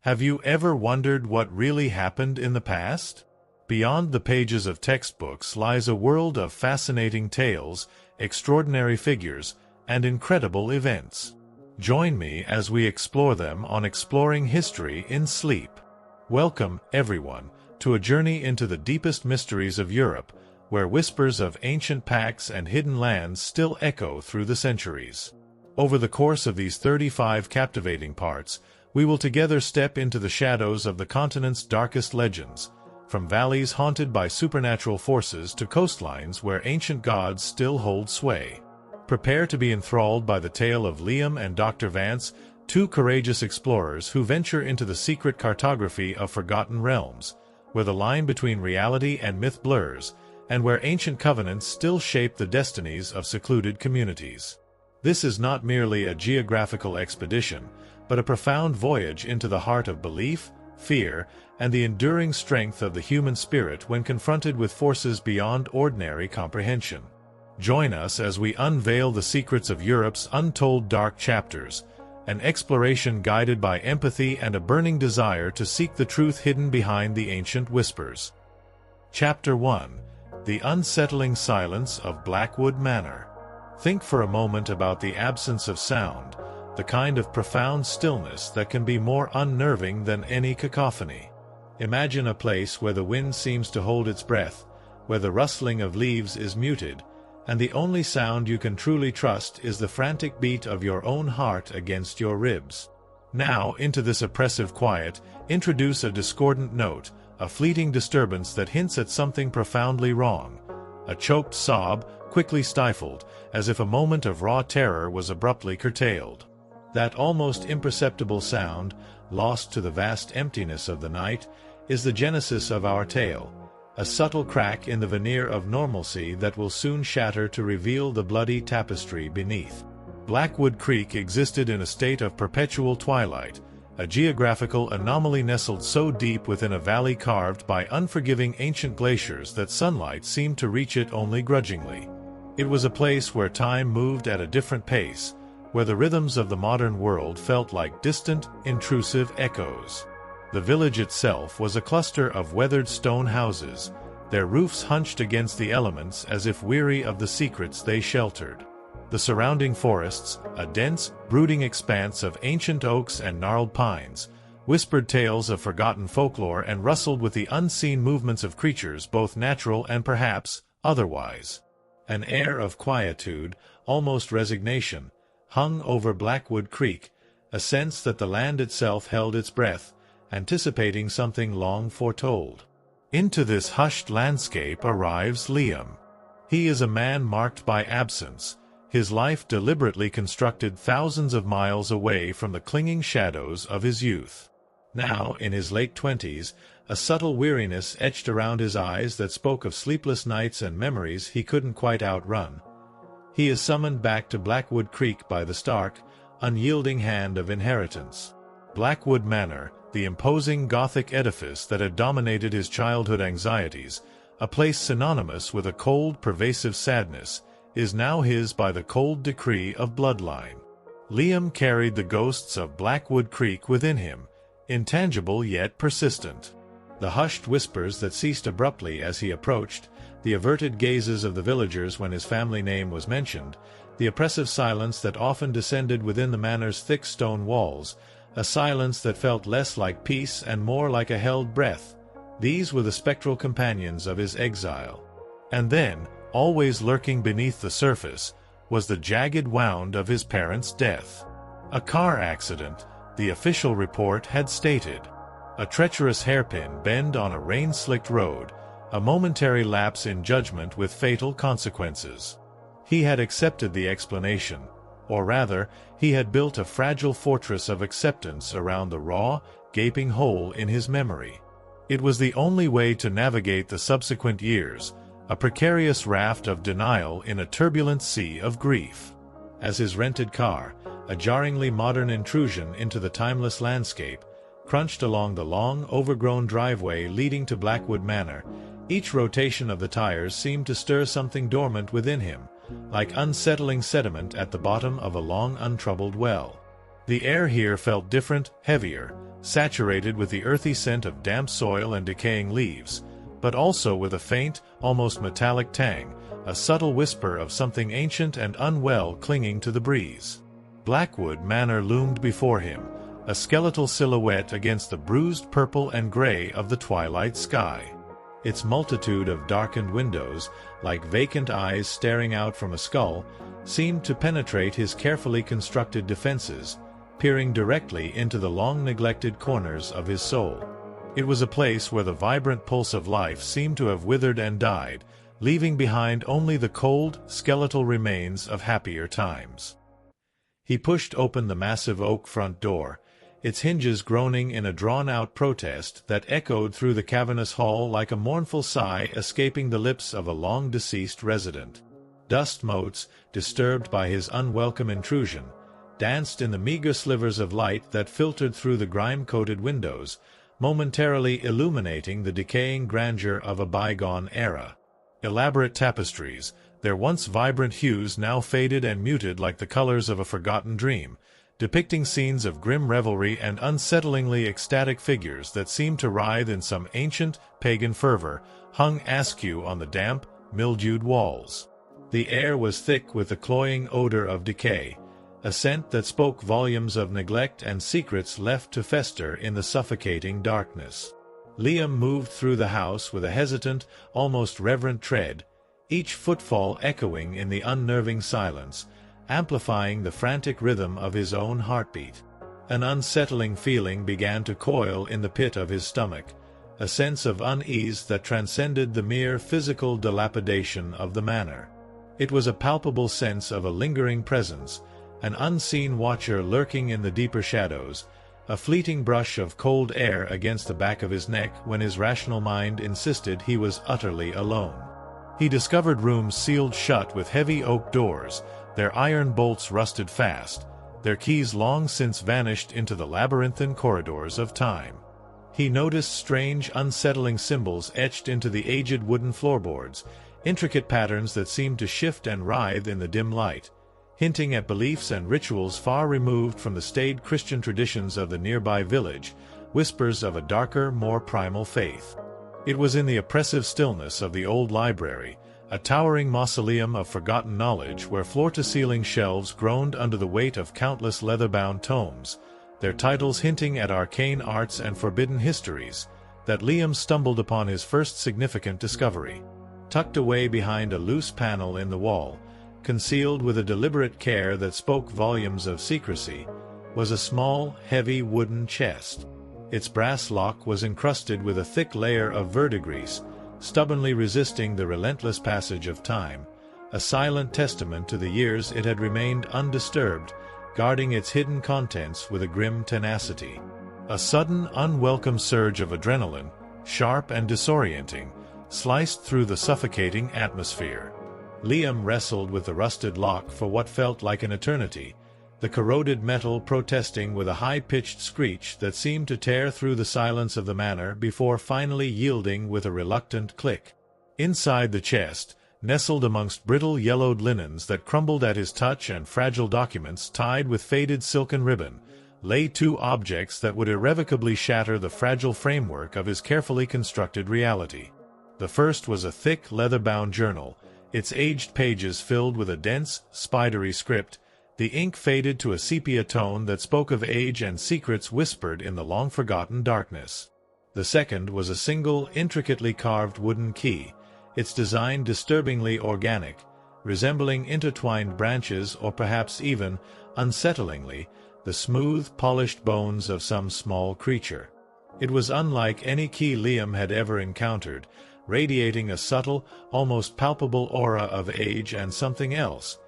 Have you ever wondered what really happened in the past? Beyond the pages of textbooks lies a world of fascinating tales, extraordinary figures, and incredible events. Join me as we explore them on Exploring History in Sleep. Welcome, everyone, to a journey into the deepest mysteries of Europe, where whispers of ancient pacts and hidden lands still echo through the centuries. Over the course of these 35 captivating parts, we will together step into the shadows of the continent's darkest legends, from valleys haunted by supernatural forces to coastlines where ancient gods still hold sway. Prepare to be enthralled by the tale of Liam and Dr. Vance, two courageous explorers who venture into the secret cartography of forgotten realms, where the line between reality and myth blurs, and where ancient covenants still shape the destinies of secluded communities. This is not merely a geographical expedition, but a profound voyage into the heart of belief, fear, and the enduring strength of the human spirit when confronted with forces beyond ordinary comprehension. Join us as we unveil the secrets of Europe's untold dark chapters, an exploration guided by empathy and a burning desire to seek the truth hidden behind the ancient whispers. Chapter 1: The Unsettling Silence of Blackwood Manor. Think for a moment about the absence of sound, the kind of profound stillness that can be more unnerving than any cacophony. Imagine a place where the wind seems to hold its breath, where the rustling of leaves is muted, and the only sound you can truly trust is the frantic beat of your own heart against your ribs. Now, into this oppressive quiet, introduce a discordant note, a fleeting disturbance that hints at something profoundly wrong. A choked sob, quickly stifled, as if a moment of raw terror was abruptly curtailed. That almost imperceptible sound, lost to the vast emptiness of the night, is the genesis of our tale, a subtle crack in the veneer of normalcy that will soon shatter to reveal the bloody tapestry beneath. Blackwood Creek existed in a state of perpetual twilight, a geographical anomaly nestled so deep within a valley carved by unforgiving ancient glaciers that sunlight seemed to reach it only grudgingly. It was a place where time moved at a different pace, where the rhythms of the modern world felt like distant, intrusive echoes. The village itself was a cluster of weathered stone houses, their roofs hunched against the elements as if weary of the secrets they sheltered. The surrounding forests, a dense, brooding expanse of ancient oaks and gnarled pines, whispered tales of forgotten folklore and rustled with the unseen movements of creatures both natural and perhaps otherwise. An air of quietude, almost resignation, hung over Blackwood Creek, a sense that the land itself held its breath, anticipating something long foretold. Into this hushed landscape arrives Liam. He is a man marked by absence, his life deliberately constructed thousands of miles away from the clinging shadows of his youth. Now, in his late 20s, a subtle weariness etched around his eyes that spoke of sleepless nights and memories he couldn't quite outrun. He is summoned back to Blackwood Creek by the stark, unyielding hand of inheritance. Blackwood Manor, the imposing Gothic edifice that had dominated his childhood anxieties, a place synonymous with a cold, pervasive sadness, is now his by the cold decree of bloodline. Liam carried the ghosts of Blackwood Creek within him, intangible yet persistent. The hushed whispers that ceased abruptly as he approached, the averted gazes of the villagers when his family name was mentioned, the oppressive silence that often descended within the manor's thick stone walls, a silence that felt less like peace and more like a held breath. These were the spectral companions of his exile. And then, always lurking beneath the surface, was the jagged wound of his parents' death. A car accident, the official report had stated. A treacherous hairpin bend on a rain-slicked road, a momentary lapse in judgment with fatal consequences. He had accepted the explanation, or rather, he had built a fragile fortress of acceptance around the raw, gaping hole in his memory. It was the only way to navigate the subsequent years, a precarious raft of denial in a turbulent sea of grief. As his rented car, a jarringly modern intrusion into the timeless landscape, crunched along the long, overgrown driveway leading to Blackwood Manor, each rotation of the tires seemed to stir something dormant within him, like unsettling sediment at the bottom of a long untroubled well. The air here felt different, heavier, saturated with the earthy scent of damp soil and decaying leaves, but also with a faint, almost metallic tang, a subtle whisper of something ancient and unwell clinging to the breeze. Blackwood Manor loomed before him, a skeletal silhouette against the bruised purple and gray of the twilight sky. Its multitude of darkened windows, like vacant eyes staring out from a skull, seemed to penetrate his carefully constructed defenses, peering directly into the long-neglected corners of his soul. It was a place where the vibrant pulse of life seemed to have withered and died, leaving behind only the cold, skeletal remains of happier times. He pushed open the massive oak front door, its hinges groaning in a drawn-out protest that echoed through the cavernous hall like a mournful sigh escaping the lips of a long-deceased resident. Dust motes, disturbed by his unwelcome intrusion, danced in the meager slivers of light that filtered through the grime-coated windows, momentarily illuminating the decaying grandeur of a bygone era. Elaborate tapestries, their once vibrant hues now faded and muted like the colors of a forgotten dream, depicting scenes of grim revelry and unsettlingly ecstatic figures that seemed to writhe in some ancient, pagan fervor, hung askew on the damp, mildewed walls. The air was thick with the cloying odor of decay, a scent that spoke volumes of neglect and secrets left to fester in the suffocating darkness. Liam moved through the house with a hesitant, almost reverent tread, each footfall echoing in the unnerving silence, amplifying the frantic rhythm of his own heartbeat. An unsettling feeling began to coil in the pit of his stomach, a sense of unease that transcended the mere physical dilapidation of the manor. It was a palpable sense of a lingering presence, an unseen watcher lurking in the deeper shadows, a fleeting brush of cold air against the back of his neck when his rational mind insisted he was utterly alone. He discovered rooms sealed shut with heavy oak doors, their iron bolts rusted fast, their keys long since vanished into the labyrinthine corridors of time. He noticed strange, unsettling symbols etched into the aged wooden floorboards, intricate patterns that seemed to shift and writhe in the dim light, hinting at beliefs and rituals far removed from the staid Christian traditions of the nearby village, whispers of a darker, more primal faith. It was in the oppressive stillness of the old library, a towering mausoleum of forgotten knowledge where floor-to-ceiling shelves groaned under the weight of countless leather-bound tomes, their titles hinting at arcane arts and forbidden histories, that Liam stumbled upon his first significant discovery. Tucked away behind a loose panel in the wall, concealed with a deliberate care that spoke volumes of secrecy, was a small, heavy wooden chest. Its brass lock was encrusted with a thick layer of verdigris, stubbornly resisting the relentless passage of time, a silent testament to the years it had remained undisturbed, guarding its hidden contents with a grim tenacity. A sudden, unwelcome surge of adrenaline, sharp and disorienting, sliced through the suffocating atmosphere. Liam wrestled with the rusted lock for what felt like an eternity, the corroded metal protesting with a high-pitched screech that seemed to tear through the silence of the manor before finally yielding with a reluctant click. Inside the chest, nestled amongst brittle yellowed linens that crumbled at his touch and fragile documents tied with faded silken ribbon, lay two objects that would irrevocably shatter the fragile framework of his carefully constructed reality. The first was a thick, leather-bound journal, its aged pages filled with a dense, spidery script, the ink faded to a sepia tone that spoke of age and secrets whispered in the long-forgotten darkness. The second was a single, intricately carved wooden key, its design disturbingly organic, resembling intertwined branches or perhaps even, unsettlingly, the smooth, polished bones of some small creature. It was unlike any key Liam had ever encountered, radiating a subtle, almost palpable aura of age and something else,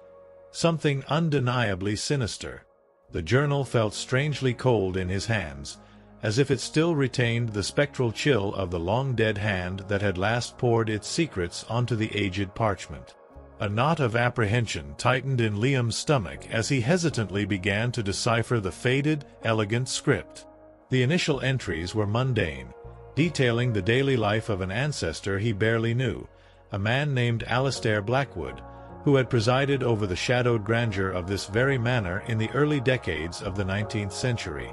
something undeniably sinister. The journal felt strangely cold in his hands, as if it still retained the spectral chill of the long-dead hand that had last poured its secrets onto the aged parchment. A knot of apprehension tightened in Liam's stomach as he hesitantly began to decipher the faded, elegant script. The initial entries were mundane, detailing the daily life of an ancestor he barely knew, a man named Alistair Blackwood, who had presided over the shadowed grandeur of this very manor in the early decades of the 19th century.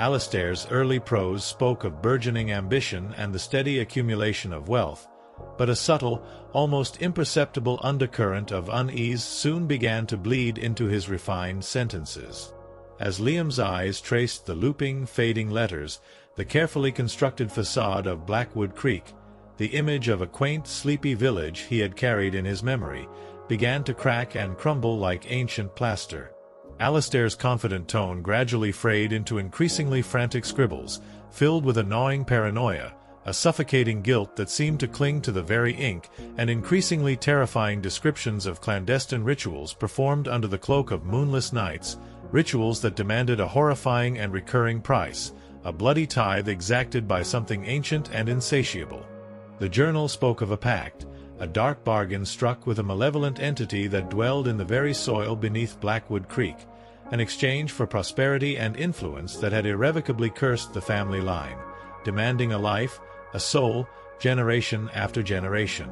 Alastair's early prose spoke of burgeoning ambition and the steady accumulation of wealth, but a subtle, almost imperceptible undercurrent of unease soon began to bleed into his refined sentences. As Liam's eyes traced the looping, fading letters, the carefully constructed facade of Blackwood Creek, the image of a quaint, sleepy village he had carried in his memory, began to crack and crumble like ancient plaster. Alastair's confident tone gradually frayed into increasingly frantic scribbles, filled with a gnawing paranoia, a suffocating guilt that seemed to cling to the very ink, and increasingly terrifying descriptions of clandestine rituals performed under the cloak of moonless nights, rituals that demanded a horrifying and recurring price, a bloody tithe exacted by something ancient and insatiable. The journal spoke of a pact, a dark bargain struck with a malevolent entity that dwelled in the very soil beneath Blackwood Creek, an exchange for prosperity and influence that had irrevocably cursed the family line, demanding a life, a soul, generation after generation.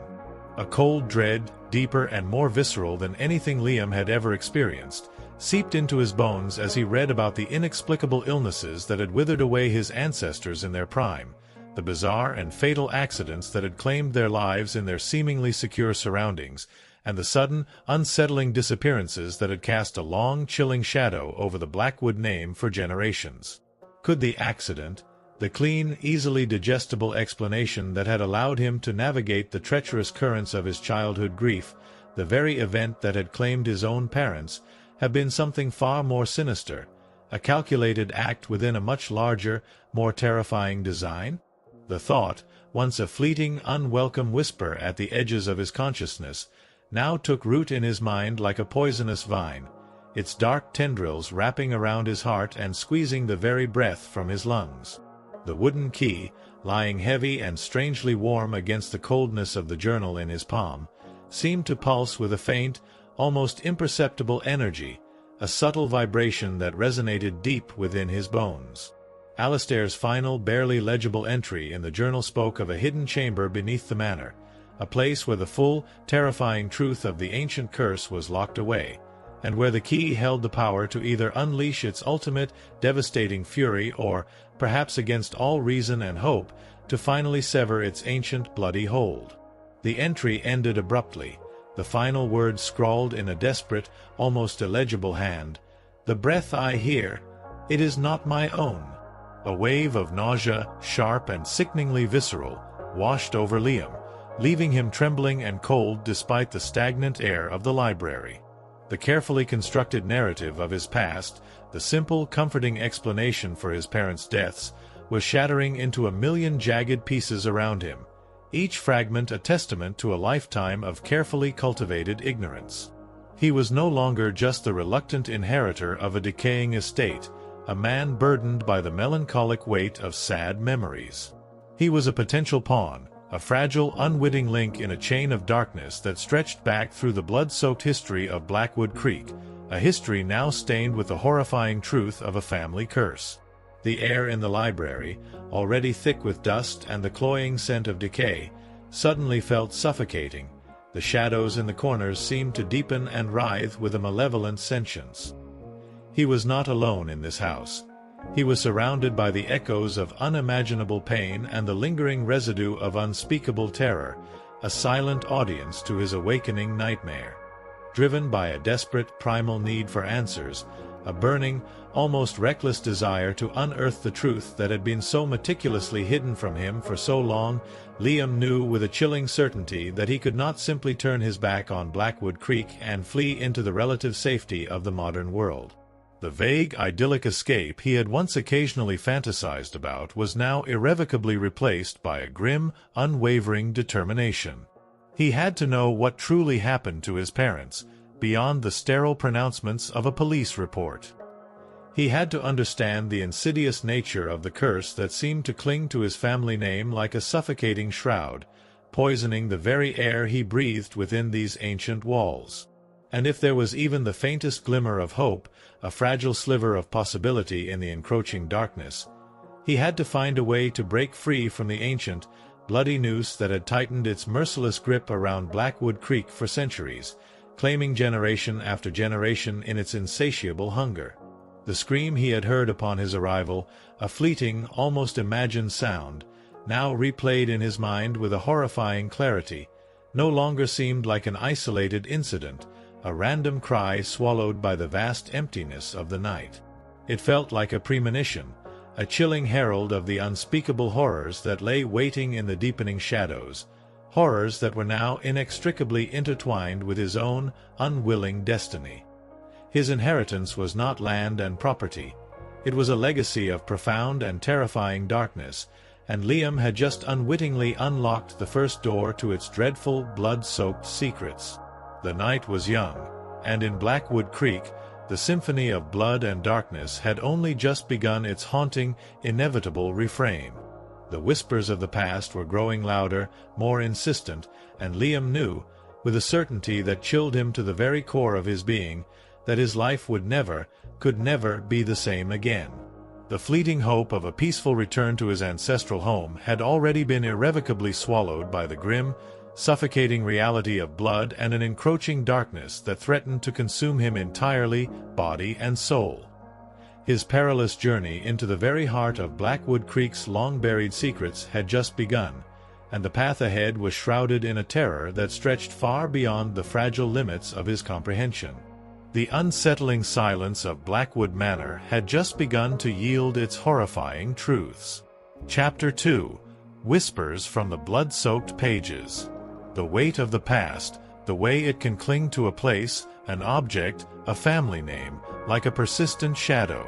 A cold dread, deeper and more visceral than anything Liam had ever experienced, seeped into his bones as he read about the inexplicable illnesses that had withered away his ancestors in their prime, the bizarre and fatal accidents that had claimed their lives in their seemingly secure surroundings, and the sudden, unsettling disappearances that had cast a long, chilling shadow over the Blackwood name for generations. Could the accident, the clean, easily digestible explanation that had allowed him to navigate the treacherous currents of his childhood grief, the very event that had claimed his own parents, have been something far more sinister, a calculated act within a much larger, more terrifying design? The thought, once a fleeting, unwelcome whisper at the edges of his consciousness, now took root in his mind like a poisonous vine, its dark tendrils wrapping around his heart and squeezing the very breath from his lungs. The wooden key, lying heavy and strangely warm against the coldness of the journal in his palm, seemed to pulse with a faint, almost imperceptible energy, a subtle vibration that resonated deep within his bones. Alastair's final, barely legible entry in the journal spoke of a hidden chamber beneath the manor, a place where the full, terrifying truth of the ancient curse was locked away, and where the key held the power to either unleash its ultimate, devastating fury or, perhaps against all reason and hope, to finally sever its ancient, bloody hold. The entry ended abruptly, the final words scrawled in a desperate, almost illegible hand, "The breath I hear, it is not my own." A wave of nausea, sharp and sickeningly visceral, washed over Liam, leaving him trembling and cold despite the stagnant air of the library. The carefully constructed narrative of his past, the simple, comforting explanation for his parents' deaths, was shattering into a million jagged pieces around him, each fragment a testament to a lifetime of carefully cultivated ignorance. He was no longer just the reluctant inheritor of a decaying estate, a man burdened by the melancholic weight of sad memories. He was a potential pawn, a fragile, unwitting link in a chain of darkness that stretched back through the blood-soaked history of Blackwood Creek, a history now stained with the horrifying truth of a family curse. The air in the library, already thick with dust and the cloying scent of decay, suddenly felt suffocating. The shadows in the corners seemed to deepen and writhe with a malevolent sentience. He was not alone in this house. He was surrounded by the echoes of unimaginable pain and the lingering residue of unspeakable terror, a silent audience to his awakening nightmare. Driven by a desperate, primal need for answers, a burning, almost reckless desire to unearth the truth that had been so meticulously hidden from him for so long, Liam knew with a chilling certainty that he could not simply turn his back on Blackwood Creek and flee into the relative safety of the modern world. The vague, idyllic escape he had once occasionally fantasized about was now irrevocably replaced by a grim, unwavering determination. He had to know what truly happened to his parents, beyond the sterile pronouncements of a police report. He had to understand the insidious nature of the curse that seemed to cling to his family name like a suffocating shroud, poisoning the very air he breathed within these ancient walls. And if there was even the faintest glimmer of hope, a fragile sliver of possibility in the encroaching darkness, he had to find a way to break free from the ancient, bloody noose that had tightened its merciless grip around Blackwood Creek for centuries, claiming generation after generation in its insatiable hunger. The scream he had heard upon his arrival, a fleeting, almost imagined sound, now replayed in his mind with a horrifying clarity, no longer seemed like an isolated incident, a random cry swallowed by the vast emptiness of the night. It felt like a premonition, a chilling herald of the unspeakable horrors that lay waiting in the deepening shadows, horrors that were now inextricably intertwined with his own unwilling destiny. His inheritance was not land and property. It was a legacy of profound and terrifying darkness, and Liam had just unwittingly unlocked the first door to its dreadful, blood-soaked secrets. The night was young, and in Blackwood Creek, the symphony of blood and darkness had only just begun its haunting, inevitable refrain. The whispers of the past were growing louder, more insistent, and Liam knew, with a certainty that chilled him to the very core of his being, that his life could never be the same again. The fleeting hope of a peaceful return to his ancestral home had already been irrevocably swallowed by the grim, suffocating reality of blood and an encroaching darkness that threatened to consume him entirely, body and soul. His perilous journey into the very heart of Blackwood Creek's long-buried secrets had just begun, and the path ahead was shrouded in a terror that stretched far beyond the fragile limits of his comprehension. The unsettling silence of Blackwood Manor had just begun to yield its horrifying truths. Chapter 2. Whispers from the Blood-Soaked Pages. The weight of the past, the way it can cling to a place, an object, a family name, like a persistent shadow.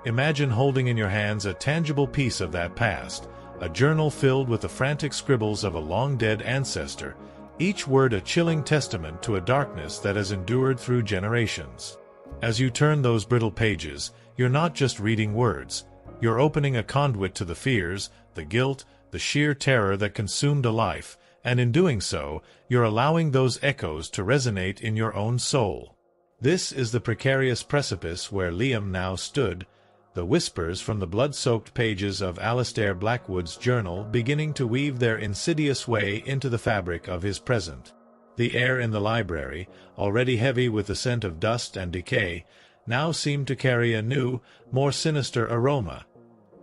Imagine holding in your hands a tangible piece of that past, a journal filled with the frantic scribbles of a long-dead ancestor, each word a chilling testament to a darkness that has endured through generations. As you turn those brittle pages, you're not just reading words, you're opening a conduit to the fears, the guilt, the sheer terror that consumed a life, and in doing so, you're allowing those echoes to resonate in your own soul. This is the precarious precipice where Liam now stood, the whispers from the blood-soaked pages of Alistair Blackwood's journal beginning to weave their insidious way into the fabric of his present. The air in the library, already heavy with the scent of dust and decay, now seemed to carry a new, more sinister aroma,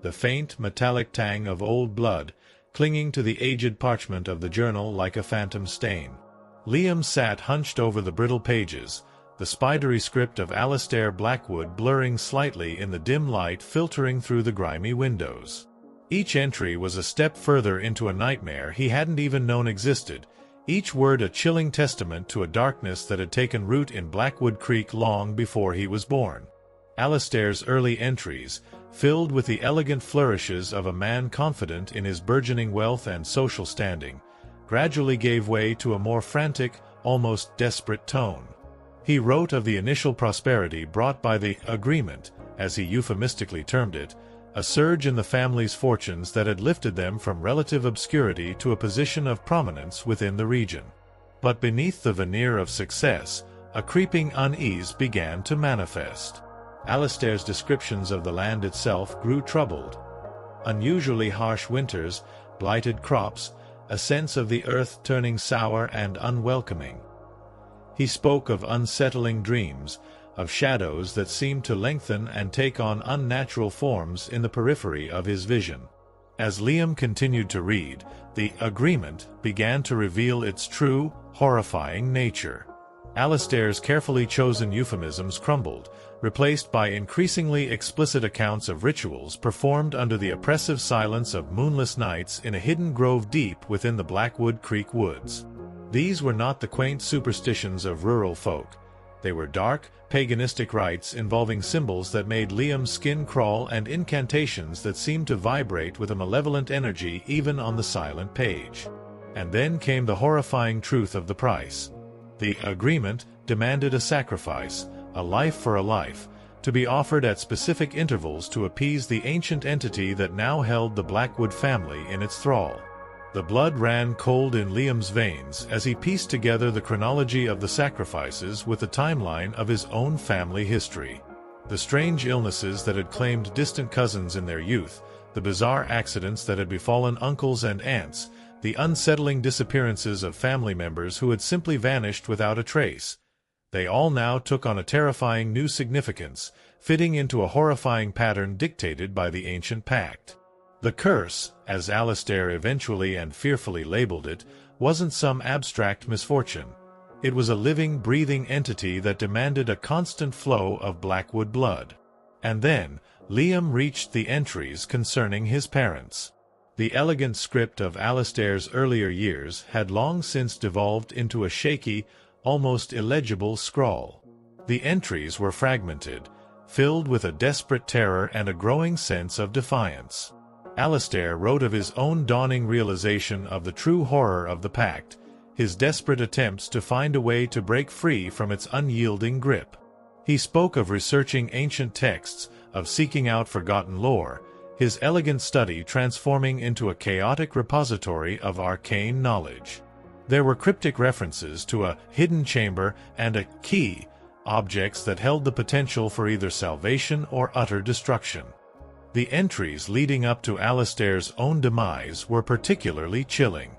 the faint, metallic tang of old blood, clinging to the aged parchment of the journal like a phantom stain. Liam sat hunched over the brittle pages, the spidery script of Alistair Blackwood blurring slightly in the dim light filtering through the grimy windows. Each entry was a step further into a nightmare he hadn't even known existed, each word a chilling testament to a darkness that had taken root in Blackwood Creek long before he was born. Alistair's early entries, filled with the elegant flourishes of a man confident in his burgeoning wealth and social standing, gradually gave way to a more frantic, almost desperate tone. He wrote of the initial prosperity brought by the agreement, as he euphemistically termed it, a surge in the family's fortunes that had lifted them from relative obscurity to a position of prominence within the region. But beneath the veneer of success, a creeping unease began to manifest. Alistair's descriptions of the land itself grew troubled. Unusually harsh winters, blighted crops, a sense of the earth turning sour and unwelcoming. He spoke of unsettling dreams, of shadows that seemed to lengthen and take on unnatural forms in the periphery of his vision. As Liam continued to read, the agreement began to reveal its true, horrifying nature. Alistair's carefully chosen euphemisms crumbled, replaced by increasingly explicit accounts of rituals performed under the oppressive silence of moonless nights in a hidden grove deep within the Blackwood Creek woods. These were not the quaint superstitions of rural folk. They were dark, paganistic rites involving symbols that made Liam's skin crawl and incantations that seemed to vibrate with a malevolent energy even on the silent page. And then came the horrifying truth of the price. The agreement demanded a sacrifice, a life for a life, to be offered at specific intervals to appease the ancient entity that now held the Blackwood family in its thrall. The blood ran cold in Liam's veins as he pieced together the chronology of the sacrifices with the timeline of his own family history. The strange illnesses that had claimed distant cousins in their youth, the bizarre accidents that had befallen uncles and aunts, the unsettling disappearances of family members who had simply vanished without a trace. They all now took on a terrifying new significance, fitting into a horrifying pattern dictated by the ancient pact. The curse, as Alastair eventually and fearfully labeled it, wasn't some abstract misfortune. It was a living, breathing entity that demanded a constant flow of Blackwood blood. And then, Liam reached the entries concerning his parents. The elegant script of Alastair's earlier years had long since devolved into a shaky, almost illegible scrawl. The entries were fragmented, filled with a desperate terror and a growing sense of defiance. Alastair wrote of his own dawning realization of the true horror of the pact, his desperate attempts to find a way to break free from its unyielding grip. He spoke of researching ancient texts, of seeking out forgotten lore, his elegant study transforming into a chaotic repository of arcane knowledge. There were cryptic references to a hidden chamber and a key, objects that held the potential for either salvation or utter destruction. The entries leading up to Alastair's own demise were particularly chilling.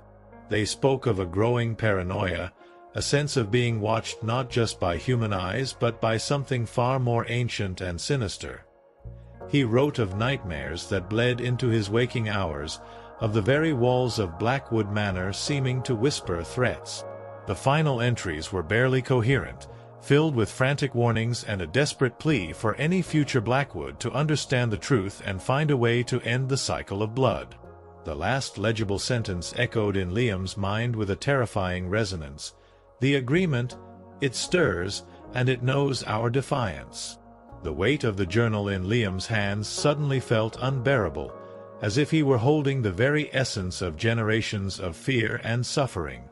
They spoke of a growing paranoia, a sense of being watched not just by human eyes but by something far more ancient and sinister. He wrote of nightmares that bled into his waking hours, of the very walls of Blackwood Manor seeming to whisper threats. The final entries were barely coherent, filled with frantic warnings and a desperate plea for any future Blackwood to understand the truth and find a way to end the cycle of blood. The last legible sentence echoed in Liam's mind with a terrifying resonance. The agreement, it stirs, and it knows our defiance. The weight of the journal in Liam's hands suddenly felt unbearable, as if he were holding the very essence of generations of fear and suffering.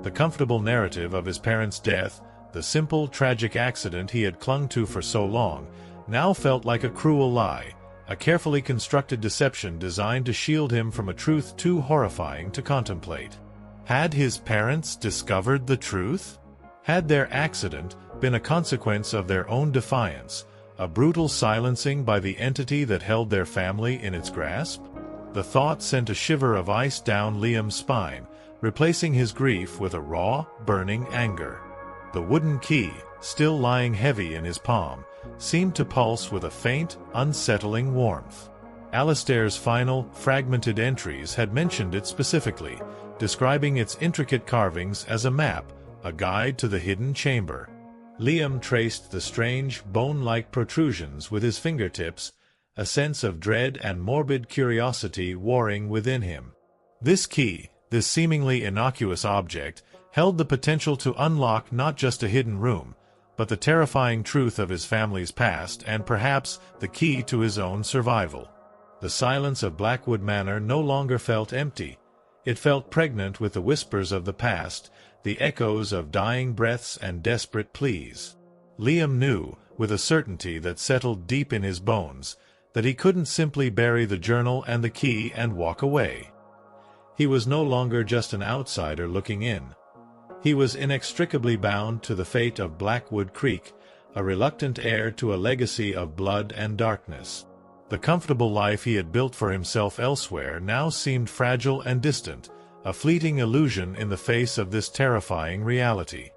The comfortable narrative of his parents' death, the simple, tragic accident he had clung to for so long, now felt like a cruel lie, a carefully constructed deception designed to shield him from a truth too horrifying to contemplate. Had his parents discovered the truth? Had their accident been a consequence of their own defiance, a brutal silencing by the entity that held their family in its grasp? The thought sent a shiver of ice down Liam's spine, replacing his grief with a raw, burning anger. The wooden key, still lying heavy in his palm, seemed to pulse with a faint, unsettling warmth. Alastair's final, fragmented entries had mentioned it specifically, describing its intricate carvings as a map, a guide to the hidden chamber. Liam traced the strange, bone-like protrusions with his fingertips, a sense of dread and morbid curiosity warring within him. This key, this seemingly innocuous object, held the potential to unlock not just a hidden room, but the terrifying truth of his family's past and perhaps the key to his own survival. The silence of Blackwood Manor no longer felt empty. It felt pregnant with the whispers of the past, the echoes of dying breaths and desperate pleas. Liam knew, with a certainty that settled deep in his bones, that he couldn't simply bury the journal and the key and walk away. He was no longer just an outsider looking in. He was inextricably bound to the fate of Blackwood Creek, a reluctant heir to a legacy of blood and darkness. The comfortable life he had built for himself elsewhere now seemed fragile and distant, a fleeting illusion in the face of this terrifying reality.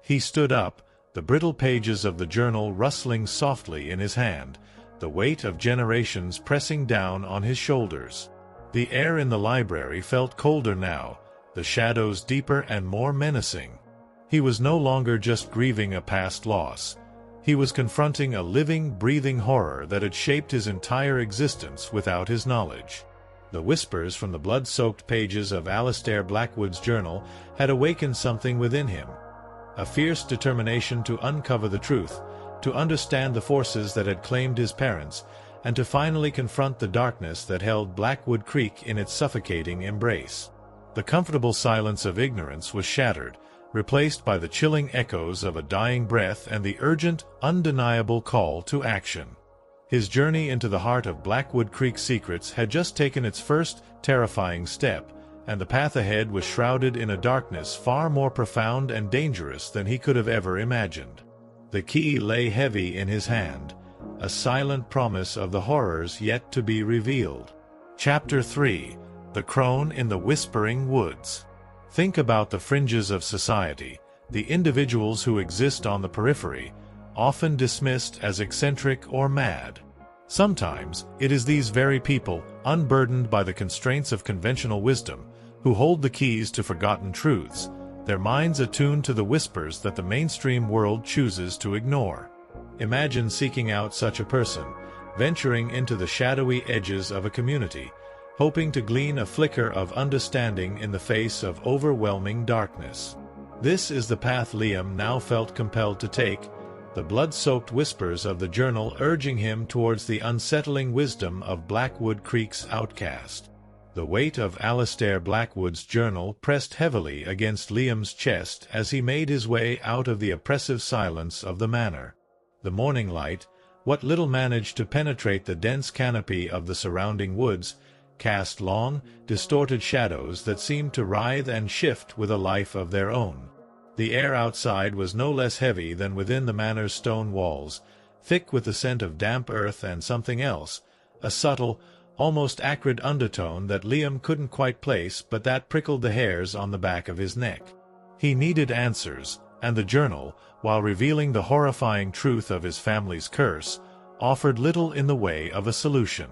He stood up, the brittle pages of the journal rustling softly in his hand, the weight of generations pressing down on his shoulders. The air in the library felt colder now, the shadows deeper and more menacing. He was no longer just grieving a past loss. He was confronting a living, breathing horror that had shaped his entire existence without his knowledge. The whispers from the blood-soaked pages of Alastair Blackwood's journal had awakened something within him. A fierce determination to uncover the truth, to understand the forces that had claimed his parents, and to finally confront the darkness that held Blackwood Creek in its suffocating embrace. The comfortable silence of ignorance was shattered, replaced by the chilling echoes of a dying breath and the urgent, undeniable call to action. His journey into the heart of Blackwood Creek secrets had just taken its first, terrifying step, and the path ahead was shrouded in a darkness far more profound and dangerous than he could have ever imagined. The key lay heavy in his hand, a silent promise of the horrors yet to be revealed. Chapter 3. The Crone in the Whispering Woods. Think about the fringes of society, the individuals who exist on the periphery, often dismissed as eccentric or mad. Sometimes, it is these very people, unburdened by the constraints of conventional wisdom, who hold the keys to forgotten truths, their minds attuned to the whispers that the mainstream world chooses to ignore. Imagine seeking out such a person, venturing into the shadowy edges of a community, hoping to glean a flicker of understanding in the face of overwhelming darkness. This is the path Liam now felt compelled to take, the blood-soaked whispers of the journal urging him towards the unsettling wisdom of Blackwood Creek's outcast. The weight of Alistair Blackwood's journal pressed heavily against Liam's chest as he made his way out of the oppressive silence of the manor. The morning light, what little managed to penetrate the dense canopy of the surrounding woods, cast long, distorted shadows that seemed to writhe and shift with a life of their own. The air outside was no less heavy than within the manor's stone walls, thick with the scent of damp earth and something else, a subtle, almost acrid undertone that Liam couldn't quite place but that prickled the hairs on the back of his neck. He needed answers, and the journal, while revealing the horrifying truth of his family's curse, offered little in the way of a solution.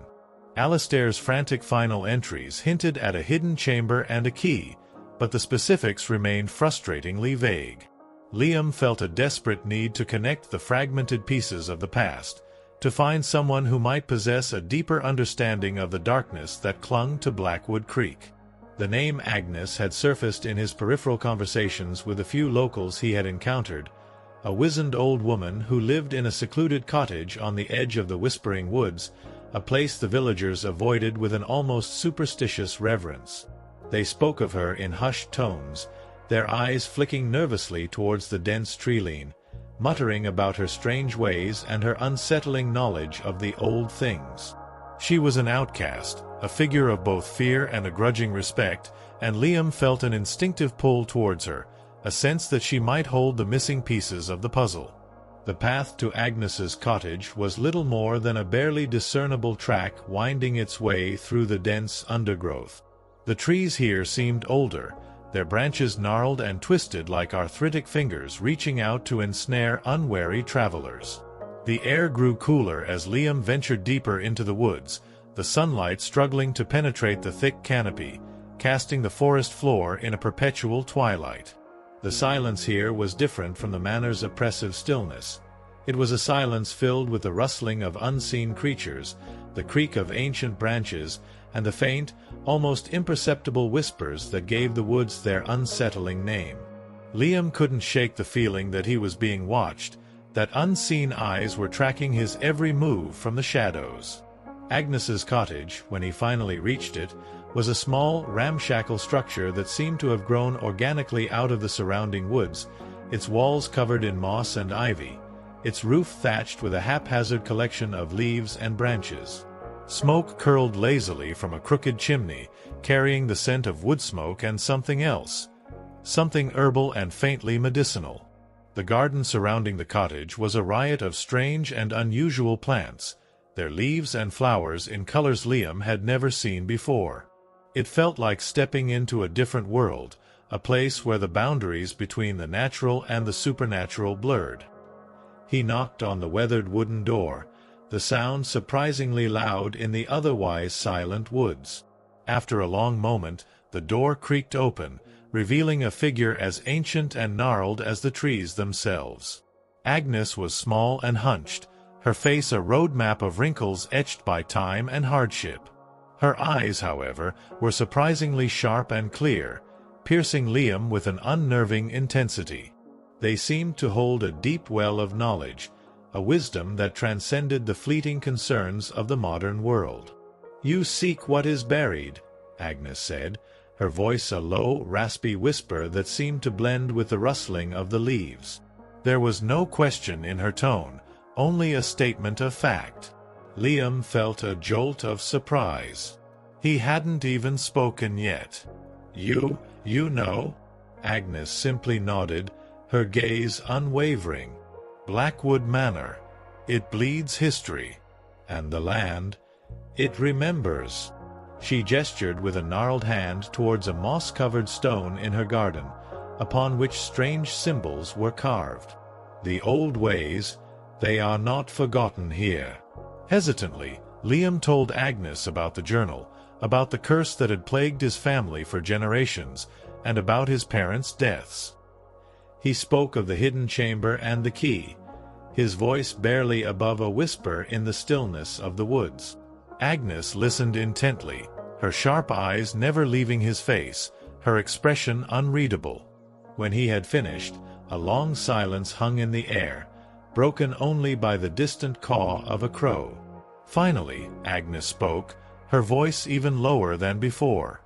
Alistair's frantic final entries hinted at a hidden chamber and a key, but the specifics remained frustratingly vague. Liam felt a desperate need to connect the fragmented pieces of the past, to find someone who might possess a deeper understanding of the darkness that clung to Blackwood Creek. The name Agnes had surfaced in his peripheral conversations with a few locals he had encountered, a wizened old woman who lived in a secluded cottage on the edge of the Whispering Woods, a place the villagers avoided with an almost superstitious reverence. They spoke of her in hushed tones, their eyes flicking nervously towards the dense tree-line, muttering about her strange ways and her unsettling knowledge of the old things. She was an outcast, a figure of both fear and a grudging respect, and Liam felt an instinctive pull towards her, a sense that she might hold the missing pieces of the puzzle. The path to Agnes's cottage was little more than a barely discernible track winding its way through the dense undergrowth. The trees here seemed older, their branches gnarled and twisted like arthritic fingers reaching out to ensnare unwary travelers. The air grew cooler as Liam ventured deeper into the woods, the sunlight struggling to penetrate the thick canopy, casting the forest floor in a perpetual twilight. The silence here was different from the manor's oppressive stillness. It was a silence filled with the rustling of unseen creatures, the creak of ancient branches, and the faint, almost imperceptible whispers that gave the woods their unsettling name. Liam couldn't shake the feeling that he was being watched, that unseen eyes were tracking his every move from the shadows. Agnes's cottage, when he finally reached it, was a small, ramshackle structure that seemed to have grown organically out of the surrounding woods, its walls covered in moss and ivy, its roof thatched with a haphazard collection of leaves and branches. Smoke curled lazily from a crooked chimney, carrying the scent of wood smoke and something else, something herbal and faintly medicinal. The garden surrounding the cottage was a riot of strange and unusual plants, their leaves and flowers in colors Liam had never seen before. It felt like stepping into a different world, a place where the boundaries between the natural and the supernatural blurred. He knocked on the weathered wooden door, the sound surprisingly loud in the otherwise silent woods. After a long moment, the door creaked open, revealing a figure as ancient and gnarled as the trees themselves. Agnes was small and hunched, her face a road map of wrinkles etched by time and hardship. Her eyes, however, were surprisingly sharp and clear, piercing Liam with an unnerving intensity. They seemed to hold a deep well of knowledge, a wisdom that transcended the fleeting concerns of the modern world. "You seek what is buried," Agnes said, her voice a low, raspy whisper that seemed to blend with the rustling of the leaves. There was no question in her tone, only a statement of fact. Liam felt a jolt of surprise. He hadn't even spoken yet. You know?" Agnes simply nodded, her gaze unwavering. "Blackwood Manor. It bleeds history. And the land, it remembers." She gestured with a gnarled hand towards a moss-covered stone in her garden, upon which strange symbols were carved. "The old ways, They are not forgotten here. Hesitantly, Liam told Agnes about the journal, about the curse that had plagued his family for generations, and about his parents' deaths. He spoke of the hidden chamber and the key, his voice barely above a whisper in the stillness of the woods. Agnes listened intently, her sharp eyes never leaving his face, her expression unreadable. When he had finished, a long silence hung in the air, broken only by the distant caw of a crow. Finally, Agnes spoke, her voice even lower than before.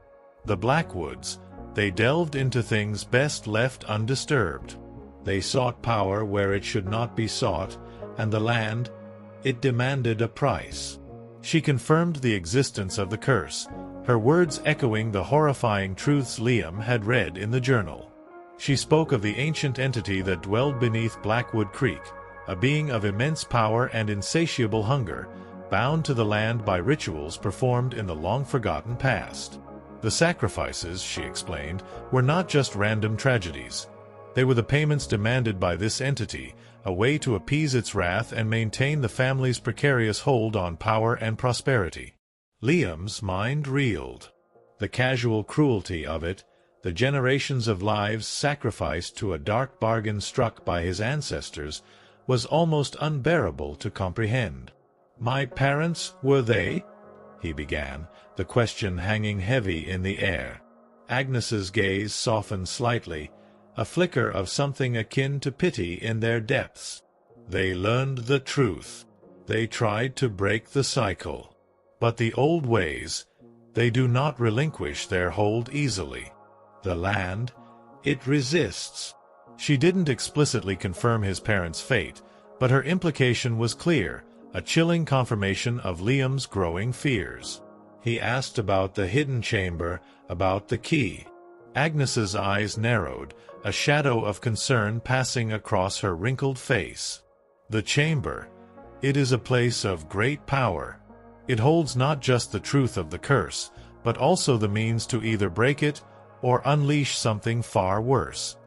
The Blackwoods, they delved into things best left undisturbed. They sought power where it should not be sought, and the land, it demanded a price. She confirmed the existence of the curse, her words echoing the horrifying truths Liam had read in the journal. She spoke of the ancient entity that dwelled beneath Blackwood Creek, a being of immense power and insatiable hunger, bound to the land by rituals performed in the long-forgotten past. The sacrifices, she explained, were not just random tragedies. They were the payments demanded by this entity, a way to appease its wrath and maintain the family's precarious hold on power and prosperity. Liam's mind reeled. The casual cruelty of it, the generations of lives sacrificed to a dark bargain struck by his ancestors, was almost unbearable to comprehend. "My parents, were they?" he began, the question hanging heavy in the air. Agnes's gaze softened slightly, a flicker of something akin to pity in their depths. "They learned the truth. They tried to break the cycle. But the old ways, they do not relinquish their hold easily. The land, it resists." She didn't explicitly confirm his parents' fate, but her implication was clear, a chilling confirmation of Liam's growing fears. He asked about the hidden chamber, about the key. Agnes's eyes narrowed, a shadow of concern passing across her wrinkled face. "The chamber, it is a place of great power. It holds not just the truth of the curse, but also the means to either break it or unleash something far worse."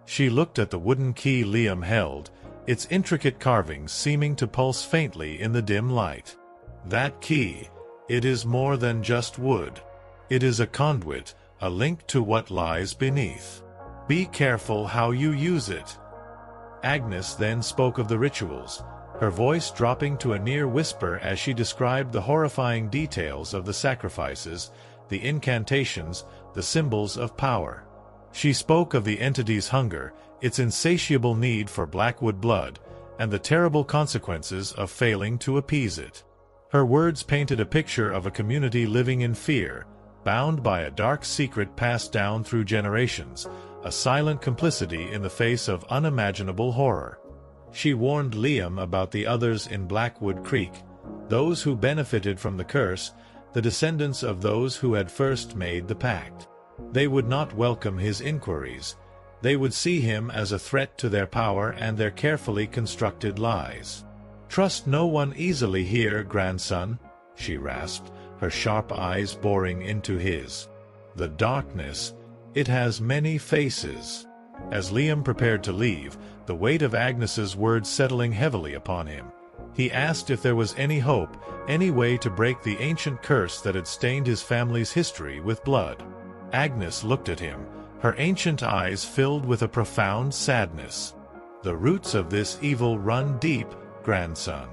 She looked at the wooden key Liam held, its intricate carvings seeming to pulse faintly in the dim light. "That key, it is more than just wood. It is a conduit, a link to what lies beneath. Be careful how you use it." Agnes then spoke of the rituals, her voice dropping to a near whisper as she described the horrifying details of the sacrifices, the incantations, the symbols of power. She spoke of the entity's hunger, its insatiable need for Blackwood blood, and the terrible consequences of failing to appease it. Her words painted a picture of a community living in fear, bound by a dark secret passed down through generations, a silent complicity in the face of unimaginable horror. She warned Liam about the others in Blackwood Creek, those who benefited from the curse, the descendants of those who had first made the pact. They would not welcome his inquiries. They would see him as a threat to their power and their carefully constructed lies. "Trust no one easily here, grandson," she rasped, her sharp eyes boring into his. "The darkness, it has many faces." As Liam prepared to leave, the weight of Agnes's words settling heavily upon him, he asked if there was any hope, any way to break the ancient curse that had stained his family's history with blood. Agnes looked at him, her ancient eyes filled with a profound sadness. "The roots of this evil run deep, grandson.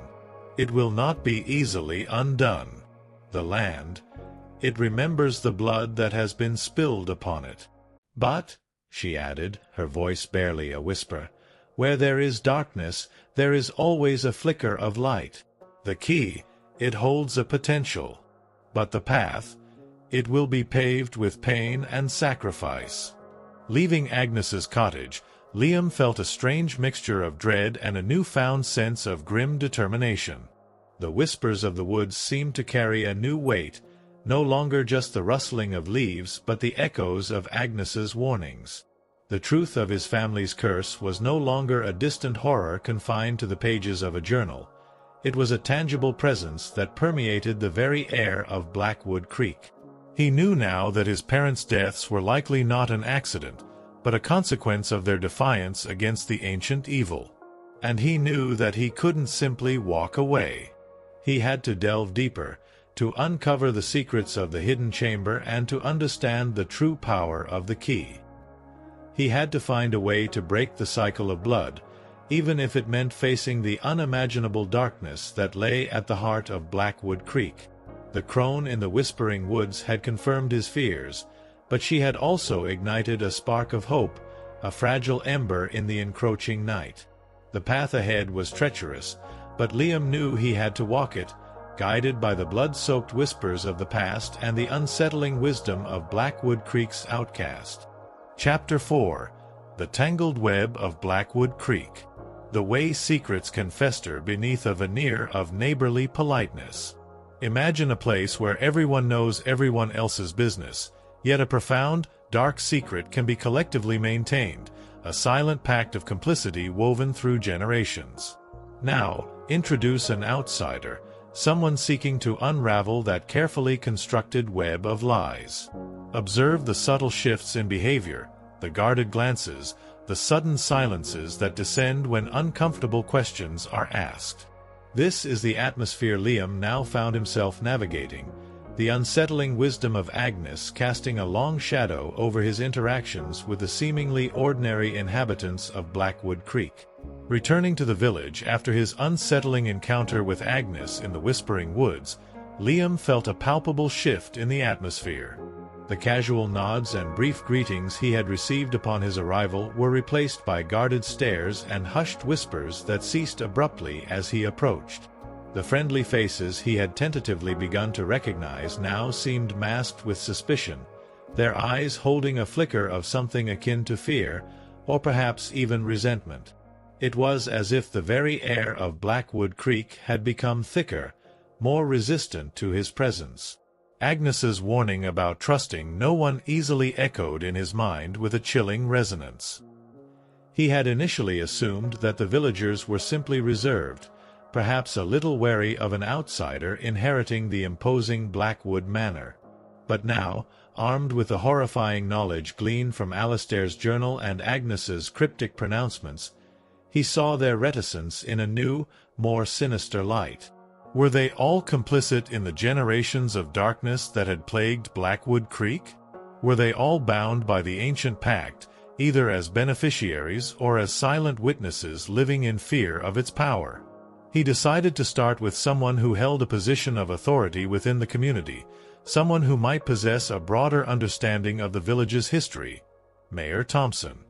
It will not be easily undone. The land, it remembers the blood that has been spilled upon it. But," she added, her voice barely a whisper, "where there is darkness, there is always a flicker of light. The key, it holds a potential. But the path, it will be paved with pain and sacrifice." Leaving Agnes's cottage, Liam felt a strange mixture of dread and a newfound sense of grim determination. The whispers of the woods seemed to carry a new weight, no longer just the rustling of leaves but the echoes of Agnes's warnings. The truth of his family's curse was no longer a distant horror confined to the pages of a journal. It was a tangible presence that permeated the very air of Blackwood Creek. He knew now that his parents' deaths were likely not an accident, but a consequence of their defiance against the ancient evil. And he knew that he couldn't simply walk away. He had to delve deeper, to uncover the secrets of the hidden chamber and to understand the true power of the key. He had to find a way to break the cycle of blood, even if it meant facing the unimaginable darkness that lay at the heart of Blackwood Creek. The crone in the Whispering Woods had confirmed his fears, but she had also ignited a spark of hope, a fragile ember in the encroaching night. The path ahead was treacherous, but Liam knew he had to walk it, guided by the blood-soaked whispers of the past and the unsettling wisdom of Blackwood Creek's outcast. Chapter 4. The Tangled Web of Blackwood Creek. The way secrets can fester beneath a veneer of neighborly politeness. Imagine a place where everyone knows everyone else's business, yet a profound, dark secret can be collectively maintained, a silent pact of complicity woven through generations. Now, introduce an outsider, someone seeking to unravel that carefully constructed web of lies. Observe the subtle shifts in behavior, the guarded glances, the sudden silences that descend when uncomfortable questions are asked. This is the atmosphere Liam now found himself navigating, the unsettling wisdom of Agnes casting a long shadow over his interactions with the seemingly ordinary inhabitants of Blackwood Creek. Returning to the village after his unsettling encounter with Agnes in the Whispering Woods, Liam felt a palpable shift in the atmosphere. The casual nods and brief greetings he had received upon his arrival were replaced by guarded stares and hushed whispers that ceased abruptly as he approached. The friendly faces he had tentatively begun to recognize now seemed masked with suspicion, their eyes holding a flicker of something akin to fear, or perhaps even resentment. It was as if the very air of Blackwood Creek had become thicker, more resistant to his presence. Agnes's warning about trusting no one easily echoed in his mind with a chilling resonance. He had initially assumed that the villagers were simply reserved, perhaps a little wary of an outsider inheriting the imposing Blackwood manor. But now, armed with the horrifying knowledge gleaned from Alistair's journal and Agnes's cryptic pronouncements, he saw their reticence in a new, more sinister light. Were they all complicit in the generations of darkness that had plagued Blackwood Creek? Were they all bound by the ancient pact, either as beneficiaries or as silent witnesses living in fear of its power? He decided to start with someone who held a position of authority within the community, someone who might possess a broader understanding of the village's history. Mayor Thompson.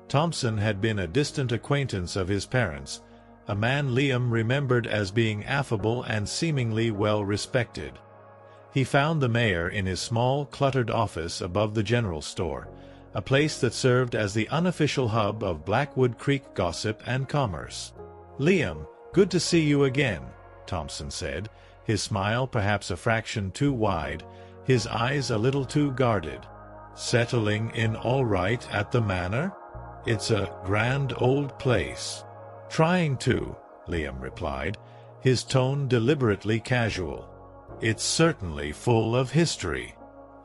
Thompson had been a distant acquaintance of his parents, a man Liam remembered as being affable and seemingly well-respected. He found the mayor in his small, cluttered office above the general store, a place that served as the unofficial hub of Blackwood Creek gossip and commerce. "Liam, good to see you again," Thompson said, his smile perhaps a fraction too wide, his eyes a little too guarded. "Settling in all right at the manor? It's a grand old place." "Trying to," Liam replied, his tone deliberately casual. "It's certainly full of history.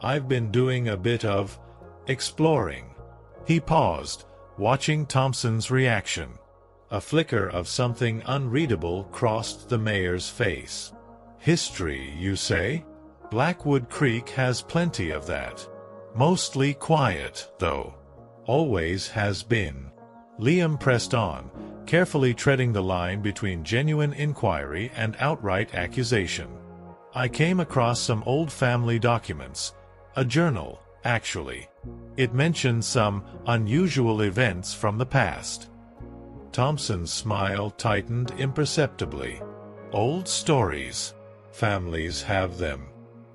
I've been doing a bit of exploring." He paused, watching Thompson's reaction. A flicker of something unreadable crossed the mayor's face. "History, you say? Blackwood Creek has plenty of that. Mostly quiet, though. Always has been." Liam pressed on, carefully treading the line between genuine inquiry and outright accusation. "I came across some old family documents, a journal, actually. It mentioned some unusual events from the past." Thompson's smile tightened imperceptibly. "Old stories. Families have them.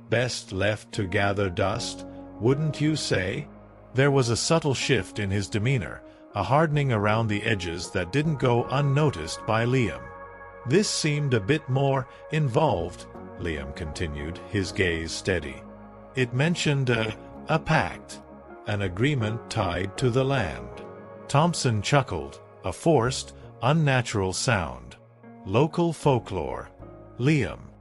Best left to gather dust, wouldn't you say?" There was a subtle shift in his demeanor, a hardening around the edges that didn't go unnoticed by Liam. "This seemed a bit more involved," Liam continued, his gaze steady. "It mentioned a pact, an agreement tied to the land." Thompson chuckled, a forced, unnatural sound. "Local folklore, Liam.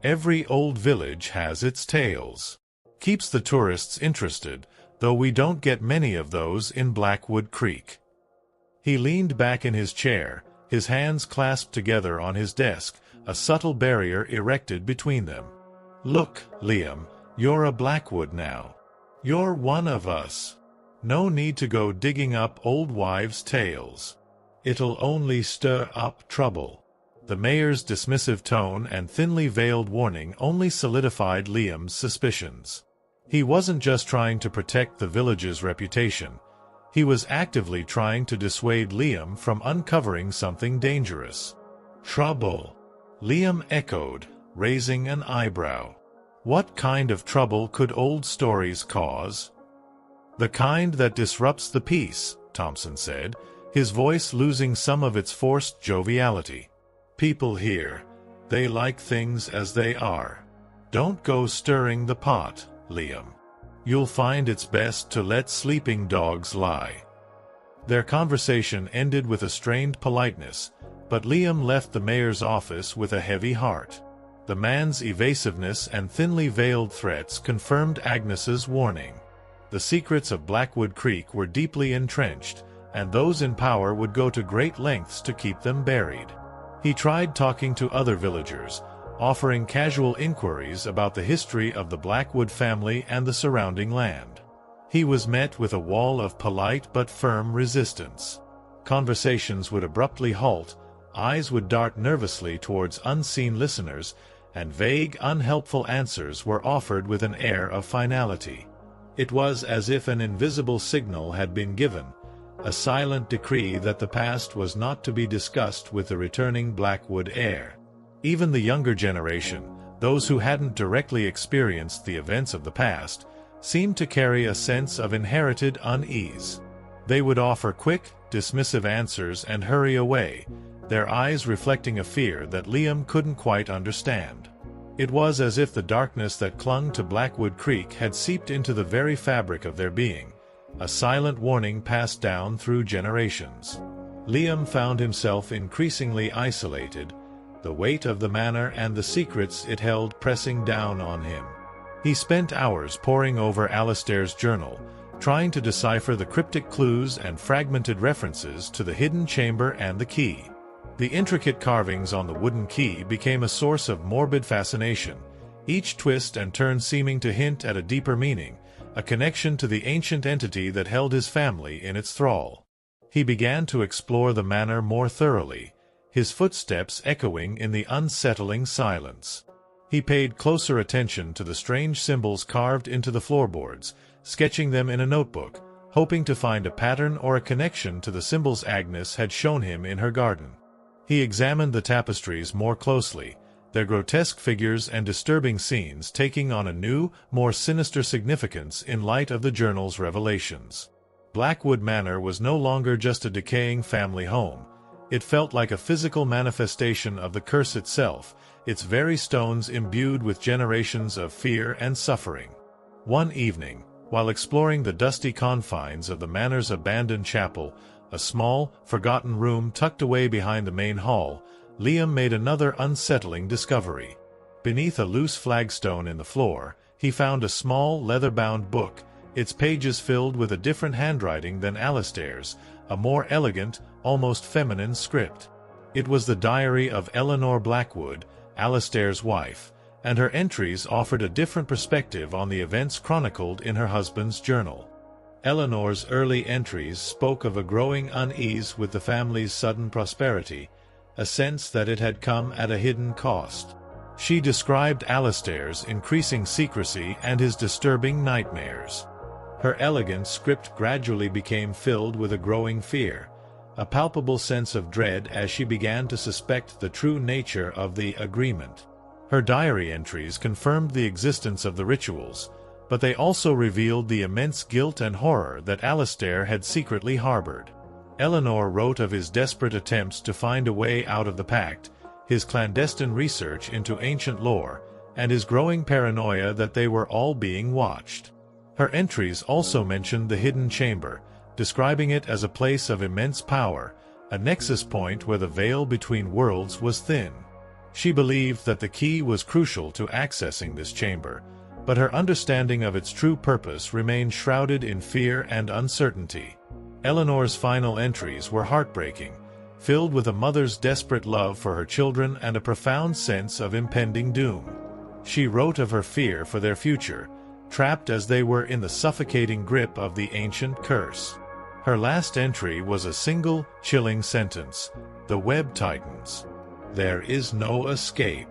Every old village has its tales. Keeps the tourists interested, though we don't get many of those in Blackwood Creek." He leaned back in his chair, his hands clasped together on his desk, a subtle barrier erected between them. "Look, Liam, you're a Blackwood now. You're one of us. No need to go digging up old wives' tales. It'll only stir up trouble." The mayor's dismissive tone and thinly veiled warning only solidified Liam's suspicions. He wasn't just trying to protect the village's reputation. He was actively trying to dissuade Liam from uncovering something dangerous. "Trouble?" Liam echoed, raising an eyebrow. "What kind of trouble could old stories cause?" "The kind that disrupts the peace," Thompson said, his voice losing some of its forced joviality. "People here, they like things as they are. Don't go stirring the pot, Liam. You'll find it's best to let sleeping dogs lie." Their conversation ended with a strained politeness, but Liam left the mayor's office with a heavy heart. The man's evasiveness and thinly veiled threats confirmed Agnes's warning. The secrets of Blackwood Creek were deeply entrenched, and those in power would go to great lengths to keep them buried. He tried talking to other villagers, offering casual inquiries about the history of the Blackwood family and the surrounding land. He was met with a wall of polite but firm resistance. Conversations would abruptly halt, eyes would dart nervously towards unseen listeners, and vague, unhelpful answers were offered with an air of finality. It was as if an invisible signal had been given, a silent decree that the past was not to be discussed with the returning Blackwood heir. Even the younger generation, those who hadn't directly experienced the events of the past, seemed to carry a sense of inherited unease. They would offer quick, dismissive answers and hurry away, their eyes reflecting a fear that Liam couldn't quite understand. It was as if the darkness that clung to Blackwood Creek had seeped into the very fabric of their being, a silent warning passed down through generations. Liam found himself increasingly isolated, the weight of the manor and the secrets it held pressing down on him. He spent hours poring over Alistair's journal, trying to decipher the cryptic clues and fragmented references to the hidden chamber and the key. The intricate carvings on the wooden key became a source of morbid fascination, each twist and turn seeming to hint at a deeper meaning, a connection to the ancient entity that held his family in its thrall. He began to explore the manor more thoroughly, his footsteps echoing in the unsettling silence. He paid closer attention to the strange symbols carved into the floorboards, sketching them in a notebook, hoping to find a pattern or a connection to the symbols Agnes had shown him in her garden. He examined the tapestries more closely, their grotesque figures and disturbing scenes taking on a new, more sinister significance in light of the journal's revelations. Blackwood Manor was no longer just a decaying family home. It felt like a physical manifestation of the curse itself, its very stones imbued with generations of fear and suffering. One evening, while exploring the dusty confines of the manor's abandoned chapel, a small, forgotten room tucked away behind the main hall, Liam made another unsettling discovery. Beneath a loose flagstone in the floor, he found a small, leather-bound book, its pages filled with a different handwriting than Alistair's, a more elegant, almost feminine script. It was the diary of Eleanor Blackwood, Alistair's wife, and her entries offered a different perspective on the events chronicled in her husband's journal. Eleanor's early entries spoke of a growing unease with the family's sudden prosperity, a sense that it had come at a hidden cost. She described Alistair's increasing secrecy and his disturbing nightmares. Her elegant script gradually became filled with a growing fear, a palpable sense of dread as she began to suspect the true nature of the agreement. Her diary entries confirmed the existence of the rituals, but they also revealed the immense guilt and horror that Alistair had secretly harbored. Eleanor wrote of his desperate attempts to find a way out of the pact, his clandestine research into ancient lore, and his growing paranoia that they were all being watched. Her entries also mentioned the hidden chamber, describing it as a place of immense power, a nexus point where the veil between worlds was thin. She believed that the key was crucial to accessing this chamber, but her understanding of its true purpose remained shrouded in fear and uncertainty. Eleanor's final entries were heartbreaking, filled with a mother's desperate love for her children and a profound sense of impending doom. She wrote of her fear for their future, trapped as they were in the suffocating grip of the ancient curse. Her last entry was a single, chilling sentence: "The web tightens. There is no escape."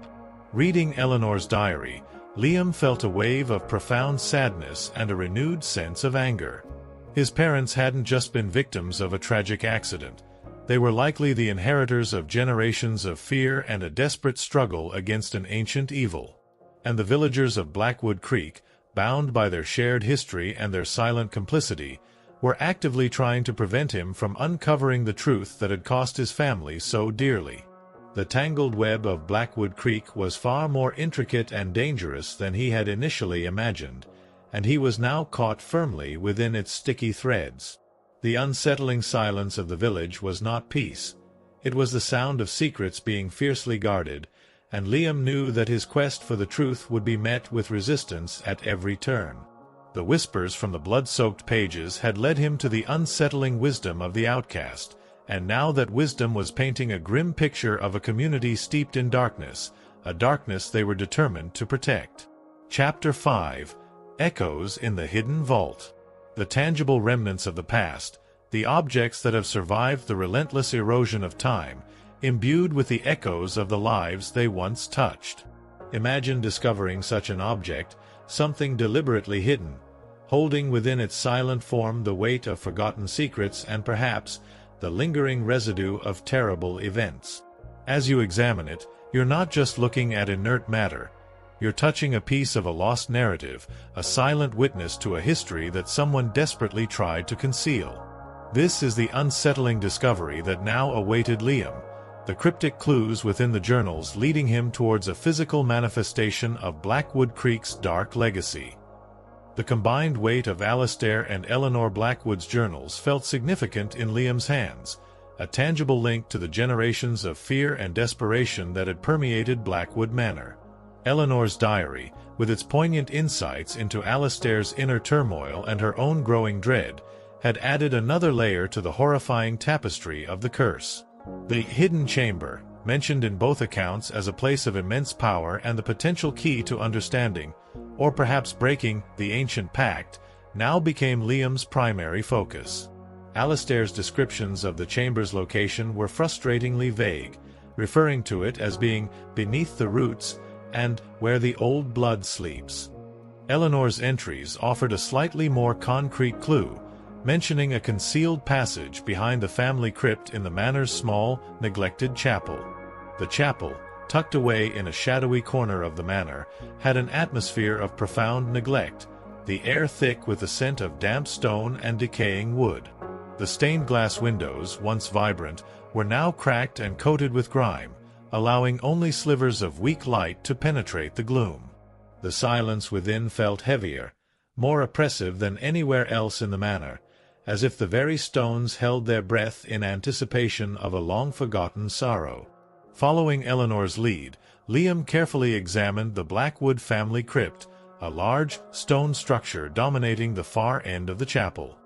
Reading Eleanor's diary, Liam felt a wave of profound sadness and a renewed sense of anger. His parents hadn't just been victims of a tragic accident. They were likely the inheritors of generations of fear and a desperate struggle against an ancient evil. And the villagers of Blackwood Creek, bound by their shared history and their silent complicity, were actively trying to prevent him from uncovering the truth that had cost his family so dearly. The tangled web of Blackwood Creek was far more intricate and dangerous than he had initially imagined, and he was now caught firmly within its sticky threads. The unsettling silence of the village was not peace. It was the sound of secrets being fiercely guarded, and Liam knew that his quest for the truth would be met with resistance at every turn. The whispers from the blood-soaked pages had led him to the unsettling wisdom of the outcast, and now that wisdom was painting a grim picture of a community steeped in darkness, a darkness they were determined to protect. Chapter 5: Echoes in the Hidden Vault. The tangible remnants of the past, the objects that have survived the relentless erosion of time, imbued with the echoes of the lives they once touched. Imagine discovering such an object, something deliberately hidden, holding within its silent form the weight of forgotten secrets and perhaps the lingering residue of terrible events. As you examine it, you're not just looking at inert matter. You're touching a piece of a lost narrative, a silent witness to a history that someone desperately tried to conceal. This is the unsettling discovery that now awaited Liam, the cryptic clues within the journals leading him towards a physical manifestation of Blackwood Creek's dark legacy. The combined weight of Alastair and Eleanor Blackwood's journals felt significant in Liam's hands, a tangible link to the generations of fear and desperation that had permeated Blackwood Manor. Eleanor's diary, with its poignant insights into Alastair's inner turmoil and her own growing dread, had added another layer to the horrifying tapestry of the curse. The hidden chamber, mentioned in both accounts as a place of immense power and the potential key to understanding, or perhaps breaking, the ancient pact, now became Liam's primary focus. Alastair's descriptions of the chamber's location were frustratingly vague, referring to it as being beneath the roots and where the old blood sleeps. Eleanor's entries offered a slightly more concrete clue, mentioning a concealed passage behind the family crypt in the manor's small, neglected chapel. The chapel, tucked away in a shadowy corner of the manor, had an atmosphere of profound neglect, the air thick with the scent of damp stone and decaying wood. The stained glass windows, once vibrant, were now cracked and coated with grime, allowing only slivers of weak light to penetrate the gloom. The silence within felt heavier, more oppressive than anywhere else in the manor, as if the very stones held their breath in anticipation of a long-forgotten sorrow. Following Eleanor's lead, Liam carefully examined the Blackwood family crypt, a large, stone structure dominating the far end of the chapel.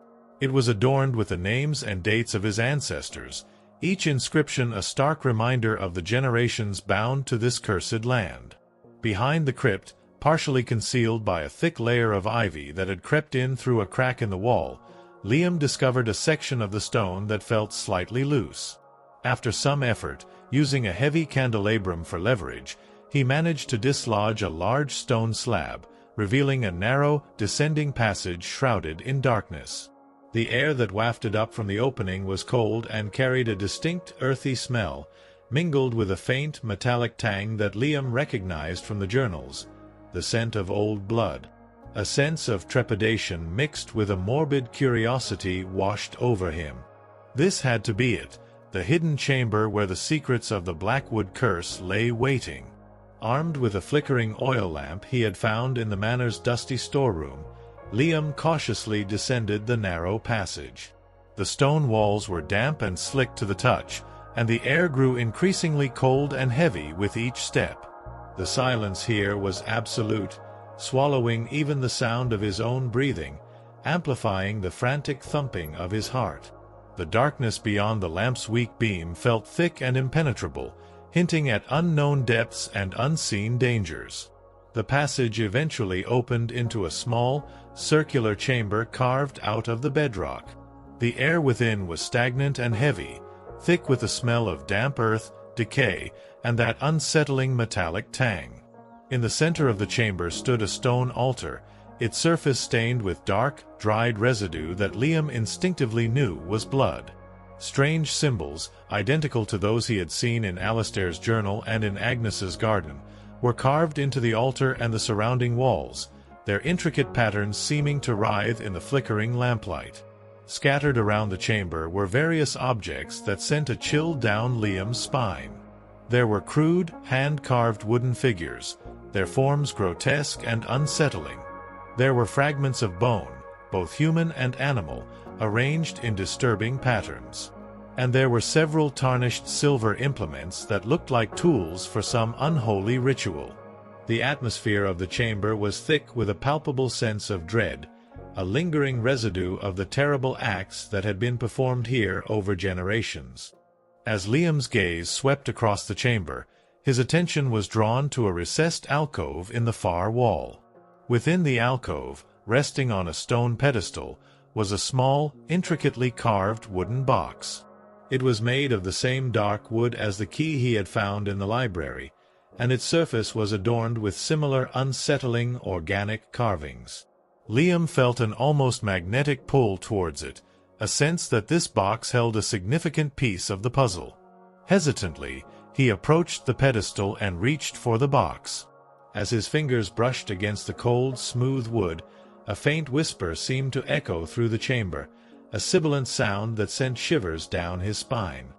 It was adorned with the names and dates of his ancestors, each inscription a stark reminder of the generations bound to this cursed land. Behind the crypt, partially concealed by a thick layer of ivy that had crept in through a crack in the wall, Liam discovered a section of the stone that felt slightly loose. After some effort, using a heavy candelabrum for leverage, he managed to dislodge a large stone slab, revealing a narrow, descending passage shrouded in darkness. The air that wafted up from the opening was cold and carried a distinct, earthy smell, mingled with a faint, metallic tang that Liam recognized from the journals, the scent of old blood. A sense of trepidation mixed with a morbid curiosity washed over him. This had to be it, the hidden chamber where the secrets of the Blackwood curse lay waiting. Armed with a flickering oil lamp he had found in the manor's dusty storeroom, Liam cautiously descended the narrow passage. The stone walls were damp and slick to the touch, and the air grew increasingly cold and heavy with each step. The silence here was absolute, swallowing even the sound of his own breathing, amplifying the frantic thumping of his heart. The darkness beyond the lamp's weak beam felt thick and impenetrable, hinting at unknown depths and unseen dangers. The passage eventually opened into a small, circular chamber carved out of the bedrock. The air within was stagnant and heavy, thick with the smell of damp earth, decay, and that unsettling metallic tang. In the center of the chamber stood a stone altar, its surface stained with dark, dried residue that Liam instinctively knew was blood. Strange symbols, identical to those he had seen in Alistair's journal and in Agnes's garden, were carved into the altar and the surrounding walls, their intricate patterns seeming to writhe in the flickering lamplight. Scattered around the chamber were various objects that sent a chill down Liam's spine. There were crude, hand-carved wooden figures, their forms grotesque and unsettling. There were fragments of bone, both human and animal, arranged in disturbing patterns. And there were several tarnished silver implements that looked like tools for some unholy ritual. The atmosphere of the chamber was thick with a palpable sense of dread, a lingering residue of the terrible acts that had been performed here over generations. As Liam's gaze swept across the chamber, his attention was drawn to a recessed alcove in the far wall. Within the alcove, resting on a stone pedestal, was a small, intricately carved wooden box. It was made of the same dark wood as the key he had found in the library, and its surface was adorned with similar unsettling organic carvings. Liam felt an almost magnetic pull towards it, a sense that this box held a significant piece of the puzzle. Hesitantly, he approached the pedestal and reached for the box. As his fingers brushed against the cold, smooth wood, a faint whisper seemed to echo through the chamber, a sibilant sound that sent shivers down his spine.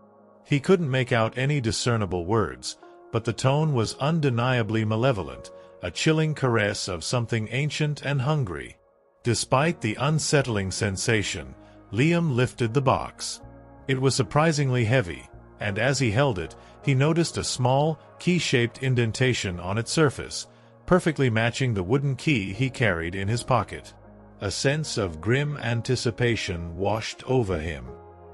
He couldn't make out any discernible words, but the tone was undeniably malevolent, a chilling caress of something ancient and hungry. Despite the unsettling sensation, Liam lifted the box. It was surprisingly heavy, and as he held it, he noticed a small, key-shaped indentation on its surface, perfectly matching the wooden key he carried in his pocket. A sense of grim anticipation washed over him.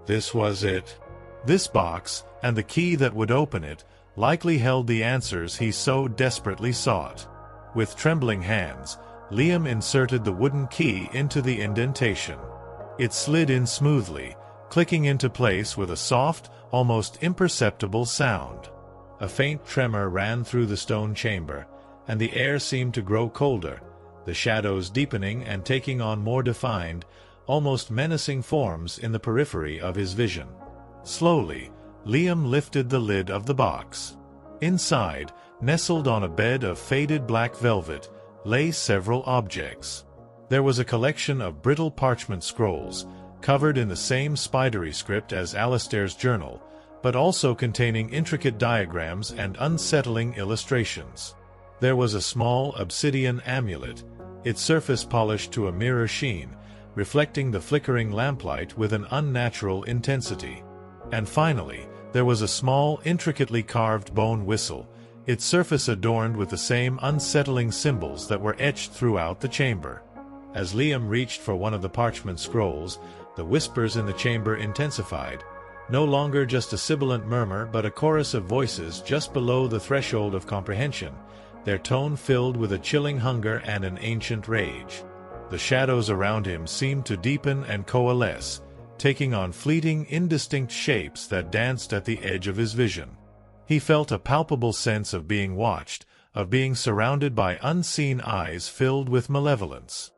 This was it. This box, and the key that would open it, likely held the answers he so desperately sought. With trembling hands, Liam inserted the wooden key into the indentation. It slid in smoothly, clicking into place with a soft, almost imperceptible sound. A faint tremor ran through the stone chamber, and the air seemed to grow colder, the shadows deepening and taking on more defined, almost menacing forms in the periphery of his vision. Slowly, Liam lifted the lid of the box. Inside, nestled on a bed of faded black velvet, lay several objects. There was a collection of brittle parchment scrolls, covered in the same spidery script as Alistair's journal, but also containing intricate diagrams and unsettling illustrations. There was a small obsidian amulet, its surface polished to a mirror sheen, reflecting the flickering lamplight with an unnatural intensity. And finally, there was a small, intricately carved bone whistle, its surface adorned with the same unsettling symbols that were etched throughout the chamber. As Liam reached for one of the parchment scrolls, the whispers in the chamber intensified, no longer just a sibilant murmur but a chorus of voices just below the threshold of comprehension, their tone filled with a chilling hunger and an ancient rage. The shadows around him seemed to deepen and coalesce, taking on fleeting, indistinct shapes that danced at the edge of his vision. He felt a palpable sense of being watched, of being surrounded by unseen eyes filled with malevolence.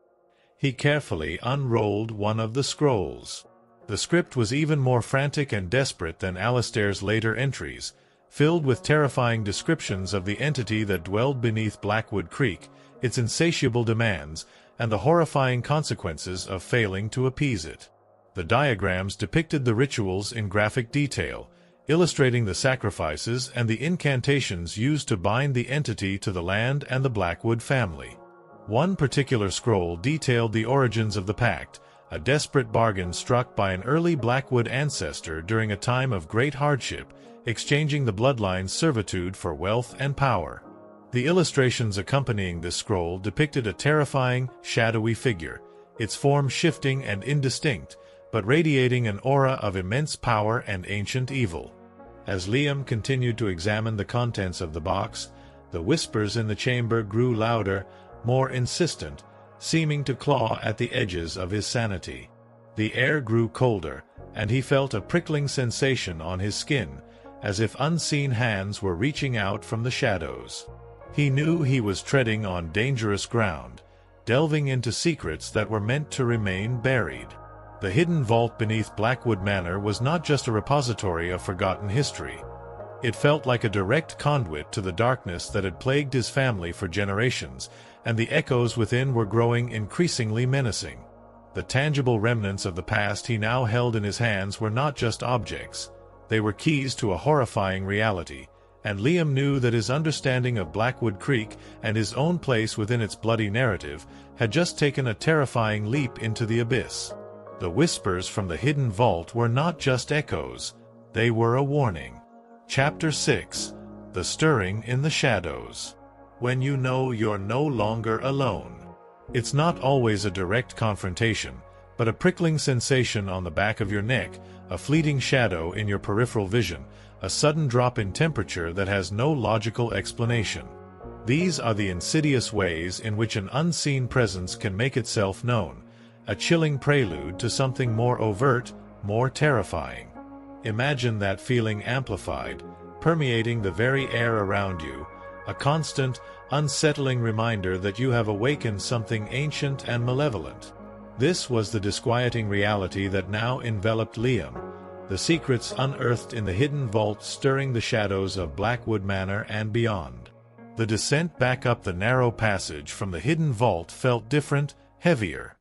He carefully unrolled one of the scrolls. The script was even more frantic and desperate than Alistair's later entries, filled with terrifying descriptions of the entity that dwelled beneath Blackwood Creek, its insatiable demands, and the horrifying consequences of failing to appease it. The diagrams depicted the rituals in graphic detail, illustrating the sacrifices and the incantations used to bind the entity to the land and the Blackwood family. One particular scroll detailed the origins of the pact, a desperate bargain struck by an early Blackwood ancestor during a time of great hardship, exchanging the bloodline's servitude for wealth and power. The illustrations accompanying this scroll depicted a terrifying, shadowy figure, its form shifting and indistinct, but radiating an aura of immense power and ancient evil. As Liam continued to examine the contents of the box, the whispers in the chamber grew louder, more insistent, seeming to claw at the edges of his sanity. The air grew colder, and he felt a prickling sensation on his skin, as if unseen hands were reaching out from the shadows. He knew he was treading on dangerous ground, delving into secrets that were meant to remain buried. The hidden vault beneath Blackwood Manor was not just a repository of forgotten history. It felt like a direct conduit to the darkness that had plagued his family for generations, and the echoes within were growing increasingly menacing. The tangible remnants of the past he now held in his hands were not just objects. They were keys to a horrifying reality, and Liam knew that his understanding of Blackwood Creek and his own place within its bloody narrative had just taken a terrifying leap into the abyss. The whispers from the hidden vault were not just echoes, they were a warning. Chapter 6. The Stirring in the Shadows. When you know you're no longer alone. It's not always a direct confrontation, but a prickling sensation on the back of your neck, a fleeting shadow in your peripheral vision, a sudden drop in temperature that has no logical explanation. These are the insidious ways in which an unseen presence can make itself known, a chilling prelude to something more overt, more terrifying. Imagine that feeling amplified, permeating the very air around you, a constant, unsettling reminder that you have awakened something ancient and malevolent. This was the disquieting reality that now enveloped Liam, the secrets unearthed in the hidden vault stirring the shadows of Blackwood Manor and beyond. The descent back up the narrow passage from the hidden vault felt different, heavier.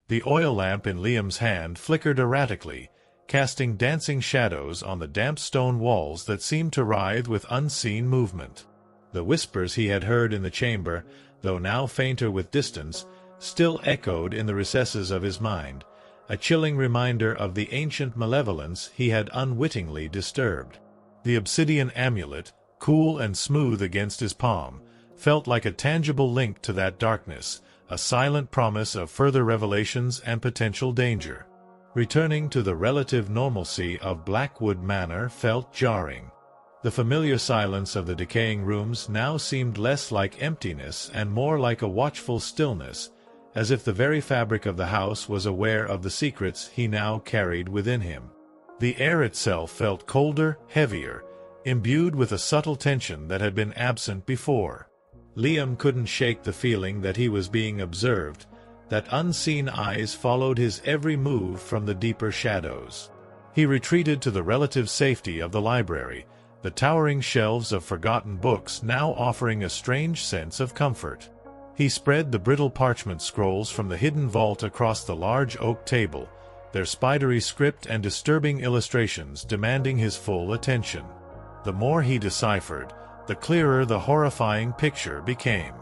The oil lamp in Liam's hand flickered erratically, casting dancing shadows on the damp stone walls that seemed to writhe with unseen movement. The whispers he had heard in the chamber, though now fainter with distance, still echoed in the recesses of his mind, a chilling reminder of the ancient malevolence he had unwittingly disturbed. The obsidian amulet, cool and smooth against his palm, felt like a tangible link to that darkness, a silent promise of further revelations and potential danger. Returning to the relative normalcy of Blackwood Manor felt jarring. The familiar silence of the decaying rooms now seemed less like emptiness and more like a watchful stillness, as if the very fabric of the house was aware of the secrets he now carried within him. The air itself felt colder, heavier, imbued with a subtle tension that had been absent before. Liam couldn't shake the feeling that he was being observed, that unseen eyes followed his every move from the deeper shadows. He retreated to the relative safety of the library, the towering shelves of forgotten books now offering a strange sense of comfort. He spread the brittle parchment scrolls from the hidden vault across the large oak table, their spidery script and disturbing illustrations demanding his full attention. The more he deciphered, the clearer the horrifying picture became.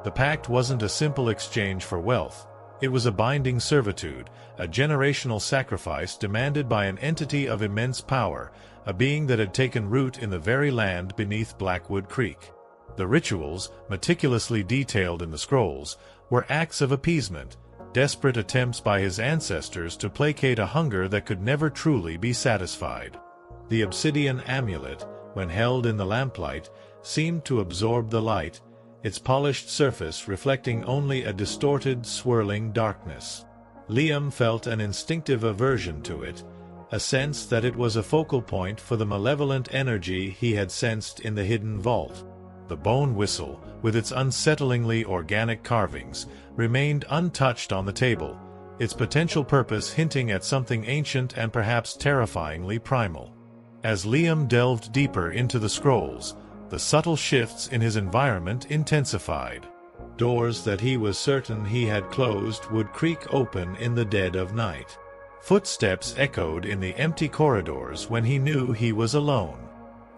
The pact wasn't a simple exchange for wealth. It was a binding servitude, a generational sacrifice demanded by an entity of immense power, a being that had taken root in the very land beneath Blackwood Creek. The rituals, meticulously detailed in the scrolls, were acts of appeasement, desperate attempts by his ancestors to placate a hunger that could never truly be satisfied. The obsidian amulet, when held in the lamplight, seemed to absorb the light, its polished surface reflecting only a distorted, swirling darkness. Liam felt an instinctive aversion to it, a sense that it was a focal point for the malevolent energy he had sensed in the hidden vault. The bone whistle, with its unsettlingly organic carvings, remained untouched on the table, its potential purpose hinting at something ancient and perhaps terrifyingly primal. As Liam delved deeper into the scrolls, the subtle shifts in his environment intensified. Doors that he was certain he had closed would creak open in the dead of night. Footsteps echoed in the empty corridors when he knew he was alone.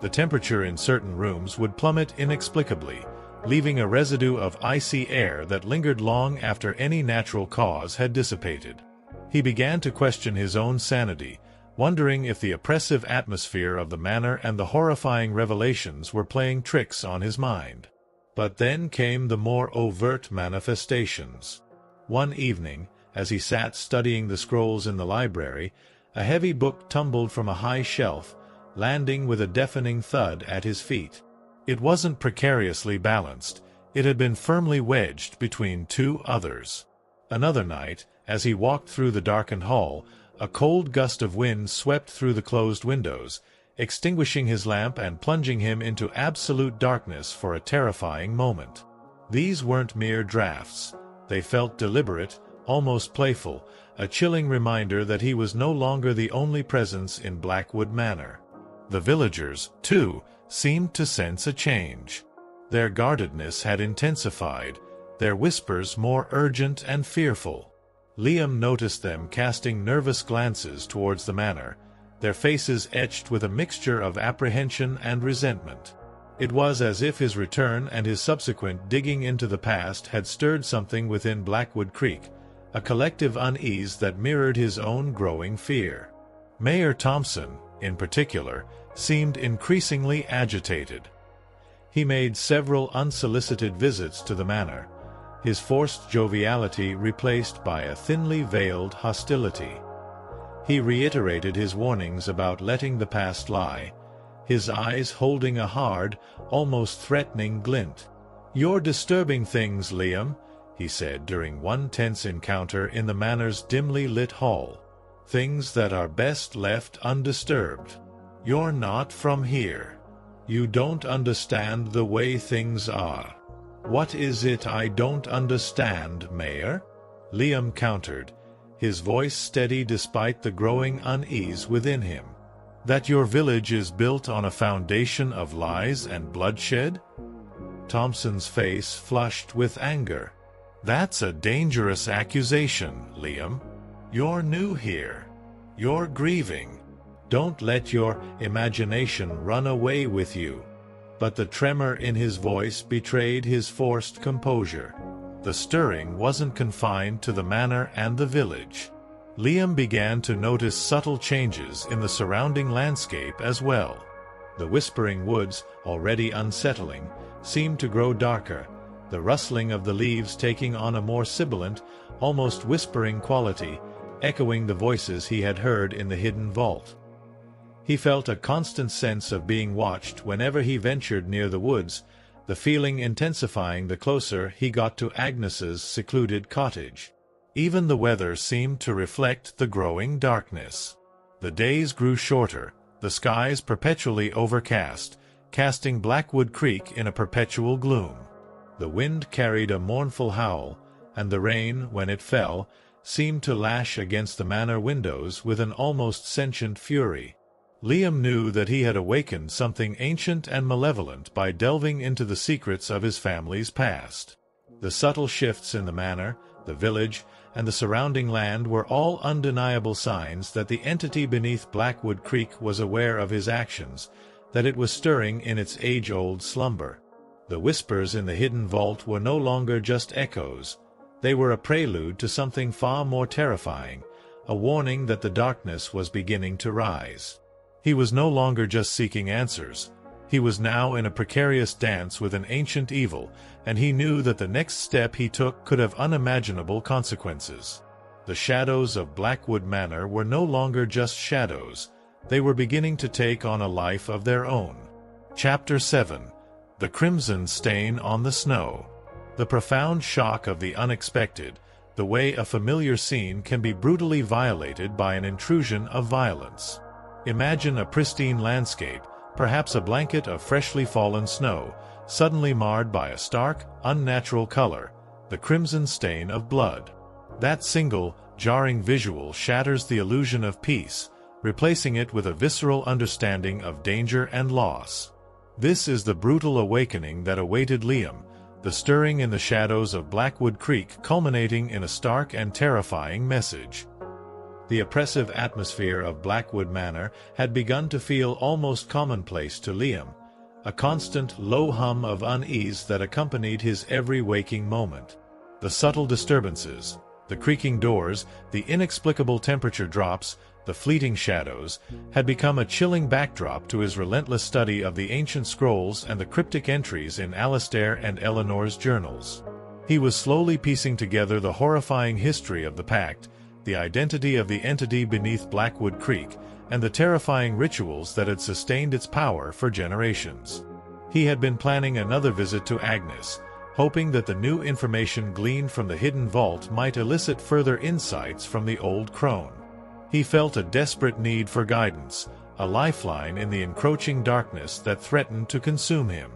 The temperature in certain rooms would plummet inexplicably, leaving a residue of icy air that lingered long after any natural cause had dissipated. He began to question his own sanity, wondering if the oppressive atmosphere of the manor and the horrifying revelations were playing tricks on his mind. But then came the more overt manifestations. One evening, as he sat studying the scrolls in the library, a heavy book tumbled from a high shelf, landing with a deafening thud at his feet. It wasn't precariously balanced. It had been firmly wedged between two others. Another night, as he walked through the darkened hall, a cold gust of wind swept through the closed windows, extinguishing his lamp and plunging him into absolute darkness for a terrifying moment. These weren't mere drafts. They felt deliberate, almost playful, a chilling reminder that he was no longer the only presence in Blackwood Manor. The villagers, too, seemed to sense a change. Their guardedness had intensified, their whispers more urgent and fearful. Liam noticed them casting nervous glances towards the manor, their faces etched with a mixture of apprehension and resentment. It was as if his return and his subsequent digging into the past had stirred something within Blackwood Creek, a collective unease that mirrored his own growing fear. Mayor Thompson, in particular, seemed increasingly agitated. He made several unsolicited visits to the manor, his forced joviality replaced by a thinly veiled hostility. He reiterated his warnings about letting the past lie, his eyes holding a hard, almost threatening glint. "You're disturbing things, Liam," he said during one tense encounter in the manor's dimly lit hall. "Things that are best left undisturbed. You're not from here. You don't understand the way things are." "What is it I don't understand, Mayor?" Liam countered, his voice steady despite the growing unease within him. "That your village is built on a foundation of lies and bloodshed?" Thompson's face flushed with anger. "That's a dangerous accusation, Liam. You're new here. You're grieving. Don't let your imagination run away with you." But the tremor in his voice betrayed his forced composure. The stirring wasn't confined to the manor and the village. Liam began to notice subtle changes in the surrounding landscape as well. The whispering woods, already unsettling, seemed to grow darker, the rustling of the leaves taking on a more sibilant, almost whispering quality, echoing the voices he had heard in the hidden vault. He felt a constant sense of being watched whenever he ventured near the woods, the feeling intensifying the closer he got to Agnes's secluded cottage. Even the weather seemed to reflect the growing darkness. The days grew shorter, the skies perpetually overcast, casting Blackwood Creek in a perpetual gloom. The wind carried a mournful howl, and the rain, when it fell, seemed to lash against the manor windows with an almost sentient fury. Liam knew that he had awakened something ancient and malevolent by delving into the secrets of his family's past. The subtle shifts in the manor, the village, and the surrounding land were all undeniable signs that the entity beneath Blackwood Creek was aware of his actions, that it was stirring in its age-old slumber. The whispers in the hidden vault were no longer just echoes. They were a prelude to something far more terrifying, a warning that the darkness was beginning to rise. He was no longer just seeking answers. He was now in a precarious dance with an ancient evil, and he knew that the next step he took could have unimaginable consequences. The shadows of Blackwood Manor were no longer just shadows. They were beginning to take on a life of their own. Chapter 7. The Crimson Stain on the Snow. The profound shock of the unexpected, the way a familiar scene can be brutally violated by an intrusion of violence. Imagine a pristine landscape, perhaps a blanket of freshly fallen snow, suddenly marred by a stark, unnatural color, the crimson stain of blood. That single, jarring visual shatters the illusion of peace, replacing it with a visceral understanding of danger and loss. This is the brutal awakening that awaited Liam, the stirring in the shadows of Blackwood Creek culminating in a stark and terrifying message. The oppressive atmosphere of Blackwood Manor had begun to feel almost commonplace to Liam, a constant low hum of unease that accompanied his every waking moment. The subtle disturbances, the creaking doors, the inexplicable temperature drops, the fleeting shadows, had become a chilling backdrop to his relentless study of the ancient scrolls and the cryptic entries in Alastair and Eleanor's journals. He was slowly piecing together the horrifying history of the pact, the identity of the entity beneath Blackwood Creek, and the terrifying rituals that had sustained its power for generations. He had been planning another visit to Agnes, hoping that the new information gleaned from the hidden vault might elicit further insights from the old crone. He felt a desperate need for guidance, a lifeline in the encroaching darkness that threatened to consume him.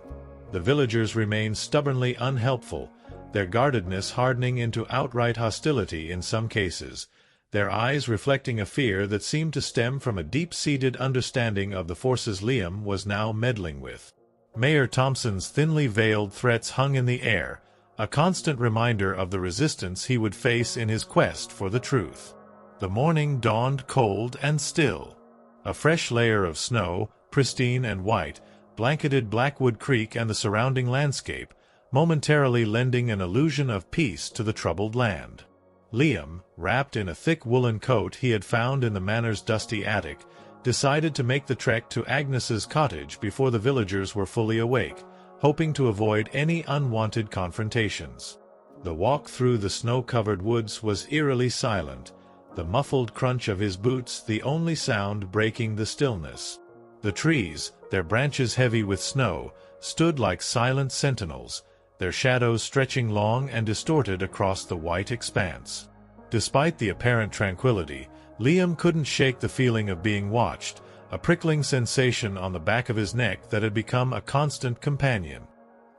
The villagers remained stubbornly unhelpful, their guardedness hardening into outright hostility in some cases, their eyes reflecting a fear that seemed to stem from a deep-seated understanding of the forces Liam was now meddling with. Mayor Thompson's thinly veiled threats hung in the air, a constant reminder of the resistance he would face in his quest for the truth. The morning dawned cold and still. A fresh layer of snow, pristine and white, blanketed Blackwood Creek and the surrounding landscape, momentarily lending an illusion of peace to the troubled land. Liam, wrapped in a thick woolen coat he had found in the manor's dusty attic, decided to make the trek to Agnes's cottage before the villagers were fully awake, hoping to avoid any unwanted confrontations. The walk through the snow-covered woods was eerily silent, the muffled crunch of his boots the only sound breaking the stillness. The trees, their branches heavy with snow, stood like silent sentinels, their shadows stretching long and distorted across the white expanse. Despite the apparent tranquility, Liam couldn't shake the feeling of being watched, a prickling sensation on the back of his neck that had become a constant companion.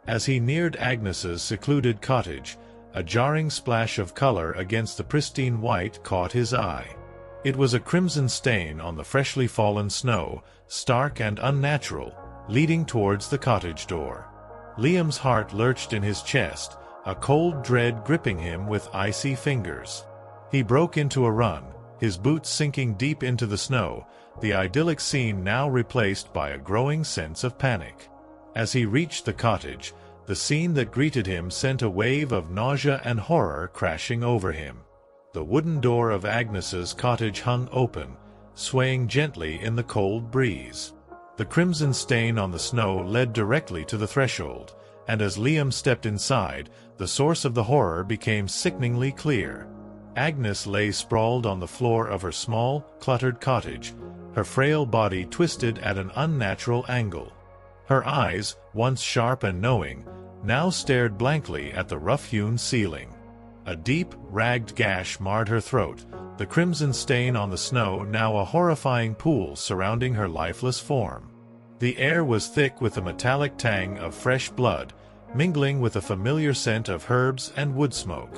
As he neared Agnes's secluded cottage, a jarring splash of color against the pristine white caught his eye. It was a crimson stain on the freshly fallen snow, stark and unnatural, leading towards the cottage door. Liam's heart lurched in his chest, a cold dread gripping him with icy fingers. He broke into a run, his boots sinking deep into the snow, the idyllic scene now replaced by a growing sense of panic. As he reached the cottage, the scene that greeted him sent a wave of nausea and horror crashing over him. The wooden door of Agnes's cottage hung open, swaying gently in the cold breeze. The crimson stain on the snow led directly to the threshold, and as Liam stepped inside, the source of the horror became sickeningly clear. Agnes lay sprawled on the floor of her small, cluttered cottage, her frail body twisted at an unnatural angle. Her eyes, once sharp and knowing, now stared blankly at the rough-hewn ceiling. A deep, ragged gash marred her throat, the crimson stain on the snow now a horrifying pool surrounding her lifeless form. The air was thick with the metallic tang of fresh blood, mingling with a familiar scent of herbs and wood smoke.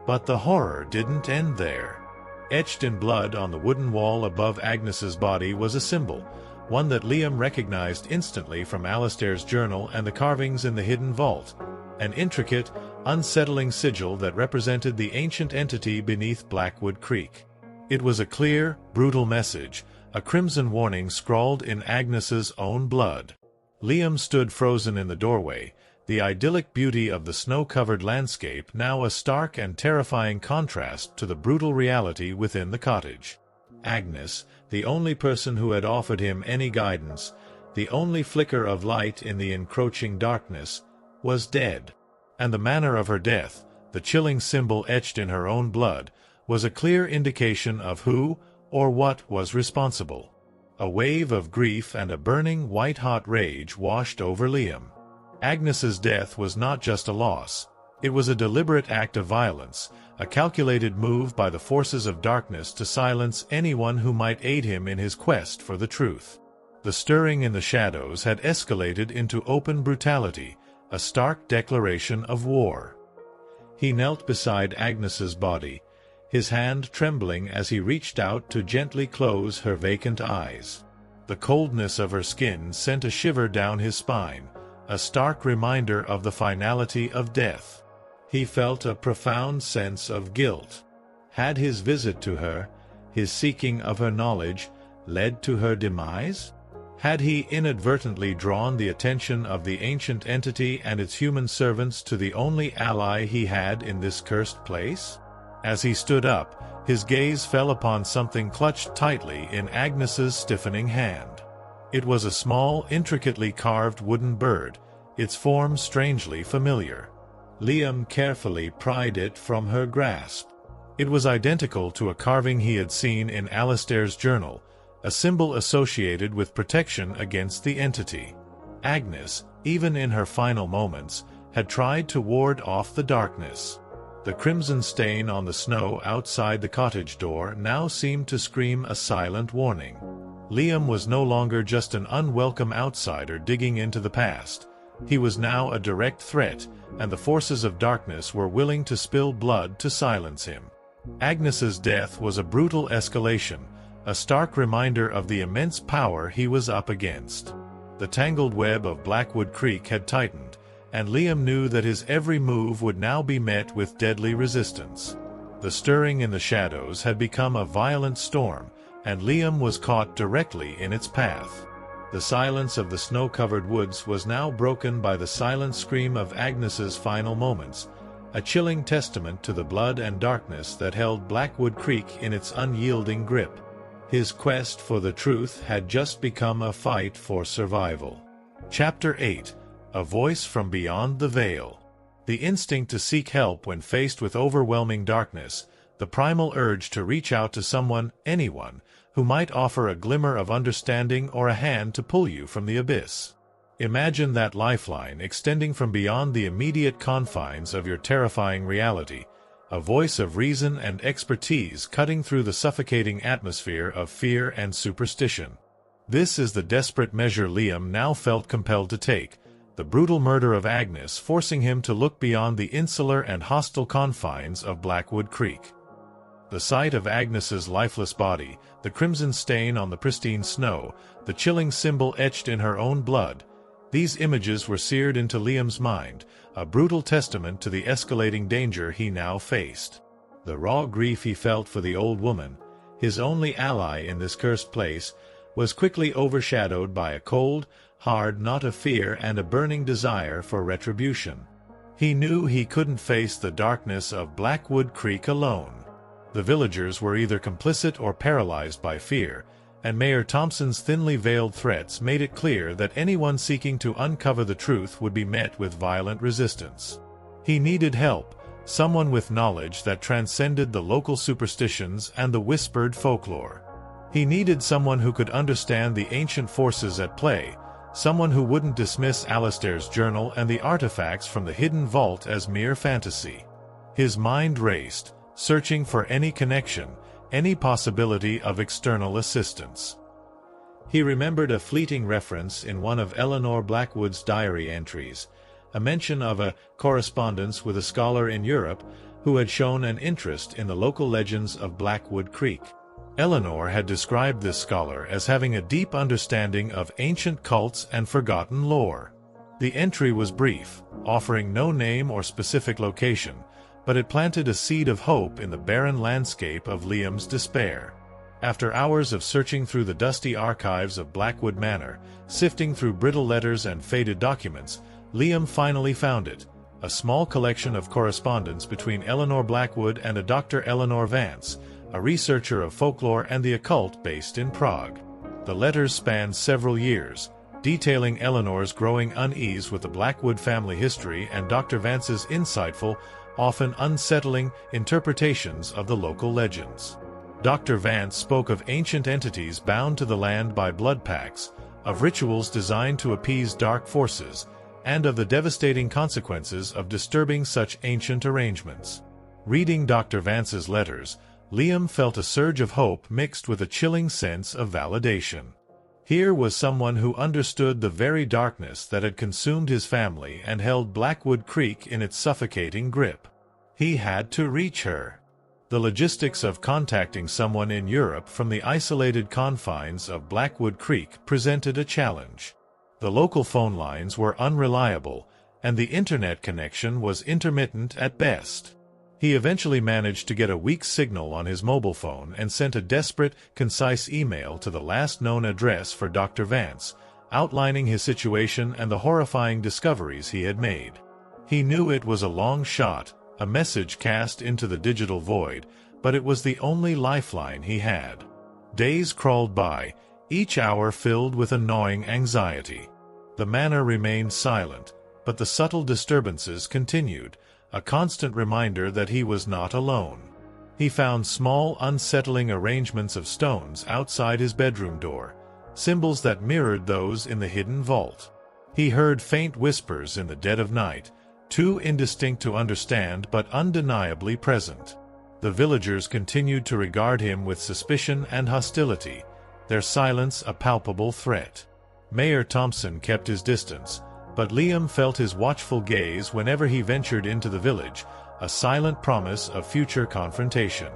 But the horror didn't end there. Etched in blood on the wooden wall above Agnes's body was a symbol, one that Liam recognized instantly from Alistair's journal and the carvings in the hidden vault, an intricate, unsettling sigil that represented the ancient entity beneath Blackwood Creek. It was a clear, brutal message, a crimson warning scrawled in Agnes's own blood. Liam stood frozen in the doorway, the idyllic beauty of the snow-covered landscape now a stark and terrifying contrast to the brutal reality within the cottage. Agnes, the only person who had offered him any guidance, the only flicker of light in the encroaching darkness, was dead. And the manner of her death, the chilling symbol etched in her own blood, was a clear indication of who or what was responsible. A wave of grief and a burning white-hot rage washed over Liam. Agnes's death was not just a loss. It was a deliberate act of violence, a calculated move by the forces of darkness to silence anyone who might aid him in his quest for the truth. The stirring in the shadows had escalated into open brutality, a stark declaration of war. He knelt beside Agnes's body, his hand trembling as he reached out to gently close her vacant eyes. The coldness of her skin sent a shiver down his spine, a stark reminder of the finality of death. He felt a profound sense of guilt. Had his visit to her, his seeking of her knowledge, led to her demise? Had he inadvertently drawn the attention of the ancient entity and its human servants to the only ally he had in this cursed place? As he stood up, his gaze fell upon something clutched tightly in Agnes's stiffening hand. It was a small, intricately carved wooden bird, its form strangely familiar. Liam carefully pried it from her grasp. It was identical to a carving he had seen in Alistair's journal, a symbol associated with protection against the entity. Agnes, even in her final moments, had tried to ward off the darkness. The crimson stain on the snow outside the cottage door now seemed to scream a silent warning. Liam was no longer just an unwelcome outsider digging into the past. He was now a direct threat, and the forces of darkness were willing to spill blood to silence him. Agnes's death was a brutal escalation, a stark reminder of the immense power he was up against. The tangled web of Blackwood Creek had tightened, and Liam knew that his every move would now be met with deadly resistance. The stirring in the shadows had become a violent storm, and Liam was caught directly in its path. The silence of the snow-covered woods was now broken by the silent scream of Agnes's final moments, a chilling testament to the blood and darkness that held Blackwood Creek in its unyielding grip. His quest for the truth had just become a fight for survival. Chapter 8. A Voice from Beyond the Veil. The instinct to seek help when faced with overwhelming darkness, the primal urge to reach out to someone, anyone, who might offer a glimmer of understanding or a hand to pull you from the abyss. Imagine that lifeline extending from beyond the immediate confines of your terrifying reality, a voice of reason and expertise cutting through the suffocating atmosphere of fear and superstition. This is the desperate measure Liam now felt compelled to take, the brutal murder of Agnes forcing him to look beyond the insular and hostile confines of Blackwood Creek. The sight of Agnes's lifeless body, the crimson stain on the pristine snow, the chilling symbol etched in her own blood, these images were seared into Liam's mind, a brutal testament to the escalating danger he now faced. The raw grief he felt for the old woman, his only ally in this cursed place, was quickly overshadowed by a cold, hard knot of fear and a burning desire for retribution. He knew he couldn't face the darkness of Blackwood Creek alone. The villagers were either complicit or paralyzed by fear, and Mayor Thompson's thinly veiled threats made it clear that anyone seeking to uncover the truth would be met with violent resistance. He needed help, someone with knowledge that transcended the local superstitions and the whispered folklore. He needed someone who could understand the ancient forces at play, someone who wouldn't dismiss Alistair's journal and the artifacts from the hidden vault as mere fantasy. His mind raced, searching for any connection, any possibility of external assistance. He remembered a fleeting reference in one of Eleanor Blackwood's diary entries, a mention of a correspondence with a scholar in Europe who had shown an interest in the local legends of Blackwood Creek. Eleanor had described this scholar as having a deep understanding of ancient cults and forgotten lore. The entry was brief, offering no name or specific location, but it planted a seed of hope in the barren landscape of Liam's despair. After hours of searching through the dusty archives of Blackwood Manor, sifting through brittle letters and faded documents, Liam finally found it, a small collection of correspondence between Eleanor Blackwood and a Dr. Eleanor Vance, a researcher of folklore and the occult based in Prague. The letters spanned several years, detailing Eleanor's growing unease with the Blackwood family history and Dr. Vance's insightful, often unsettling, interpretations of the local legends. Dr. Vance spoke of ancient entities bound to the land by blood pacts, of rituals designed to appease dark forces, and of the devastating consequences of disturbing such ancient arrangements. Reading Dr. Vance's letters, Liam felt a surge of hope mixed with a chilling sense of validation. Here was someone who understood the very darkness that had consumed his family and held Blackwood Creek in its suffocating grip. He had to reach her. The logistics of contacting someone in Europe from the isolated confines of Blackwood Creek presented a challenge. The local phone lines were unreliable, and the internet connection was intermittent at best. He eventually managed to get a weak signal on his mobile phone and sent a desperate, concise email to the last known address for Dr. Vance, outlining his situation and the horrifying discoveries he had made. He knew it was a long shot, a message cast into the digital void, but it was the only lifeline he had. Days crawled by, each hour filled with a gnawing anxiety. The manor remained silent, but the subtle disturbances continued, a constant reminder that he was not alone. He found small, unsettling arrangements of stones outside his bedroom door, symbols that mirrored those in the hidden vault. He heard faint whispers in the dead of night, too indistinct to understand but undeniably present. The villagers continued to regard him with suspicion and hostility, their silence a palpable threat. Mayor Thompson kept his distance, but Liam felt his watchful gaze whenever he ventured into the village, a silent promise of future confrontation.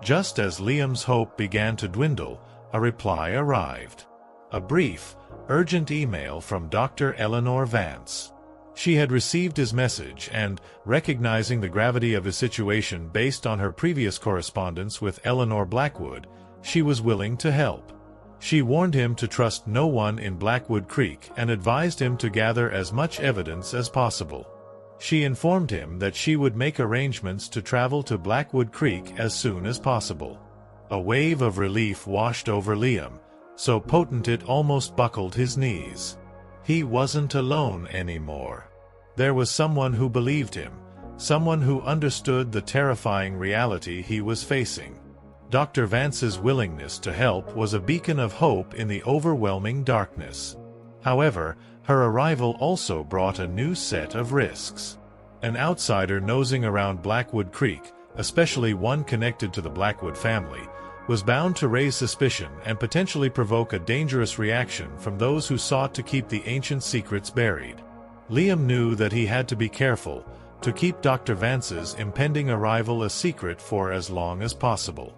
Just as Liam's hope began to dwindle, a reply arrived. A brief, urgent email from Dr. Eleanor Vance. She had received his message and, recognizing the gravity of his situation based on her previous correspondence with Eleanor Blackwood, she was willing to help. She warned him to trust no one in Blackwood Creek and advised him to gather as much evidence as possible. She informed him that she would make arrangements to travel to Blackwood Creek as soon as possible. A wave of relief washed over Liam, so potent it almost buckled his knees. He wasn't alone anymore. There was someone who believed him, someone who understood the terrifying reality he was facing. Dr. Vance's willingness to help was a beacon of hope in the overwhelming darkness. However, her arrival also brought a new set of risks. An outsider nosing around Blackwood Creek, especially one connected to the Blackwood family, was bound to raise suspicion and potentially provoke a dangerous reaction from those who sought to keep the ancient secrets buried. Liam knew that he had to be careful, to keep Dr. Vance's impending arrival a secret for as long as possible.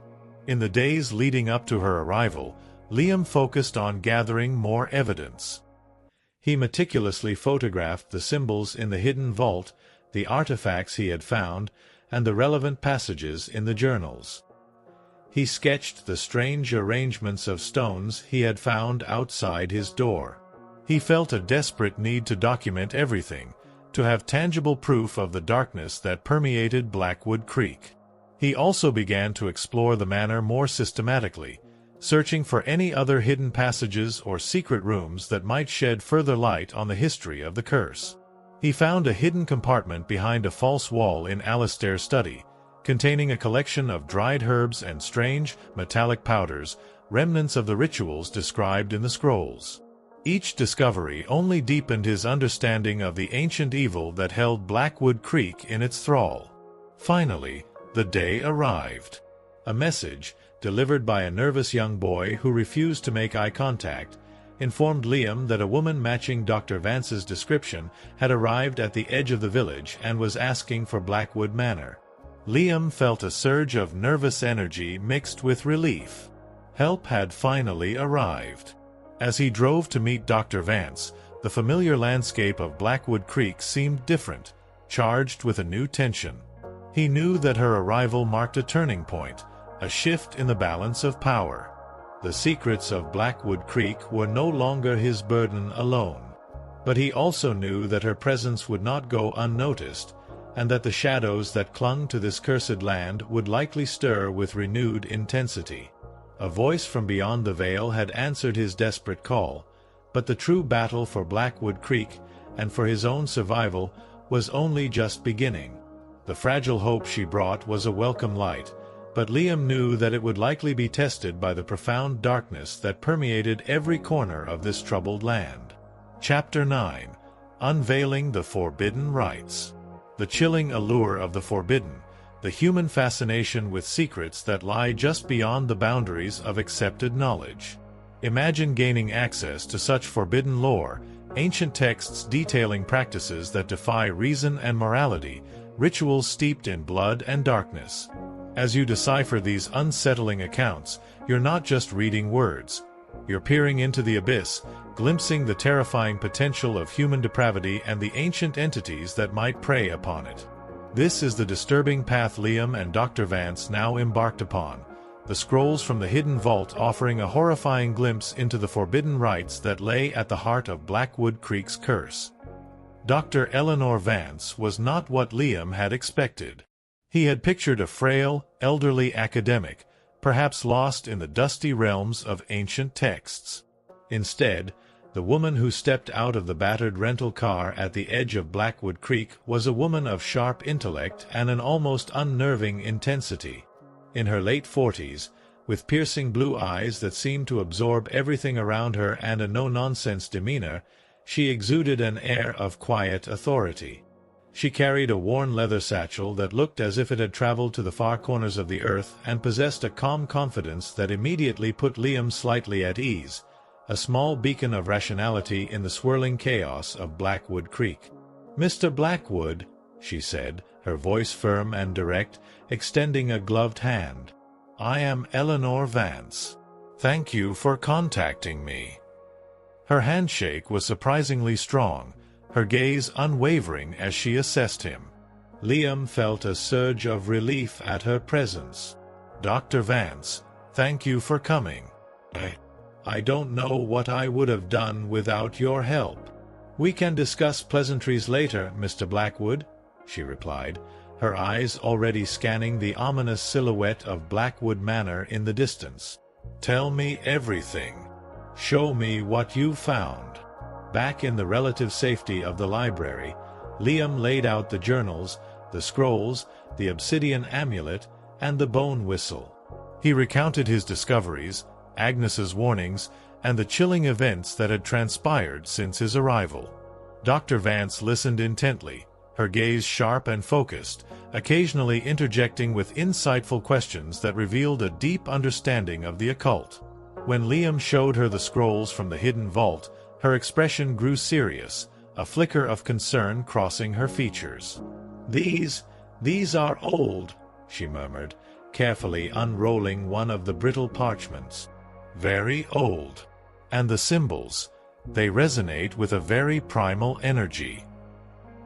In the days leading up to her arrival, Liam focused on gathering more evidence. He meticulously photographed the symbols in the hidden vault, the artifacts he had found, and the relevant passages in the journals. He sketched the strange arrangements of stones he had found outside his door. He felt a desperate need to document everything, to have tangible proof of the darkness that permeated Blackwood Creek. He also began to explore the manor more systematically, searching for any other hidden passages or secret rooms that might shed further light on the history of the curse. He found a hidden compartment behind a false wall in Alistair's study, containing a collection of dried herbs and strange, metallic powders, remnants of the rituals described in the scrolls. Each discovery only deepened his understanding of the ancient evil that held Blackwood Creek in its thrall. Finally, the day arrived. A message, delivered by a nervous young boy who refused to make eye contact, informed Liam that a woman matching Dr. Vance's description had arrived at the edge of the village and was asking for Blackwood Manor. Liam felt a surge of nervous energy mixed with relief. Help had finally arrived. As he drove to meet Dr. Vance, the familiar landscape of Blackwood Creek seemed different, charged with a new tension. He knew that her arrival marked a turning point, a shift in the balance of power. The secrets of Blackwood Creek were no longer his burden alone. But he also knew that her presence would not go unnoticed, and that the shadows that clung to this cursed land would likely stir with renewed intensity. A voice from beyond the veil had answered his desperate call, but the true battle for Blackwood Creek, and for his own survival, was only just beginning. The fragile hope she brought was a welcome light, but Liam knew that it would likely be tested by the profound darkness that permeated every corner of this troubled land. Chapter 9. Unveiling the Forbidden Rites. The chilling allure of the forbidden, the human fascination with secrets that lie just beyond the boundaries of accepted knowledge. Imagine gaining access to such forbidden lore, ancient texts detailing practices that defy reason and morality, rituals steeped in blood and darkness. As you decipher these unsettling accounts, you're not just reading words. You're peering into the abyss, glimpsing the terrifying potential of human depravity and the ancient entities that might prey upon it. This is the disturbing path Liam and Dr. Vance now embarked upon, the scrolls from the hidden vault offering a horrifying glimpse into the forbidden rites that lay at the heart of Blackwood Creek's curse. Dr. Eleanor Vance was not what Liam had expected. He had pictured a frail, elderly academic, perhaps lost in the dusty realms of ancient texts. Instead, The woman who stepped out of the battered rental car at the edge of Blackwood Creek was a woman of sharp intellect and an almost unnerving intensity. In her late 40s, with piercing blue eyes that seemed to absorb everything around her and a no-nonsense demeanor, she exuded an air of quiet authority. She carried a worn leather satchel that looked as if it had traveled to the far corners of the earth and possessed a calm confidence that immediately put Liam slightly at ease, a small beacon of rationality in the swirling chaos of Blackwood Creek. "Mr. Blackwood," she said, her voice firm and direct, extending a gloved hand. "I am Eleanor Vance. Thank you for contacting me." Her handshake was surprisingly strong, her gaze unwavering as she assessed him. Liam felt a surge of relief at her presence. "Dr. Vance, thank you for coming. I don't know what I would have done without your help." "We can discuss pleasantries later, Mr. Blackwood," she replied, her eyes already scanning the ominous silhouette of Blackwood Manor in the distance. "Tell me everything. Show me what you found." Back in the relative safety of the library, Liam laid out the journals, the scrolls, the obsidian amulet, and the bone whistle. He recounted his discoveries, Agnes's warnings, and the chilling events that had transpired since his arrival. Dr. Vance listened intently, her gaze sharp and focused, occasionally interjecting with insightful questions that revealed a deep understanding of the occult. When Liam showed her the scrolls from the hidden vault, her expression grew serious, a flicker of concern crossing her features. These are old," she murmured, carefully unrolling one of the brittle parchments. "Very old. And the symbols, they resonate with a very primal energy."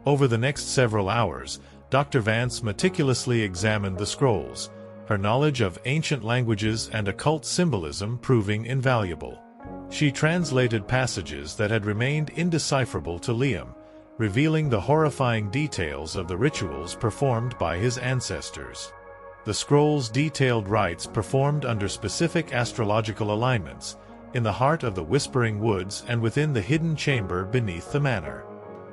Over the next several hours, Dr. Vance meticulously examined the scrolls, her knowledge of ancient languages and occult symbolism proving invaluable. She translated passages that had remained indecipherable to Liam, revealing the horrifying details of the rituals performed by his ancestors. The scrolls detailed rites performed under specific astrological alignments, in the heart of the Whispering Woods and within the hidden chamber beneath the manor.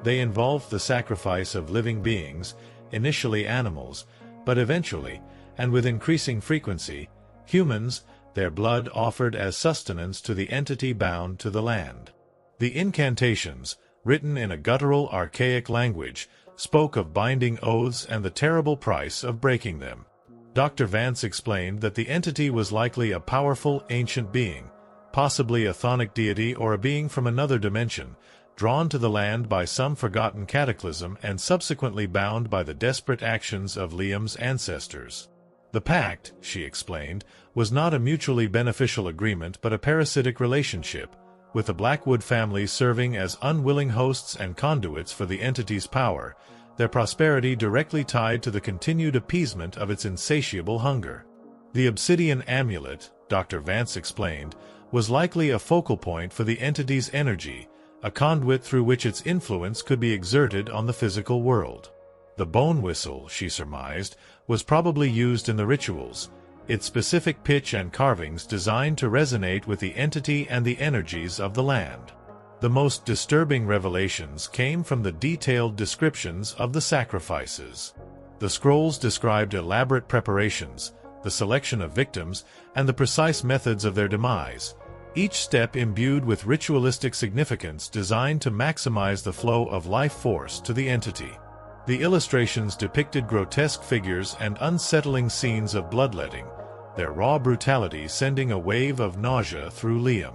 They involved the sacrifice of living beings, initially animals, but eventually, and with increasing frequency, humans, their blood offered as sustenance to the entity bound to the land. The incantations, written in a guttural archaic language, spoke of binding oaths and the terrible price of breaking them. Dr. Vance explained that the entity was likely a powerful ancient being, possibly a chthonic deity or a being from another dimension, drawn to the land by some forgotten cataclysm and subsequently bound by the desperate actions of Liam's ancestors. The pact, she explained, was not a mutually beneficial agreement but a parasitic relationship, with the Blackwood family serving as unwilling hosts and conduits for the entity's power, their prosperity directly tied to the continued appeasement of its insatiable hunger. The obsidian amulet, Dr. Vance explained, was likely a focal point for the entity's energy, a conduit through which its influence could be exerted on the physical world. The bone whistle, she surmised, was probably used in the rituals, its specific pitch and carvings designed to resonate with the entity and the energies of the land. The most disturbing revelations came from the detailed descriptions of the sacrifices. The scrolls described elaborate preparations, the selection of victims, and the precise methods of their demise, each step imbued with ritualistic significance designed to maximize the flow of life force to the entity. The illustrations depicted grotesque figures and unsettling scenes of bloodletting, their raw brutality sending a wave of nausea through Liam.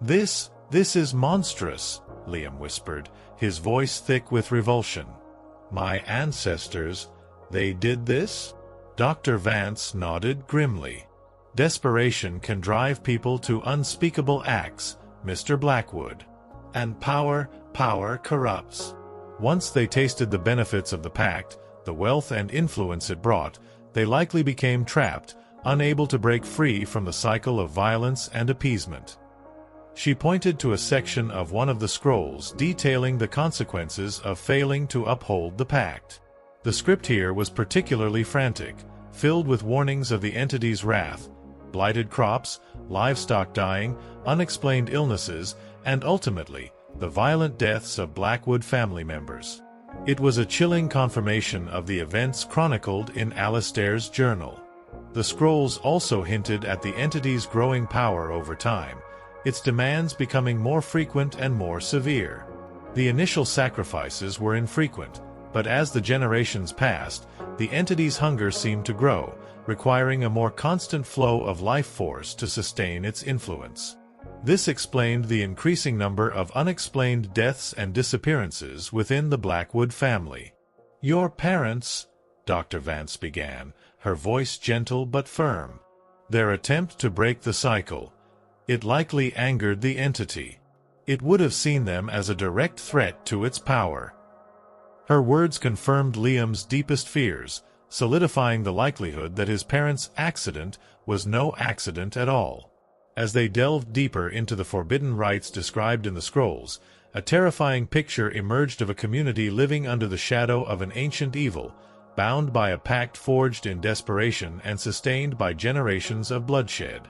This is monstrous," Liam whispered, his voice thick with revulsion. "My ancestors, they did this?" Dr. Vance nodded grimly. "Desperation can drive people to unspeakable acts, Mr. Blackwood. And power corrupts. Once they tasted the benefits of the pact, the wealth and influence it brought, they likely became trapped, unable to break free from the cycle of violence and appeasement." She pointed to a section of one of the scrolls detailing the consequences of failing to uphold the pact. The script here was particularly frantic, filled with warnings of the entity's wrath, blighted crops, livestock dying, unexplained illnesses, and ultimately, the violent deaths of Blackwood family members. It was a chilling confirmation of the events chronicled in Alastair's journal. The scrolls also hinted at the entity's growing power over time, its demands becoming more frequent and more severe. The initial sacrifices were infrequent, but as the generations passed, the entity's hunger seemed to grow, requiring a more constant flow of life force to sustain its influence. This explained the increasing number of unexplained deaths and disappearances within the Blackwood family. "Your parents," Dr. Vance began, her voice gentle but firm. "Their attempt to break the cycle. It likely angered the entity. It would have seen them as a direct threat to its power." Her words confirmed Liam's deepest fears, solidifying the likelihood that his parents' accident was no accident at all. As they delved deeper into the forbidden rites described in the scrolls, a terrifying picture emerged of a community living under the shadow of an ancient evil, bound by a pact forged in desperation and sustained by generations of bloodshed.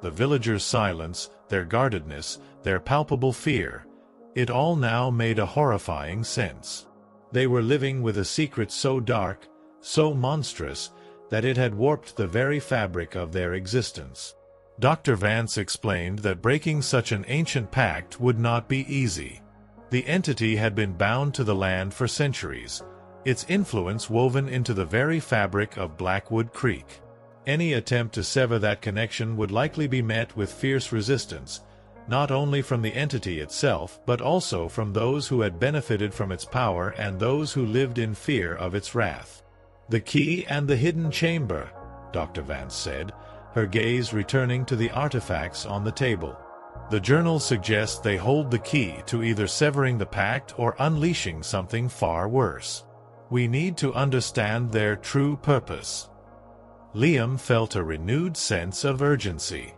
The villagers' silence, their guardedness, their palpable fear, it all now made a horrifying sense. They were living with a secret so dark, so monstrous, that it had warped the very fabric of their existence. Dr. Vance explained that breaking such an ancient pact would not be easy. The entity had been bound to the land for centuries, its influence woven into the very fabric of Blackwood Creek. Any attempt to sever that connection would likely be met with fierce resistance, not only from the entity itself but also from those who had benefited from its power and those who lived in fear of its wrath. "The key and the hidden chamber," Dr. Vance said, her gaze returning to the artifacts on the table. "The journal suggests they hold the key to either severing the pact or unleashing something far worse. We need to understand their true purpose." Liam felt a renewed sense of urgency.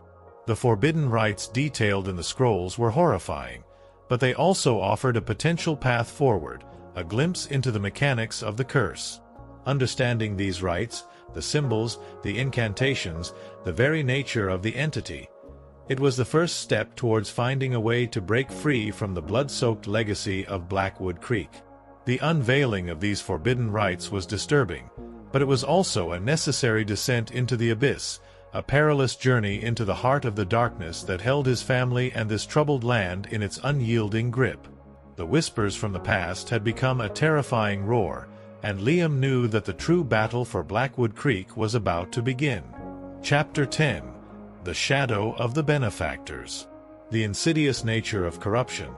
The forbidden rites detailed in the scrolls were horrifying, but they also offered a potential path forward, a glimpse into the mechanics of the curse. Understanding these rites, the symbols, the incantations, the very nature of the entity, it was the first step towards finding a way to break free from the blood-soaked legacy of Blackwood Creek. The unveiling of these forbidden rites was disturbing, but it was also a necessary descent into the abyss, a perilous journey into the heart of the darkness that held his family and this troubled land in its unyielding grip. The whispers from the past had become a terrifying roar, and Liam knew that the true battle for Blackwood Creek was about to begin. Chapter 10. The Shadow of the Benefactors. The insidious nature of corruption,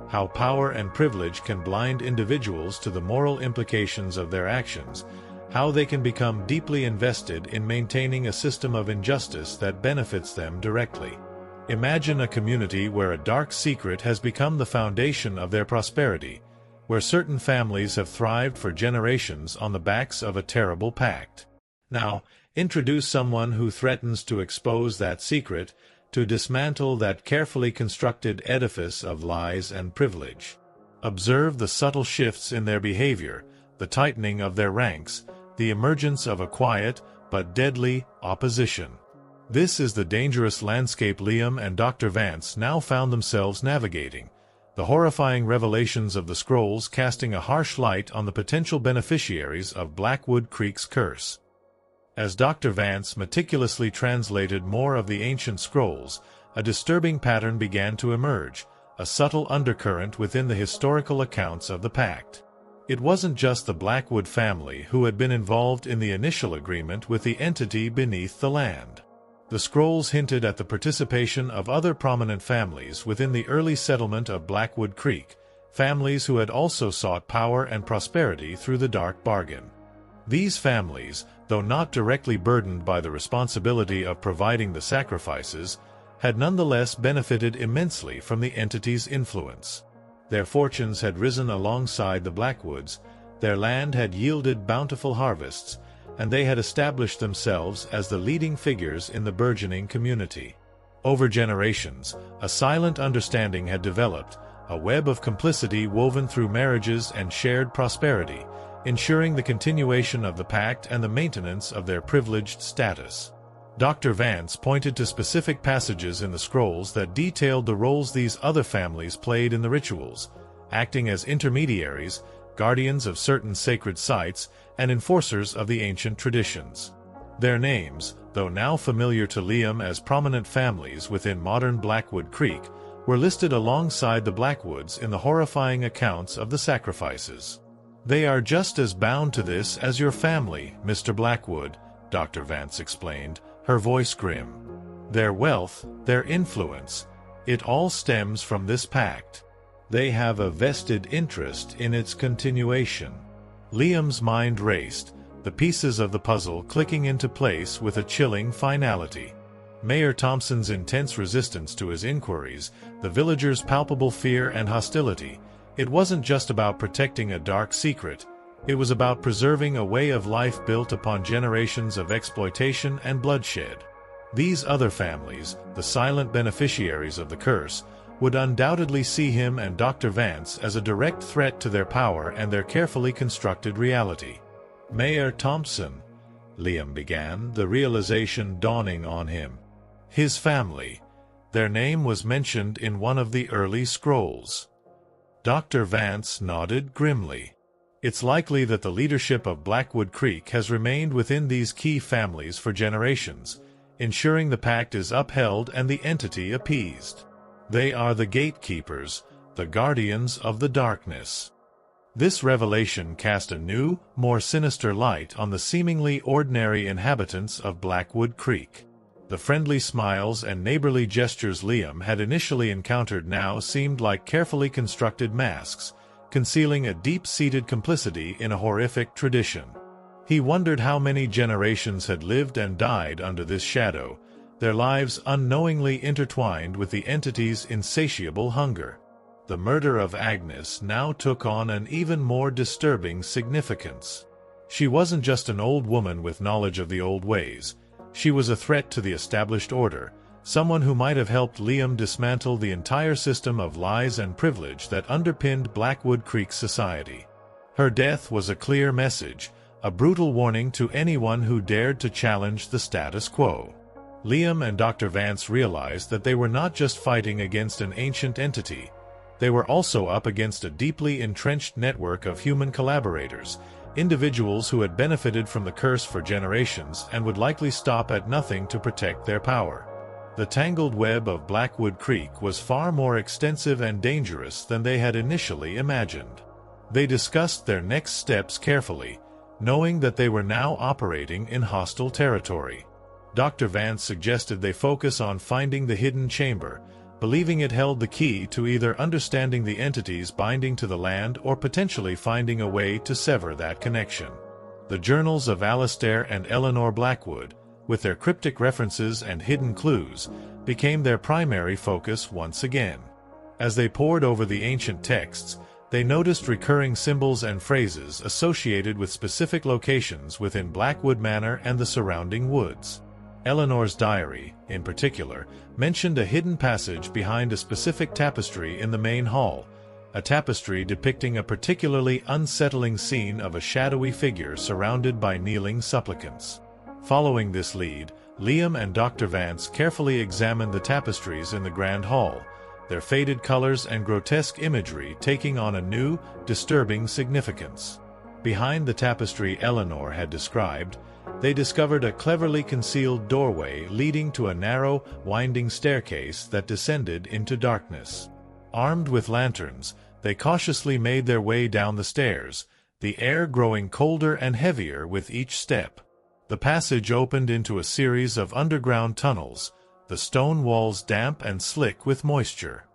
how power and privilege can blind individuals to the moral implications of their actions, how they can become deeply invested in maintaining a system of injustice that benefits them directly. Imagine a community where a dark secret has become the foundation of their prosperity, where certain families have thrived for generations on the backs of a terrible pact. Now, introduce someone who threatens to expose that secret, to dismantle that carefully constructed edifice of lies and privilege. Observe the subtle shifts in their behavior, the tightening of their ranks, the emergence of a quiet but deadly opposition. This is the dangerous landscape Liam and Dr. Vance now found themselves navigating, the horrifying revelations of the scrolls casting a harsh light on the potential beneficiaries of Blackwood Creek's curse. As Dr. Vance meticulously translated more of the ancient scrolls, a disturbing pattern began to emerge, a subtle undercurrent within the historical accounts of the pact. It wasn't just the Blackwood family who had been involved in the initial agreement with the entity beneath the land. The scrolls hinted at the participation of other prominent families within the early settlement of Blackwood Creek, families who had also sought power and prosperity through the dark bargain. These families, though not directly burdened by the responsibility of providing the sacrifices, had nonetheless benefited immensely from the entity's influence. Their fortunes had risen alongside the Blackwoods, their land had yielded bountiful harvests, and they had established themselves as the leading figures in the burgeoning community. Over generations, a silent understanding had developed, a web of complicity woven through marriages and shared prosperity, ensuring the continuation of the pact and the maintenance of their privileged status. Dr. Vance pointed to specific passages in the scrolls that detailed the roles these other families played in the rituals, acting as intermediaries, guardians of certain sacred sites, and enforcers of the ancient traditions. Their names, though now familiar to Liam as prominent families within modern Blackwood Creek, were listed alongside the Blackwoods in the horrifying accounts of the sacrifices. "They are just as bound to this as your family, Mr. Blackwood," Dr. Vance explained, her voice grim. "Their wealth, their influence, it all stems from this pact. They have a vested interest in its continuation." Liam's mind raced, the pieces of the puzzle clicking into place with a chilling finality. Mayor Thompson's intense resistance to his inquiries, the villagers' palpable fear and hostility. It wasn't just about protecting a dark secret. It was about preserving a way of life built upon generations of exploitation and bloodshed. These other families, the silent beneficiaries of the curse, would undoubtedly see him and Dr. Vance as a direct threat to their power and their carefully constructed reality. "Mayor Thompson," Liam began, the realization dawning on him. His family. Their name was mentioned in one of the early scrolls. Dr. Vance nodded grimly. "It's likely that the leadership of Blackwood Creek has remained within these key families for generations, ensuring the pact is upheld and the entity appeased. They are the gatekeepers, the guardians of the darkness." This revelation cast a new, more sinister light on the seemingly ordinary inhabitants of Blackwood Creek. The friendly smiles and neighborly gestures Liam had initially encountered now seemed like carefully constructed masks, concealing a deep-seated complicity in a horrific tradition. He wondered how many generations had lived and died under this shadow, their lives unknowingly intertwined with the entity's insatiable hunger. The murder of Agnes now took on an even more disturbing significance. She wasn't just an old woman with knowledge of the old ways. She was a threat to the established order, someone who might have helped Liam dismantle the entire system of lies and privilege that underpinned Blackwood Creek society. Her death was a clear message, a brutal warning to anyone who dared to challenge the status quo. Liam and Dr. Vance realized that they were not just fighting against an ancient entity. They were also up against a deeply entrenched network of human collaborators, individuals who had benefited from the curse for generations and would likely stop at nothing to protect their power. The tangled web of Blackwood Creek was far more extensive and dangerous than they had initially imagined. They discussed their next steps carefully, knowing that they were now operating in hostile territory. Dr. Vance suggested they focus on finding the hidden chamber, believing it held the key to either understanding the entity's binding to the land or potentially finding a way to sever that connection. The journals of Alastair and Eleanor Blackwood, with their cryptic references and hidden clues, became their primary focus once again. As they pored over the ancient texts, they noticed recurring symbols and phrases associated with specific locations within Blackwood Manor and the surrounding woods. Eleanor's diary, in particular, mentioned a hidden passage behind a specific tapestry in the main hall, a tapestry depicting a particularly unsettling scene of a shadowy figure surrounded by kneeling supplicants. Following this lead, Liam and Dr. Vance carefully examined the tapestries in the Grand Hall, their faded colors and grotesque imagery taking on a new, disturbing significance. Behind the tapestry Eleanor had described, they discovered a cleverly concealed doorway leading to a narrow, winding staircase that descended into darkness. Armed with lanterns, they cautiously made their way down the stairs, the air growing colder and heavier with each step. The passage opened into a series of underground tunnels, the stone walls damp and slick with moisture.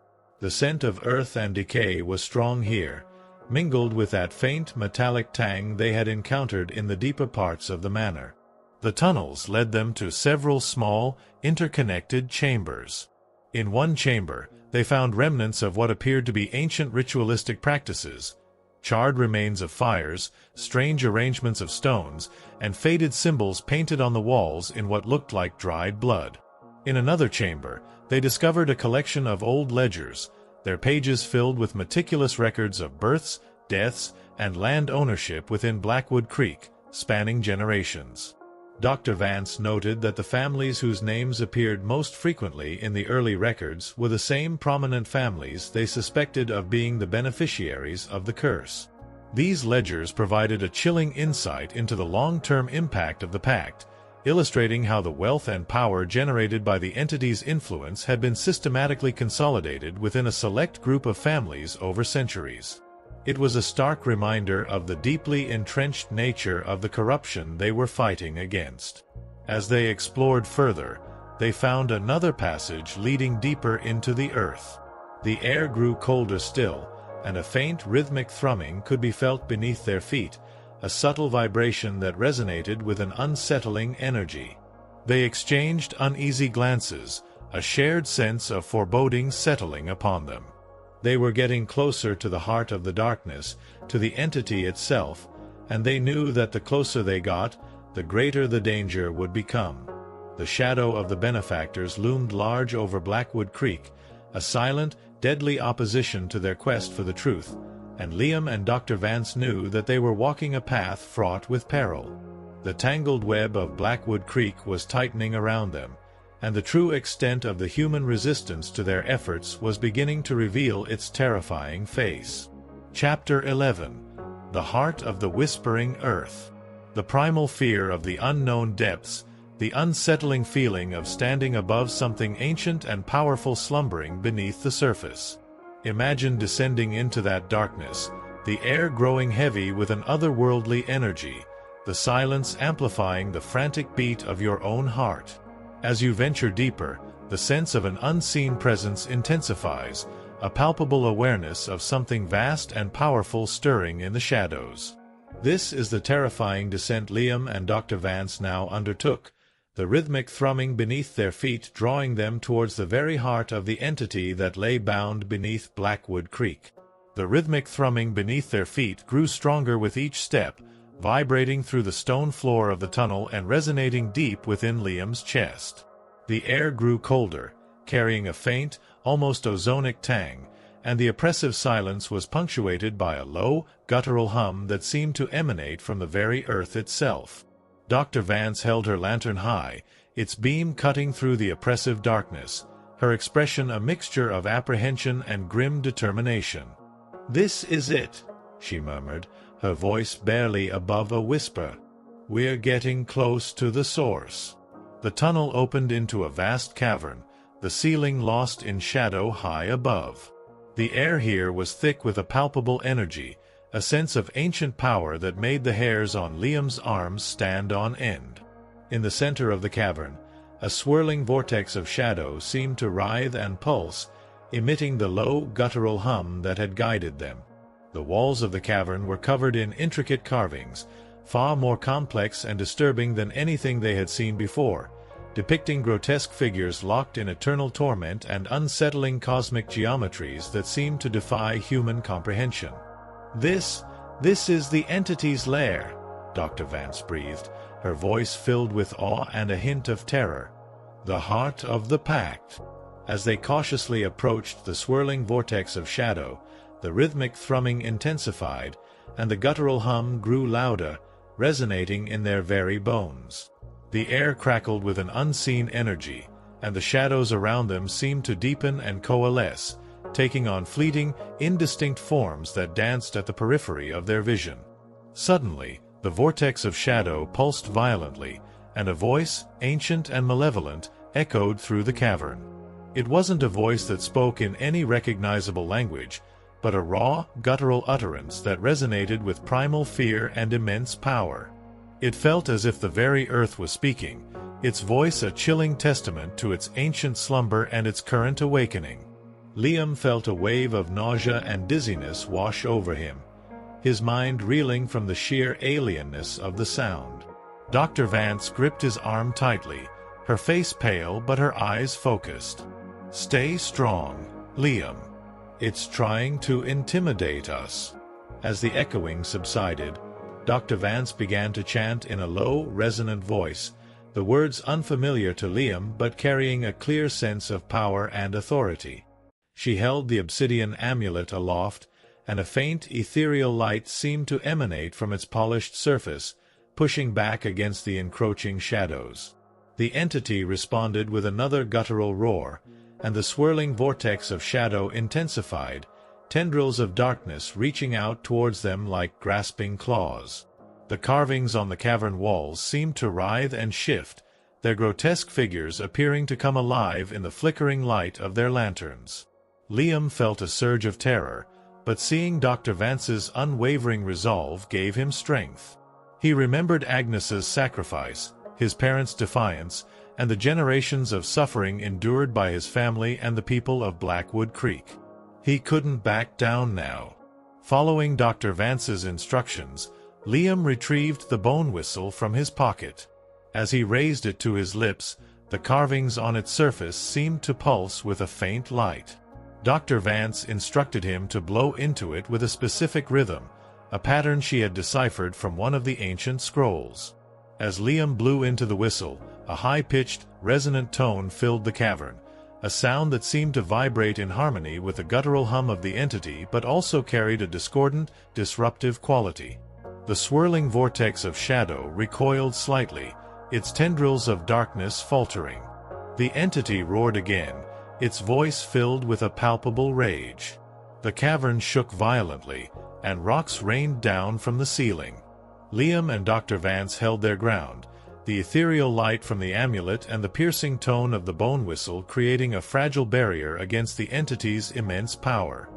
The scent of earth and decay was strong here, mingled with that faint metallic tang they had encountered in the deeper parts of the manor. The tunnels led them to several small, interconnected chambers. In one chamber, they found remnants of what appeared to be ancient ritualistic practices, charred remains of fires, strange arrangements of stones, and faded symbols painted on the walls in what looked like dried blood. In another chamber, they discovered a collection of old ledgers, their pages filled with meticulous records of births, deaths, and land ownership within Blackwood Creek, spanning generations. Dr. Vance noted that the families whose names appeared most frequently in the early records were the same prominent families they suspected of being the beneficiaries of the curse. These ledgers provided a chilling insight into the long-term impact of the pact, illustrating how the wealth and power generated by the entity's influence had been systematically consolidated within a select group of families over centuries. It was a stark reminder of the deeply entrenched nature of the corruption they were fighting against. As they explored further, they found another passage leading deeper into the earth. The air grew colder still, and a faint rhythmic thrumming could be felt beneath their feet, a subtle vibration that resonated with an unsettling energy. They exchanged uneasy glances, a shared sense of foreboding settling upon them. They were getting closer to the heart of the darkness, to the entity itself, and they knew that the closer they got, the greater the danger would become. The shadow of the benefactors loomed large over Blackwood Creek, a silent, deadly opposition to their quest for the truth, and Liam and Dr. Vance knew that they were walking a path fraught with peril. The tangled web of Blackwood Creek was tightening around them, and the true extent of the human resistance to their efforts was beginning to reveal its terrifying face. Chapter 11. The Heart of the Whispering Earth. The primal fear of the unknown depths, the unsettling feeling of standing above something ancient and powerful slumbering beneath the surface. Imagine descending into that darkness, the air growing heavy with an otherworldly energy, the silence amplifying the frantic beat of your own heart. As you venture deeper, the sense of an unseen presence intensifies, a palpable awareness of something vast and powerful stirring in the shadows. This is the terrifying descent Liam and Dr. Vance now undertook, the rhythmic thrumming beneath their feet drawing them towards the very heart of the entity that lay bound beneath Blackwood Creek. The rhythmic thrumming beneath their feet grew stronger with each step, vibrating through the stone floor of the tunnel and resonating deep within Liam's chest. The air grew colder, carrying a faint, almost ozonic tang, and the oppressive silence was punctuated by a low, guttural hum that seemed to emanate from the very earth itself. Dr. Vance held her lantern high, its beam cutting through the oppressive darkness, her expression a mixture of apprehension and grim determination. "This is it," she murmured, her voice barely above a whisper. "We're getting close to the source." The tunnel opened into a vast cavern, the ceiling lost in shadow high above. The air here was thick with a palpable energy, a sense of ancient power that made the hairs on Liam's arms stand on end. In the center of the cavern, a swirling vortex of shadow seemed to writhe and pulse, emitting the low, guttural hum that had guided them. The walls of the cavern were covered in intricate carvings, far more complex and disturbing than anything they had seen before, depicting grotesque figures locked in eternal torment and unsettling cosmic geometries that seemed to defy human comprehension. This is the entity's lair," Dr. Vance breathed, her voice filled with awe and a hint of terror. "The heart of the pact." As they cautiously approached the swirling vortex of shadow, the rhythmic thrumming intensified, and the guttural hum grew louder, resonating in their very bones. The air crackled with an unseen energy, and the shadows around them seemed to deepen and coalesce, taking on fleeting, indistinct forms that danced at the periphery of their vision. Suddenly, the vortex of shadow pulsed violently, and a voice, ancient and malevolent, echoed through the cavern. It wasn't a voice that spoke in any recognizable language, but a raw, guttural utterance that resonated with primal fear and immense power. It felt as if the very earth was speaking, its voice a chilling testament to its ancient slumber and its current awakening. Liam felt a wave of nausea and dizziness wash over him, his mind reeling from the sheer alienness of the sound. Dr. Vance gripped his arm tightly, her face pale but her eyes focused. "Stay strong, Liam. It's trying to intimidate us." As the echoing subsided, Dr. Vance began to chant in a low, resonant voice, the words unfamiliar to Liam but carrying a clear sense of power and authority. She held the obsidian amulet aloft, and a faint, ethereal light seemed to emanate from its polished surface, pushing back against the encroaching shadows. The entity responded with another guttural roar, and the swirling vortex of shadow intensified, tendrils of darkness reaching out towards them like grasping claws. The carvings on the cavern walls seemed to writhe and shift, their grotesque figures appearing to come alive in the flickering light of their lanterns. Liam felt a surge of terror, but seeing Dr. Vance's unwavering resolve gave him strength. He remembered Agnes's sacrifice, his parents' defiance, and the generations of suffering endured by his family and the people of Blackwood Creek. He couldn't back down now. Following Dr. Vance's instructions, Liam retrieved the bone whistle from his pocket. As he raised it to his lips, the carvings on its surface seemed to pulse with a faint light. Dr. Vance instructed him to blow into it with a specific rhythm, a pattern she had deciphered from one of the ancient scrolls. As Liam blew into the whistle, a high-pitched, resonant tone filled the cavern, a sound that seemed to vibrate in harmony with the guttural hum of the entity but also carried a discordant, disruptive quality. The swirling vortex of shadow recoiled slightly, its tendrils of darkness faltering. The entity roared again, its voice filled with a palpable rage. The cavern shook violently, and rocks rained down from the ceiling. Liam and Dr. Vance held their ground, the ethereal light from the amulet and the piercing tone of the bone whistle creating a fragile barrier against the entity's immense power.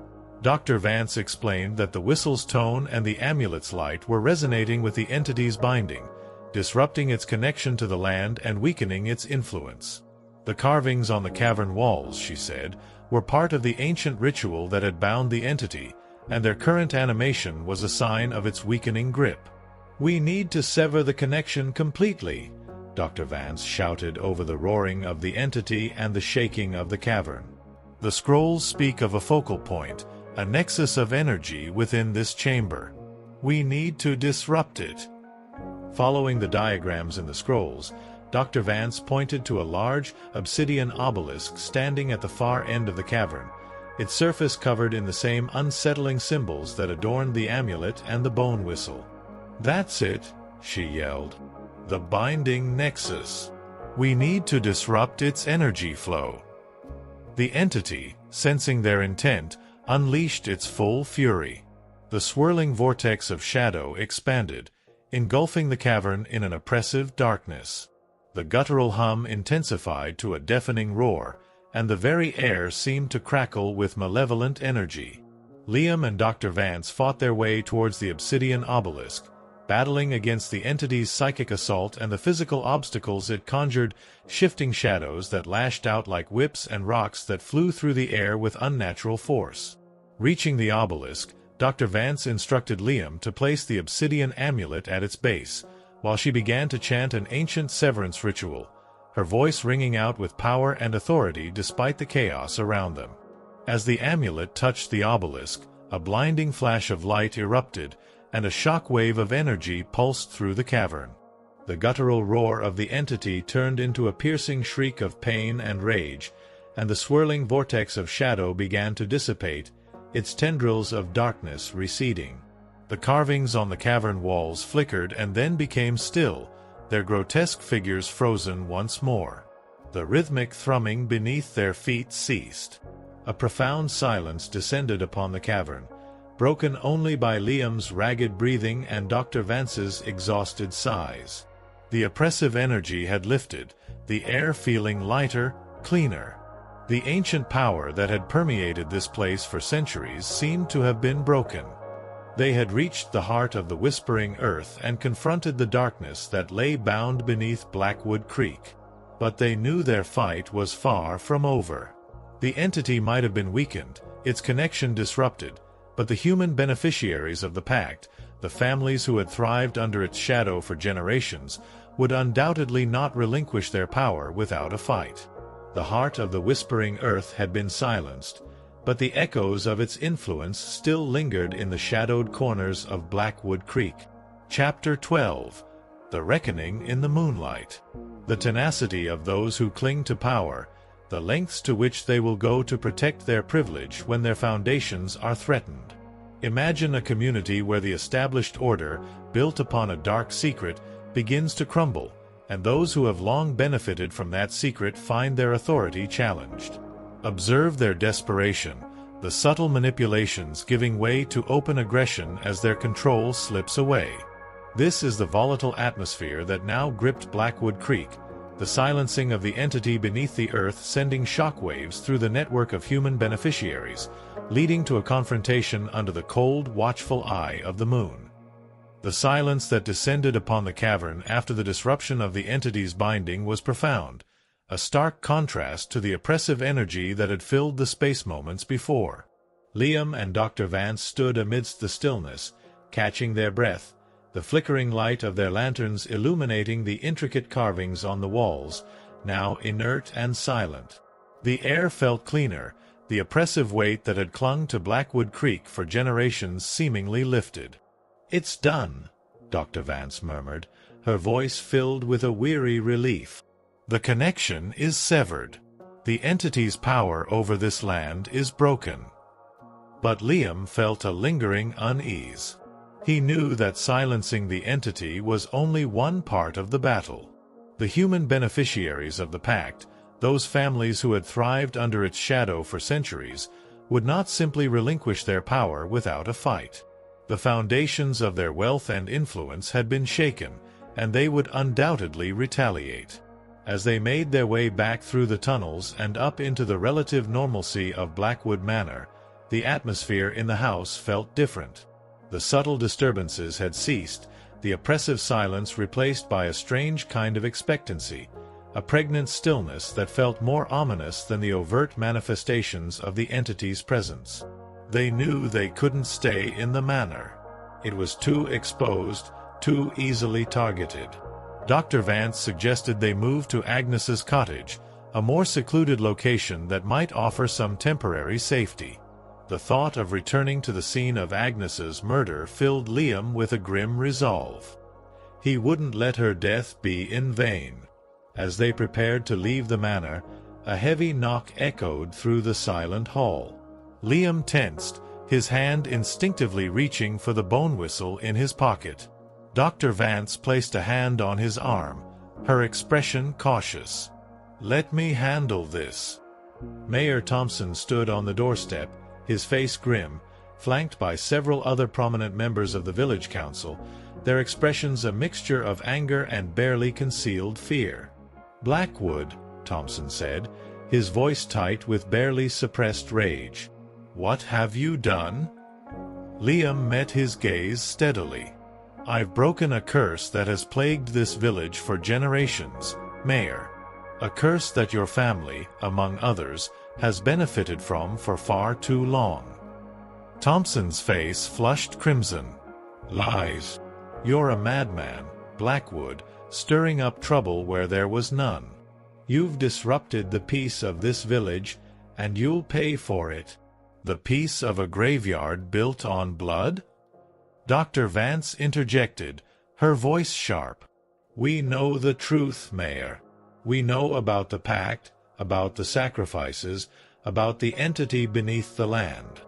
Dr. Vance explained that the whistle's tone and the amulet's light were resonating with the entity's binding, disrupting its connection to the land and weakening its influence. The carvings on the cavern walls, she said, were part of the ancient ritual that had bound the entity, and their current animation was a sign of its weakening grip. "We need to sever the connection completely," Dr. Vance shouted over the roaring of the entity and the shaking of the cavern. "The scrolls speak of a focal point, a nexus of energy within this chamber. We need to disrupt it." Following the diagrams in the scrolls, Dr. Vance pointed to a large, obsidian obelisk standing at the far end of the cavern, its surface covered in the same unsettling symbols that adorned the amulet and the bone whistle. "That's it," she yelled. "The binding nexus. We need to disrupt its energy flow." The entity, sensing their intent, unleashed its full fury. The swirling vortex of shadow expanded, engulfing the cavern in an oppressive darkness. The guttural hum intensified to a deafening roar, and the very air seemed to crackle with malevolent energy. Liam and Dr. Vance fought their way towards the obsidian obelisk, battling against the entity's psychic assault and the physical obstacles it conjured, shifting shadows that lashed out like whips and rocks that flew through the air with unnatural force. Reaching the obelisk, Dr. Vance instructed Liam to place the obsidian amulet at its base, while she began to chant an ancient severance ritual, her voice ringing out with power and authority despite the chaos around them. As the amulet touched the obelisk, a blinding flash of light erupted, and a shock wave of energy pulsed through the cavern. The guttural roar of the entity turned into a piercing shriek of pain and rage, and the swirling vortex of shadow began to dissipate, its tendrils of darkness receding. The carvings on the cavern walls flickered and then became still, their grotesque figures frozen once more. The rhythmic thrumming beneath their feet ceased. A profound silence descended upon the cavern, broken only by Liam's ragged breathing and Dr. Vance's exhausted sighs. The oppressive energy had lifted, the air feeling lighter, cleaner. The ancient power that had permeated this place for centuries seemed to have been broken. They had reached the heart of the whispering earth and confronted the darkness that lay bound beneath Blackwood Creek. But they knew their fight was far from over. The entity might have been weakened, its connection disrupted, but the human beneficiaries of the pact, the families who had thrived under its shadow for generations, would undoubtedly not relinquish their power without a fight. The heart of the whispering earth had been silenced, but the echoes of its influence still lingered in the shadowed corners of Blackwood Creek. Chapter 12. The Reckoning in the Moonlight. The tenacity of those who cling to power, the lengths to which they will go to protect their privilege when their foundations are threatened. Imagine a community where the established order, built upon a dark secret, begins to crumble, and those who have long benefited from that secret find their authority challenged. Observe their desperation, the subtle manipulations giving way to open aggression as their control slips away. This is the volatile atmosphere that now gripped Blackwood Creek, the silencing of the entity beneath the earth sending shockwaves through the network of human beneficiaries, leading to a confrontation under the cold, watchful eye of the moon. The silence that descended upon the cavern after the disruption of the entity's binding was profound, a stark contrast to the oppressive energy that had filled the space moments before. Liam and Dr. Vance stood amidst the stillness, catching their breath, the flickering light of their lanterns illuminating the intricate carvings on the walls, now inert and silent. The air felt cleaner, the oppressive weight that had clung to Blackwood Creek for generations seemingly lifted. "It's done," Dr. Vance murmured, her voice filled with a weary relief. "The connection is severed. The entity's power over this land is broken." But Liam felt a lingering unease. He knew that silencing the entity was only one part of the battle. The human beneficiaries of the pact, those families who had thrived under its shadow for centuries, would not simply relinquish their power without a fight. The foundations of their wealth and influence had been shaken, and they would undoubtedly retaliate. As they made their way back through the tunnels and up into the relative normalcy of Blackwood Manor, the atmosphere in the house felt different. The subtle disturbances had ceased, the oppressive silence replaced by a strange kind of expectancy, a pregnant stillness that felt more ominous than the overt manifestations of the entity's presence. They knew they couldn't stay in the manor. It was too exposed, too easily targeted. Dr. Vance suggested they move to Agnes's cottage, a more secluded location that might offer some temporary safety. The thought of returning to the scene of Agnes's murder filled Liam with a grim resolve. He wouldn't let her death be in vain. As they prepared to leave the manor, a heavy knock echoed through the silent hall. Liam tensed, his hand instinctively reaching for the bone whistle in his pocket. Dr. Vance placed a hand on his arm, her expression cautious. "Let me handle this." Mayor Thompson stood on the doorstep, his face grim, flanked by several other prominent members of the village council, their expressions a mixture of anger and barely concealed fear. "Blackwood," Thompson said, his voice tight with barely suppressed rage. "What have you done?" Liam met his gaze steadily. "I've broken a curse that has plagued this village for generations, Mayor. A curse that your family, among others, has benefited from for far too long." Thompson's face flushed crimson. "Lies. You're a madman, Blackwood, stirring up trouble where there was none. You've disrupted the peace of this village, and you'll pay for it." "The peace of a graveyard built on blood?" Dr. Vance interjected, her voice sharp. "We know the truth, Mayor. We know about the pact, about the sacrifices, about the entity beneath the land.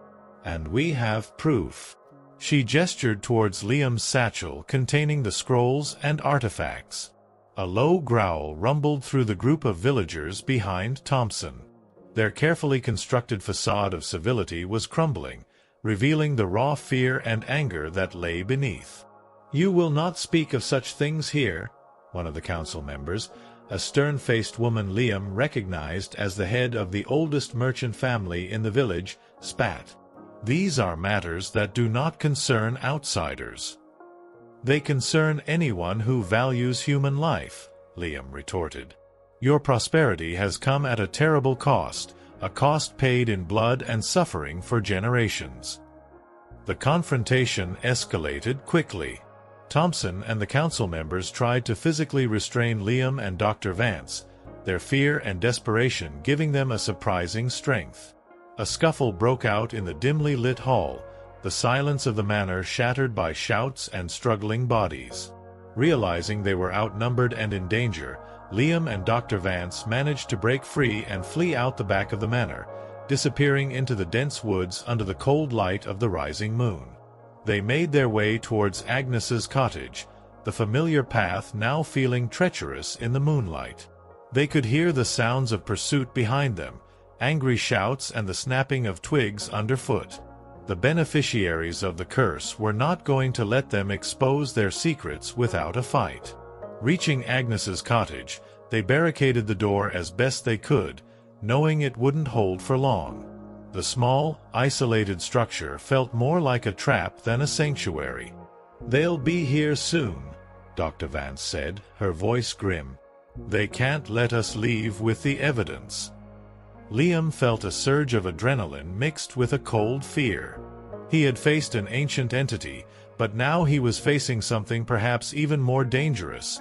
And we have proof." She gestured towards Liam's satchel containing the scrolls and artifacts. A low growl rumbled through the group of villagers behind Thompson. Their carefully constructed facade of civility was crumbling, revealing the raw fear and anger that lay beneath. "You will not speak of such things here," one of the council members, a stern-faced woman Liam recognized as the head of the oldest merchant family in the village, spat. "These are matters that do not concern outsiders." "They concern anyone who values human life," Liam retorted. "Your prosperity has come at a terrible cost, a cost paid in blood and suffering for generations." The confrontation escalated quickly. Thompson and the council members tried to physically restrain Liam and Dr. Vance, their fear and desperation giving them a surprising strength. A scuffle broke out in the dimly lit hall, the silence of the manor shattered by shouts and struggling bodies. Realizing they were outnumbered and in danger, Liam and Dr. Vance managed to break free and flee out the back of the manor, disappearing into the dense woods under the cold light of the rising moon. They made their way towards Agnes's cottage, the familiar path now feeling treacherous in the moonlight. They could hear the sounds of pursuit behind them, angry shouts and the snapping of twigs underfoot. The beneficiaries of the curse were not going to let them expose their secrets without a fight. Reaching Agnes's cottage, they barricaded the door as best they could, knowing it wouldn't hold for long. The small, isolated structure felt more like a trap than a sanctuary. "They'll be here soon," Dr. Vance said, her voice grim. "They can't let us leave with the evidence." Liam felt a surge of adrenaline mixed with a cold fear. He had faced an ancient entity, but now he was facing something perhaps even more dangerous.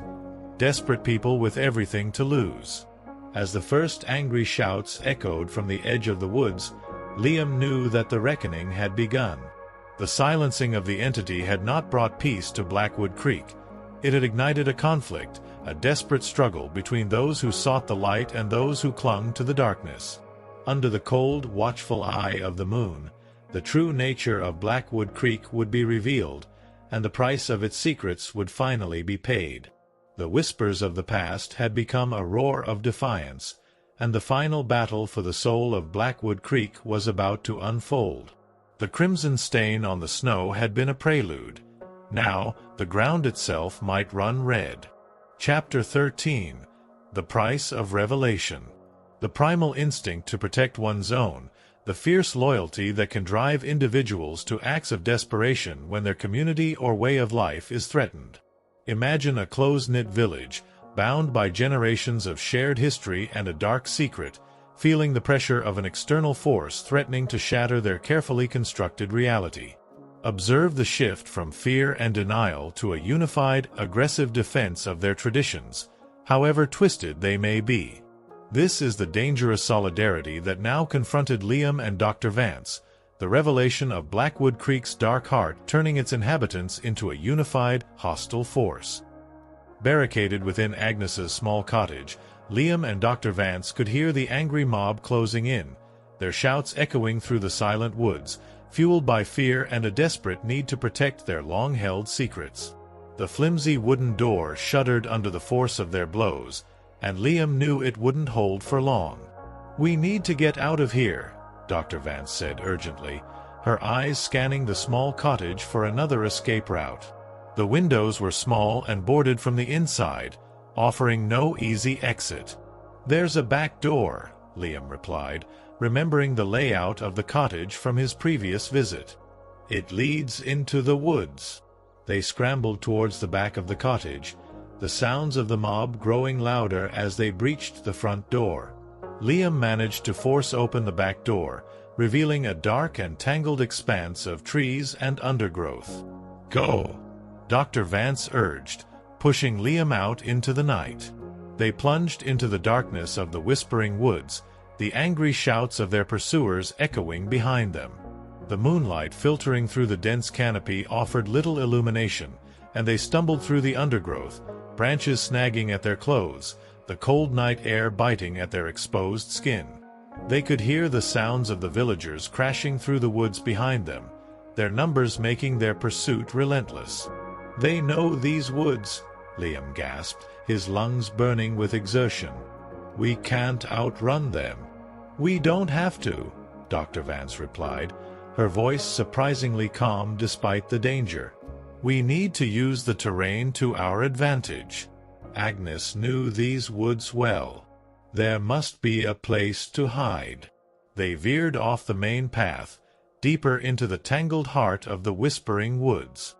Desperate people with everything to lose. As the first angry shouts echoed from the edge of the woods, Liam knew that the reckoning had begun. The silencing of the entity had not brought peace to Blackwood Creek. It had ignited a conflict, a desperate struggle between those who sought the light and those who clung to the darkness. Under the cold, watchful eye of the moon, the true nature of Blackwood Creek would be revealed, and the price of its secrets would finally be paid. The whispers of the past had become a roar of defiance, and the final battle for the soul of Blackwood Creek was about to unfold. The crimson stain on the snow had been a prelude. Now, the ground itself might run red. Chapter 13. The Price of Revelation. The primal instinct to protect one's own, the fierce loyalty that can drive individuals to acts of desperation when their community or way of life is threatened. Imagine a close-knit village, bound by generations of shared history and a dark secret, feeling the pressure of an external force threatening to shatter their carefully constructed reality. Observe the shift from fear and denial to a unified, aggressive defense of their traditions, however twisted they may be. This is the dangerous solidarity that now confronted Liam and Dr. Vance, the revelation of Blackwood Creek's dark heart turning its inhabitants into a unified, hostile force. Barricaded within Agnes's small cottage, Liam and Dr. Vance could hear the angry mob closing in, their shouts echoing through the silent woods, fueled by fear and a desperate need to protect their long-held secrets. The flimsy wooden door shuddered under the force of their blows, and Liam knew it wouldn't hold for long. "We need to get out of here," Dr. Vance said urgently, her eyes scanning the small cottage for another escape route. The windows were small and boarded from the inside, offering no easy exit. "There's a back door," Liam replied, remembering the layout of the cottage from his previous visit. "It leads into the woods." They scrambled towards the back of the cottage, the sounds of the mob growing louder as they breached the front door. Liam managed to force open the back door, revealing a dark and tangled expanse of trees and undergrowth. "Go!" Dr. Vance urged, pushing Liam out into the night. They plunged into the darkness of the whispering woods, the angry shouts of their pursuers echoing behind them. The moonlight filtering through the dense canopy offered little illumination, and they stumbled through the undergrowth, branches snagging at their clothes, the cold night air biting at their exposed skin. They could hear the sounds of the villagers crashing through the woods behind them, their numbers making their pursuit relentless. "They know these woods," Liam gasped, his lungs burning with exertion. "We can't outrun them." "We don't have to," Dr. Vance replied, her voice surprisingly calm despite the danger. "We need to use the terrain to our advantage." Agnes knew these woods well. There must be a place to hide. They veered off the main path, deeper into the tangled heart of the whispering woods.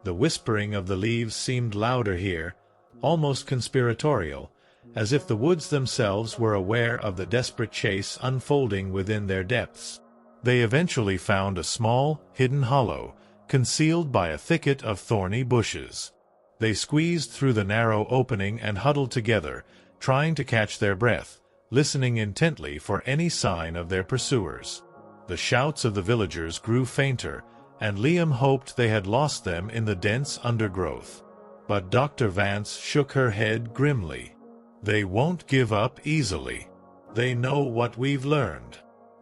The whispering of the leaves seemed louder here, almost conspiratorial, as if the woods themselves were aware of the desperate chase unfolding within their depths. They eventually found a small, hidden hollow, concealed by a thicket of thorny bushes. They squeezed through the narrow opening and huddled together, trying to catch their breath, listening intently for any sign of their pursuers. The shouts of the villagers grew fainter, and Liam hoped they had lost them in the dense undergrowth. But Dr. Vance shook her head grimly. "They won't give up easily. They know what we've learned.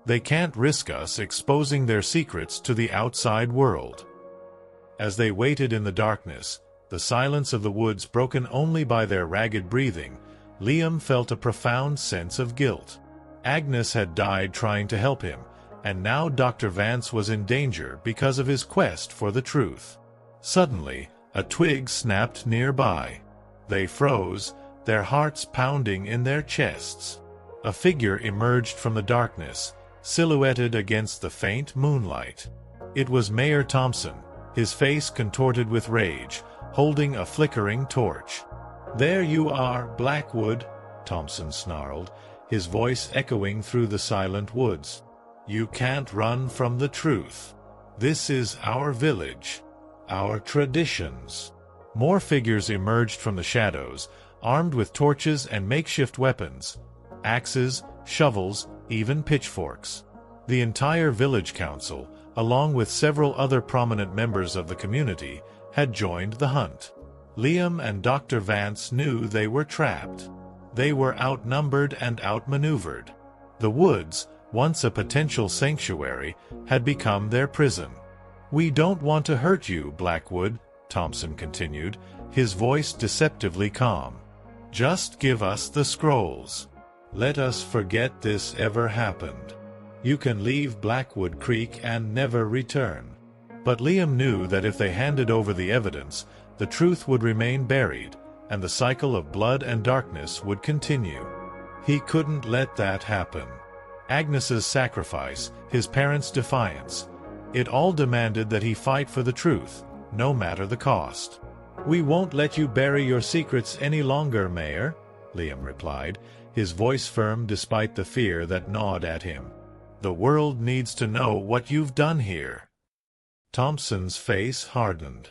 They can't risk us exposing their secrets to the outside world." As they waited in the darkness, the silence of the woods broken only by their ragged breathing, Liam felt a profound sense of guilt. Agnes had died trying to help him, and now Dr. Vance was in danger because of his quest for the truth. Suddenly, a twig snapped nearby. They froze, their hearts pounding in their chests. A figure emerged from the darkness, silhouetted against the faint moonlight. It was Mayor Thompson, his face contorted with rage, holding a flickering torch. "There you are, Blackwood," Thompson snarled, his voice echoing through the silent woods. "You can't run from the truth. This is our village, our traditions." More figures emerged from the shadows, armed with torches and makeshift weapons, axes, shovels, even pitchforks. The entire village council, along with several other prominent members of the community, had joined the hunt. Liam and Dr. Vance knew they were trapped. They were outnumbered and outmaneuvered. The woods, once a potential sanctuary, had become their prison. "We don't want to hurt you, Blackwood," Thompson continued, his voice deceptively calm. "Just give us the scrolls. Let us forget this ever happened. You can leave Blackwood Creek and never return." But Liam knew that if they handed over the evidence, the truth would remain buried, and the cycle of blood and darkness would continue. He couldn't let that happen. Agnes's sacrifice, his parents' defiance, it all demanded that he fight for the truth, no matter the cost. "We won't let you bury your secrets any longer, Mayor," Liam replied, his voice firm despite the fear that gnawed at him. "The world needs to know what you've done here." Thompson's face hardened.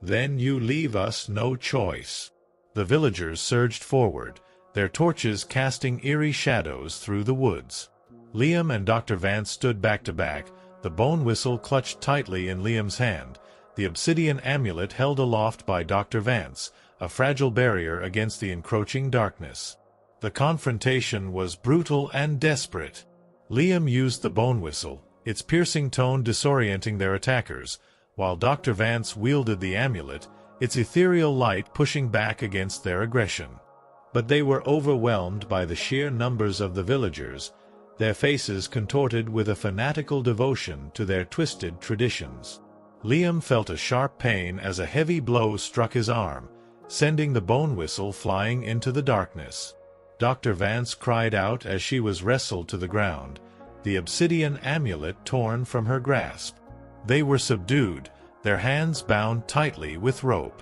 "Then you leave us no choice." The villagers surged forward, their torches casting eerie shadows through the woods. Liam and Dr. Vance stood back to back, the bone whistle clutched tightly in Liam's hand, the obsidian amulet held aloft by Dr. Vance, a fragile barrier against the encroaching darkness. The confrontation was brutal and desperate. Liam used the bone whistle, its piercing tone disorienting their attackers, while Dr. Vance wielded the amulet, its ethereal light pushing back against their aggression. But they were overwhelmed by the sheer numbers of the villagers, their faces contorted with a fanatical devotion to their twisted traditions. Liam felt a sharp pain as a heavy blow struck his arm, sending the bone whistle flying into the darkness. Dr. Vance cried out as she was wrestled to the ground, the obsidian amulet torn from her grasp. They were subdued, their hands bound tightly with rope.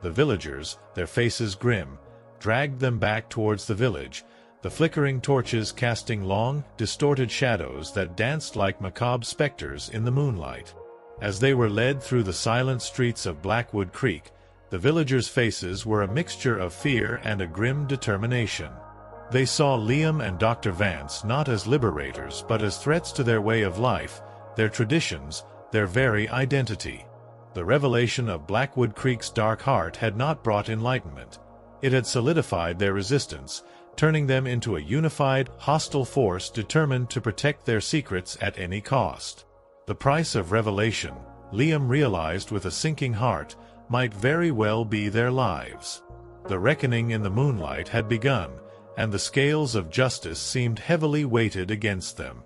The villagers, their faces grim, dragged them back towards the village, the flickering torches casting long, distorted shadows that danced like macabre specters in the moonlight. As they were led through the silent streets of Blackwood Creek, the villagers' faces were a mixture of fear and a grim determination. They saw Liam and Dr. Vance not as liberators but as threats to their way of life, their traditions, their very identity. The revelation of Blackwood Creek's dark heart had not brought enlightenment. It had solidified their resistance, turning them into a unified, hostile force determined to protect their secrets at any cost. The price of revelation, Liam realized with a sinking heart, might very well be their lives. The reckoning in the moonlight had begun, and the scales of justice seemed heavily weighted against them.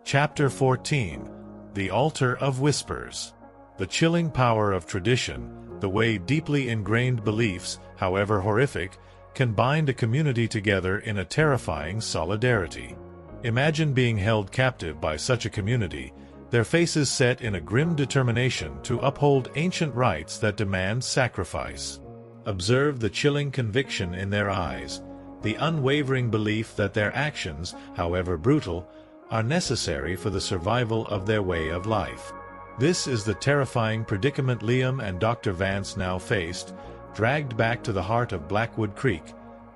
Chapter 14. The Altar of Whispers. The chilling power of tradition, the way deeply ingrained beliefs, however horrific, can bind a community together in a terrifying solidarity. Imagine being held captive by such a community, their faces set in a grim determination to uphold ancient rites that demand sacrifice. Observe the chilling conviction in their eyes, the unwavering belief that their actions, however brutal, are necessary for the survival of their way of life. This is the terrifying predicament Liam and Dr. Vance now faced, dragged back to the heart of Blackwood Creek,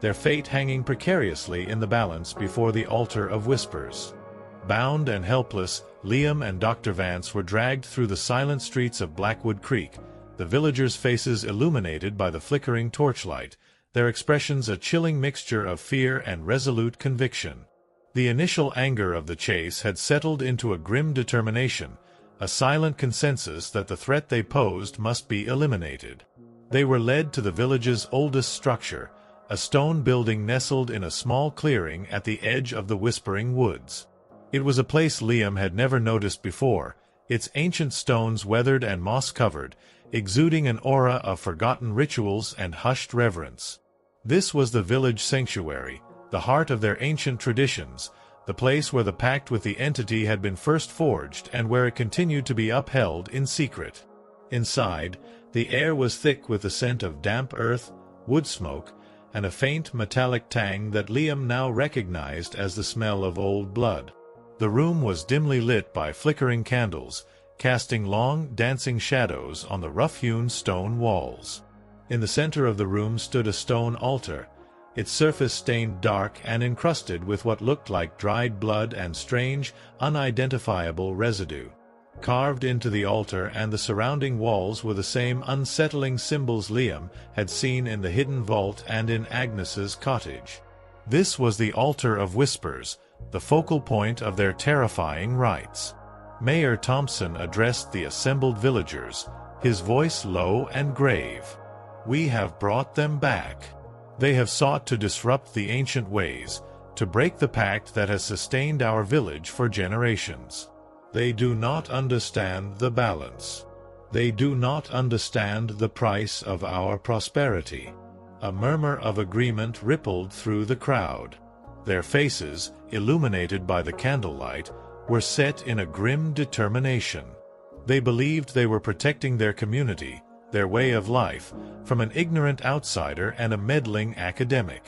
their fate hanging precariously in the balance before the altar of whispers. Bound and helpless, Liam and Dr. Vance were dragged through the silent streets of Blackwood Creek, the villagers' faces illuminated by the flickering torchlight, their expressions a chilling mixture of fear and resolute conviction. The initial anger of the chase had settled into a grim determination, a silent consensus that the threat they posed must be eliminated. They were led to the village's oldest structure, a stone building nestled in a small clearing at the edge of the Whispering Woods. It was a place Liam had never noticed before, its ancient stones weathered and moss-covered, exuding an aura of forgotten rituals and hushed reverence. This was the village sanctuary, the heart of their ancient traditions, the place where the pact with the entity had been first forged and where it continued to be upheld in secret. Inside, the air was thick with the scent of damp earth, wood smoke, and a faint metallic tang that Liam now recognized as the smell of old blood. The room was dimly lit by flickering candles, casting long, dancing shadows on the rough-hewn stone walls. In the center of the room stood a stone altar, its surface stained dark and encrusted with what looked like dried blood and strange, unidentifiable residue. Carved into the altar and the surrounding walls were the same unsettling symbols Liam had seen in the hidden vault and in Agnes's cottage. This was the Altar of Whispers, the focal point of their terrifying rites. Mayor Thompson addressed the assembled villagers, his voice low and grave. "We have brought them back. They have sought to disrupt the ancient ways, to break the pact that has sustained our village for generations. They do not understand the balance. They do not understand the price of our prosperity." A murmur of agreement rippled through the crowd. Their faces, illuminated by the candlelight, were set in a grim determination. They believed they were protecting their community, their way of life, from an ignorant outsider and a meddling academic.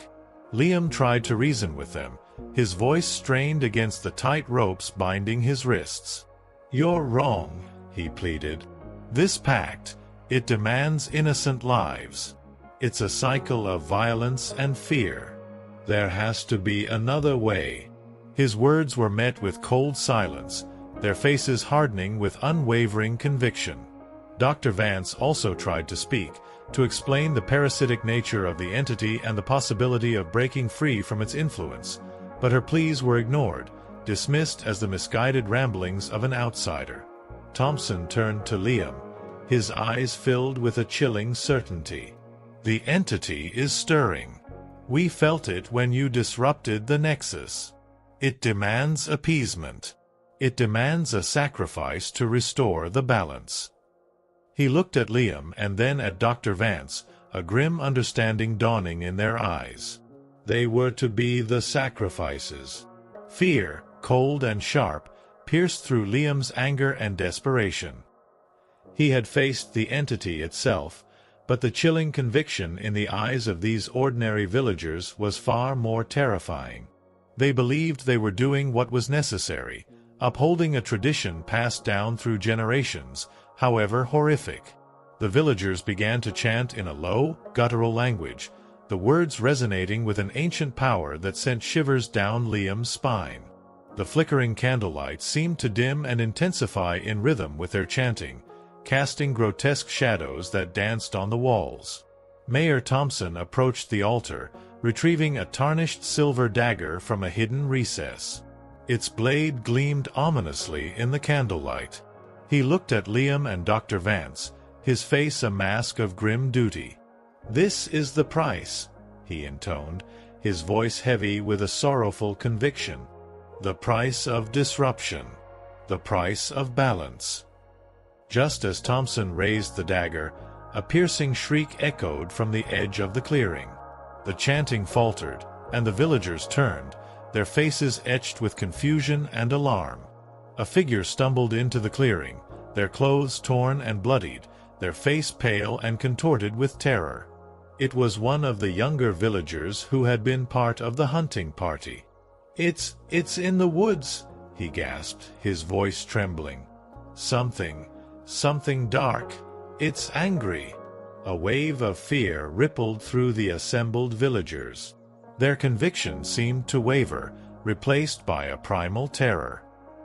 Liam tried to reason with them, his voice strained against the tight ropes binding his wrists. "You're wrong," he pleaded. "This pact, it demands innocent lives. It's a cycle of violence and fear. There has to be another way." His words were met with cold silence, their faces hardening with unwavering conviction. Dr. Vance also tried to speak, to explain the parasitic nature of the entity and the possibility of breaking free from its influence, but her pleas were ignored, dismissed as the misguided ramblings of an outsider. Thompson turned to Liam, his eyes filled with a chilling certainty. "The entity is stirring. We felt it when you disrupted the Nexus. It demands appeasement. It demands a sacrifice to restore the balance." He looked at Liam and then at Dr. Vance, a grim understanding dawning in their eyes. They were to be the sacrifices. Fear, cold and sharp, pierced through Liam's anger and desperation. He had faced the entity itself, but the chilling conviction in the eyes of these ordinary villagers was far more terrifying. They believed they were doing what was necessary, upholding a tradition passed down through generations, however horrific. The villagers began to chant in a low, guttural language, the words resonating with an ancient power that sent shivers down Liam's spine. The flickering candlelight seemed to dim and intensify in rhythm with their chanting, casting grotesque shadows that danced on the walls. Mayor Thompson approached the altar, retrieving a tarnished silver dagger from a hidden recess. Its blade gleamed ominously in the candlelight. He looked at Liam and Dr. Vance, his face a mask of grim duty. "This is the price," he intoned, his voice heavy with a sorrowful conviction. "The price of disruption. The price of balance." Just as Thompson raised the dagger, a piercing shriek echoed from the edge of the clearing. The chanting faltered, and the villagers turned, their faces etched with confusion and alarm. A figure stumbled into the clearing, their clothes torn and bloodied, their face pale and contorted with terror. It was one of the younger villagers who had been part of the hunting party. It's in the woods," he gasped, his voice trembling. Something dark. It's angry." A wave of fear rippled through the assembled villagers. Their conviction seemed to waver, replaced by a primal terror.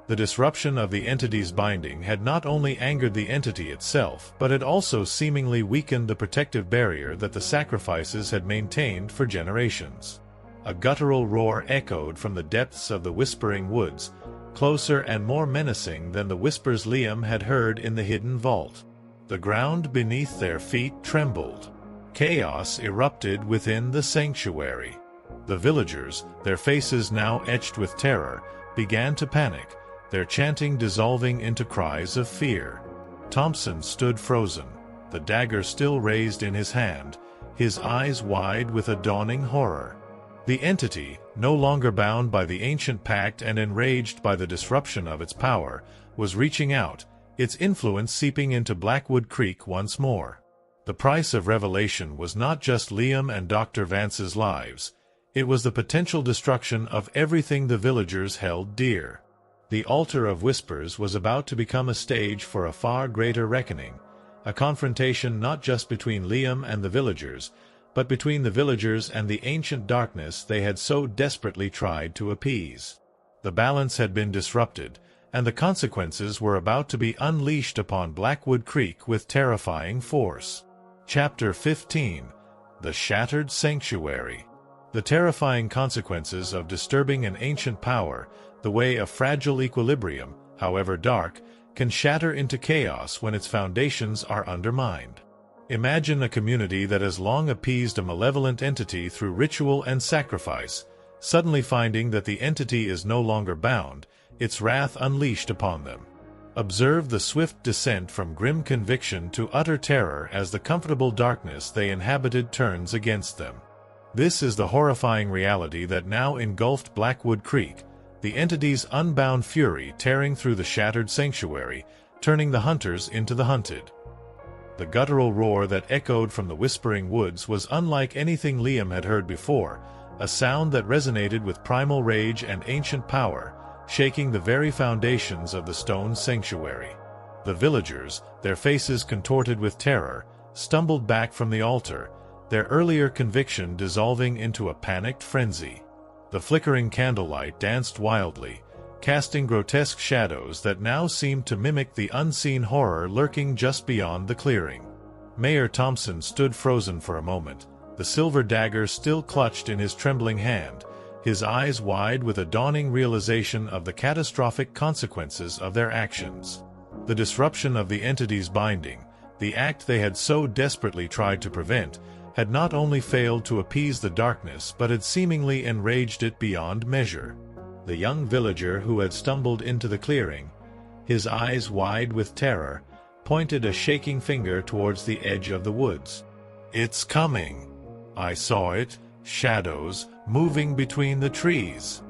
The disruption of the entity's binding had not only angered the entity itself, but had also seemingly weakened the protective barrier that the sacrifices had maintained for generations. A guttural roar echoed from the depths of the whispering woods, closer and more menacing than the whispers Liam had heard in the hidden vault. The ground beneath their feet trembled. Chaos erupted within the sanctuary. The villagers, their faces now etched with terror, began to panic, their chanting dissolving into cries of fear. Thompson stood frozen, the dagger still raised in his hand, his eyes wide with a dawning horror. The entity, no longer bound by the ancient pact and enraged by the disruption of its power, was reaching out, its influence seeping into Blackwood Creek once more. The price of revelation was not just Liam and Dr. Vance's lives. It was the potential destruction of everything the villagers held dear. The Altar of Whispers was about to become a stage for a far greater reckoning, a confrontation not just between Liam and the villagers, but between the villagers and the ancient darkness they had so desperately tried to appease. The balance had been disrupted, and the consequences were about to be unleashed upon Blackwood Creek with terrifying force. Chapter 15. The Shattered Sanctuary. The terrifying consequences of disturbing an ancient power, the way a fragile equilibrium, however dark, can shatter into chaos when its foundations are undermined. Imagine a community that has long appeased a malevolent entity through ritual and sacrifice, suddenly finding that the entity is no longer bound, its wrath unleashed upon them. Observe the swift descent from grim conviction to utter terror as the comfortable darkness they inhabited turns against them. This is the horrifying reality that now engulfed Blackwood Creek, the entity's unbound fury tearing through the shattered sanctuary, turning the hunters into the hunted. The guttural roar that echoed from the whispering woods was unlike anything Liam had heard before, a sound that resonated with primal rage and ancient power, shaking the very foundations of the stone sanctuary. The villagers, their faces contorted with terror, stumbled back from the altar, their earlier conviction dissolving into a panicked frenzy. The flickering candlelight danced wildly, casting grotesque shadows that now seemed to mimic the unseen horror lurking just beyond the clearing. Mayor Thompson stood frozen for a moment, the silver dagger still clutched in his trembling hand, his eyes wide with a dawning realization of the catastrophic consequences of their actions. The disruption of the entity's binding, the act they had so desperately tried to prevent, had not only failed to appease the darkness but had seemingly enraged it beyond measure. The young villager who had stumbled into the clearing, his eyes wide with terror, pointed a shaking finger towards the edge of the woods. "It's coming! I saw it, shadows, moving between the trees."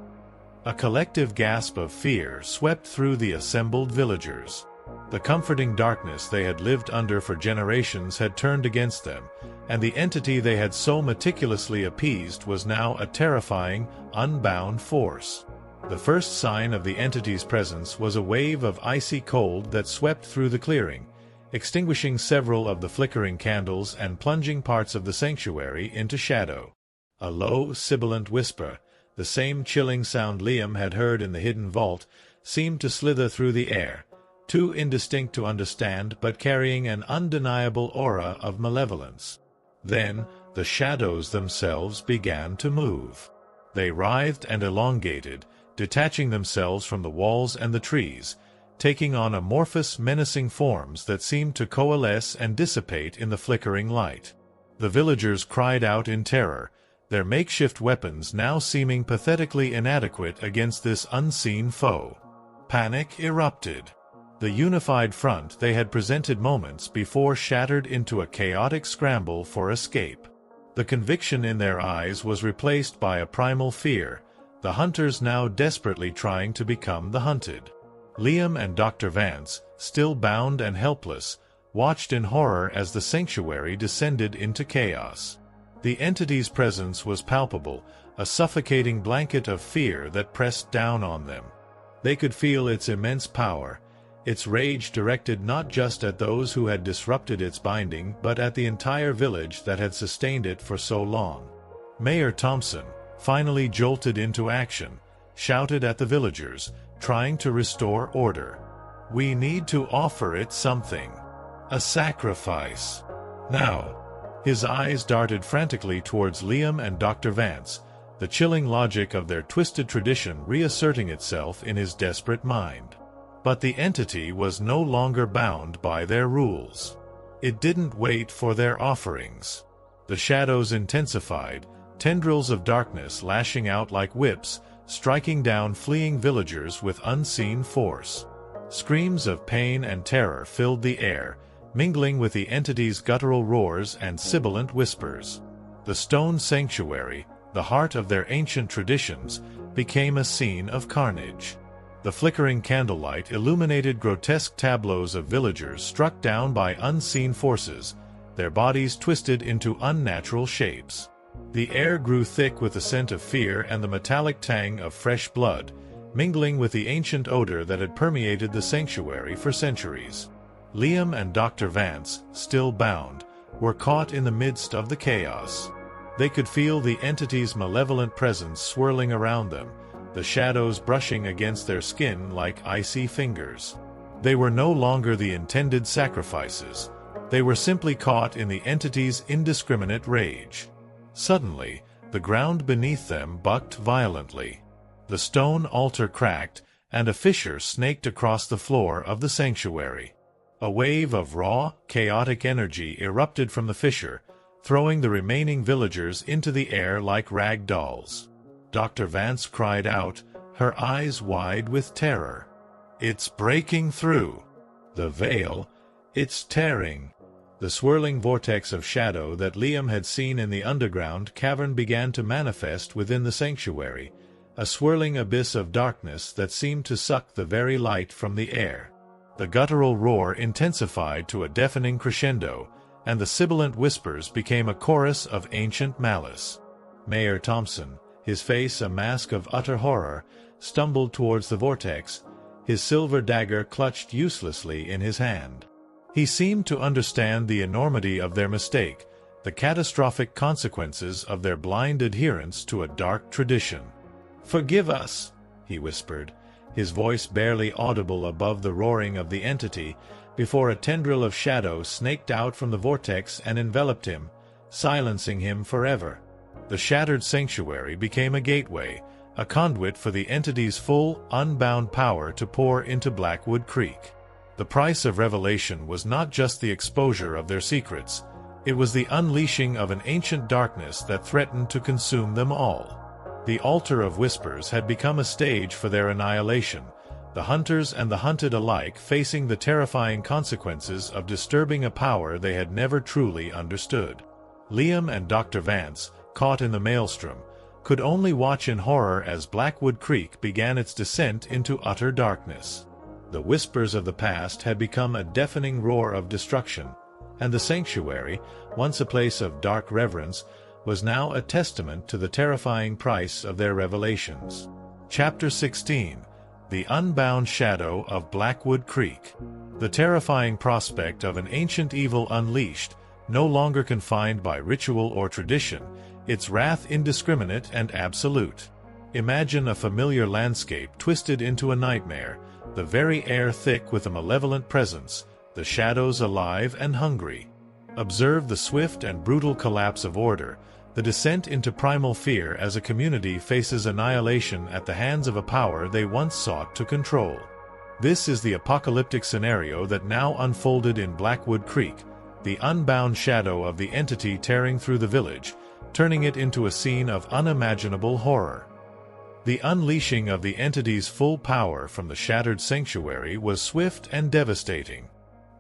A collective gasp of fear swept through the assembled villagers. The comforting darkness they had lived under for generations had turned against them, and the entity they had so meticulously appeased was now a terrifying, unbound force. The first sign of the entity's presence was a wave of icy cold that swept through the clearing, extinguishing several of the flickering candles and plunging parts of the sanctuary into shadow. A low, sibilant whisper, the same chilling sound Liam had heard in the hidden vault, seemed to slither through the air, too indistinct to understand but carrying an undeniable aura of malevolence. Then, the shadows themselves began to move. They writhed and elongated, detaching themselves from the walls and the trees, taking on amorphous, menacing forms that seemed to coalesce and dissipate in the flickering light. The villagers cried out in terror, their makeshift weapons now seeming pathetically inadequate against this unseen foe. Panic erupted. The unified front they had presented moments before shattered into a chaotic scramble for escape. The conviction in their eyes was replaced by a primal fear, the hunters now desperately trying to become the hunted. Liam and Dr. Vance, still bound and helpless, watched in horror as the sanctuary descended into chaos. The entity's presence was palpable, a suffocating blanket of fear that pressed down on them. They could feel its immense power, its rage directed not just at those who had disrupted its binding but at the entire village that had sustained it for so long. Mayor Thompson, finally jolted into action, shouted at the villagers, trying to restore order. "We need to offer it something. A sacrifice. Now." His eyes darted frantically towards Liam and Dr. Vance, the chilling logic of their twisted tradition reasserting itself in his desperate mind. But the entity was no longer bound by their rules. It didn't wait for their offerings. The shadows intensified, tendrils of darkness lashing out like whips, striking down fleeing villagers with unseen force. Screams of pain and terror filled the air, mingling with the entity's guttural roars and sibilant whispers. The stone sanctuary, the heart of their ancient traditions, became a scene of carnage. The flickering candlelight illuminated grotesque tableaus of villagers struck down by unseen forces, their bodies twisted into unnatural shapes. The air grew thick with the scent of fear and the metallic tang of fresh blood, mingling with the ancient odor that had permeated the sanctuary for centuries. Liam and Dr. Vance, still bound, were caught in the midst of the chaos. They could feel the entity's malevolent presence swirling around them, the shadows brushing against their skin like icy fingers. They were no longer the intended sacrifices. They were simply caught in the entity's indiscriminate rage. Suddenly, the ground beneath them bucked violently. The stone altar cracked, and a fissure snaked across the floor of the sanctuary. A wave of raw, chaotic energy erupted from the fissure, throwing the remaining villagers into the air like rag dolls. Dr. Vance cried out, her eyes wide with terror. "It's breaking through! The veil, it's tearing!" The swirling vortex of shadow that Liam had seen in the underground cavern began to manifest within the sanctuary, a swirling abyss of darkness that seemed to suck the very light from the air. The guttural roar intensified to a deafening crescendo, and the sibilant whispers became a chorus of ancient malice. Mayor Thompson, his face a mask of utter horror, stumbled towards the vortex, his silver dagger clutched uselessly in his hand. He seemed to understand the enormity of their mistake, the catastrophic consequences of their blind adherence to a dark tradition. "Forgive us," he whispered, his voice barely audible above the roaring of the entity, before a tendril of shadow snaked out from the vortex and enveloped him, silencing him forever. The shattered sanctuary became a gateway, a conduit for the entity's full, unbound power to pour into Blackwood Creek. The price of revelation was not just the exposure of their secrets, it was the unleashing of an ancient darkness that threatened to consume them all. The altar of whispers had become a stage for their annihilation, the hunters and the hunted alike facing the terrifying consequences of disturbing a power they had never truly understood. Liam and Dr. Vance, caught in the maelstrom, could only watch in horror as Blackwood Creek began its descent into utter darkness. The whispers of the past had become a deafening roar of destruction, and the sanctuary, once a place of dark reverence, was now a testament to the terrifying price of their revelations. Chapter 16. The Unbound Shadow of Blackwood Creek. The terrifying prospect of an ancient evil unleashed, no longer confined by ritual or tradition, its wrath indiscriminate and absolute. Imagine a familiar landscape twisted into a nightmare, the very air thick with a malevolent presence, the shadows alive and hungry. Observe the swift and brutal collapse of order, the descent into primal fear as a community faces annihilation at the hands of a power they once sought to control. This is the apocalyptic scenario that now unfolded in Blackwood Creek, the unbound shadow of the entity tearing through the village, turning it into a scene of unimaginable horror. The unleashing of the entity's full power from the shattered sanctuary was swift and devastating.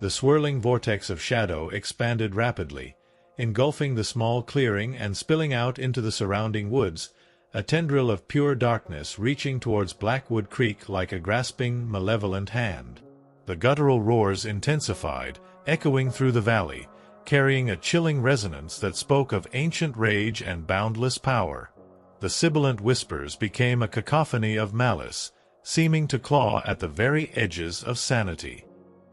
The swirling vortex of shadow expanded rapidly, engulfing the small clearing and spilling out into the surrounding woods, a tendril of pure darkness reaching towards Blackwood Creek like a grasping, malevolent hand. The guttural roars intensified, echoing through the valley, carrying a chilling resonance that spoke of ancient rage and boundless power. The sibilant whispers became a cacophony of malice, seeming to claw at the very edges of sanity.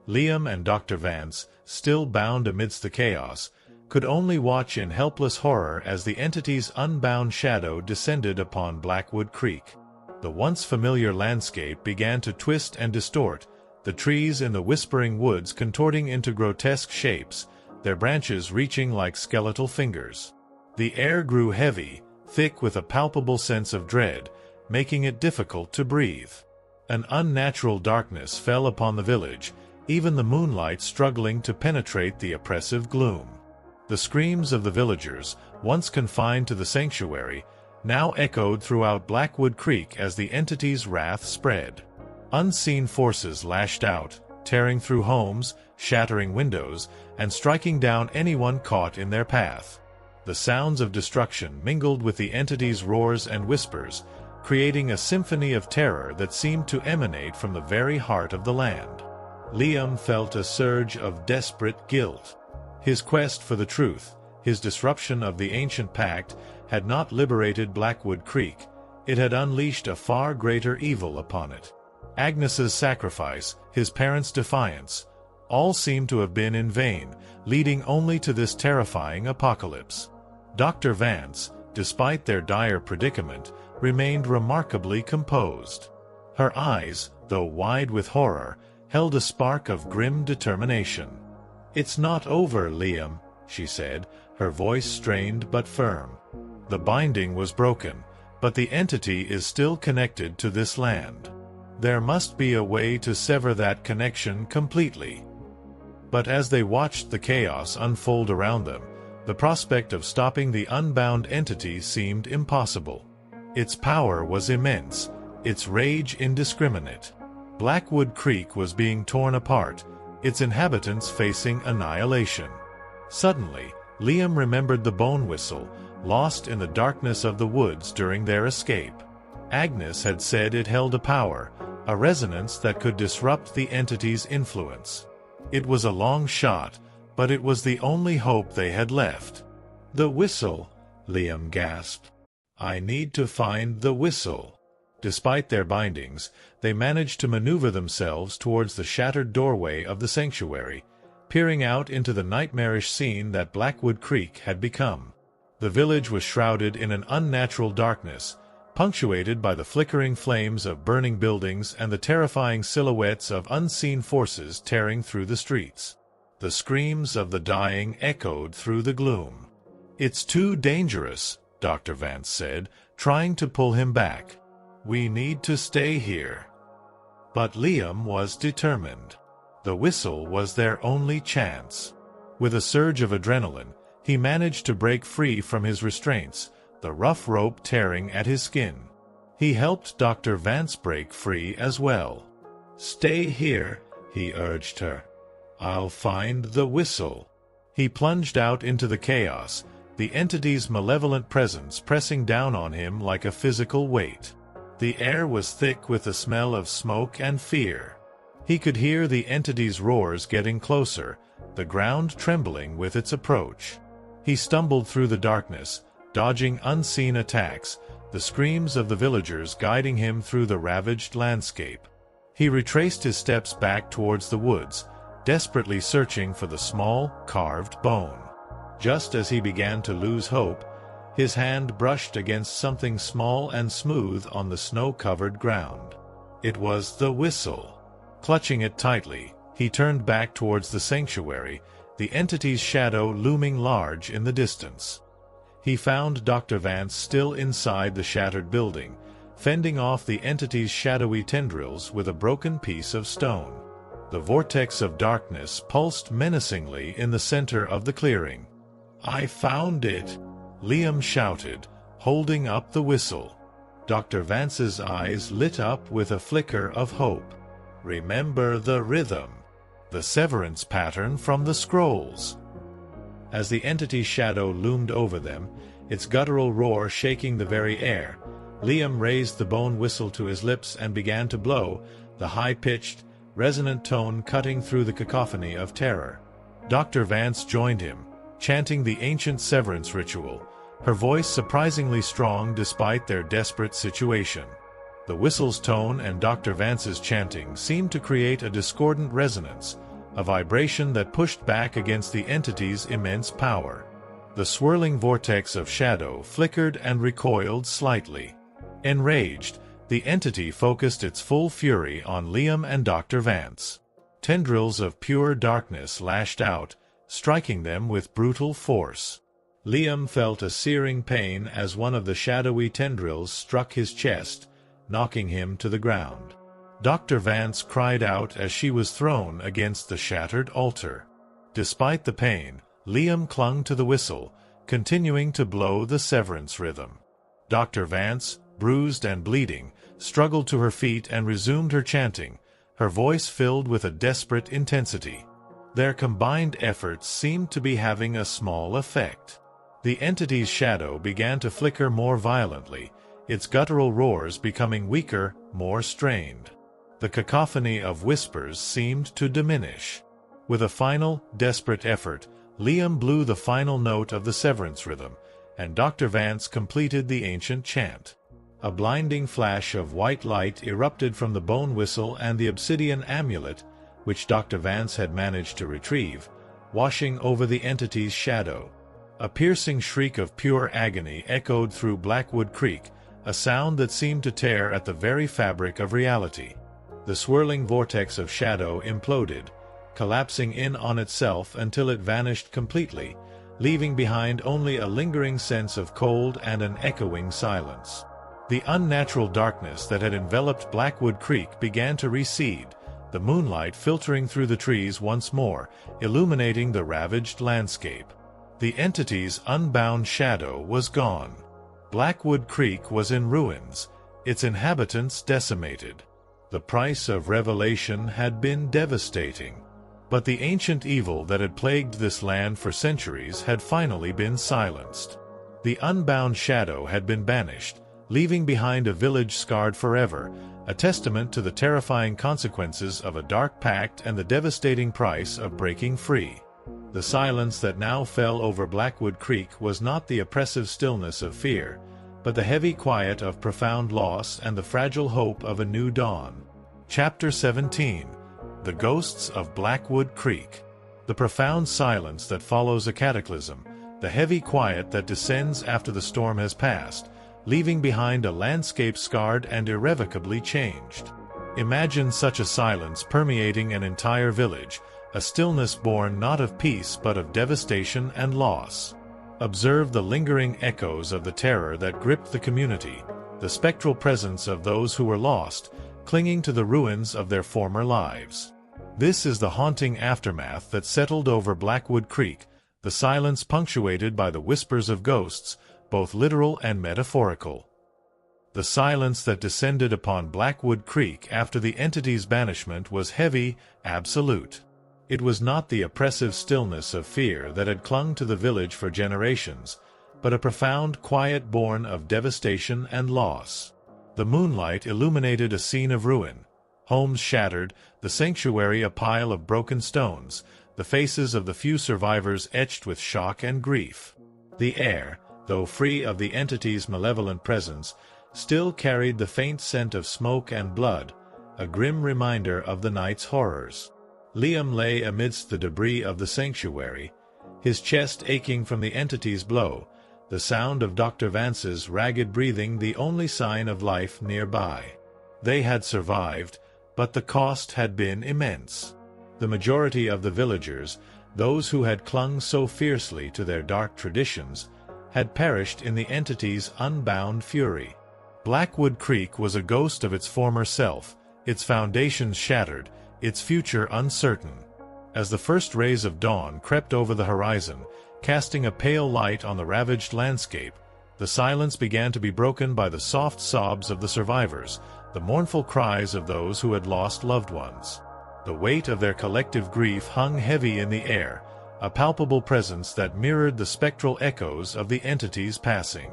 Liam and Dr. Vance, still bound amidst the chaos, could only watch in helpless horror as the entity's unbound shadow descended upon Blackwood Creek. The once familiar landscape began to twist and distort, the trees in the whispering woods contorting into grotesque shapes, their branches reaching like skeletal fingers. The air grew heavy, thick with a palpable sense of dread, making it difficult to breathe. An unnatural darkness fell upon the village, even the moonlight struggling to penetrate the oppressive gloom. The screams of the villagers, once confined to the sanctuary, now echoed throughout Blackwood Creek as the entity's wrath spread. Unseen forces lashed out, tearing through homes, shattering windows, and striking down anyone caught in their path. The sounds of destruction mingled with the entity's roars and whispers, creating a symphony of terror that seemed to emanate from the very heart of the land. Liam felt a surge of desperate guilt. His quest for the truth, his disruption of the ancient pact, had not liberated Blackwood Creek. It had unleashed a far greater evil upon it. Agnes's sacrifice, his parents' defiance, all seemed to have been in vain, leading only to this terrifying apocalypse. Dr. Vance, despite their dire predicament, remained remarkably composed. Her eyes, though wide with horror, held a spark of grim determination. "It's not over, Liam," she said, her voice strained but firm. "The binding was broken, but the entity is still connected to this land. There must be a way to sever that connection completely." But as they watched the chaos unfold around them, the prospect of stopping the unbound entity seemed impossible. Its power was immense, its rage indiscriminate. Blackwood Creek was being torn apart, its inhabitants facing annihilation. Suddenly, Liam remembered the bone whistle, lost in the darkness of the woods during their escape. Agnes had said it held a power, a resonance that could disrupt the entity's influence. It was a long shot, but it was the only hope they had left. "The whistle," Liam gasped. "I need to find the whistle." Despite their bindings, they managed to maneuver themselves towards the shattered doorway of the sanctuary, peering out into the nightmarish scene that Blackwood Creek had become. The village was shrouded in an unnatural darkness, punctuated by the flickering flames of burning buildings and the terrifying silhouettes of unseen forces tearing through the streets. The screams of the dying echoed through the gloom. "It's too dangerous," Dr. Vance said, trying to pull him back. "We need to stay here." But Liam was determined. The whistle was their only chance. With a surge of adrenaline, he managed to break free from his restraints, the rough rope tearing at his skin. He helped Dr. Vance break free as well. "Stay here," he urged her. "I'll find the whistle." He plunged out into the chaos, the entity's malevolent presence pressing down on him like a physical weight. The air was thick with the smell of smoke and fear. He could hear the entity's roars getting closer, the ground trembling with its approach. He stumbled through the darkness, dodging unseen attacks, the screams of the villagers guiding him through the ravaged landscape. He retraced his steps back towards the woods, desperately searching for the small, carved bone. Just as he began to lose hope, his hand brushed against something small and smooth on the snow-covered ground. It was the whistle. Clutching it tightly, he turned back towards the sanctuary, the entity's shadow looming large in the distance. He found Dr. Vance still inside the shattered building, fending off the entity's shadowy tendrils with a broken piece of stone. The vortex of darkness pulsed menacingly in the center of the clearing. "I found it!" Liam shouted, holding up the whistle. Dr. Vance's eyes lit up with a flicker of hope. "Remember the rhythm, the severance pattern from the scrolls." As the entity's shadow loomed over them, its guttural roar shaking the very air, Liam raised the bone whistle to his lips and began to blow, the high-pitched, resonant tone cutting through the cacophony of terror. Dr. Vance joined him, chanting the ancient severance ritual, her voice surprisingly strong despite their desperate situation. The whistle's tone and Dr. Vance's chanting seemed to create a discordant resonance, a vibration that pushed back against the entity's immense power. The swirling vortex of shadow flickered and recoiled slightly. Enraged, the entity focused its full fury on Liam and Dr. Vance. Tendrils of pure darkness lashed out, striking them with brutal force. Liam felt a searing pain as one of the shadowy tendrils struck his chest, knocking him to the ground. Dr. Vance cried out as she was thrown against the shattered altar. Despite the pain, Liam clung to the whistle, continuing to blow the severance rhythm. Dr. Vance, bruised and bleeding, struggled to her feet and resumed her chanting, her voice filled with a desperate intensity. Their combined efforts seemed to be having a small effect. The entity's shadow began to flicker more violently, its guttural roars becoming weaker, more strained. The cacophony of whispers seemed to diminish. With a final, desperate effort, Liam blew the final note of the severance rhythm, and Dr. Vance completed the ancient chant. A blinding flash of white light erupted from the bone whistle and the obsidian amulet, which Dr. Vance had managed to retrieve, washing over the entity's shadow. A piercing shriek of pure agony echoed through Blackwood Creek, a sound that seemed to tear at the very fabric of reality. The swirling vortex of shadow imploded, collapsing in on itself until it vanished completely, leaving behind only a lingering sense of cold and an echoing silence. The unnatural darkness that had enveloped Blackwood Creek began to recede, the moonlight filtering through the trees once more, illuminating the ravaged landscape. The entity's unbound shadow was gone. Blackwood Creek was in ruins, its inhabitants decimated. The price of revelation had been devastating. But the ancient evil that had plagued this land for centuries had finally been silenced. The unbound shadow had been banished, leaving behind a village scarred forever, a testament to the terrifying consequences of a dark pact and the devastating price of breaking free. The silence that now fell over Blackwood Creek was not the oppressive stillness of fear, but the heavy quiet of profound loss and the fragile hope of a new dawn. Chapter 17. The Ghosts of Blackwood Creek. The profound silence that follows a cataclysm, the heavy quiet that descends after the storm has passed, leaving behind a landscape scarred and irrevocably changed. Imagine such a silence permeating an entire village, a stillness born not of peace but of devastation and loss. Observe the lingering echoes of the terror that gripped the community, the spectral presence of those who were lost, clinging to the ruins of their former lives. This is the haunting aftermath that settled over Blackwood Creek, the silence punctuated by the whispers of ghosts, both literal and metaphorical. The silence that descended upon Blackwood Creek after the entity's banishment was heavy, absolute. It was not the oppressive stillness of fear that had clung to the village for generations, but a profound quiet born of devastation and loss. The moonlight illuminated a scene of ruin, homes shattered, the sanctuary a pile of broken stones, the faces of the few survivors etched with shock and grief. The air, though free of the entity's malevolent presence, still carried the faint scent of smoke and blood, a grim reminder of the night's horrors. Liam lay amidst the debris of the sanctuary, his chest aching from the entity's blow, the sound of Dr. Vance's ragged breathing the only sign of life nearby. They had survived, but the cost had been immense. The majority of the villagers, those who had clung so fiercely to their dark traditions, had perished in the entity's unbound fury. Blackwood Creek was a ghost of its former self, its foundations shattered, its future uncertain. As the first rays of dawn crept over the horizon, casting a pale light on the ravaged landscape, the silence began to be broken by the soft sobs of the survivors, the mournful cries of those who had lost loved ones. The weight of their collective grief hung heavy in the air, a palpable presence that mirrored the spectral echoes of the entity's passing.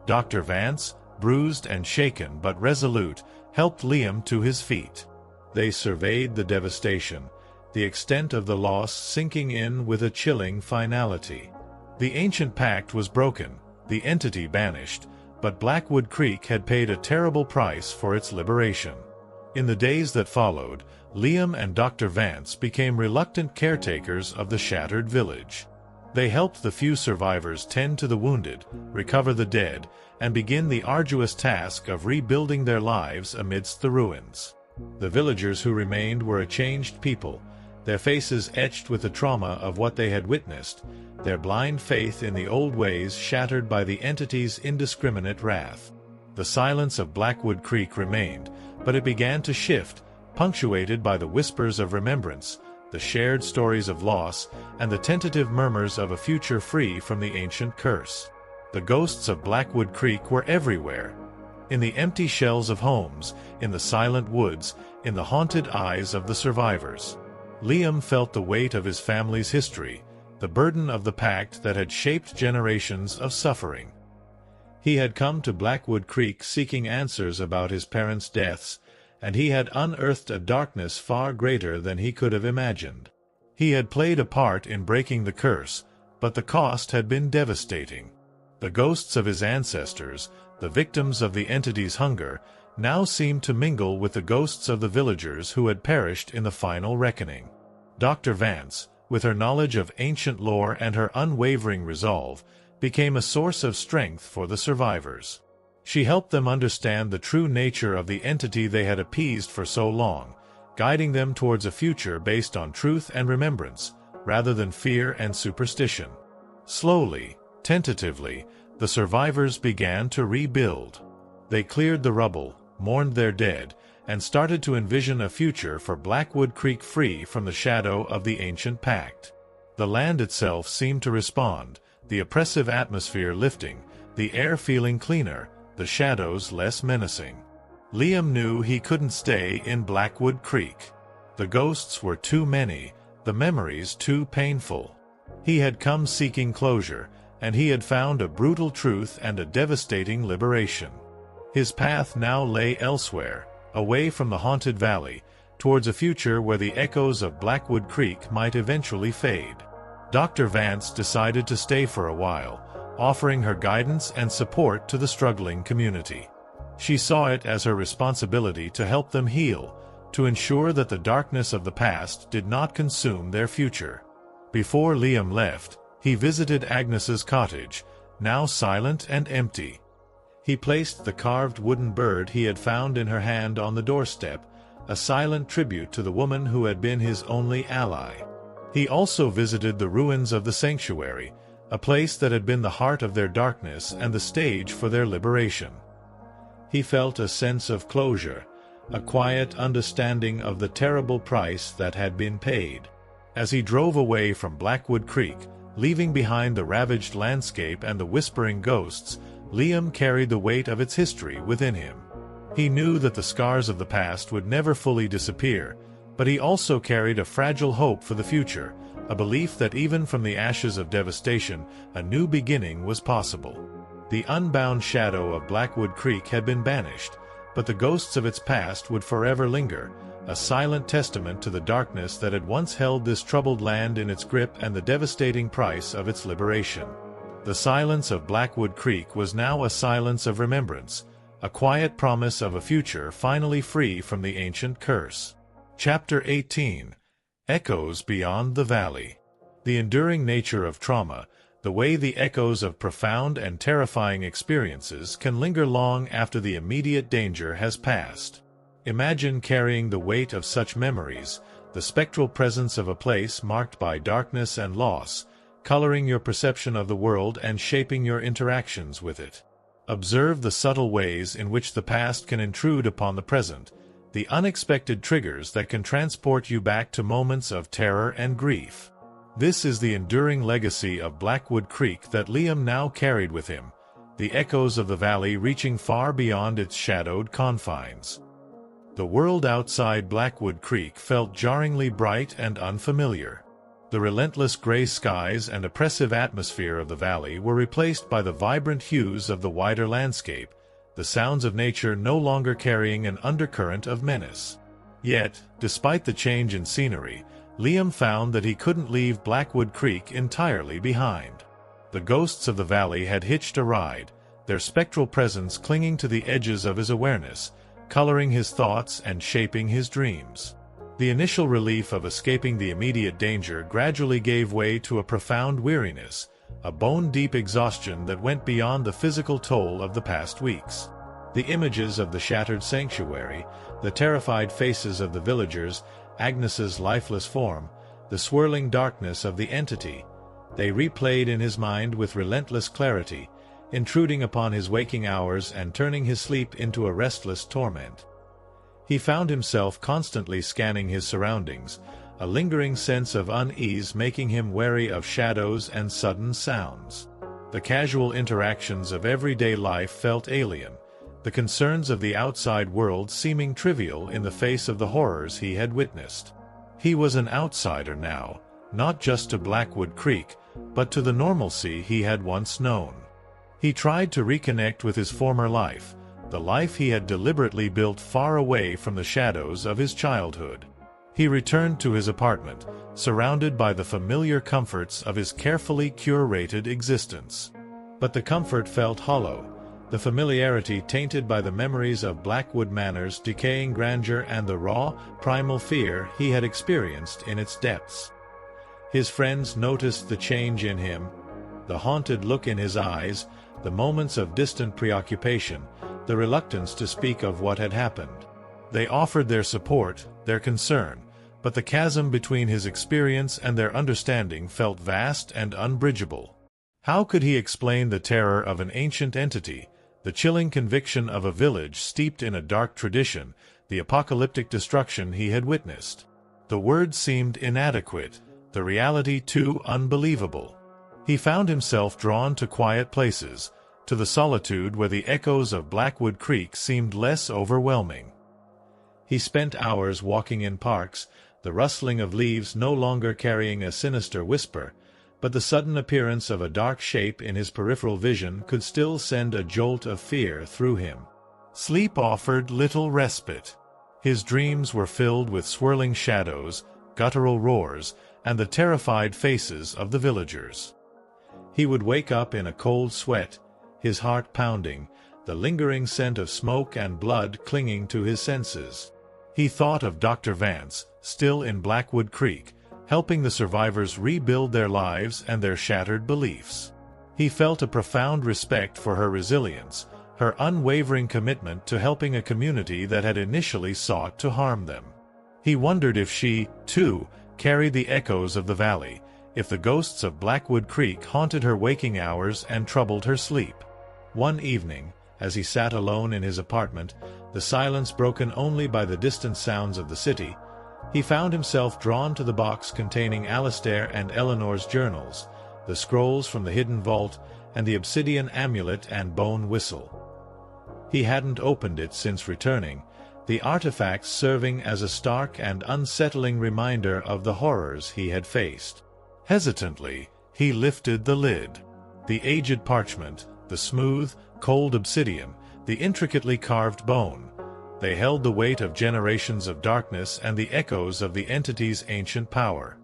Dr. Vance, bruised and shaken but resolute, helped Liam to his feet. They surveyed the devastation, the extent of the loss sinking in with a chilling finality. The ancient pact was broken, the entity banished, but Blackwood Creek had paid a terrible price for its liberation. In the days that followed, Liam and Dr. Vance became reluctant caretakers of the shattered village. They helped the few survivors tend to the wounded, recover the dead, and begin the arduous task of rebuilding their lives amidst the ruins. The villagers who remained were a changed people, their faces etched with the trauma of what they had witnessed, their blind faith in the old ways shattered by the entity's indiscriminate wrath. The silence of Blackwood Creek remained, but it began to shift, punctuated by the whispers of remembrance, the shared stories of loss, and the tentative murmurs of a future free from the ancient curse. The ghosts of Blackwood Creek were everywhere. In the empty shells of homes, in the silent woods, in the haunted eyes of the survivors. Liam felt the weight of his family's history, the burden of the pact that had shaped generations of suffering. He had come to Blackwood Creek seeking answers about his parents' deaths, and he had unearthed a darkness far greater than he could have imagined. He had played a part in breaking the curse, but the cost had been devastating. The ghosts of his ancestors, the victims of the entity's hunger, now seemed to mingle with the ghosts of the villagers who had perished in the final reckoning. Dr. Vance, with her knowledge of ancient lore and her unwavering resolve, became a source of strength for the survivors. She helped them understand the true nature of the entity they had appeased for so long, guiding them towards a future based on truth and remembrance, rather than fear and superstition. Slowly, tentatively, the survivors began to rebuild. They cleared the rubble, mourned their dead, and started to envision a future for Blackwood Creek free from the shadow of the ancient pact. The land itself seemed to respond, the oppressive atmosphere lifting, the air feeling cleaner, the shadows less menacing. Liam knew he couldn't stay in Blackwood Creek. The ghosts were too many, the memories too painful. He had come seeking closure, and he had found a brutal truth and a devastating liberation. His path now lay elsewhere, away from the haunted valley, towards a future where the echoes of Blackwood Creek might eventually fade. Dr. Vance decided to stay for a while, offering her guidance and support to the struggling community. She saw it as her responsibility to help them heal, to ensure that the darkness of the past did not consume their future. Before Liam left, he visited Agnes's cottage, now silent and empty. He placed the carved wooden bird he had found in her hand on the doorstep, a silent tribute to the woman who had been his only ally. He also visited the ruins of the sanctuary, a place that had been the heart of their darkness and the stage for their liberation. He felt a sense of closure, a quiet understanding of the terrible price that had been paid. As he drove away from Blackwood Creek, leaving behind the ravaged landscape and the whispering ghosts, Liam carried the weight of its history within him. He knew that the scars of the past would never fully disappear, but he also carried a fragile hope for the future, a belief that even from the ashes of devastation, a new beginning was possible. The unbound shadow of Blackwood Creek had been banished, but the ghosts of its past would forever linger, a silent testament to the darkness that had once held this troubled land in its grip and the devastating price of its liberation. The silence of Blackwood Creek was now a silence of remembrance, a quiet promise of a future finally free from the ancient curse. Chapter 18. Echoes Beyond the Valley. The enduring nature of trauma, the way the echoes of profound and terrifying experiences can linger long after the immediate danger has passed. Imagine carrying the weight of such memories, the spectral presence of a place marked by darkness and loss, coloring your perception of the world and shaping your interactions with it. Observe the subtle ways in which the past can intrude upon the present, the unexpected triggers that can transport you back to moments of terror and grief. This is the enduring legacy of Blackwood Creek that Liam now carried with him, the echoes of the valley reaching far beyond its shadowed confines. The world outside Blackwood Creek felt jarringly bright and unfamiliar. The relentless gray skies and oppressive atmosphere of the valley were replaced by the vibrant hues of the wider landscape, the sounds of nature no longer carrying an undercurrent of menace. Yet, despite the change in scenery, Liam found that he couldn't leave Blackwood Creek entirely behind. The ghosts of the valley had hitched a ride, their spectral presence clinging to the edges of his awareness, coloring his thoughts and shaping his dreams. The initial relief of escaping the immediate danger gradually gave way to a profound weariness, a bone-deep exhaustion that went beyond the physical toll of the past weeks. The images of the shattered sanctuary, the terrified faces of the villagers, Agnes's lifeless form, the swirling darkness of the entity. They replayed in his mind with relentless clarity, intruding upon his waking hours and turning his sleep into a restless torment. He found himself constantly scanning his surroundings, a lingering sense of unease making him wary of shadows and sudden sounds. The casual interactions of everyday life felt alien, the concerns of the outside world seeming trivial in the face of the horrors he had witnessed. He was an outsider now, not just to Blackwood Creek, but to the normalcy he had once known. He tried to reconnect with his former life, the life he had deliberately built far away from the shadows of his childhood. He returned to his apartment, surrounded by the familiar comforts of his carefully curated existence. But the comfort felt hollow, the familiarity tainted by the memories of Blackwood Manor's decaying grandeur and the raw, primal fear he had experienced in its depths. His friends noticed the change in him, the haunted look in his eyes, the moments of distant preoccupation, the reluctance to speak of what had happened. They offered their support, their concern, but the chasm between his experience and their understanding felt vast and unbridgeable. How could he explain the terror of an ancient entity, the chilling conviction of a village steeped in a dark tradition, the apocalyptic destruction he had witnessed? The words seemed inadequate, the reality too unbelievable. He found himself drawn to quiet places, to the solitude where the echoes of Blackwood Creek seemed less overwhelming. He spent hours walking in parks, the rustling of leaves no longer carrying a sinister whisper, but the sudden appearance of a dark shape in his peripheral vision could still send a jolt of fear through him. Sleep offered little respite. His dreams were filled with swirling shadows, guttural roars, and the terrified faces of the villagers. He would wake up in a cold sweat, his heart pounding, the lingering scent of smoke and blood clinging to his senses. He thought of Dr. Vance, still in Blackwood Creek, helping the survivors rebuild their lives and their shattered beliefs. He felt a profound respect for her resilience, her unwavering commitment to helping a community that had initially sought to harm them. He wondered if she, too, carried the echoes of the valley, if the ghosts of Blackwood Creek haunted her waking hours and troubled her sleep. One evening, as he sat alone in his apartment, the silence broken only by the distant sounds of the city, he found himself drawn to the box containing Alistair and Eleanor's journals, the scrolls from the hidden vault, and the obsidian amulet and bone whistle. He hadn't opened it since returning, the artifacts serving as a stark and unsettling reminder of the horrors he had faced. Hesitantly, he lifted the lid. The aged parchment, the smooth, cold obsidian, the intricately carved bone. They held the weight of generations of darkness and the echoes of the entity's ancient power.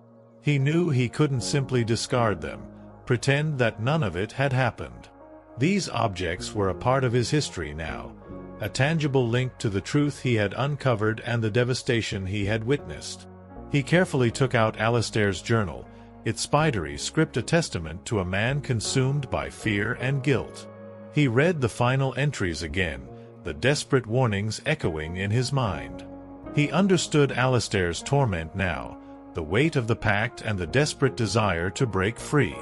He knew he couldn't simply discard them, pretend that none of it had happened. These objects were a part of his history now, a tangible link to the truth he had uncovered and the devastation he had witnessed. He carefully took out Alistair's journal, its spidery script a testament to a man consumed by fear and guilt. He read the final entries again, the desperate warnings echoing in his mind. He understood Alistair's torment now, the weight of the pact and the desperate desire to break free.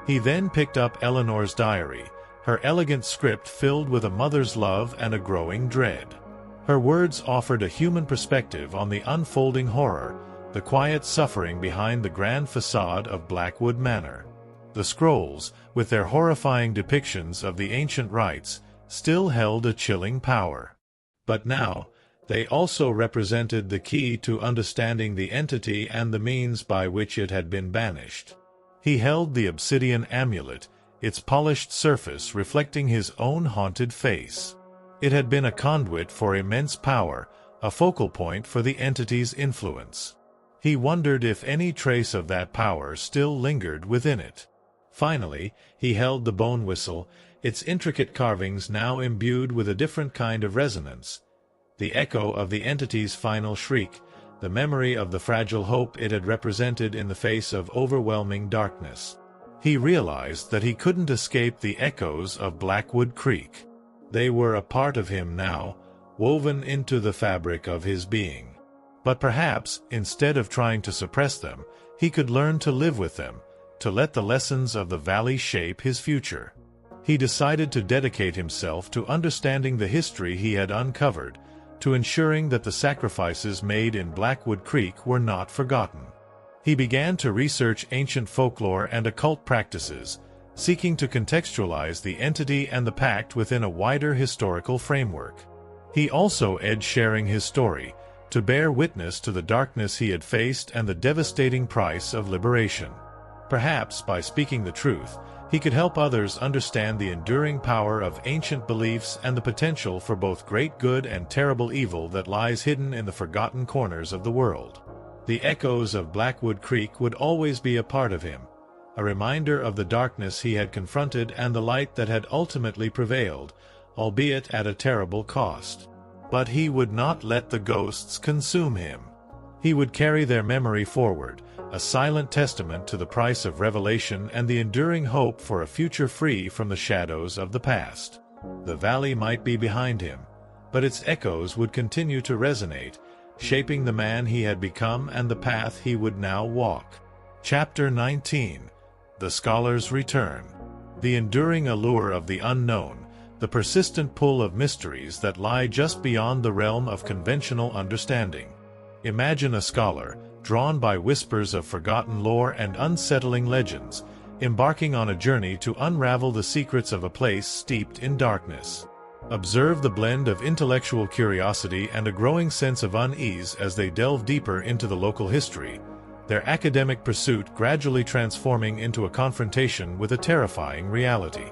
He then picked up Eleanor's diary, her elegant script filled with a mother's love and a growing dread. Her words offered a human perspective on the unfolding horror, the quiet suffering behind the grand facade of Blackwood Manor. The scrolls, with their horrifying depictions of the ancient rites, still held a chilling power. But now, they also represented the key to understanding the entity and the means by which it had been banished. He held the obsidian amulet, its polished surface reflecting his own haunted face. It had been a conduit for immense power, a focal point for the entity's influence. He wondered if any trace of that power still lingered within it. Finally, he held the bone whistle, its intricate carvings now imbued with a different kind of resonance. The echo of the entity's final shriek, the memory of the fragile hope it had represented in the face of overwhelming darkness. He realized that he couldn't escape the echoes of Blackwood Creek. They were a part of him now, woven into the fabric of his being. But perhaps, instead of trying to suppress them, he could learn to live with them, to let the lessons of the valley shape his future. He decided to dedicate himself to understanding the history he had uncovered, to ensuring that the sacrifices made in Blackwood Creek were not forgotten. He began to research ancient folklore and occult practices, seeking to contextualize the entity and the pact within a wider historical framework. He also edged sharing his story, to bear witness to the darkness he had faced and the devastating price of liberation. Perhaps, by speaking the truth, he could help others understand the enduring power of ancient beliefs and the potential for both great good and terrible evil that lies hidden in the forgotten corners of the world. The echoes of Blackwood Creek would always be a part of him, a reminder of the darkness he had confronted and the light that had ultimately prevailed, albeit at a terrible cost. But he would not let the ghosts consume him. He would carry their memory forward, a silent testament to the price of revelation and the enduring hope for a future free from the shadows of the past. The valley might be behind him, but its echoes would continue to resonate, shaping the man he had become and the path he would now walk. Chapter 19. The Scholar's Return. The enduring allure of the unknown, the persistent pull of mysteries that lie just beyond the realm of conventional understanding. Imagine a scholar, drawn by whispers of forgotten lore and unsettling legends, embarking on a journey to unravel the secrets of a place steeped in darkness. Observe the blend of intellectual curiosity and a growing sense of unease as they delve deeper into the local history, their academic pursuit gradually transforming into a confrontation with a terrifying reality.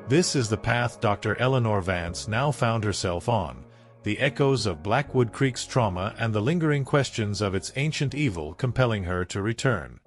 This is the path Dr. Eleanor Vance now found herself on, the echoes of Blackwood Creek's trauma and the lingering questions of its ancient evil compelling her to return.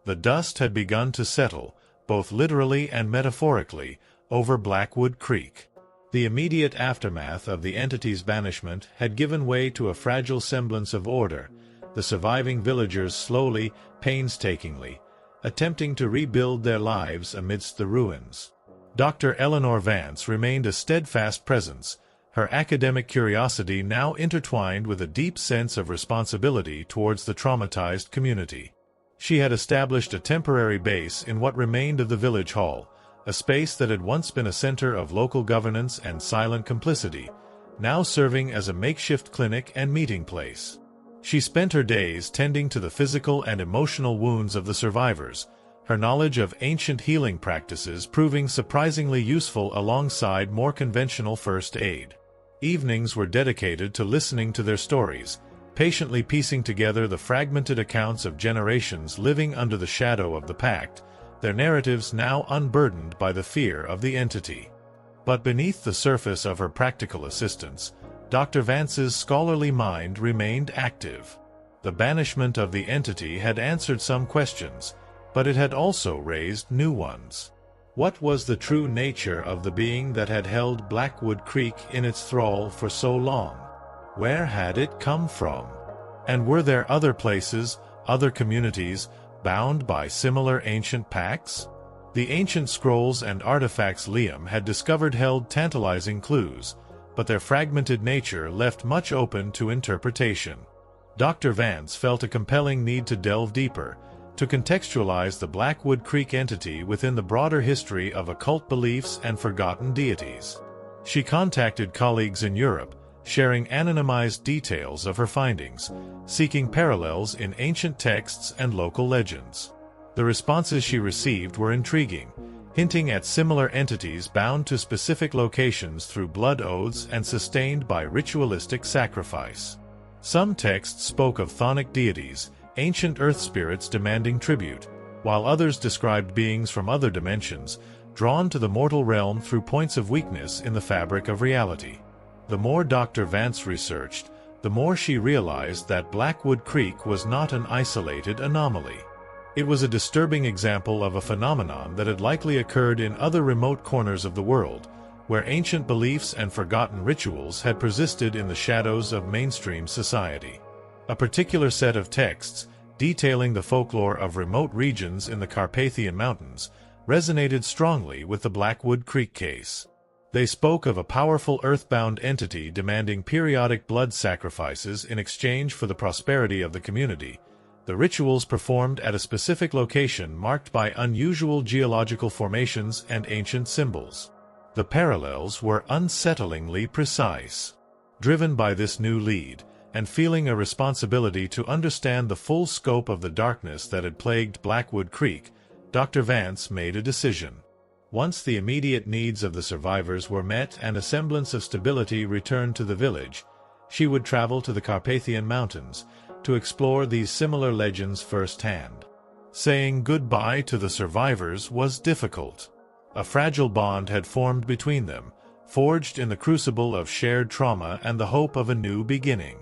The dust had begun to settle, both literally and metaphorically, over Blackwood Creek. The immediate aftermath of the entity's banishment had given way to a fragile semblance of order, the surviving villagers slowly, painstakingly, attempting to rebuild their lives amidst the ruins. Dr. Eleanor Vance remained a steadfast presence, her academic curiosity now intertwined with a deep sense of responsibility towards the traumatized community. She had established a temporary base in what remained of the village hall, a space that had once been a center of local governance and silent complicity, now serving as a makeshift clinic and meeting place. She spent her days tending to the physical and emotional wounds of the survivors, her knowledge of ancient healing practices proving surprisingly useful alongside more conventional first aid. Evenings were dedicated to listening to their stories, patiently piecing together the fragmented accounts of generations living under the shadow of the pact, their narratives now unburdened by the fear of the entity. But beneath the surface of her practical assistance, Dr. Vance's scholarly mind remained active. The banishment of the entity had answered some questions, but it had also raised new ones. What was the true nature of the being that had held Blackwood Creek in its thrall for so long? Where had it come from? And were there other places, other communities, bound by similar ancient pacts? The ancient scrolls and artifacts Liam had discovered held tantalizing clues, but their fragmented nature left much open to interpretation. Dr. Vance felt a compelling need to delve deeper, to contextualize the Blackwood Creek entity within the broader history of occult beliefs and forgotten deities. She contacted colleagues in Europe, sharing anonymized details of her findings, seeking parallels in ancient texts and local legends. The responses she received were intriguing, hinting at similar entities bound to specific locations through blood oaths and sustained by ritualistic sacrifice. Some texts spoke of chthonic deities, ancient earth spirits demanding tribute, while others described beings from other dimensions, drawn to the mortal realm through points of weakness in the fabric of reality. The more Dr. Vance researched, the more she realized that Blackwood Creek was not an isolated anomaly. It was a disturbing example of a phenomenon that had likely occurred in other remote corners of the world, where ancient beliefs and forgotten rituals had persisted in the shadows of mainstream society. A particular set of texts, detailing the folklore of remote regions in the Carpathian Mountains, resonated strongly with the Blackwood Creek case. They spoke of a powerful earthbound entity demanding periodic blood sacrifices in exchange for the prosperity of the community. The rituals performed at a specific location marked by unusual geological formations and ancient symbols. The parallels were unsettlingly precise. Driven by this new lead, and feeling a responsibility to understand the full scope of the darkness that had plagued Blackwood Creek, Dr. Vance made a decision. Once the immediate needs of the survivors were met and a semblance of stability returned to the village, she would travel to the Carpathian Mountains to explore these similar legends firsthand. Saying goodbye to the survivors was difficult. A fragile bond had formed between them, forged in the crucible of shared trauma and the hope of a new beginning.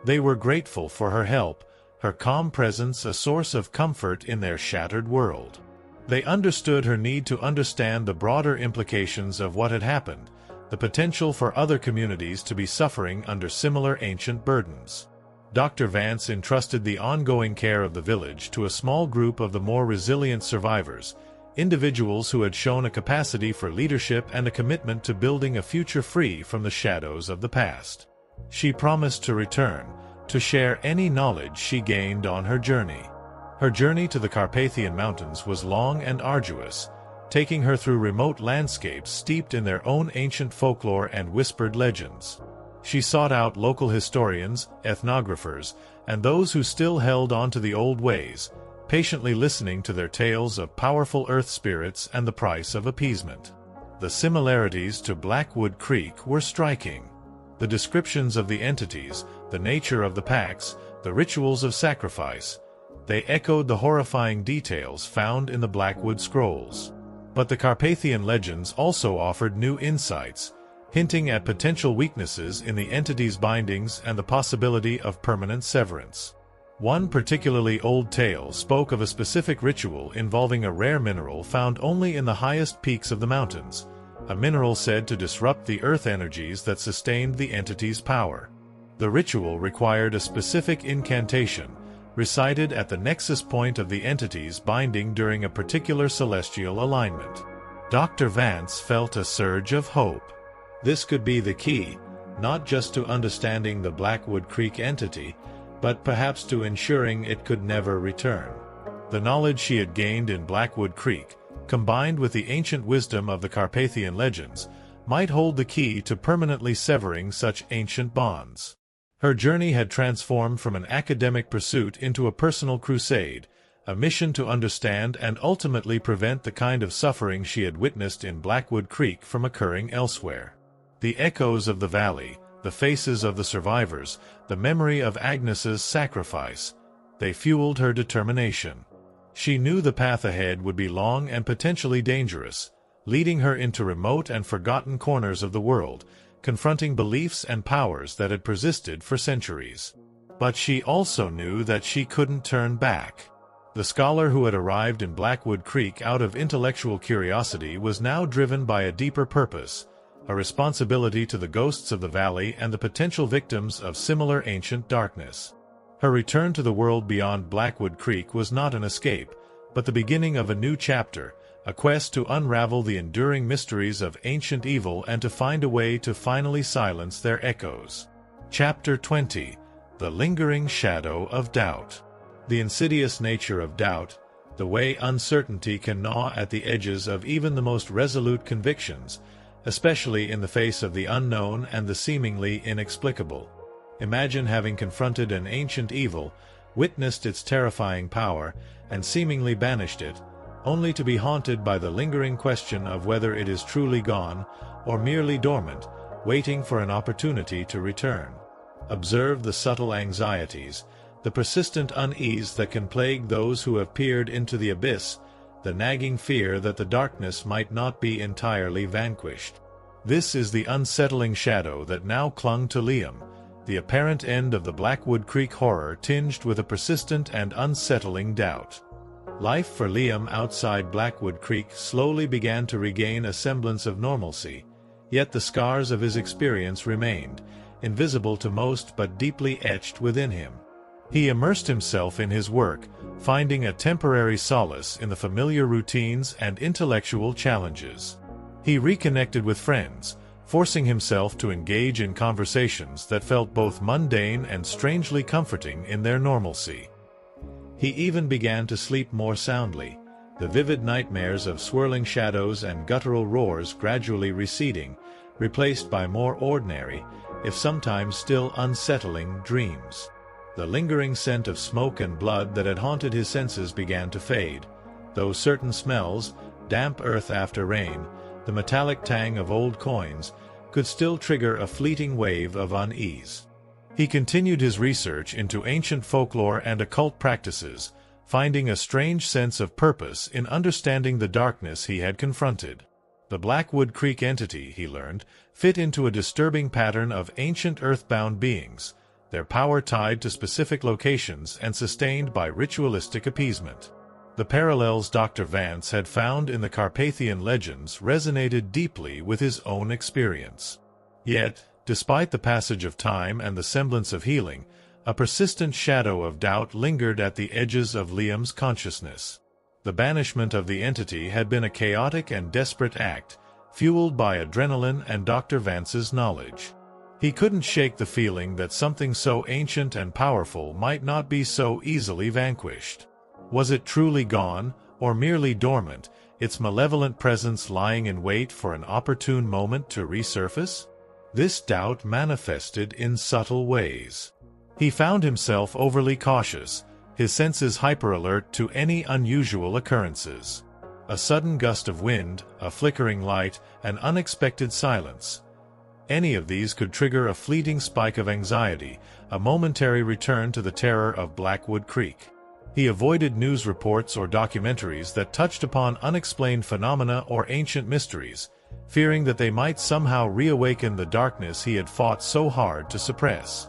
They were grateful for her help, her calm presence a source of comfort in their shattered world. They understood her need to understand the broader implications of what had happened, the potential for other communities to be suffering under similar ancient burdens. Dr. Vance entrusted the ongoing care of the village to a small group of the more resilient survivors, individuals who had shown a capacity for leadership and a commitment to building a future free from the shadows of the past. She promised to return, to share any knowledge she gained on her journey. Her journey to the Carpathian Mountains was long and arduous, taking her through remote landscapes steeped in their own ancient folklore and whispered legends. She sought out local historians, ethnographers, and those who still held on to the old ways, patiently listening to their tales of powerful earth spirits and the price of appeasement. The similarities to Blackwood Creek were striking. The descriptions of the entities, the nature of the pacts, the rituals of sacrifice, they echoed the horrifying details found in the Blackwood Scrolls. But the Carpathian legends also offered new insights, hinting at potential weaknesses in the entity's bindings and the possibility of permanent severance. One particularly old tale spoke of a specific ritual involving a rare mineral found only in the highest peaks of the mountains, a mineral said to disrupt the earth energies that sustained the entity's power. The ritual required a specific incantation, recited at the nexus point of the entity's binding during a particular celestial alignment. Dr. Vance felt a surge of hope. This could be the key, not just to understanding the Blackwood Creek entity, but perhaps to ensuring it could never return. The knowledge she had gained in Blackwood Creek, combined with the ancient wisdom of the Carpathian legends, might hold the key to permanently severing such ancient bonds. Her journey had transformed from an academic pursuit into a personal crusade, a mission to understand and ultimately prevent the kind of suffering she had witnessed in Blackwood Creek from occurring elsewhere. The echoes of the valley, the faces of the survivors, the memory of Agnes's sacrifice, they fueled her determination. She knew the path ahead would be long and potentially dangerous, leading her into remote and forgotten corners of the world, confronting beliefs and powers that had persisted for centuries. But she also knew that she couldn't turn back. The scholar who had arrived in Blackwood Creek out of intellectual curiosity was now driven by a deeper purpose, a responsibility to the ghosts of the valley and the potential victims of similar ancient darkness. Her return to the world beyond Blackwood Creek was not an escape, but the beginning of a new chapter, a quest to unravel the enduring mysteries of ancient evil and to find a way to finally silence their echoes. Chapter 20. The Lingering Shadow of Doubt. The insidious nature of doubt, the way uncertainty can gnaw at the edges of even the most resolute convictions, especially in the face of the unknown and the seemingly inexplicable. Imagine having confronted an ancient evil, witnessed its terrifying power, and seemingly banished it, only to be haunted by the lingering question of whether it is truly gone or merely dormant, waiting for an opportunity to return. Observe the subtle anxieties, the persistent unease that can plague those who have peered into the abyss, the nagging fear that the darkness might not be entirely vanquished. This is the unsettling shadow that now clung to Liam, the apparent end of the Blackwood Creek horror tinged with a persistent and unsettling doubt. Life for Liam outside Blackwood Creek slowly began to regain a semblance of normalcy, yet the scars of his experience remained, invisible to most but deeply etched within him. He immersed himself in his work, finding a temporary solace in the familiar routines and intellectual challenges. He reconnected with friends, forcing himself to engage in conversations that felt both mundane and strangely comforting in their normalcy. He even began to sleep more soundly, the vivid nightmares of swirling shadows and guttural roars gradually receding, replaced by more ordinary, if sometimes still unsettling, dreams. The lingering scent of smoke and blood that had haunted his senses began to fade, though certain smells, damp earth after rain, the metallic tang of old coins, could still trigger a fleeting wave of unease. He continued his research into ancient folklore and occult practices, finding a strange sense of purpose in understanding the darkness he had confronted. The Blackwood Creek entity, he learned, fit into a disturbing pattern of ancient earthbound beings, their power tied to specific locations and sustained by ritualistic appeasement. The parallels Dr. Vance had found in the Carpathian legends resonated deeply with his own experience. Yet, despite the passage of time and the semblance of healing, a persistent shadow of doubt lingered at the edges of Liam's consciousness. The banishment of the entity had been a chaotic and desperate act, fueled by adrenaline and Dr. Vance's knowledge. He couldn't shake the feeling that something so ancient and powerful might not be so easily vanquished. Was it truly gone, or merely dormant, its malevolent presence lying in wait for an opportune moment to resurface? This doubt manifested in subtle ways. He found himself overly cautious, his senses hyper-alert to any unusual occurrences. A sudden gust of wind, a flickering light, an unexpected silence. Any of these could trigger a fleeting spike of anxiety, a momentary return to the terror of Blackwood Creek. He avoided news reports or documentaries that touched upon unexplained phenomena or ancient mysteries, fearing that they might somehow reawaken the darkness he had fought so hard to suppress.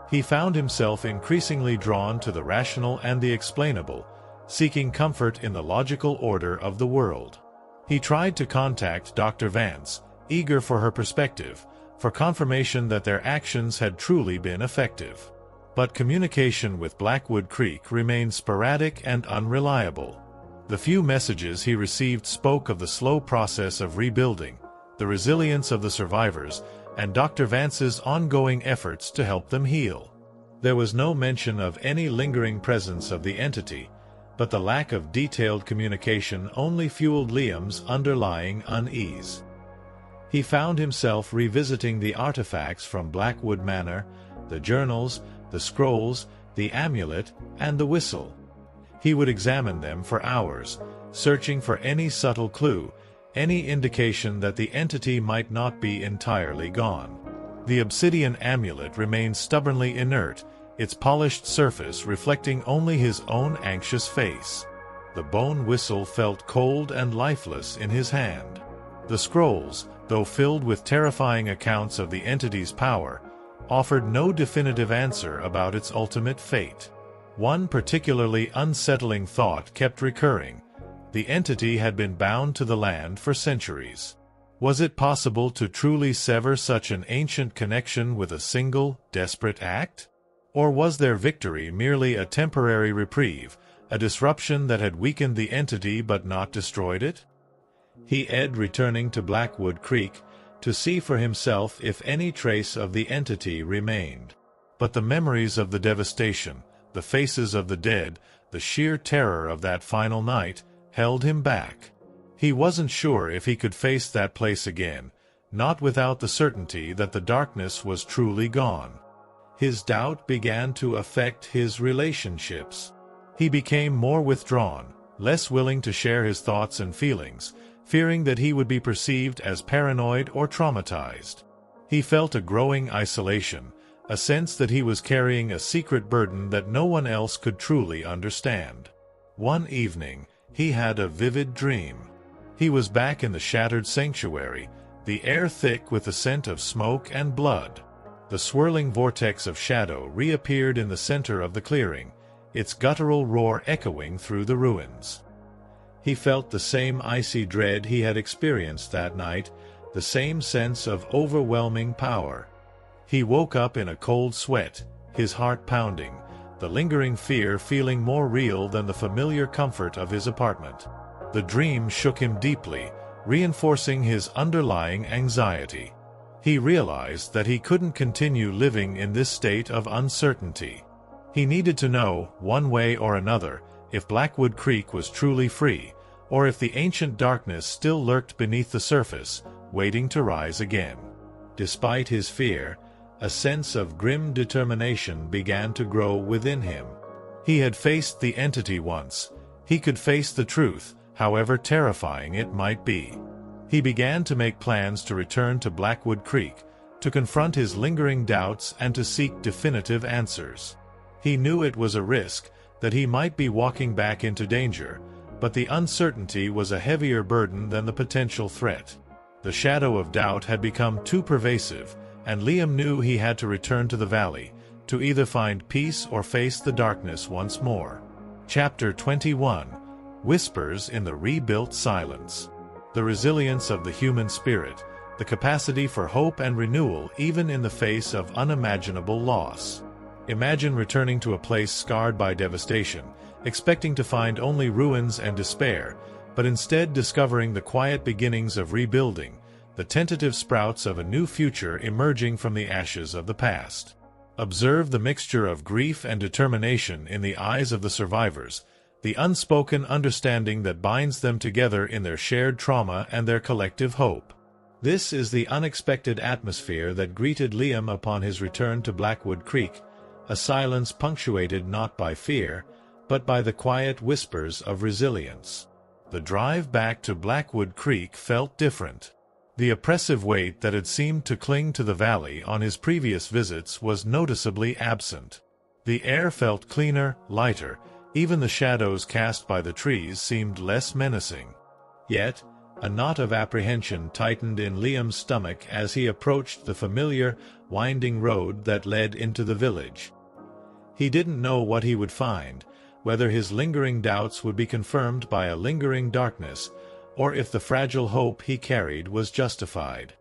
He found himself increasingly drawn to the rational and the explainable, seeking comfort in the logical order of the world. He tried to contact Dr. Vance, eager for her perspective, for confirmation that their actions had truly been effective. But communication with Blackwood Creek remained sporadic and unreliable. The few messages he received spoke of the slow process of rebuilding, the resilience of the survivors, and Dr. Vance's ongoing efforts to help them heal. There was no mention of any lingering presence of the entity, but the lack of detailed communication only fueled Liam's underlying unease. He found himself revisiting the artifacts from Blackwood Manor, the journals, the scrolls, the amulet, and the whistle. He would examine them for hours, searching for any subtle clue, any indication that the entity might not be entirely gone. The obsidian amulet remained stubbornly inert, its polished surface reflecting only his own anxious face. The bone whistle felt cold and lifeless in his hand. The scrolls, though filled with terrifying accounts of the entity's power, offered no definitive answer about its ultimate fate. One particularly unsettling thought kept recurring. The entity had been bound to the land for centuries. Was it possible to truly sever such an ancient connection with a single, desperate act? Or was their victory merely a temporary reprieve, a disruption that had weakened the entity but not destroyed it? He ed returning to Blackwood Creek to see for himself if any trace of the entity remained. But the memories of the devastation, the faces of the dead, the sheer terror of that final night, held him back. He wasn't sure if he could face that place again, not without the certainty that the darkness was truly gone. His doubt began to affect his relationships. He became more withdrawn, less willing to share his thoughts and feelings, fearing that he would be perceived as paranoid or traumatized. He felt a growing isolation, a sense that he was carrying a secret burden that no one else could truly understand. One evening, he had a vivid dream. He was back in the shattered sanctuary, the air thick with the scent of smoke and blood. The swirling vortex of shadow reappeared in the center of the clearing, its guttural roar echoing through the ruins. He felt the same icy dread he had experienced that night, the same sense of overwhelming power. He woke up in a cold sweat, his heart pounding, the lingering fear feeling more real than the familiar comfort of his apartment. The dream shook him deeply, reinforcing his underlying anxiety. He realized that he couldn't continue living in this state of uncertainty. He needed to know, one way or another, if Blackwood Creek was truly free, or if the ancient darkness still lurked beneath the surface, waiting to rise again. Despite his fear, a sense of grim determination began to grow within him. He had faced the entity once. He could face the truth, however terrifying it might be. He began to make plans to return to Blackwood Creek, to confront his lingering doubts and to seek definitive answers. He knew it was a risk, that he might be walking back into danger, but the uncertainty was a heavier burden than the potential threat. The shadow of doubt had become too pervasive, and Liam knew he had to return to the valley, to either find peace or face the darkness once more. Chapter 21. Whispers in the Rebuilt Silence. The resilience of the human spirit, the capacity for hope and renewal even in the face of unimaginable loss. Imagine returning to a place scarred by devastation, expecting to find only ruins and despair, but instead discovering the quiet beginnings of rebuilding, the tentative sprouts of a new future emerging from the ashes of the past. Observe the mixture of grief and determination in the eyes of the survivors, the unspoken understanding that binds them together in their shared trauma and their collective hope. This is the unexpected atmosphere that greeted Liam upon his return to Blackwood Creek, a silence punctuated not by fear, but by the quiet whispers of resilience. The drive back to Blackwood Creek felt different. The oppressive weight that had seemed to cling to the valley on his previous visits was noticeably absent. The air felt cleaner, lighter, even the shadows cast by the trees seemed less menacing. Yet, a knot of apprehension tightened in Liam's stomach as he approached the familiar, winding road that led into the village. He didn't know what he would find, whether his lingering doubts would be confirmed by a lingering darkness, or if the fragile hope he carried was justified.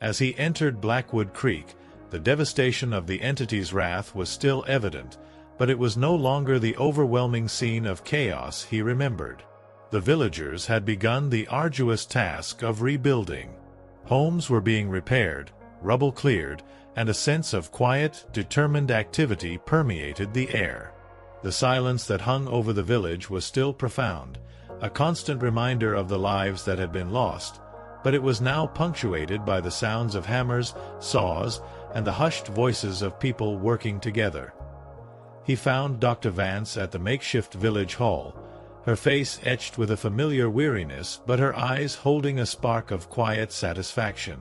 As he entered Blackwood Creek, the devastation of the entity's wrath was still evident, but it was no longer the overwhelming scene of chaos he remembered. The villagers had begun the arduous task of rebuilding. Homes were being repaired, rubble cleared, and a sense of quiet, determined activity permeated the air. The silence that hung over the village was still profound, a constant reminder of the lives that had been lost, but it was now punctuated by the sounds of hammers, saws, and the hushed voices of people working together. He found Dr. Vance at the makeshift village hall, her face etched with a familiar weariness but her eyes holding a spark of quiet satisfaction.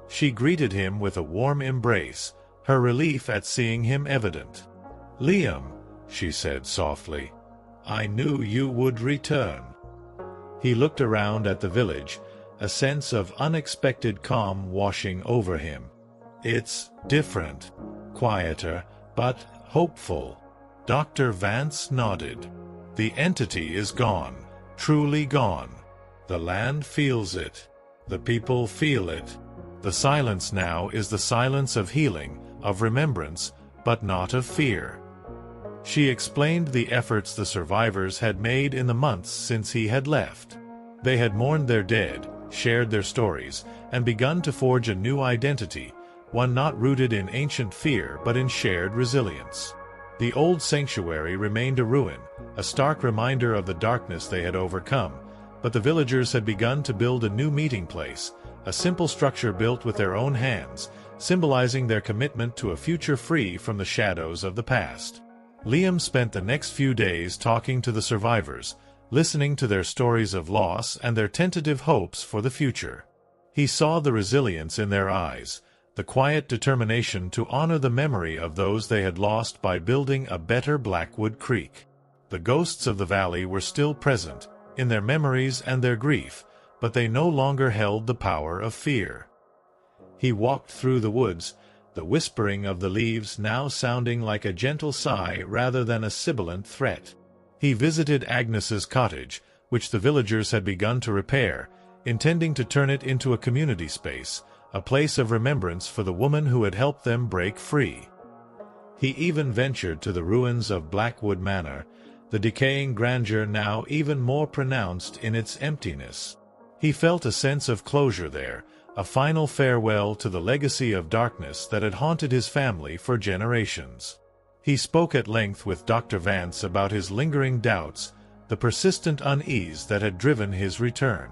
She greeted him with a warm embrace, her relief at seeing him evident. "Liam," she said softly, "I knew you would return." He looked around at the village, a sense of unexpected calm washing over him. "It's different, quieter, but hopeful." Dr. Vance nodded. "The entity is gone, truly gone. The land feels it. The people feel it. The silence now is the silence of healing, of remembrance, but not of fear." She explained the efforts the survivors had made in the months since he had left. They had mourned their dead, shared their stories, and begun to forge a new identity, one not rooted in ancient fear but in shared resilience. The old sanctuary remained a ruin, a stark reminder of the darkness they had overcome, but the villagers had begun to build a new meeting place, a simple structure built with their own hands, symbolizing their commitment to a future free from the shadows of the past. Liam spent the next few days talking to the survivors, listening to their stories of loss and their tentative hopes for the future. He saw the resilience in their eyes, the quiet determination to honor the memory of those they had lost by building a better Blackwood Creek. The ghosts of the valley were still present, in their memories and their grief, but they no longer held the power of fear. He walked through the woods, the whispering of the leaves now sounding like a gentle sigh rather than a sibilant threat. He visited Agnes's cottage, which the villagers had begun to repair, intending to turn it into a community space, a place of remembrance for the woman who had helped them break free. He even ventured to the ruins of Blackwood Manor, the decaying grandeur now even more pronounced in its emptiness. He felt a sense of closure there, a final farewell to the legacy of darkness that had haunted his family for generations. He spoke at length with Dr. Vance about his lingering doubts, the persistent unease that had driven his return.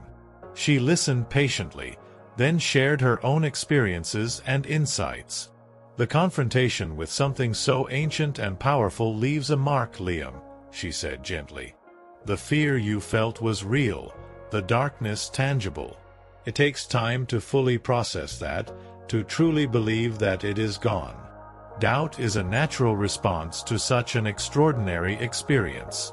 She listened patiently, then shared her own experiences and insights. "The confrontation with something so ancient and powerful leaves a mark, Liam," she said gently. "The fear you felt was real, the darkness tangible. It takes time to fully process that, to truly believe that it is gone. Doubt is a natural response to such an extraordinary experience."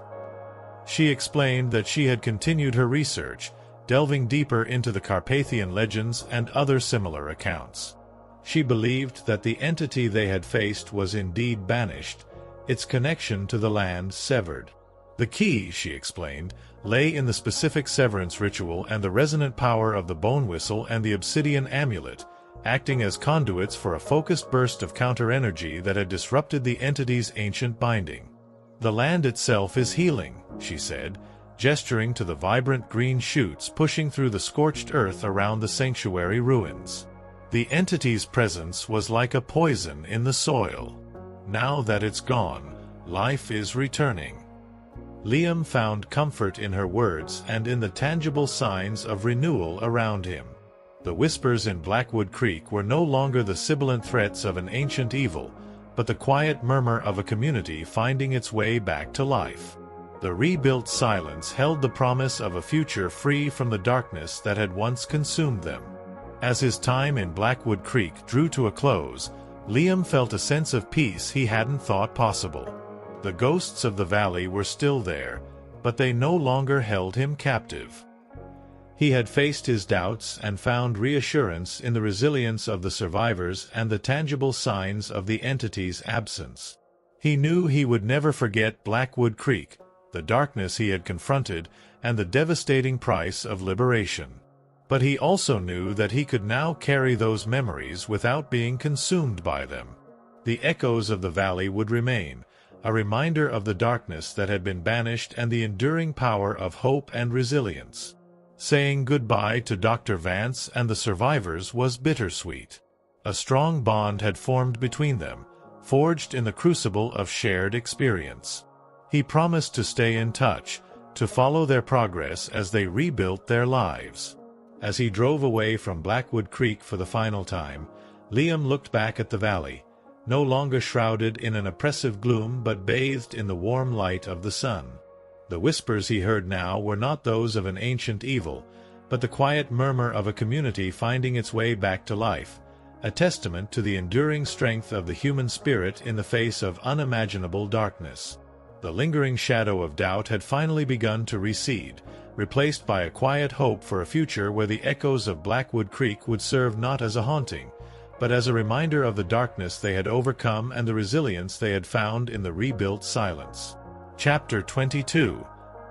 She explained that she had continued her research, delving deeper into the Carpathian legends and other similar accounts. She believed that the entity they had faced was indeed banished, its connection to the land severed. The key, she explained, lay in the specific severance ritual and the resonant power of the bone whistle and the obsidian amulet, acting as conduits for a focused burst of counter-energy that had disrupted the entity's ancient binding. "The land itself is healing," she said, gesturing to the vibrant green shoots pushing through the scorched earth around the sanctuary ruins. The entity's presence was like a poison in the soil. Now that it's gone, life is returning. Liam found comfort in her words and in the tangible signs of renewal around him. The whispers in Blackwood Creek were no longer the sibilant threats of an ancient evil, but the quiet murmur of a community finding its way back to life. The rebuilt silence held the promise of a future free from the darkness that had once consumed them. As his time in Blackwood Creek drew to a close, Liam felt a sense of peace he hadn't thought possible. The ghosts of the valley were still there, but they no longer held him captive. He had faced his doubts and found reassurance in the resilience of the survivors and the tangible signs of the entity's absence. He knew he would never forget Blackwood Creek, the darkness he had confronted, and the devastating price of liberation. But he also knew that he could now carry those memories without being consumed by them. The echoes of the valley would remain, a reminder of the darkness that had been banished and the enduring power of hope and resilience. Saying goodbye to Dr. Vance and the survivors was bittersweet. A strong bond had formed between them, forged in the crucible of shared experience. He promised to stay in touch, to follow their progress as they rebuilt their lives. As he drove away from Blackwood Creek for the final time, Liam looked back at the valley, no longer shrouded in an oppressive gloom but bathed in the warm light of the sun. The whispers he heard now were not those of an ancient evil, but the quiet murmur of a community finding its way back to life, a testament to the enduring strength of the human spirit in the face of unimaginable darkness. The lingering shadow of doubt had finally begun to recede, replaced by a quiet hope for a future where the echoes of Blackwood Creek would serve not as a haunting, but as a reminder of the darkness they had overcome and the resilience they had found in the rebuilt silence. Chapter 22.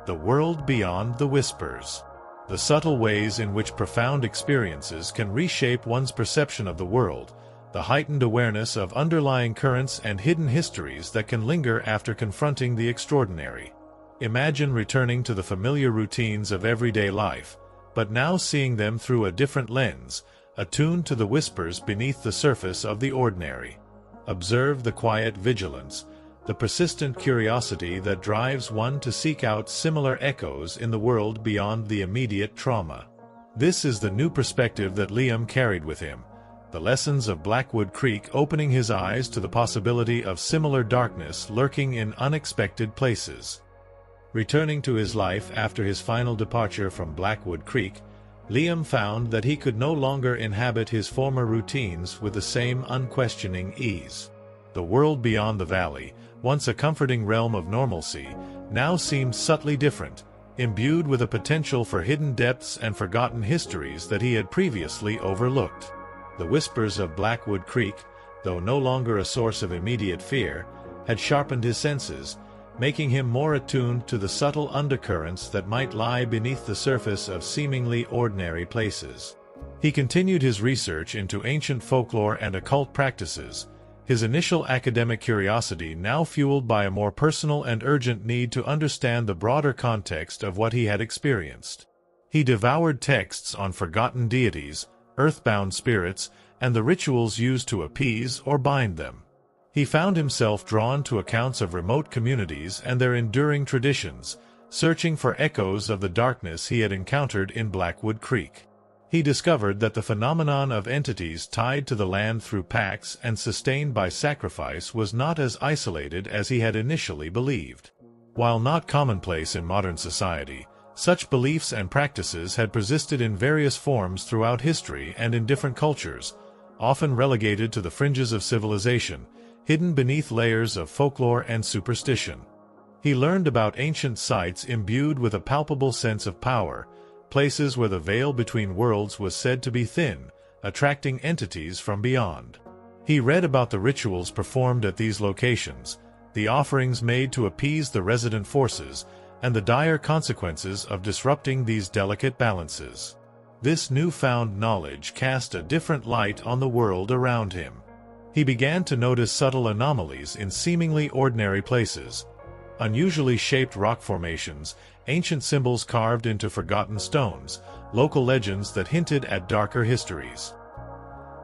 The World Beyond the Whispers. The subtle ways in which profound experiences can reshape one's perception of the world, the heightened awareness of underlying currents and hidden histories that can linger after confronting the extraordinary. Imagine returning to the familiar routines of everyday life, but now seeing them through a different lens, attuned to the whispers beneath the surface of the ordinary. Observe the quiet vigilance, the persistent curiosity that drives one to seek out similar echoes in the world beyond the immediate trauma. This is the new perspective that Liam carried with him, the lessons of Blackwood Creek opening his eyes to the possibility of similar darkness lurking in unexpected places. Returning to his life after his final departure from Blackwood Creek, Liam found that he could no longer inhabit his former routines with the same unquestioning ease. The world beyond the valley, once a comforting realm of normalcy, now seemed subtly different, imbued with a potential for hidden depths and forgotten histories that he had previously overlooked. The whispers of Blackwood Creek, though no longer a source of immediate fear, had sharpened his senses, making him more attuned to the subtle undercurrents that might lie beneath the surface of seemingly ordinary places. He continued his research into ancient folklore and occult practices, his initial academic curiosity now fueled by a more personal and urgent need to understand the broader context of what he had experienced. He devoured texts on forgotten deities, earthbound spirits, and the rituals used to appease or bind them. He found himself drawn to accounts of remote communities and their enduring traditions, searching for echoes of the darkness he had encountered in Blackwood Creek. He discovered that the phenomenon of entities tied to the land through pacts and sustained by sacrifice was not as isolated as he had initially believed. While not commonplace in modern society, such beliefs and practices had persisted in various forms throughout history and in different cultures, often relegated to the fringes of civilization, hidden beneath layers of folklore and superstition. He learned about ancient sites imbued with a palpable sense of power, places where the veil between worlds was said to be thin, attracting entities from beyond. He read about the rituals performed at these locations, the offerings made to appease the resident forces, and the dire consequences of disrupting these delicate balances. This newfound knowledge cast a different light on the world around him. He began to notice subtle anomalies in seemingly ordinary places. Unusually shaped rock formations, ancient symbols carved into forgotten stones, local legends that hinted at darker histories.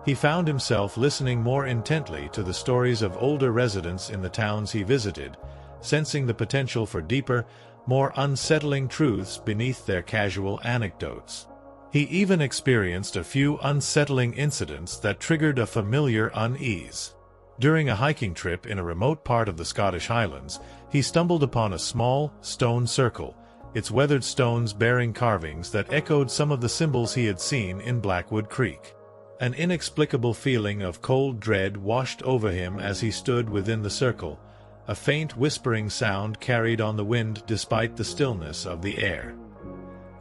He found himself listening more intently to the stories of older residents in the towns he visited, sensing the potential for deeper, more unsettling truths beneath their casual anecdotes. He even experienced a few unsettling incidents that triggered a familiar unease. During a hiking trip in a remote part of the Scottish Highlands, he stumbled upon a small, stone circle, its weathered stones bearing carvings that echoed some of the symbols he had seen in Blackwood Creek. An inexplicable feeling of cold dread washed over him as he stood within the circle, a faint whispering sound carried on the wind despite the stillness of the air.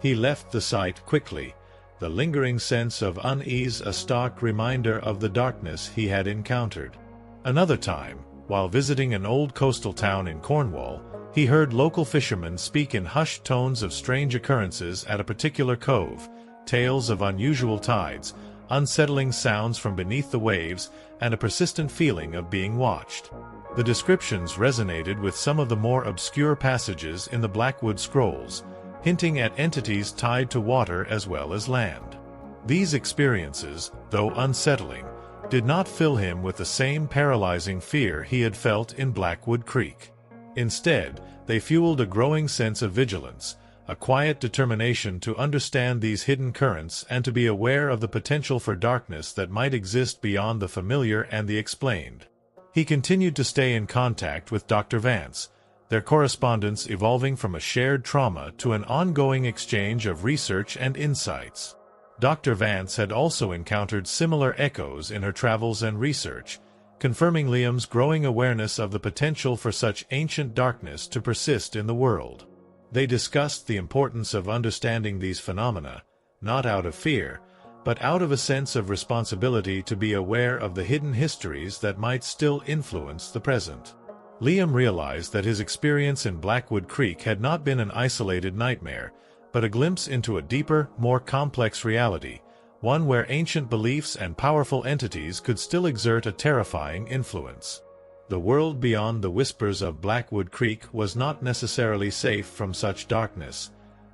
He left the site quickly, the lingering sense of unease a stark reminder of the darkness he had encountered. Another time, while visiting an old coastal town in Cornwall, he heard local fishermen speak in hushed tones of strange occurrences at a particular cove, tales of unusual tides, unsettling sounds from beneath the waves, and a persistent feeling of being watched. The descriptions resonated with some of the more obscure passages in the Blackwood Scrolls, hinting at entities tied to water as well as land. These experiences, though unsettling, did not fill him with the same paralyzing fear he had felt in Blackwood Creek. Instead, they fueled a growing sense of vigilance, a quiet determination to understand these hidden currents and to be aware of the potential for darkness that might exist beyond the familiar and the explained. He continued to stay in contact with Dr. Vance, their correspondence evolving from a shared trauma to an ongoing exchange of research and insights. Dr. Vance had also encountered similar echoes in her travels and research, confirming Liam's growing awareness of the potential for such ancient darkness to persist in the world. They discussed the importance of understanding these phenomena, not out of fear, but out of a sense of responsibility to be aware of the hidden histories that might still influence the present. Liam realized that his experience in Blackwood Creek had not been an isolated nightmare, but a glimpse into a deeper, more complex reality, one where ancient beliefs and powerful entities could still exert a terrifying influence. The world beyond the whispers of Blackwood Creek was not necessarily safe from such darkness.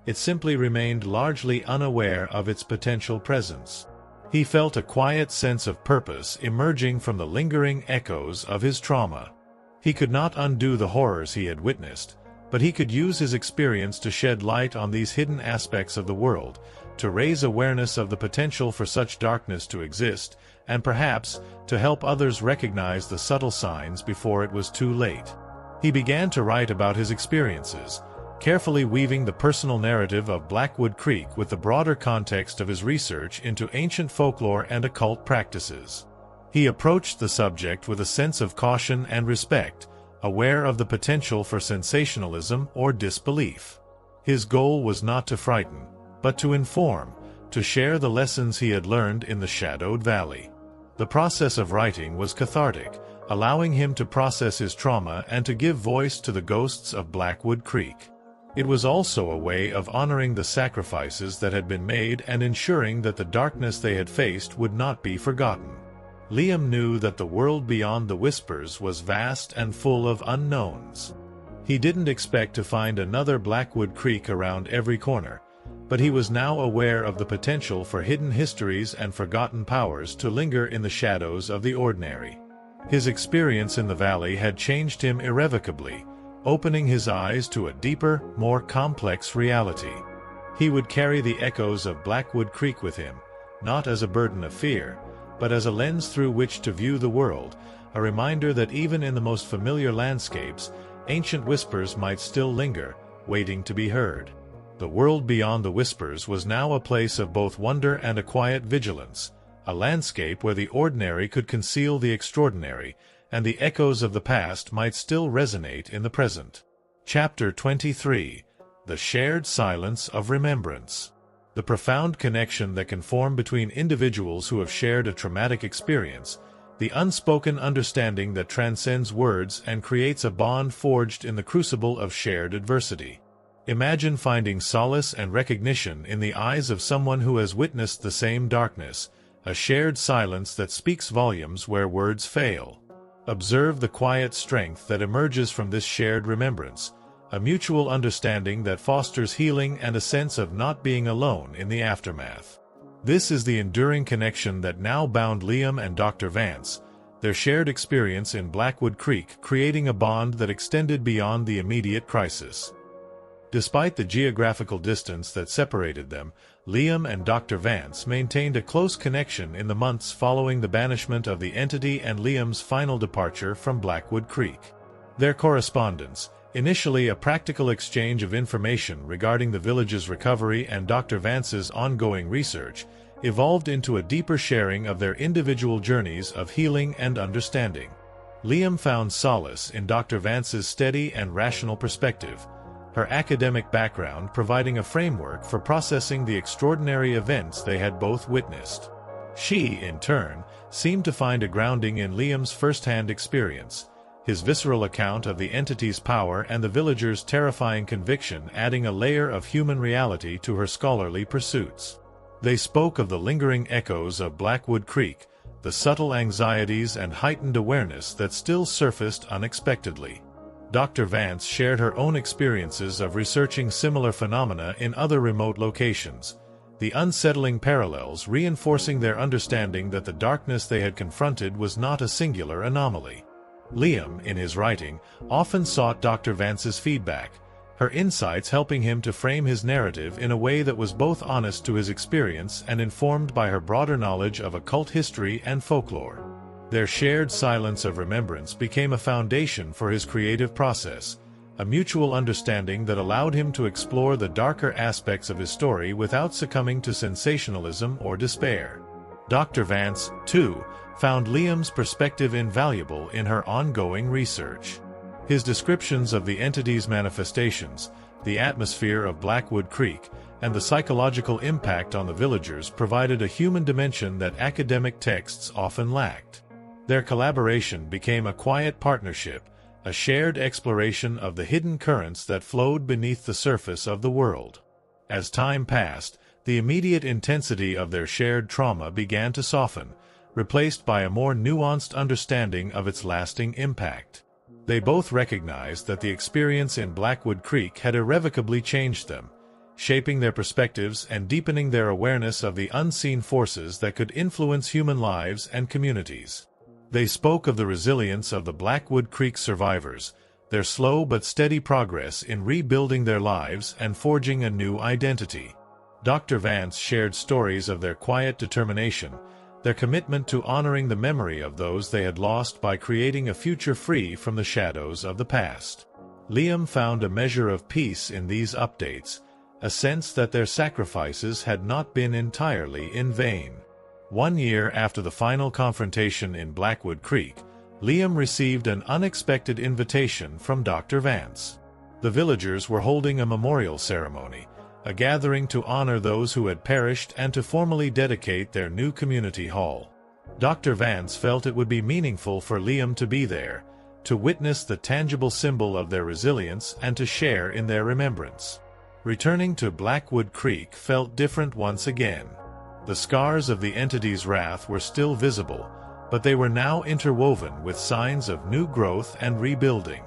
It simply remained largely unaware of its potential presence. He felt a quiet sense of purpose emerging from the lingering echoes of his trauma. He could not undo the horrors he had witnessed, but he could use his experience to shed light on these hidden aspects of the world, to raise awareness of the potential for such darkness to exist, and perhaps to help others recognize the subtle signs before it was too late. He began to write about his experiences, carefully weaving the personal narrative of Blackwood Creek with the broader context of his research into ancient folklore and occult practices. He approached the subject with a sense of caution and respect, aware of the potential for sensationalism or disbelief. His goal was not to frighten, but to inform, to share the lessons he had learned in the Shadowed Valley. The process of writing was cathartic, allowing him to process his trauma and to give voice to the ghosts of Blackwood Creek. It was also a way of honoring the sacrifices that had been made and ensuring that the darkness they had faced would not be forgotten. Liam knew that the world beyond the whispers was vast and full of unknowns. He didn't expect to find another Blackwood Creek around every corner, but he was now aware of the potential for hidden histories and forgotten powers to linger in the shadows of the ordinary. His experience in the valley had changed him irrevocably, opening his eyes to a deeper, more complex reality. He would carry the echoes of Blackwood Creek with him, not as a burden of fear, but as a lens through which to view the world, a reminder that even in the most familiar landscapes, ancient whispers might still linger, waiting to be heard. The world beyond the whispers was now a place of both wonder and a quiet vigilance, a landscape where the ordinary could conceal the extraordinary, and the echoes of the past might still resonate in the present. Chapter 23. The Shared Silence of Remembrance. The profound connection that can form between individuals who have shared a traumatic experience, the unspoken understanding that transcends words and creates a bond forged in the crucible of shared adversity. Imagine finding solace and recognition in the eyes of someone who has witnessed the same darkness, a shared silence that speaks volumes where words fail. Observe the quiet strength that emerges from this shared remembrance, a mutual understanding that fosters healing and a sense of not being alone in the aftermath. This is the enduring connection that now bound Liam and Dr. Vance, their shared experience in Blackwood Creek creating a bond that extended beyond the immediate crisis. Despite the geographical distance that separated them, Liam and Dr. Vance maintained a close connection in the months following the banishment of the entity and Liam's final departure from Blackwood Creek. Their correspondence, initially a practical exchange of information regarding the village's recovery and Dr. Vance's ongoing research, evolved into a deeper sharing of their individual journeys of healing and understanding. Liam found solace in Dr. Vance's steady and rational perspective, her academic background providing a framework for processing the extraordinary events they had both witnessed. She, in turn, seemed to find a grounding in Liam's first-hand experience, his visceral account of the entity's power and the villagers' terrifying conviction adding a layer of human reality to her scholarly pursuits. They spoke of the lingering echoes of Blackwood Creek, the subtle anxieties and heightened awareness that still surfaced unexpectedly. Dr. Vance shared her own experiences of researching similar phenomena in other remote locations, the unsettling parallels reinforcing their understanding that the darkness they had confronted was not a singular anomaly. Liam, in his writing, often sought Dr. Vance's feedback, her insights helping him to frame his narrative in a way that was both honest to his experience and informed by her broader knowledge of occult history and folklore. Their shared silence of remembrance became a foundation for his creative process, a mutual understanding that allowed him to explore the darker aspects of his story without succumbing to sensationalism or despair. Dr. Vance, too, found Liam's perspective invaluable in her ongoing research. His descriptions of the entity's manifestations, the atmosphere of Blackwood Creek, and the psychological impact on the villagers provided a human dimension that academic texts often lacked. Their collaboration became a quiet partnership, a shared exploration of the hidden currents that flowed beneath the surface of the world. As time passed, the immediate intensity of their shared trauma began to soften, replaced by a more nuanced understanding of its lasting impact. They both recognized that the experience in Blackwood Creek had irrevocably changed them, shaping their perspectives and deepening their awareness of the unseen forces that could influence human lives and communities. They spoke of the resilience of the Blackwood Creek survivors, their slow but steady progress in rebuilding their lives and forging a new identity. Dr. Vance shared stories of their quiet determination, their commitment to honoring the memory of those they had lost by creating a future free from the shadows of the past. Liam found a measure of peace in these updates, a sense that their sacrifices had not been entirely in vain. 1 year after the final confrontation in Blackwood Creek, Liam received an unexpected invitation from Dr. Vance. The villagers were holding a memorial ceremony, a gathering to honor those who had perished and to formally dedicate their new community hall. Dr. Vance felt it would be meaningful for Liam to be there, to witness the tangible symbol of their resilience and to share in their remembrance. Returning to Blackwood Creek felt different once again. The scars of the entity's wrath were still visible, but they were now interwoven with signs of new growth and rebuilding.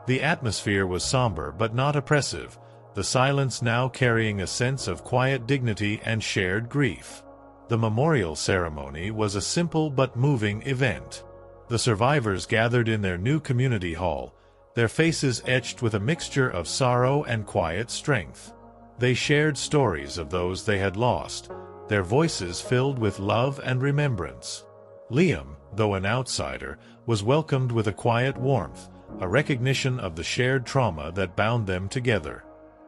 The atmosphere was somber but not oppressive, the silence now carrying a sense of quiet dignity and shared grief. The memorial ceremony was a simple but moving event. The survivors gathered in their new community hall, their faces etched with a mixture of sorrow and quiet strength. They shared stories of those they had lost, their voices filled with love and remembrance. Liam, though an outsider, was welcomed with a quiet warmth, a recognition of the shared trauma that bound them together.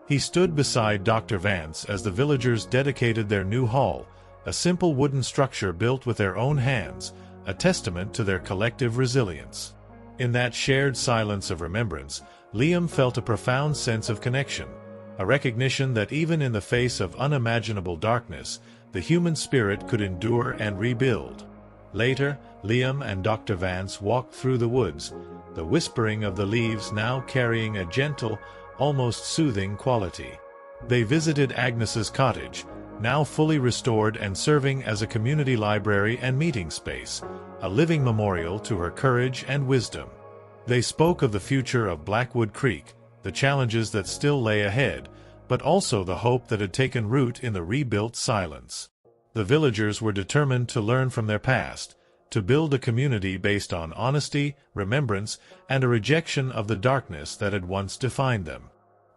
He stood beside Dr. Vance as the villagers dedicated their new hall, a simple wooden structure built with their own hands, a testament to their collective resilience. In that shared silence of remembrance, Liam felt a profound sense of connection, a recognition that even in the face of unimaginable darkness, the human spirit could endure and rebuild. Later, Liam and Dr. Vance walked through the woods, the whispering of the leaves now carrying a gentle, almost soothing quality. They visited Agnes's cottage, now fully restored and serving as a community library and meeting space, a living memorial to her courage and wisdom. They spoke of the future of Blackwood Creek, the challenges that still lay ahead, but also the hope that had taken root in the rebuilt silence. The villagers were determined to learn from their past, to build a community based on honesty, remembrance, and a rejection of the darkness that had once defined them.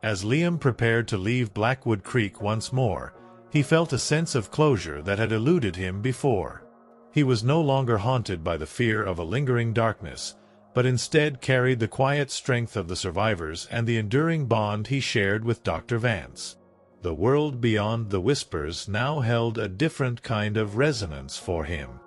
As Liam prepared to leave Blackwood Creek once more, he felt a sense of closure that had eluded him before. He was no longer haunted by the fear of a lingering darkness, but instead carried the quiet strength of the survivors and the enduring bond he shared with Dr. Vance. The world beyond the whispers now held a different kind of resonance for him.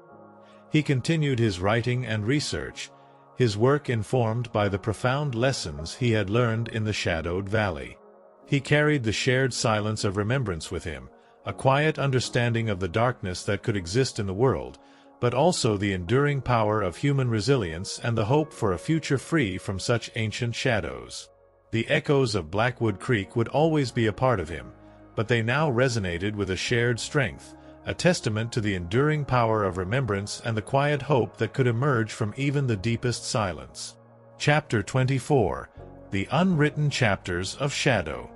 He continued his writing and research, his work informed by the profound lessons he had learned in the Shadowed Valley. He carried the shared silence of remembrance with him, a quiet understanding of the darkness that could exist in the world, but also the enduring power of human resilience and the hope for a future free from such ancient shadows. The echoes of Blackwood Creek would always be a part of him, but they now resonated with a shared strength, a testament to the enduring power of remembrance and the quiet hope that could emerge from even the deepest silence. Chapter 24. The Unwritten Chapters of Shadow.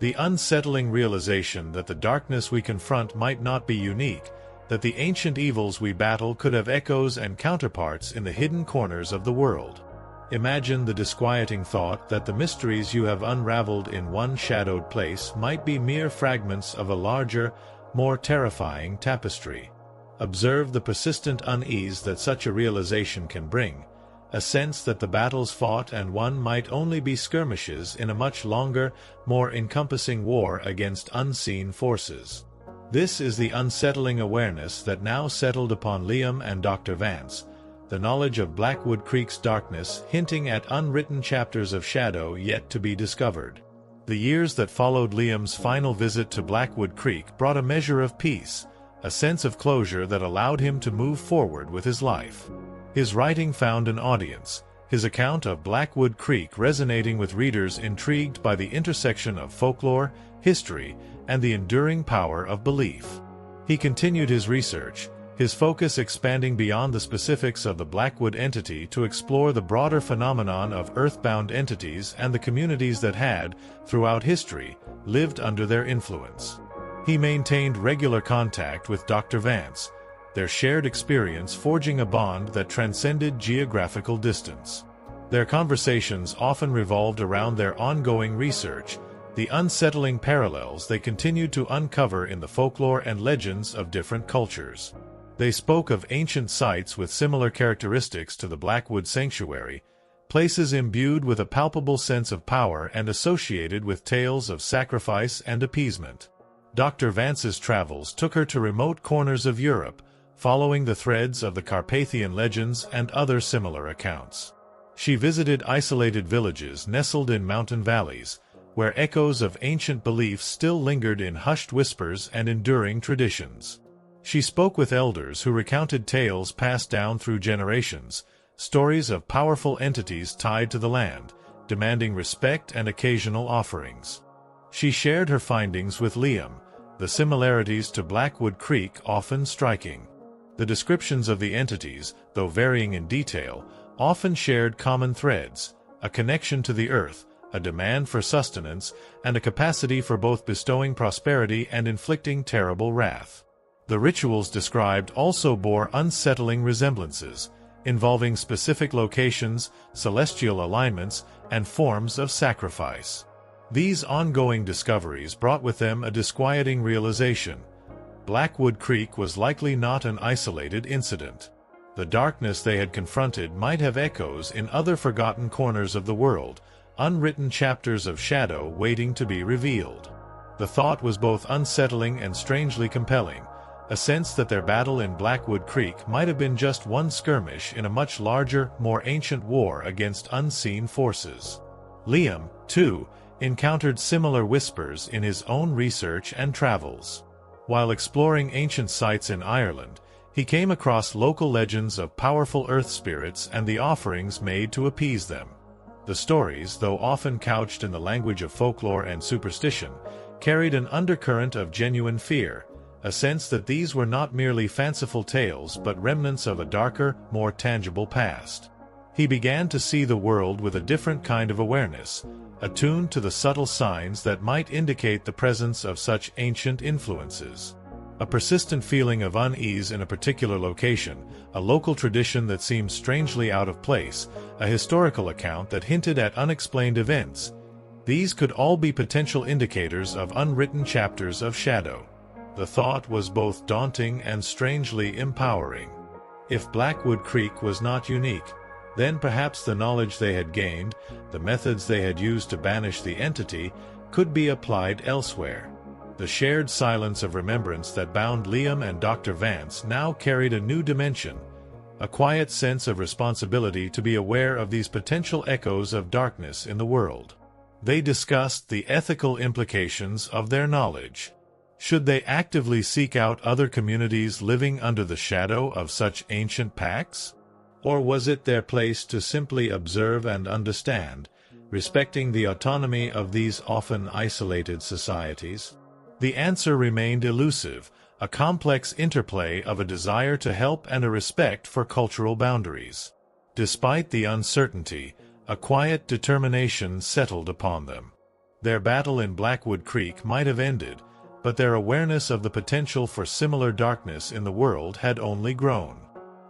The unsettling realization that the darkness we confront might not be unique, that the ancient evils we battle could have echoes and counterparts in the hidden corners of the world. Imagine the disquieting thought that the mysteries you have unraveled in one shadowed place might be mere fragments of a larger, more terrifying tapestry. Observe the persistent unease that such a realization can bring, a sense that the battles fought and won might only be skirmishes in a much longer, more encompassing war against unseen forces. This is the unsettling awareness that now settled upon Liam and Dr. Vance, the knowledge of Blackwood Creek's darkness hinting at unwritten chapters of shadow yet to be discovered. The years that followed Liam's final visit to Blackwood Creek brought a measure of peace, a sense of closure that allowed him to move forward with his life. His writing found an audience, his account of Blackwood Creek resonating with readers intrigued by the intersection of folklore, history, and the enduring power of belief. He continued his research, his focus expanding beyond the specifics of the Blackwood entity to explore the broader phenomenon of earthbound entities and the communities that had, throughout history, lived under their influence. He maintained regular contact with Dr. Vance, their shared experience forging a bond that transcended geographical distance. Their conversations often revolved around their ongoing research, the unsettling parallels they continued to uncover in the folklore and legends of different cultures. They spoke of ancient sites with similar characteristics to the Blackwood Sanctuary, places imbued with a palpable sense of power and associated with tales of sacrifice and appeasement. Dr. Vance's travels took her to remote corners of Europe, following the threads of the Carpathian legends and other similar accounts. She visited isolated villages nestled in mountain valleys, where echoes of ancient beliefs still lingered in hushed whispers and enduring traditions. She spoke with elders who recounted tales passed down through generations, stories of powerful entities tied to the land, demanding respect and occasional offerings. She shared her findings with Liam, the similarities to Blackwood Creek often striking. The descriptions of the entities, though varying in detail, often shared common threads, a connection to the earth, a demand for sustenance, and a capacity for both bestowing prosperity and inflicting terrible wrath. The rituals described also bore unsettling resemblances, involving specific locations, celestial alignments, and forms of sacrifice. These ongoing discoveries brought with them a disquieting realization. Blackwood Creek was likely not an isolated incident. The darkness they had confronted might have echoes in other forgotten corners of the world, unwritten chapters of shadow waiting to be revealed. The thought was both unsettling and strangely compelling, a sense that their battle in Blackwood Creek might have been just one skirmish in a much larger, more ancient war against unseen forces. Liam, too, encountered similar whispers in his own research and travels. While exploring ancient sites in Ireland, he came across local legends of powerful earth spirits and the offerings made to appease them. The stories, though often couched in the language of folklore and superstition, carried an undercurrent of genuine fear, a sense that these were not merely fanciful tales but remnants of a darker, more tangible past. He began to see the world with a different kind of awareness, attuned to the subtle signs that might indicate the presence of such ancient influences. A persistent feeling of unease in a particular location, a local tradition that seemed strangely out of place, a historical account that hinted at unexplained events. These could all be potential indicators of unwritten chapters of shadow. The thought was both daunting and strangely empowering. If Blackwood Creek was not unique, then perhaps the knowledge they had gained, the methods they had used to banish the entity, could be applied elsewhere. The shared silence of remembrance that bound Liam and Dr. Vance now carried a new dimension, a quiet sense of responsibility to be aware of these potential echoes of darkness in the world. They discussed the ethical implications of their knowledge. Should they actively seek out other communities living under the shadow of such ancient pacts? Or was it their place to simply observe and understand, respecting the autonomy of these often isolated societies? The answer remained elusive, a complex interplay of a desire to help and a respect for cultural boundaries. Despite the uncertainty, a quiet determination settled upon them. Their battle in Blackwood Creek might have ended, but their awareness of the potential for similar darkness in the world had only grown.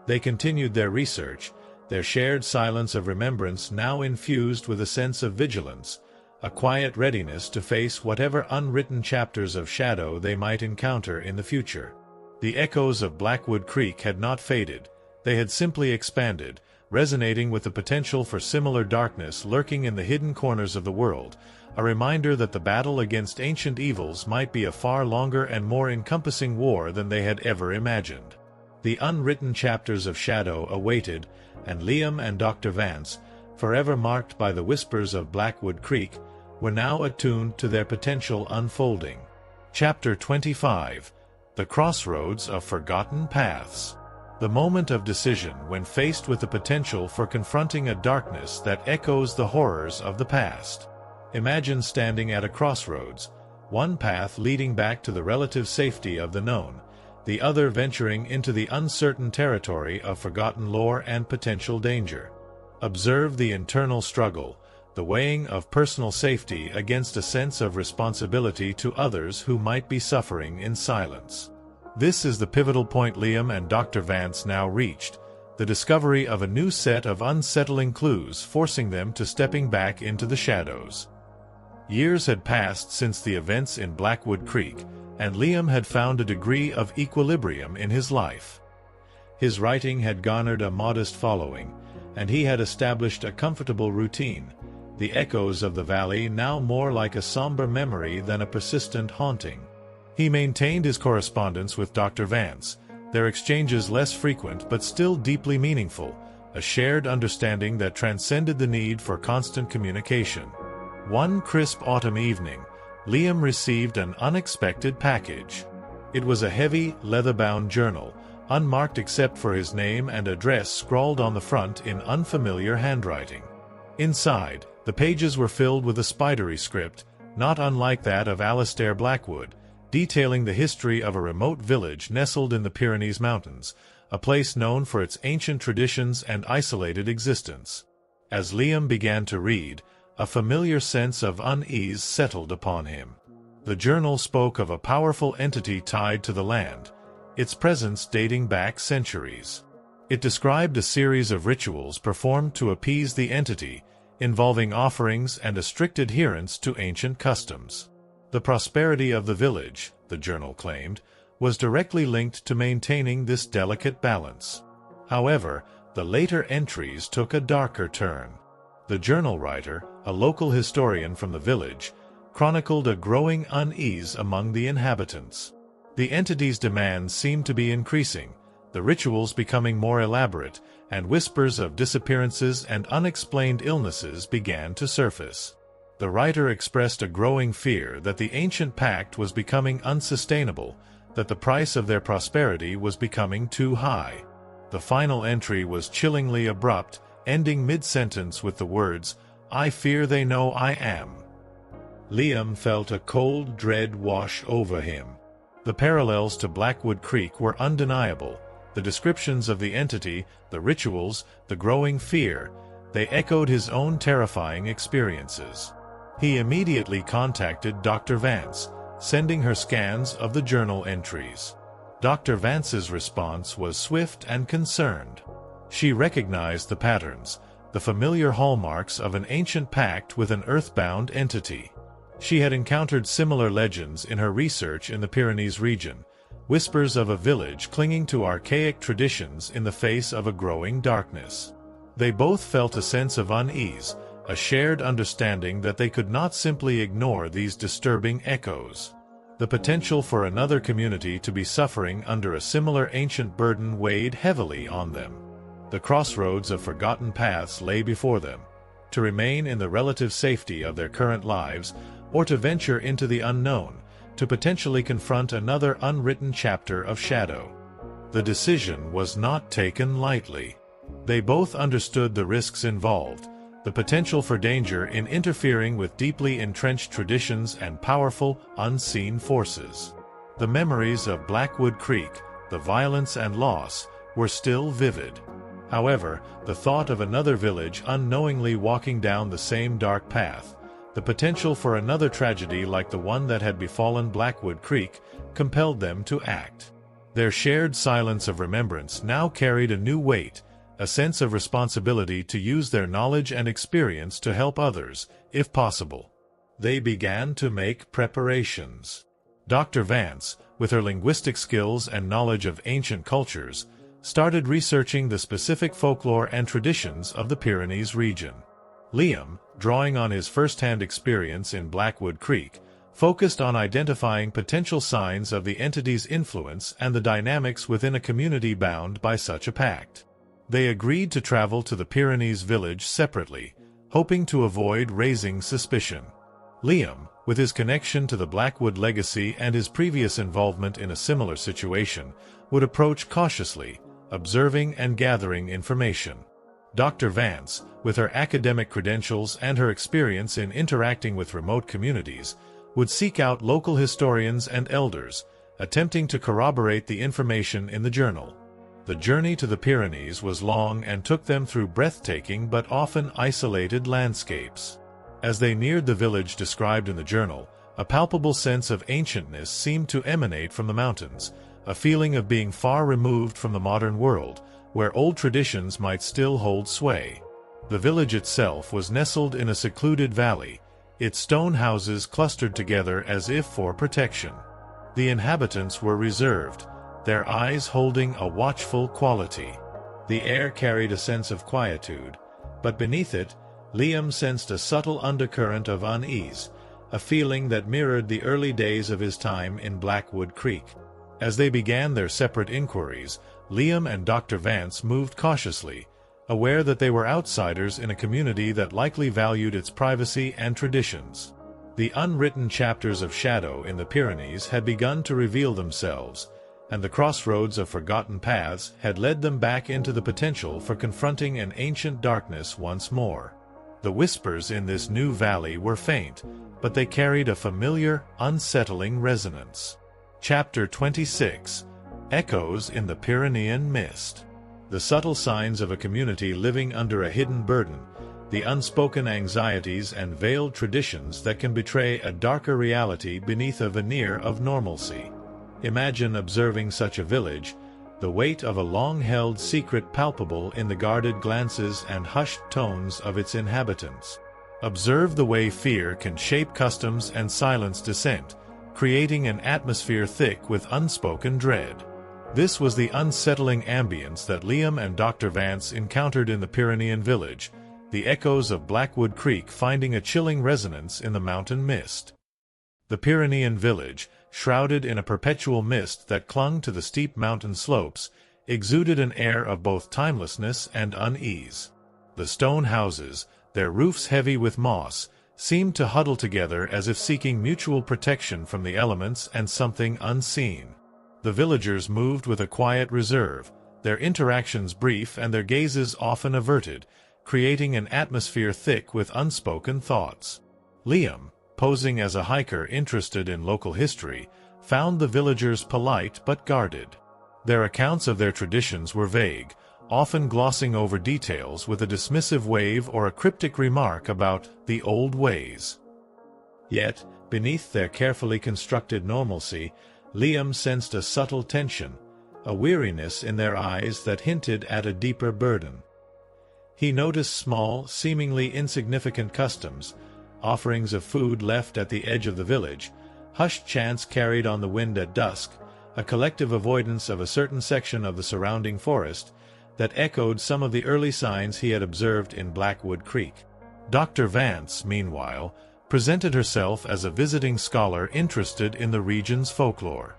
They continued their research, their shared silence of remembrance now infused with a sense of vigilance, a quiet readiness to face whatever unwritten chapters of shadow they might encounter in the future. The echoes of Blackwood Creek had not faded, they had simply expanded, resonating with the potential for similar darkness lurking in the hidden corners of the world, a reminder that the battle against ancient evils might be a far longer and more encompassing war than they had ever imagined. The unwritten chapters of shadow awaited, and Liam and Dr. Vance, forever marked by the whispers of Blackwood Creek, were now attuned to their potential unfolding. Chapter 25. The Crossroads of Forgotten Paths. The moment of decision when faced with the potential for confronting a darkness that echoes the horrors of the past. Imagine standing at a crossroads, one path leading back to the relative safety of the known, the other venturing into the uncertain territory of forgotten lore and potential danger. Observe the internal struggle, the weighing of personal safety against a sense of responsibility to others who might be suffering in silence. This is the pivotal point Liam and Dr. Vance now reached, the discovery of a new set of unsettling clues forcing them to stepping back into the shadows. Years had passed since the events in Blackwood Creek, and Liam had found a degree of equilibrium in his life. His writing had garnered a modest following, and he had established a comfortable routine, the echoes of the valley now more like a somber memory than a persistent haunting. He maintained his correspondence with Dr. Vance, their exchanges less frequent but still deeply meaningful, a shared understanding that transcended the need for constant communication. One crisp autumn evening, Liam received an unexpected package. It was a heavy, leather-bound journal, unmarked except for his name and address scrawled on the front in unfamiliar handwriting. Inside, the pages were filled with a spidery script, not unlike that of Alastair Blackwood, detailing the history of a remote village nestled in the Pyrenees Mountains, a place known for its ancient traditions and isolated existence. As Liam began to read, a familiar sense of unease settled upon him. The journal spoke of a powerful entity tied to the land, its presence dating back centuries. It described a series of rituals performed to appease the entity, involving offerings and a strict adherence to ancient customs. The prosperity of the village, the journal claimed, was directly linked to maintaining this delicate balance. However, the later entries took a darker turn. The journal writer, a local historian from the village, chronicled a growing unease among the inhabitants. The entity's demands seemed to be increasing, the rituals becoming more elaborate, and whispers of disappearances and unexplained illnesses began to surface. The writer expressed a growing fear that the ancient pact was becoming unsustainable, that the price of their prosperity was becoming too high. The final entry was chillingly abrupt, ending mid-sentence with the words, "I fear they know I am." Liam felt a cold dread wash over him. The parallels to Blackwood Creek were undeniable. The descriptions of the entity, the rituals, the growing fear, they echoed his own terrifying experiences. He immediately contacted Dr. Vance, sending her scans of the journal entries. Dr. Vance's response was swift and concerned. She recognized the patterns, the familiar hallmarks of an ancient pact with an earthbound entity. She had encountered similar legends in her research in the Pyrenees region, whispers of a village clinging to archaic traditions in the face of a growing darkness. They both felt a sense of unease, a shared understanding that they could not simply ignore these disturbing echoes. The potential for another community to be suffering under a similar ancient burden weighed heavily on them. The crossroads of forgotten paths lay before them, to remain in the relative safety of their current lives, or to venture into the unknown, to potentially confront another unwritten chapter of shadow. The decision was not taken lightly. They both understood the risks involved, the potential for danger in interfering with deeply entrenched traditions and powerful, unseen forces. The memories of Blackwood Creek, the violence and loss, were still vivid. However, the thought of another village unknowingly walking down the same dark path, the potential for another tragedy like the one that had befallen Blackwood Creek, compelled them to act. Their shared silence of remembrance now carried a new weight, a sense of responsibility to use their knowledge and experience to help others, if possible. They began to make preparations. Dr. Vance, with her linguistic skills and knowledge of ancient cultures, started researching the specific folklore and traditions of the Pyrenees region. Liam, drawing on his first-hand experience in Blackwood Creek, focused on identifying potential signs of the entity's influence and the dynamics within a community bound by such a pact. They agreed to travel to the Pyrenees village separately, hoping to avoid raising suspicion. Liam, with his connection to the Blackwood legacy and his previous involvement in a similar situation, would approach cautiously, observing and gathering information. Dr. Vance, with her academic credentials and her experience in interacting with remote communities, would seek out local historians and elders, attempting to corroborate the information in the journal. The journey to the Pyrenees was long and took them through breathtaking but often isolated landscapes. As they neared the village described in the journal, a palpable sense of ancientness seemed to emanate from the mountains, a feeling of being far removed from the modern world, where old traditions might still hold sway. The village itself was nestled in a secluded valley, its stone houses clustered together as if for protection. The inhabitants were reserved, their eyes holding a watchful quality. The air carried a sense of quietude, but beneath it, Liam sensed a subtle undercurrent of unease, a feeling that mirrored the early days of his time in Blackwood Creek. As they began their separate inquiries, Liam and Dr. Vance moved cautiously, aware that they were outsiders in a community that likely valued its privacy and traditions. The unwritten chapters of shadow in the Pyrenees had begun to reveal themselves, and the crossroads of forgotten paths had led them back into the potential for confronting an ancient darkness once more. The whispers in this new valley were faint, but they carried a familiar, unsettling resonance. Chapter 26: Echoes in the Pyrenean Mist. The subtle signs of a community living under a hidden burden, the unspoken anxieties and veiled traditions that can betray a darker reality beneath a veneer of normalcy. Imagine observing such a village, the weight of a long-held secret palpable in the guarded glances and hushed tones of its inhabitants. Observe the way fear can shape customs and silence dissent, creating an atmosphere thick with unspoken dread. This was the unsettling ambience that Liam and Dr. Vance encountered in the Pyrenean village, the echoes of Blackwood Creek finding a chilling resonance in the mountain mist. The Pyrenean village, shrouded in a perpetual mist that clung to the steep mountain slopes, exuded an air of both timelessness and unease. The stone houses, their roofs heavy with moss, seemed to huddle together as if seeking mutual protection from the elements and something unseen. The villagers moved with a quiet reserve, their interactions brief and their gazes often averted, creating an atmosphere thick with unspoken thoughts. Liam, posing as a hiker interested in local history, found the villagers polite but guarded. Their accounts of their traditions were vague, often glossing over details with a dismissive wave or a cryptic remark about the old ways. Yet, beneath their carefully constructed normalcy, Liam sensed a subtle tension, a weariness in their eyes that hinted at a deeper burden. He noticed small, seemingly insignificant customs, offerings of food left at the edge of the village, hushed chants carried on the wind at dusk, a collective avoidance of a certain section of the surrounding forest, that echoed some of the early signs he had observed in Blackwood Creek. Dr. Vance, meanwhile, presented herself as a visiting scholar interested in the region's folklore.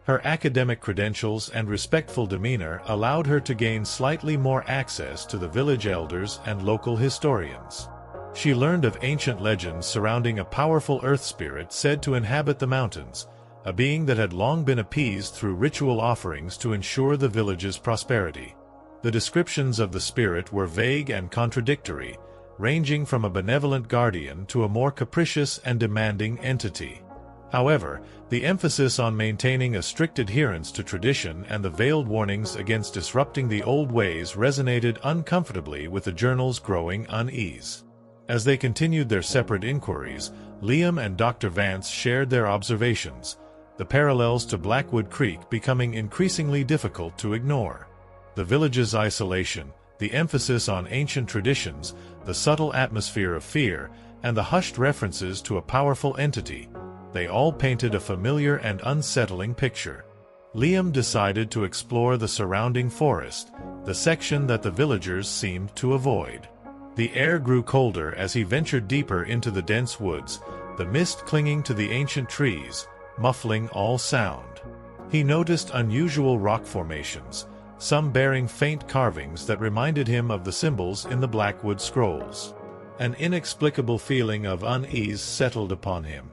Her academic credentials and respectful demeanor allowed her to gain slightly more access to the village elders and local historians. She learned of ancient legends surrounding a powerful earth spirit said to inhabit the mountains, a being that had long been appeased through ritual offerings to ensure the village's prosperity. The descriptions of the spirit were vague and contradictory, ranging from a benevolent guardian to a more capricious and demanding entity. However, the emphasis on maintaining a strict adherence to tradition and the veiled warnings against disrupting the old ways resonated uncomfortably with the journal's growing unease. As they continued their separate inquiries, Liam and Dr. Vance shared their observations, the parallels to Blackwood Creek becoming increasingly difficult to ignore. The village's isolation, the emphasis on ancient traditions, the subtle atmosphere of fear, and the hushed references to a powerful entity, they all painted a familiar and unsettling picture. Liam decided to explore the surrounding forest, the section that the villagers seemed to avoid. The air grew colder as he ventured deeper into the dense woods, the mist clinging to the ancient trees, muffling all sound. He noticed unusual rock formations, some bearing faint carvings that reminded him of the symbols in the Blackwood scrolls. An inexplicable feeling of unease settled upon him,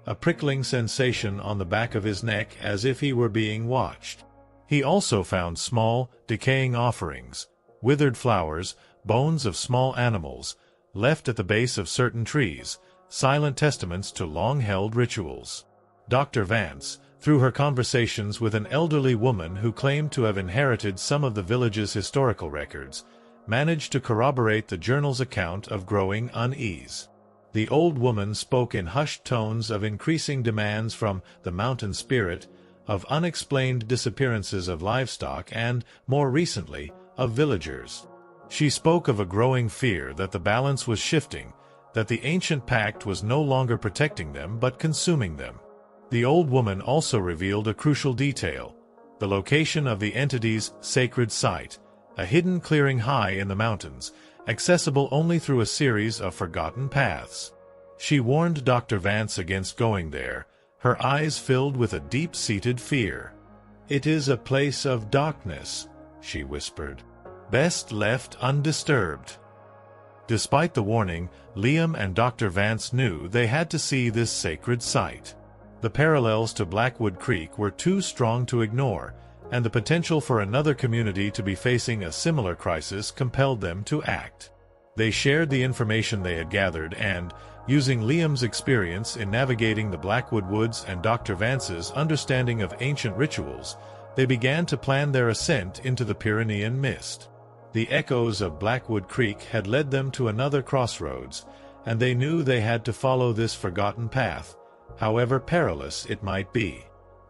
a prickling sensation on the back of his neck as if he were being watched. He also found small, decaying offerings, withered flowers, bones of small animals, left at the base of certain trees, silent testaments to long-held rituals. Dr. Vance, through her conversations with an elderly woman who claimed to have inherited some of the village's historical records, managed to corroborate the journal's account of growing unease. The old woman spoke in hushed tones of increasing demands from the mountain spirit, of unexplained disappearances of livestock and, more recently, of villagers. She spoke of a growing fear that the balance was shifting, that the ancient pact was no longer protecting them but consuming them. The old woman also revealed a crucial detail, the location of the entity's sacred site, a hidden clearing high in the mountains, accessible only through a series of forgotten paths. She warned Dr. Vance against going there, her eyes filled with a deep-seated fear. "It is a place of darkness," she whispered. "Best left undisturbed." Despite the warning, Liam and Dr. Vance knew they had to see this sacred site. The parallels to Blackwood Creek were too strong to ignore, and the potential for another community to be facing a similar crisis compelled them to act. They shared the information they had gathered and, using Liam's experience in navigating the Blackwood Woods and Dr. Vance's understanding of ancient rituals, they began to plan their ascent into the Pyrenean mist. The echoes of Blackwood Creek had led them to another crossroads, and they knew they had to follow this forgotten path, however perilous it might be.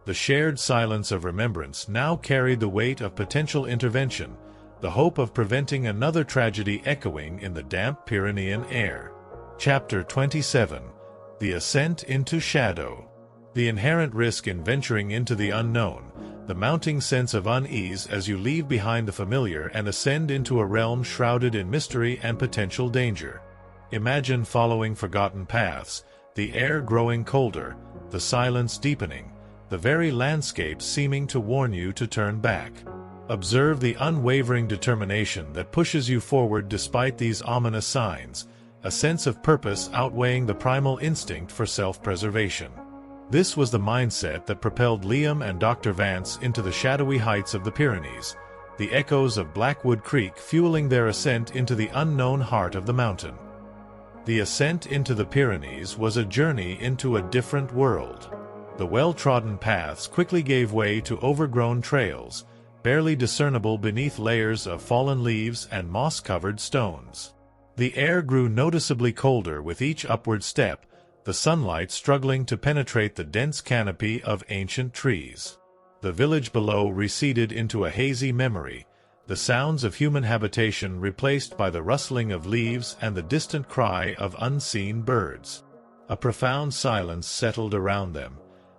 The shared silence of remembrance now carried the weight of potential intervention, the hope of preventing another tragedy echoing in the damp Pyrenean air. Chapter 27. The Ascent into Shadow. The inherent risk in venturing into the unknown, the mounting sense of unease as you leave behind the familiar and ascend into a realm shrouded in mystery and potential danger. Imagine following forgotten paths, the air growing colder, the silence deepening, the very landscape seeming to warn you to turn back. Observe the unwavering determination that pushes you forward despite these ominous signs, a sense of purpose outweighing the primal instinct for self-preservation. This was the mindset that propelled Liam and Dr. Vance into the shadowy heights of the Pyrenees, the echoes of Blackwood Creek fueling their ascent into the unknown heart of the mountain. The ascent into the Pyrenees was a journey into a different world. The well-trodden paths quickly gave way to overgrown trails, barely discernible beneath layers of fallen leaves and moss-covered stones. The air grew noticeably colder with each upward step, the sunlight struggling to penetrate the dense canopy of ancient trees. The village below receded into a hazy memory, the sounds of human habitation replaced by the rustling of leaves and the distant cry of unseen birds. A profound silence settled around them,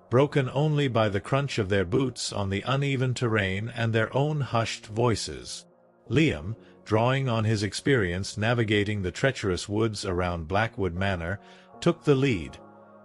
broken only by the crunch of their boots on the uneven terrain and their own hushed voices. Liam, drawing on his experience navigating the treacherous woods around Blackwood Manor, took the lead,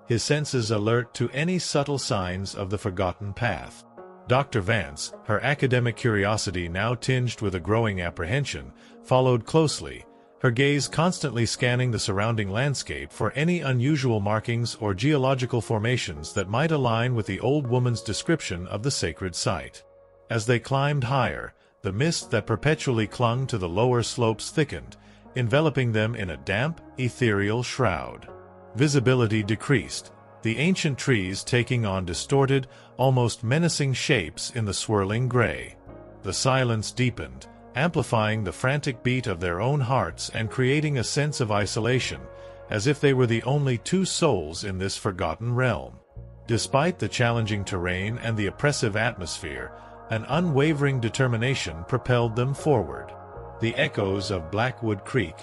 his senses alert to any subtle signs of the forgotten path. Dr. Vance, her academic curiosity now tinged with a growing apprehension, followed closely, her gaze constantly scanning the surrounding landscape for any unusual markings or geological formations that might align with the old woman's description of the sacred site. As they climbed higher, the mist that perpetually clung to the lower slopes thickened, enveloping them in a damp, ethereal shroud. Visibility decreased, the ancient trees taking on distorted, almost menacing shapes in the swirling gray. The silence deepened, amplifying the frantic beat of their own hearts and creating a sense of isolation, as if they were the only two souls in this forgotten realm. Despite the challenging terrain and the oppressive atmosphere, an unwavering determination propelled them forward. The echoes of Blackwood Creek,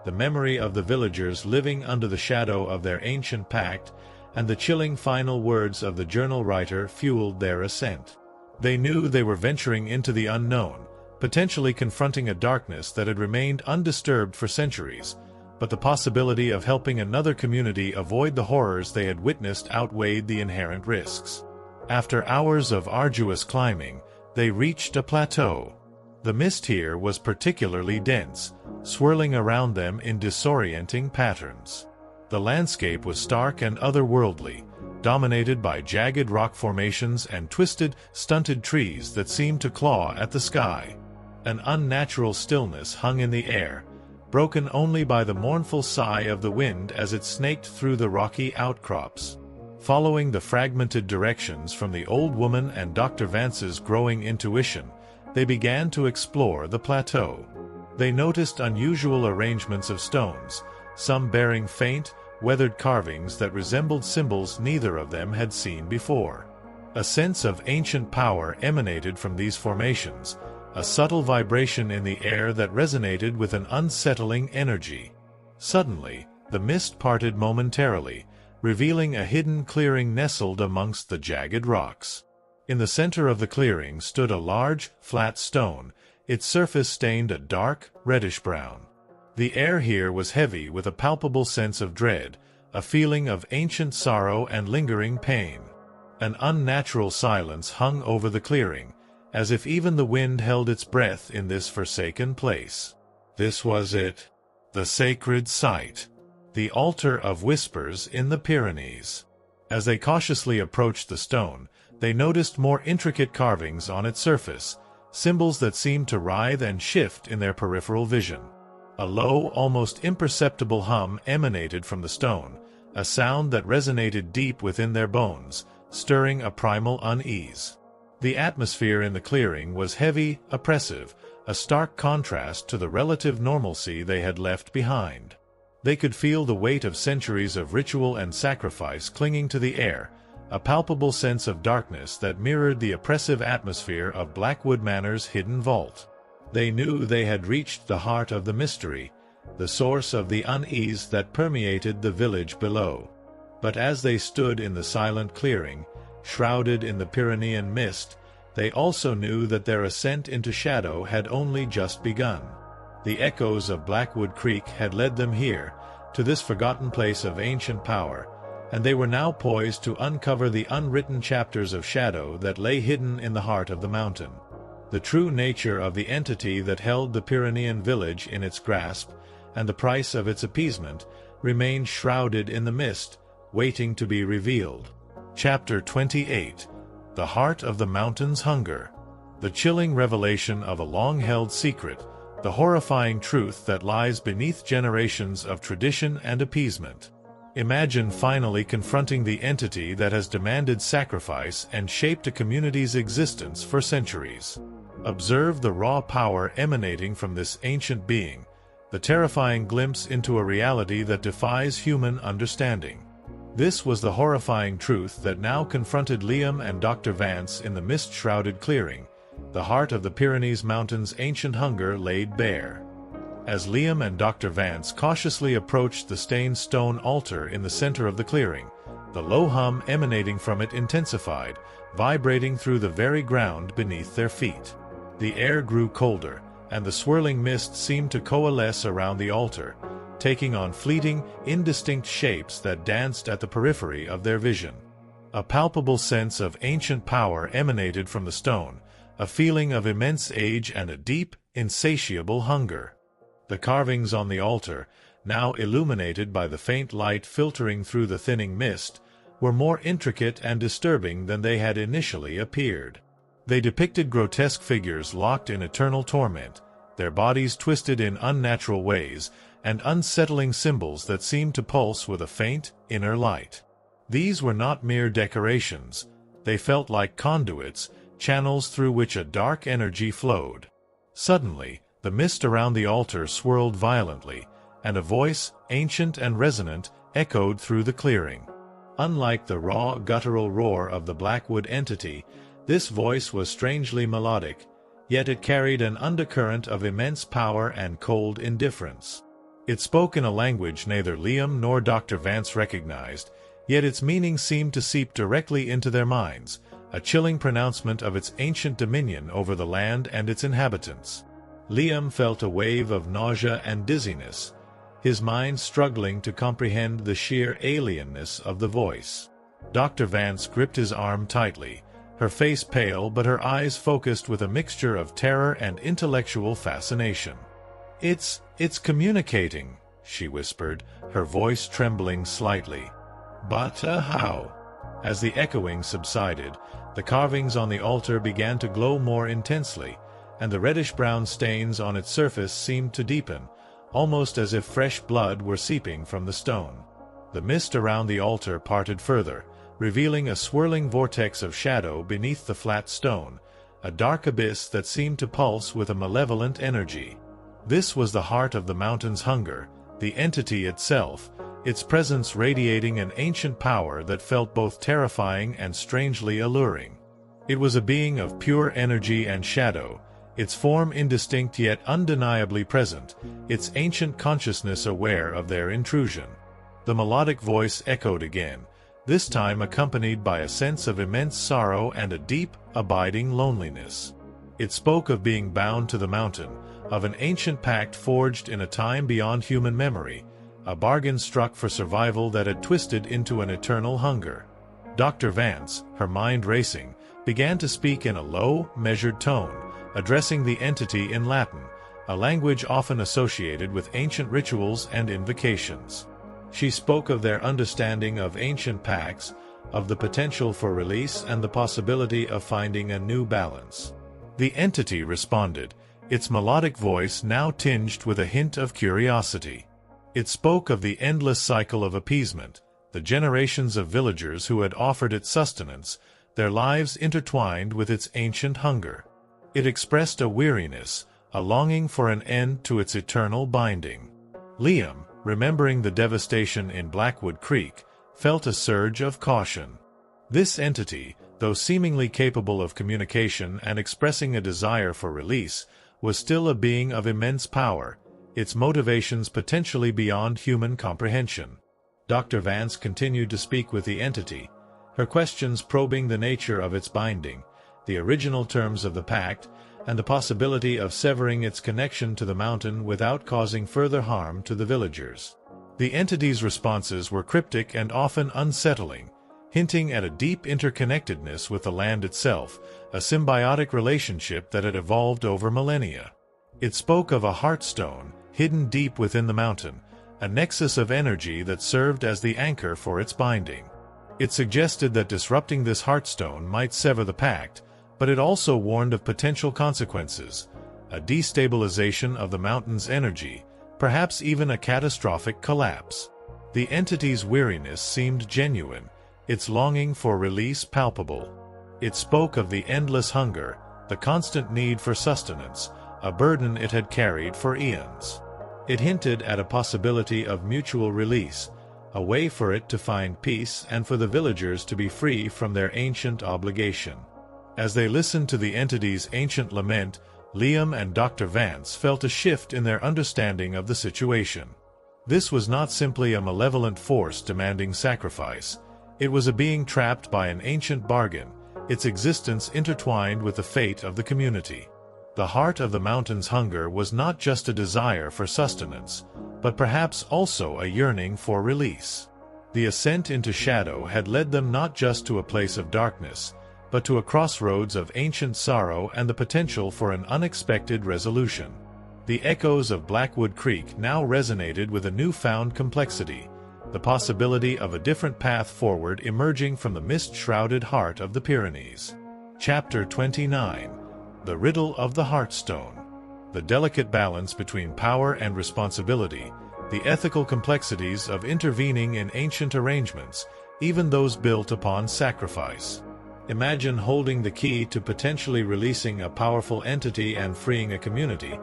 the memory of the villagers living under the shadow of their ancient pact, and the chilling final words of the journal writer fueled their ascent. They knew they were venturing into the unknown, potentially confronting a darkness that had remained undisturbed for centuries, but the possibility of helping another community avoid the horrors they had witnessed outweighed the inherent risks. After hours of arduous climbing, they reached a plateau. The mist here was particularly dense, swirling around them in disorienting patterns. The landscape was stark and otherworldly, dominated by jagged rock formations and twisted, stunted trees that seemed to claw at the sky. An unnatural stillness hung in the air, broken only by the mournful sigh of the wind as it snaked through the rocky outcrops. Following the fragmented directions from the old woman and Dr. Vance's growing intuition, they began to explore the plateau. They noticed unusual arrangements of stones, some bearing faint, weathered carvings that resembled symbols neither of them had seen before. A sense of ancient power emanated from these formations, a subtle vibration in the air that resonated with an unsettling energy. Suddenly, the mist parted momentarily, revealing a hidden clearing nestled amongst the jagged rocks. In the center of the clearing stood a large, flat stone, its surface stained a dark, reddish-brown. The air here was heavy with a palpable sense of dread, a feeling of ancient sorrow and lingering pain. An unnatural silence hung over the clearing, as if even the wind held its breath in this forsaken place. This was it, the sacred site, the altar of whispers in the Pyrenees. As they cautiously approached the stone, they noticed more intricate carvings on its surface, symbols that seemed to writhe and shift in their peripheral vision. A low, almost imperceptible hum emanated from the stone, a sound that resonated deep within their bones, stirring a primal unease. The atmosphere in the clearing was heavy, oppressive, a stark contrast to the relative normalcy they had left behind. They could feel the weight of centuries of ritual and sacrifice clinging to the air, a palpable sense of darkness that mirrored the oppressive atmosphere of Blackwood Manor's hidden vault. They knew they had reached the heart of the mystery, the source of the unease that permeated the village below. But as they stood in the silent clearing, shrouded in the Pyrenean mist, they also knew that their ascent into shadow had only just begun. The echoes of Blackwood Creek had led them here, to this forgotten place of ancient power, and they were now poised to uncover the unwritten chapters of shadow that lay hidden in the heart of the mountain. The true nature of the entity that held the Pyrenean village in its grasp, and the price of its appeasement, remained shrouded in the mist, waiting to be revealed. Chapter 28. The Heart of the Mountain's Hunger. The chilling revelation of a long-held secret, the horrifying truth that lies beneath generations of tradition and appeasement. Imagine finally confronting the entity that has demanded sacrifice and shaped a community's existence for centuries. Observe the raw power emanating from this ancient being, the terrifying glimpse into a reality that defies human understanding. This was the horrifying truth that now confronted Liam and Dr. Vance in the mist-shrouded clearing, the heart of the Pyrenees Mountains' ancient hunger laid bare. As Liam and Dr. Vance cautiously approached the stained stone altar in the center of the clearing, the low hum emanating from it intensified, vibrating through the very ground beneath their feet. The air grew colder, and the swirling mist seemed to coalesce around the altar, taking on fleeting, indistinct shapes that danced at the periphery of their vision. A palpable sense of ancient power emanated from the stone, a feeling of immense age and a deep, insatiable hunger. The carvings on the altar, now illuminated by the faint light filtering through the thinning mist, were more intricate and disturbing than they had initially appeared. They depicted grotesque figures locked in eternal torment, their bodies twisted in unnatural ways, and unsettling symbols that seemed to pulse with a faint, inner light. These were not mere decorations. They felt like conduits, channels through which a dark energy flowed. Suddenly, the mist around the altar swirled violently, and a voice, ancient and resonant, echoed through the clearing. Unlike the raw, guttural roar of the Blackwood entity, this voice was strangely melodic, yet it carried an undercurrent of immense power and cold indifference. It spoke in a language neither Liam nor Dr. Vance recognized, yet its meaning seemed to seep directly into their minds, a chilling pronouncement of its ancient dominion over the land and its inhabitants. Liam felt a wave of nausea and dizziness, his mind struggling to comprehend the sheer alienness of the voice. Dr. Vance gripped his arm tightly, her face pale but her eyes focused with a mixture of terror and intellectual fascination. It's communicating," she whispered, her voice trembling slightly. "But how?" As the echoing subsided, the carvings on the altar began to glow more intensely, and the reddish-brown stains on its surface seemed to deepen, almost as if fresh blood were seeping from the stone. The mist around the altar parted further, revealing a swirling vortex of shadow beneath the flat stone, a dark abyss that seemed to pulse with a malevolent energy. This was the heart of the mountain's hunger, the entity itself, its presence radiating an ancient power that felt both terrifying and strangely alluring. It was a being of pure energy and shadow, its form indistinct yet undeniably present, its ancient consciousness aware of their intrusion. The melodic voice echoed again, this time accompanied by a sense of immense sorrow and a deep, abiding loneliness. It spoke of being bound to the mountain, of an ancient pact forged in a time beyond human memory, a bargain struck for survival that had twisted into an eternal hunger. Dr. Vance, her mind racing, began to speak in a low, measured tone, addressing the entity in Latin, a language often associated with ancient rituals and invocations. She spoke of their understanding of ancient pacts, of the potential for release and the possibility of finding a new balance. The entity responded, its melodic voice now tinged with a hint of curiosity. It spoke of the endless cycle of appeasement, the generations of villagers who had offered it sustenance, their lives intertwined with its ancient hunger. It expressed a weariness, a longing for an end to its eternal binding. Liam, remembering the devastation in Blackwood Creek, felt a surge of caution. This entity, though seemingly capable of communication and expressing a desire for release, was still a being of immense power, its motivations potentially beyond human comprehension. Dr. Vance continued to speak with the entity, her questions probing the nature of its binding, the original terms of the pact, and the possibility of severing its connection to the mountain without causing further harm to the villagers. The entity's responses were cryptic and often unsettling, hinting at a deep interconnectedness with the land itself, a symbiotic relationship that had evolved over millennia. It spoke of a heartstone, hidden deep within the mountain, a nexus of energy that served as the anchor for its binding. It suggested that disrupting this heartstone might sever the pact, but it also warned of potential consequences, a destabilization of the mountain's energy, perhaps even a catastrophic collapse. The entity's weariness seemed genuine, its longing for release palpable. It spoke of the endless hunger, the constant need for sustenance, a burden it had carried for eons. It hinted at a possibility of mutual release, a way for it to find peace and for the villagers to be free from their ancient obligation. As they listened to the entity's ancient lament, Liam and Dr. Vance felt a shift in their understanding of the situation. This was not simply a malevolent force demanding sacrifice. It was a being trapped by an ancient bargain, its existence intertwined with the fate of the community. The heart of the mountain's hunger was not just a desire for sustenance, but perhaps also a yearning for release. The ascent into shadow had led them not just to a place of darkness, but to a crossroads of ancient sorrow and the potential for an unexpected resolution. The echoes of Blackwood Creek now resonated with a newfound complexity, the possibility of a different path forward emerging from the mist-shrouded heart of the Pyrenees. Chapter 29. The Riddle of the Heartstone. The delicate balance between power and responsibility, the ethical complexities of intervening in ancient arrangements, even those built upon sacrifice. Imagine holding the key to potentially releasing a powerful entity and freeing a community,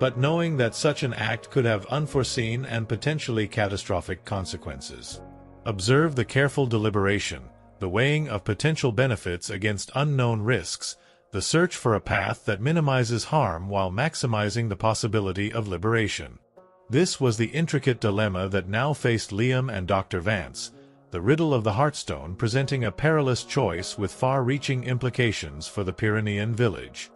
but knowing that such an act could have unforeseen and potentially catastrophic consequences. Observe the careful deliberation, the weighing of potential benefits against unknown risks, the search for a path that minimizes harm while maximizing the possibility of liberation. This was the intricate dilemma that now faced Liam and Dr. Vance, the riddle of the Heartstone presenting a perilous choice with far-reaching implications for the Pyrenean village.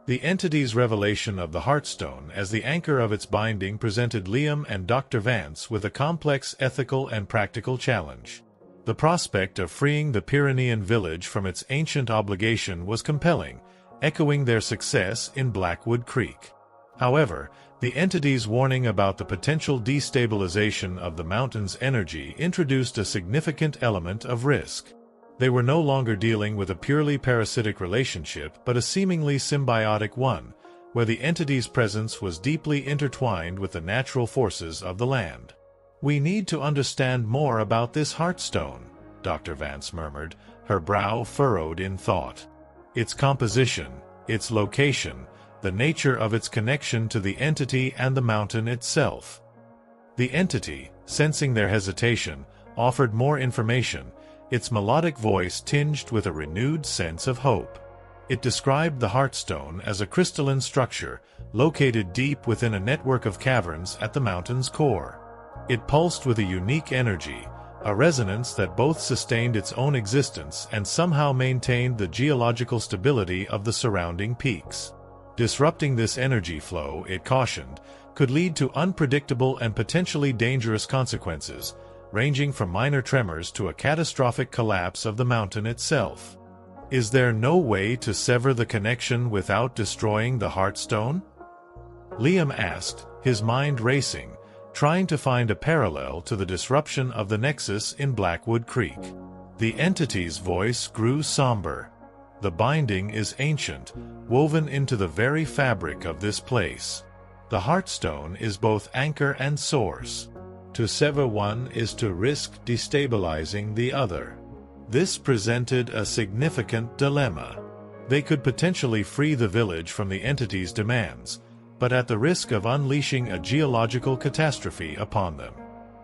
The entity's revelation of the Heartstone as the anchor of its binding presented Liam and Dr. Vance with a complex ethical and practical challenge. The prospect of freeing the Pyrenean village from its ancient obligation was compelling, echoing their success in Blackwood Creek. However, the entity's warning about the potential destabilization of the mountain's energy introduced a significant element of risk. They were no longer dealing with a purely parasitic relationship but a seemingly symbiotic one, where the entity's presence was deeply intertwined with the natural forces of the land. "We need to understand more about this Heartstone," Dr. Vance murmured, her brow furrowed in thought. "Its composition, its location, the nature of its connection to the entity and the mountain itself." The entity, sensing their hesitation, offered more information, its melodic voice tinged with a renewed sense of hope. It described the Heartstone as a crystalline structure, located deep within a network of caverns at the mountain's core. It pulsed with a unique energy, a resonance that both sustained its own existence and somehow maintained the geological stability of the surrounding peaks. Disrupting this energy flow, it cautioned, could lead to unpredictable and potentially dangerous consequences, ranging from minor tremors to a catastrophic collapse of the mountain itself. Is there no way to sever the connection without destroying the Heartstone? Liam asked, his mind racing, trying to find a parallel to the disruption of the nexus in Blackwood Creek. The entity's voice grew somber. "The binding is ancient, woven into the very fabric of this place. The Heartstone is both anchor and source. To sever one is to risk destabilizing the other. This presented a significant dilemma. They could potentially free the village from the entity's demands, but at the risk of unleashing a geological catastrophe upon them.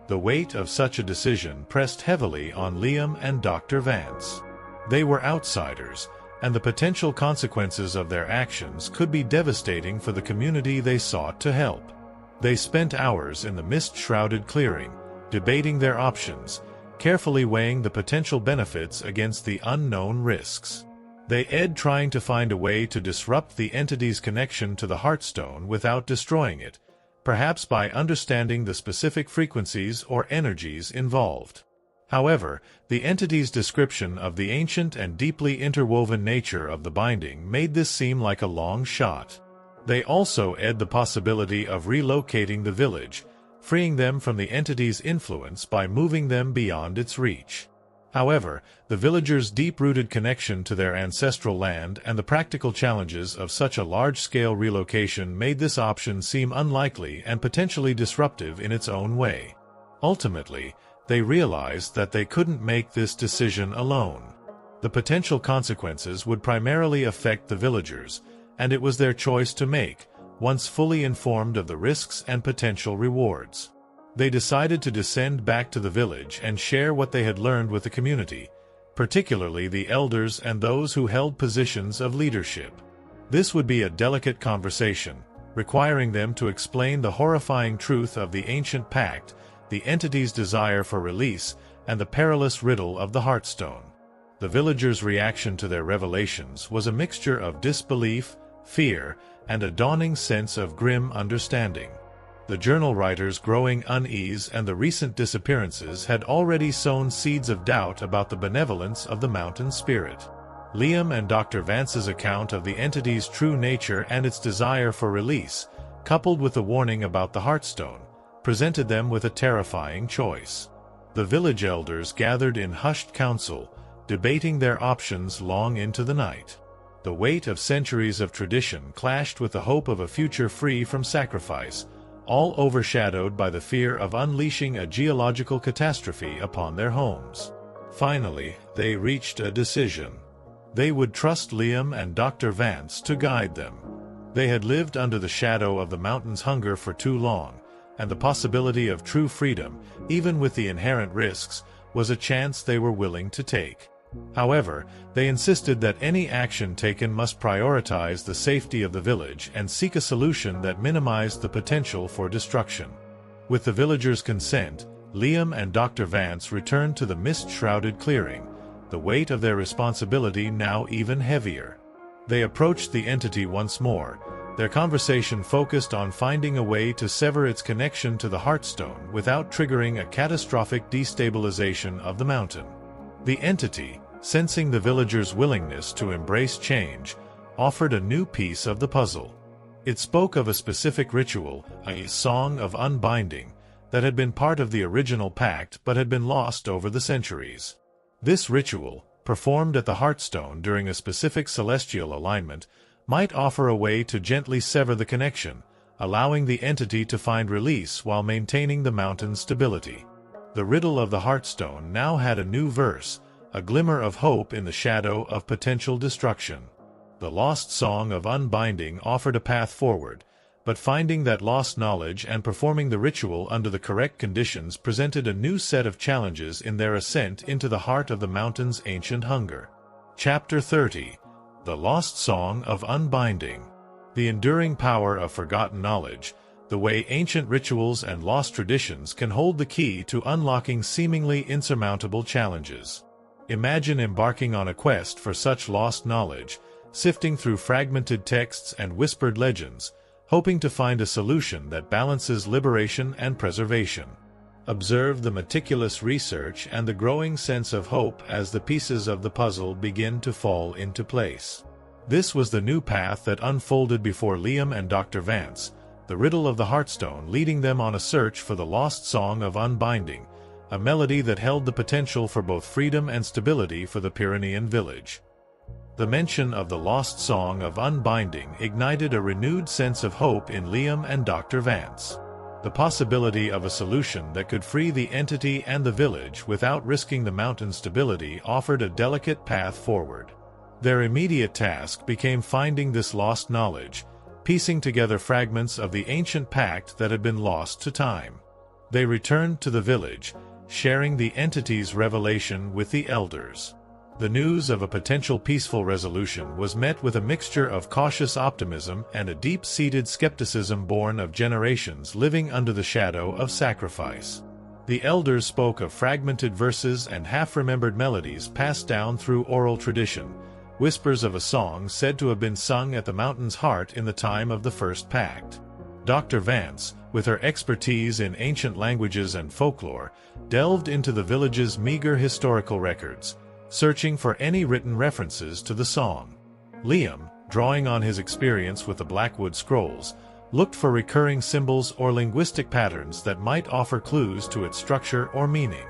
The weight of such a decision pressed heavily on Liam and Dr. Vance. They were outsiders, and the potential consequences of their actions could be devastating for the community they sought to help. They spent hours in the mist-shrouded clearing, debating their options, carefully weighing the potential benefits against the unknown risks. They ed trying to find a way to disrupt the entity's connection to the Heartstone without destroying it, perhaps by understanding the specific frequencies or energies involved. However, the entity's description of the ancient and deeply interwoven nature of the binding made this seem like a long shot. They also ed the possibility of relocating the village, freeing them from the entity's influence by moving them beyond its reach. However, the villagers' deep-rooted connection to their ancestral land and the practical challenges of such a large-scale relocation made this option seem unlikely and potentially disruptive in its own way. Ultimately, they realized that they couldn't make this decision alone. The potential consequences would primarily affect the villagers, and it was their choice to make, once fully informed of the risks and potential rewards. They decided to descend back to the village and share what they had learned with the community, particularly the elders and those who held positions of leadership. This would be a delicate conversation, requiring them to explain the horrifying truth of the ancient pact, the entity's desire for release, and the perilous riddle of the Heartstone. The villagers' reaction to their revelations was a mixture of disbelief, fear, and a dawning sense of grim understanding. The journal writer's growing unease and the recent disappearances had already sown seeds of doubt about the benevolence of the mountain spirit. Liam and Dr. Vance's account of the entity's true nature and its desire for release, coupled with the warning about the Heartstone, presented them with a terrifying choice. The village elders gathered in hushed council, debating their options long into the night. The weight of centuries of tradition clashed with the hope of a future free from sacrifice, all overshadowed by the fear of unleashing a geological catastrophe upon their homes. Finally, they reached a decision. They would trust Liam and Dr. Vance to guide them. They had lived under the shadow of the mountain's hunger for too long, and the possibility of true freedom, even with the inherent risks, was a chance they were willing to take. However, they insisted that any action taken must prioritize the safety of the village and seek a solution that minimized the potential for destruction. With the villagers' consent, Liam and Dr. Vance returned to the mist-shrouded clearing, the weight of their responsibility now even heavier. They approached the entity once more, their conversation focused on finding a way to sever its connection to the Heartstone without triggering a catastrophic destabilization of the mountain. The entity, sensing the villagers' willingness to embrace change, offered a new piece of the puzzle. It spoke of a specific ritual, a song of unbinding, that had been part of the original pact but had been lost over the centuries. This ritual, performed at the Heartstone during a specific celestial alignment, might offer a way to gently sever the connection, allowing the entity to find release while maintaining the mountain's stability. The riddle of the Heartstone now had a new verse, a glimmer of hope in the shadow of potential destruction. The lost song of unbinding offered a path forward, but finding that lost knowledge and performing the ritual under the correct conditions presented a new set of challenges in their ascent into the heart of the mountain's ancient hunger. Chapter 30. The Lost Song of Unbinding. The enduring power of forgotten knowledge, the way ancient rituals and lost traditions can hold the key to unlocking seemingly insurmountable challenges. Imagine embarking on a quest for such lost knowledge, sifting through fragmented texts and whispered legends, hoping to find a solution that balances liberation and preservation. Observe the meticulous research and the growing sense of hope as the pieces of the puzzle begin to fall into place. This was the new path that unfolded before Liam and Dr. Vance, the riddle of the Heartstone leading them on a search for the lost song of unbinding, a melody that held the potential for both freedom and stability for the Pyrenean village. The mention of the lost song of unbinding ignited a renewed sense of hope in Liam and Dr. Vance. The possibility of a solution that could free the entity and the village without risking the mountain's stability offered a delicate path forward. Their immediate task became finding this lost knowledge, piecing together fragments of the ancient pact that had been lost to time. They returned to the village, sharing the entity's revelation with the elders. The news of a potential peaceful resolution was met with a mixture of cautious optimism and a deep-seated skepticism born of generations living under the shadow of sacrifice. The elders spoke of fragmented verses and half-remembered melodies passed down through oral tradition, whispers of a song said to have been sung at the mountain's heart in the time of the first pact. Dr. Vance, with her expertise in ancient languages and folklore, delved into the village's meager historical records, searching for any written references to the song. Liam, drawing on his experience with the Blackwood Scrolls, looked for recurring symbols or linguistic patterns that might offer clues to its structure or meaning.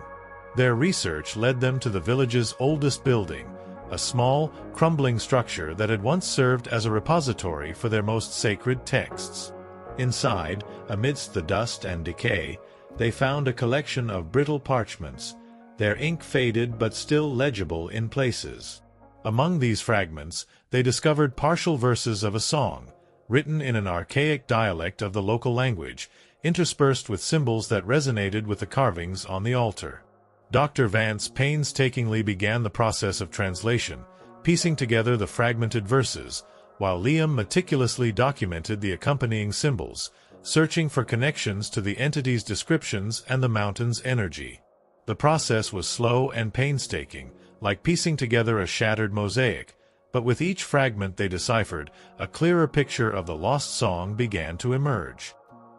Their research led them to the village's oldest building, a small, crumbling structure that had once served as a repository for their most sacred texts. Inside, amidst the dust and decay, they found a collection of brittle parchments, their ink faded but still legible in places. Among these fragments, they discovered partial verses of a song, written in an archaic dialect of the local language, interspersed with symbols that resonated with the carvings on the altar. Dr. Vance painstakingly began the process of translation, piecing together the fragmented verses, while Liam meticulously documented the accompanying symbols, searching for connections to the entity's descriptions and the mountain's energy. The process was slow and painstaking, like piecing together a shattered mosaic, but with each fragment they deciphered, a clearer picture of the lost song began to emerge.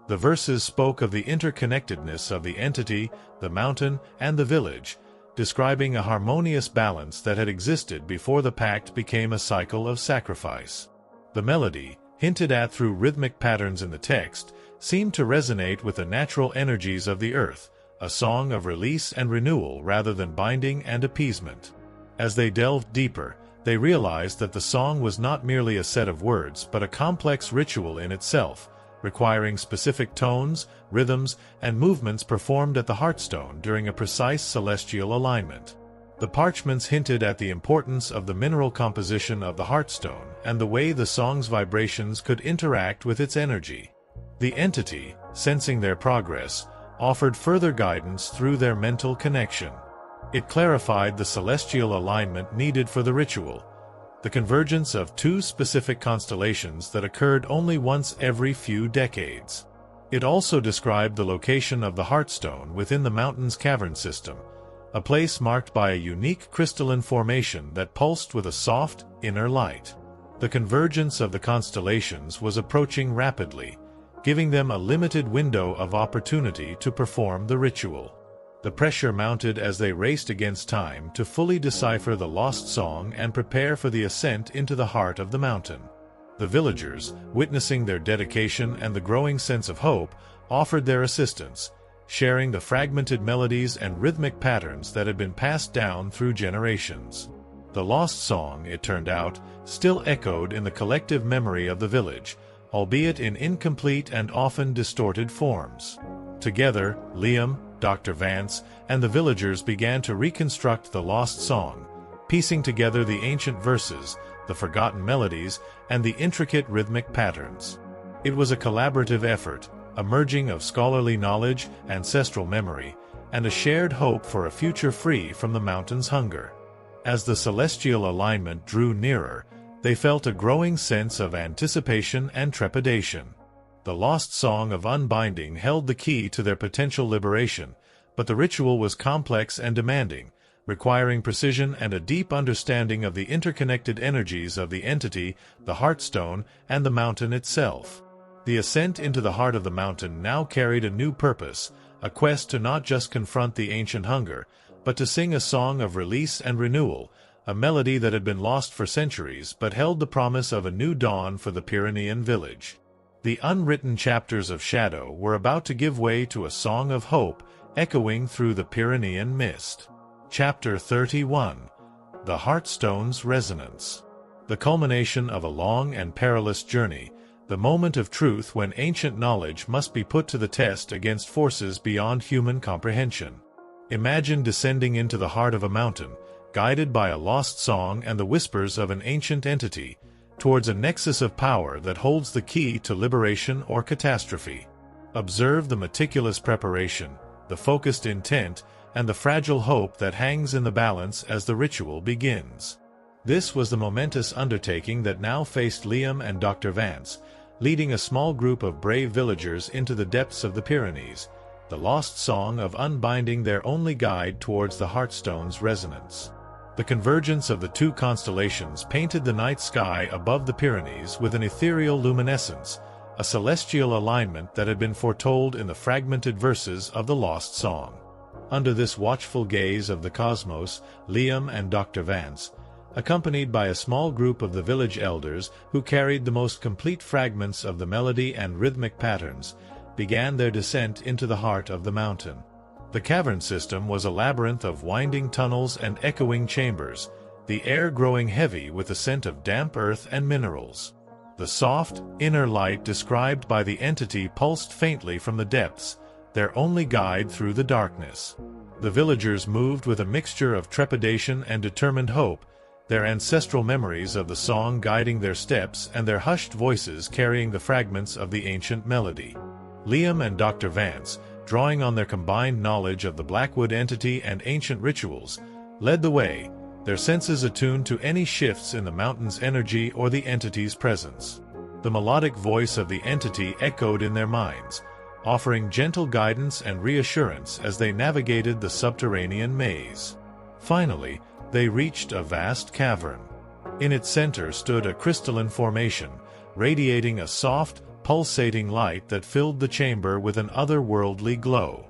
The verses spoke of the interconnectedness of the entity, the mountain, and the village, describing a harmonious balance that had existed before the pact became a cycle of sacrifice. The melody, hinted at through rhythmic patterns in the text, seemed to resonate with the natural energies of the earth, a song of release and renewal rather than binding and appeasement. As they delved deeper, they realized that the song was not merely a set of words but a complex ritual in itself, requiring specific tones, rhythms, and movements performed at the Heartstone during a precise celestial alignment. The parchments hinted at the importance of the mineral composition of the Heartstone and the way the song's vibrations could interact with its energy. The entity, sensing their progress, offered further guidance through their mental connection. It clarified the celestial alignment needed for the ritual, the convergence of two specific constellations that occurred only once every few decades. It also described the location of the Heartstone within the mountain's cavern system, a place marked by a unique crystalline formation that pulsed with a soft, inner light. The convergence of the constellations was approaching rapidly, giving them a limited window of opportunity to perform the ritual. The pressure mounted as they raced against time to fully decipher the lost song and prepare for the ascent into the heart of the mountain. The villagers, witnessing their dedication and the growing sense of hope, offered their assistance, sharing the fragmented melodies and rhythmic patterns that had been passed down through generations. The lost song, it turned out, still echoed in the collective memory of the village, albeit in incomplete and often distorted forms. Together, Liam, Dr. Vance, and the villagers began to reconstruct the lost song, piecing together the ancient verses, the forgotten melodies, and the intricate rhythmic patterns. It was a collaborative effort, a merging of scholarly knowledge, ancestral memory, and a shared hope for a future free from the mountain's hunger. As the celestial alignment drew nearer, they felt a growing sense of anticipation and trepidation. The lost song of unbinding held the key to their potential liberation, but the ritual was complex and demanding, requiring precision and a deep understanding of the interconnected energies of the entity, the Heartstone, and the mountain itself. The ascent into the heart of the mountain now carried a new purpose, a quest to not just confront the ancient hunger, but to sing a song of release and renewal, a melody that had been lost for centuries but held the promise of a new dawn for the Pyrenean village. The unwritten chapters of Shadow were about to give way to a song of hope echoing through the Pyrenean mist. Chapter 31. The Heartstone's Resonance. The culmination of a long and perilous journey, the moment of truth when ancient knowledge must be put to the test against forces beyond human comprehension. Imagine descending into the heart of a mountain, guided by a lost song and the whispers of an ancient entity, towards a nexus of power that holds the key to liberation or catastrophe. Observe the meticulous preparation, the focused intent, and the fragile hope that hangs in the balance as the ritual begins. This was the momentous undertaking that now faced Liam and Dr. Vance, leading a small group of brave villagers into the depths of the Pyrenees, the lost song of unbinding their only guide towards the Heartstone's resonance. The convergence of the two constellations painted the night sky above the Pyrenees with an ethereal luminescence, a celestial alignment that had been foretold in the fragmented verses of the lost song. Under this watchful gaze of the cosmos, Liam and Dr. Vance, accompanied by a small group of the village elders who carried the most complete fragments of the melody and rhythmic patterns, began their descent into the heart of the mountain. The cavern system was a labyrinth of winding tunnels and echoing chambers, the air growing heavy with the scent of damp earth and minerals. The soft, inner light described by the entity pulsed faintly from the depths, their only guide through the darkness. The villagers moved with a mixture of trepidation and determined hope, their ancestral memories of the song guiding their steps and their hushed voices carrying the fragments of the ancient melody. Liam and Dr. Vance, drawing on their combined knowledge of the Blackwood entity and ancient rituals, led the way, their senses attuned to any shifts in the mountain's energy or the entity's presence. The melodic voice of the entity echoed in their minds, offering gentle guidance and reassurance as they navigated the subterranean maze. Finally, they reached a vast cavern. In its center stood a crystalline formation, radiating a soft, pulsating light that filled the chamber with an otherworldly glow.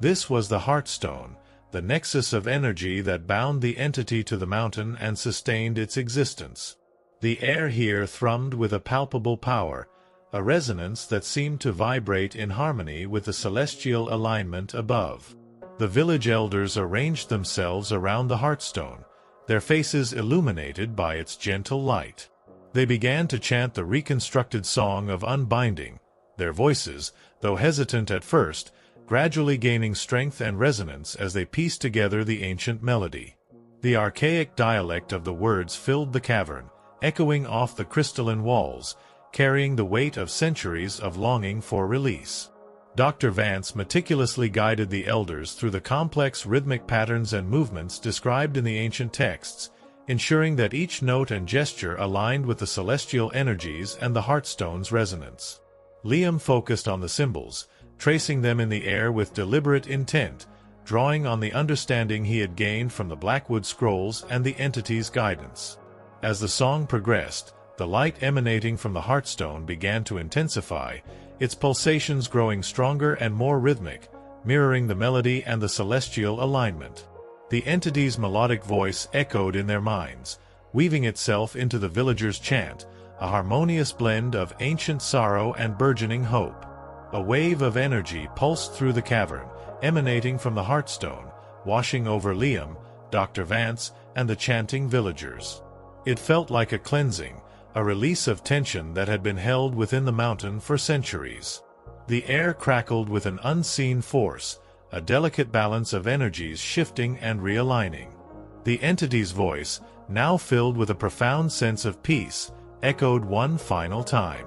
This was the Heartstone, the nexus of energy that bound the entity to the mountain and sustained its existence. The air here thrummed with a palpable power, a resonance that seemed to vibrate in harmony with the celestial alignment above. The village elders arranged themselves around the Heartstone, their faces illuminated by its gentle light. They began to chant the reconstructed song of unbinding, their voices, though hesitant at first, gradually gaining strength and resonance as they pieced together the ancient melody. The archaic dialect of the words filled the cavern, echoing off the crystalline walls, carrying the weight of centuries of longing for release. Dr. Vance meticulously guided the elders through the complex rhythmic patterns and movements described in the ancient texts, ensuring that each note and gesture aligned with the celestial energies and the Heartstone's resonance. Liam focused on the symbols, tracing them in the air with deliberate intent, drawing on the understanding he had gained from the Blackwood scrolls and the entity's guidance. As the song progressed, the light emanating from the Heartstone began to intensify, its pulsations growing stronger and more rhythmic, mirroring the melody and the celestial alignment. The entity's melodic voice echoed in their minds, weaving itself into the villagers' chant, a harmonious blend of ancient sorrow and burgeoning hope. A wave of energy pulsed through the cavern, emanating from the Heartstone, washing over Liam, Dr. Vance, and the chanting villagers. It felt like a cleansing, a release of tension that had been held within the mountain for centuries. The air crackled with an unseen force, a delicate balance of energies shifting and realigning. The entity's voice, now filled with a profound sense of peace, echoed one final time.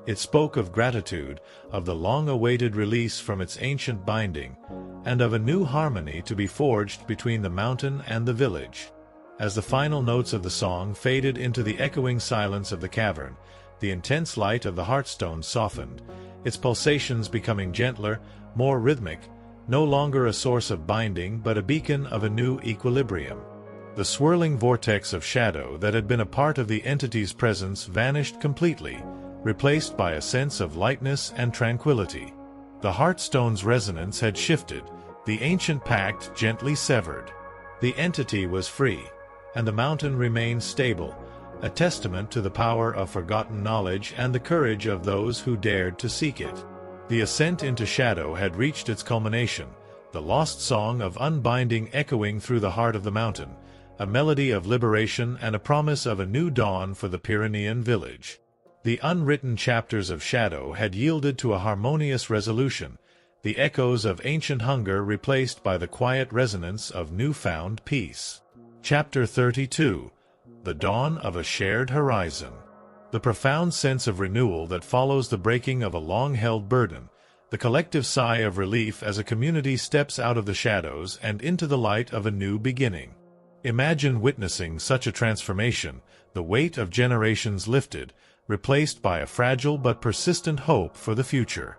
It spoke of gratitude, of the long-awaited release from its ancient binding, and of a new harmony to be forged between the mountain and the village. As the final notes of the song faded into the echoing silence of the cavern, the intense light of the Heartstone softened, its pulsations becoming gentler, more rhythmic, no longer a source of binding but a beacon of a new equilibrium. The swirling vortex of shadow that had been a part of the entity's presence vanished completely, replaced by a sense of lightness and tranquility. The Heartstone's resonance had shifted, the ancient pact gently severed. The entity was free, and the mountain remained stable, a testament to the power of forgotten knowledge and the courage of those who dared to seek it. The ascent into shadow had reached its culmination, the lost song of unbinding echoing through the heart of the mountain, a melody of liberation and a promise of a new dawn for the Pyrenean village. The unwritten chapters of Shadow had yielded to a harmonious resolution, the echoes of ancient hunger replaced by the quiet resonance of newfound peace. Chapter 32. The Dawn of a Shared Horizon. The profound sense of renewal that follows the breaking of a long-held burden, the collective sigh of relief as a community steps out of the shadows and into the light of a new beginning. Imagine witnessing such a transformation, the weight of generations lifted, replaced by a fragile but persistent hope for the future.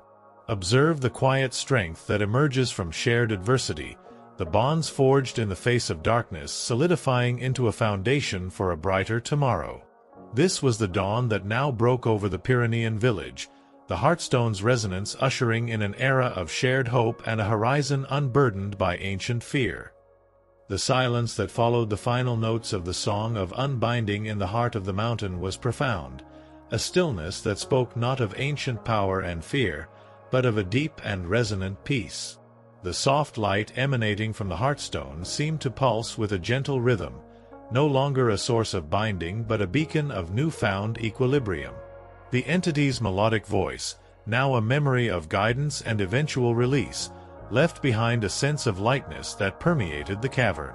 Observe the quiet strength that emerges from shared adversity, the bonds forged in the face of darkness solidifying into a foundation for a brighter tomorrow. This was the dawn that now broke over the Pyrenean village, the Hearthstone's resonance ushering in an era of shared hope and a horizon unburdened by ancient fear. The silence that followed the final notes of the song of unbinding in the heart of the mountain was profound, a stillness that spoke not of ancient power and fear, but of a deep and resonant peace. The soft light emanating from the Hearthstone seemed to pulse with a gentle rhythm, no longer a source of binding but a beacon of newfound equilibrium. The entity's melodic voice, now a memory of guidance and eventual release, left behind a sense of lightness that permeated the cavern.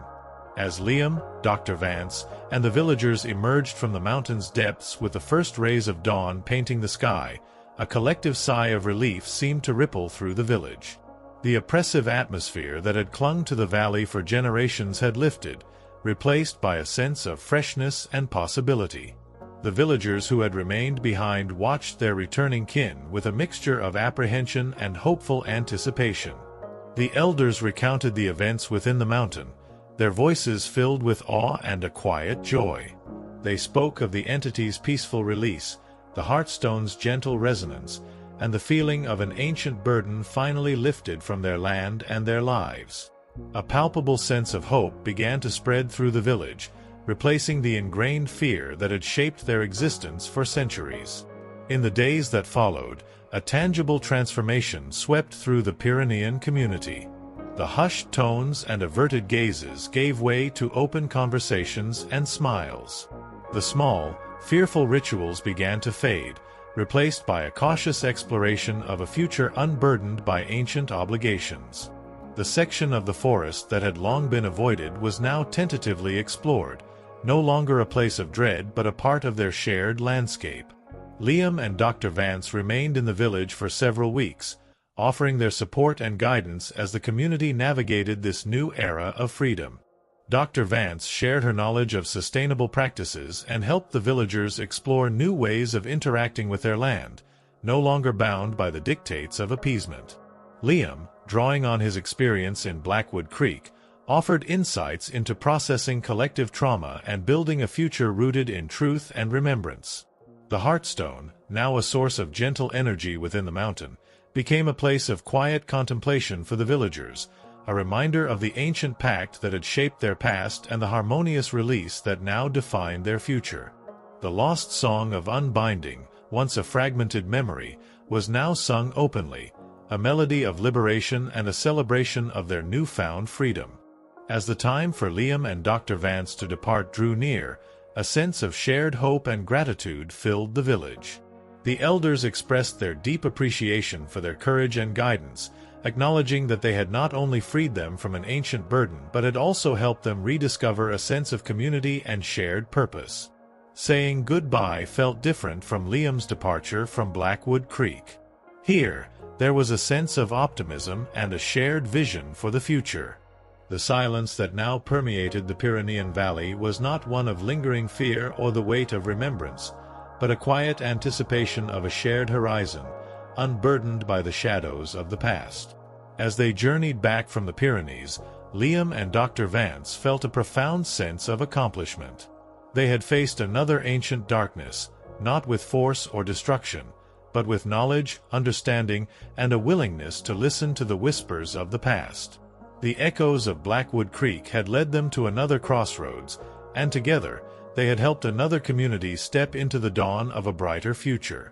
As Liam, Dr. Vance, and the villagers emerged from the mountain's depths with the first rays of dawn painting the sky, a collective sigh of relief seemed to ripple through the village. The oppressive atmosphere that had clung to the valley for generations had lifted, replaced by a sense of freshness and possibility. The villagers who had remained behind watched their returning kin with a mixture of apprehension and hopeful anticipation. The elders recounted the events within the mountain, their voices filled with awe and a quiet joy. They spoke of the entity's peaceful release, the Hearthstone's gentle resonance, and the feeling of an ancient burden finally lifted from their land and their lives. A palpable sense of hope began to spread through the village, replacing the ingrained fear that had shaped their existence for centuries. In the days that followed, a tangible transformation swept through the Pyrenean community. The hushed tones and averted gazes gave way to open conversations and smiles. The small, fearful rituals began to fade, replaced by a cautious exploration of a future unburdened by ancient obligations. The section of the forest that had long been avoided was now tentatively explored, no longer a place of dread but a part of their shared landscape. Liam and Dr. Vance remained in the village for several weeks, offering their support and guidance as the community navigated this new era of freedom. Dr. Vance shared her knowledge of sustainable practices and helped the villagers explore new ways of interacting with their land, no longer bound by the dictates of appeasement. Liam, drawing on his experience in Blackwood Creek, offered insights into processing collective trauma and building a future rooted in truth and remembrance. The Hearthstone, now a source of gentle energy within the mountain, became a place of quiet contemplation for the villagers, a reminder of the ancient pact that had shaped their past and the harmonious release that now defined their future. The lost song of unbinding, once a fragmented memory, was now sung openly, a melody of liberation and a celebration of their newfound freedom. As the time for Liam and Dr. Vance to depart drew near, a sense of shared hope and gratitude filled the village. The elders expressed their deep appreciation for their courage and guidance, acknowledging that they had not only freed them from an ancient burden but had also helped them rediscover a sense of community and shared purpose. Saying goodbye felt different from Liam's departure from Blackwood Creek. Here, there was a sense of optimism and a shared vision for the future. The silence that now permeated the Pyrenean Valley was not one of lingering fear or the weight of remembrance, but a quiet anticipation of a shared horizon, unburdened by the shadows of the past. As they journeyed back from the Pyrenees, Liam and Dr. Vance felt a profound sense of accomplishment. They had faced another ancient darkness, not with force or destruction, but with knowledge, understanding, and a willingness to listen to the whispers of the past. The echoes of Blackwood Creek had led them to another crossroads, and together, they had helped another community step into the dawn of a brighter future.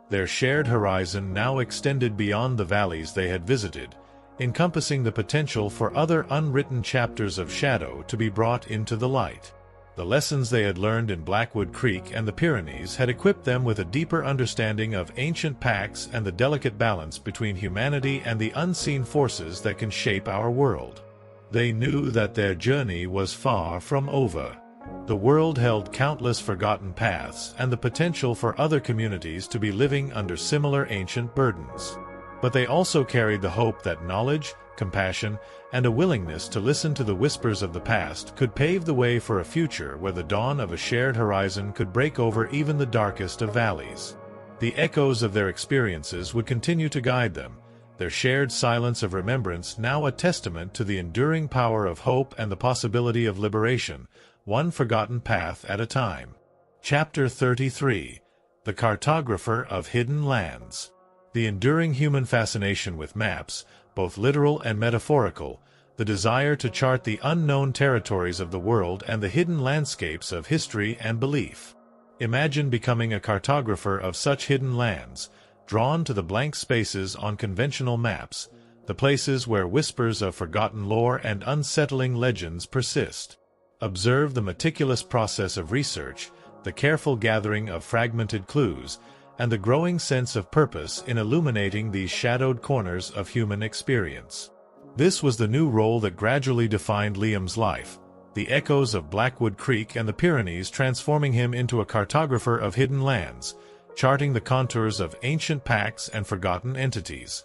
Their shared horizon now extended beyond the valleys they had visited, encompassing the potential for other unwritten chapters of shadow to be brought into the light. The lessons they had learned in Blackwood Creek and the Pyrenees had equipped them with a deeper understanding of ancient pacts and the delicate balance between humanity and the unseen forces that can shape our world. They knew that their journey was far from over. The world held countless forgotten paths and the potential for other communities to be living under similar ancient burdens. But they also carried the hope that knowledge, compassion, and a willingness to listen to the whispers of the past could pave the way for a future where the dawn of a shared horizon could break over even the darkest of valleys. The echoes of their experiences would continue to guide them, their shared silence of remembrance now a testament to the enduring power of hope and the possibility of liberation, one forgotten path at a time. Chapter 33. The Cartographer of Hidden Lands. The enduring human fascination with maps, both literal and metaphorical, the desire to chart the unknown territories of the world and the hidden landscapes of history and belief. Imagine becoming a cartographer of such hidden lands, drawn to the blank spaces on conventional maps, the places where whispers of forgotten lore and unsettling legends persist. Observe the meticulous process of research, the careful gathering of fragmented clues, and the growing sense of purpose in illuminating these shadowed corners of human experience. This was the new role that gradually defined Liam's life, the echoes of Blackwood Creek and the Pyrenees transforming him into a cartographer of hidden lands, charting the contours of ancient pacts and forgotten entities.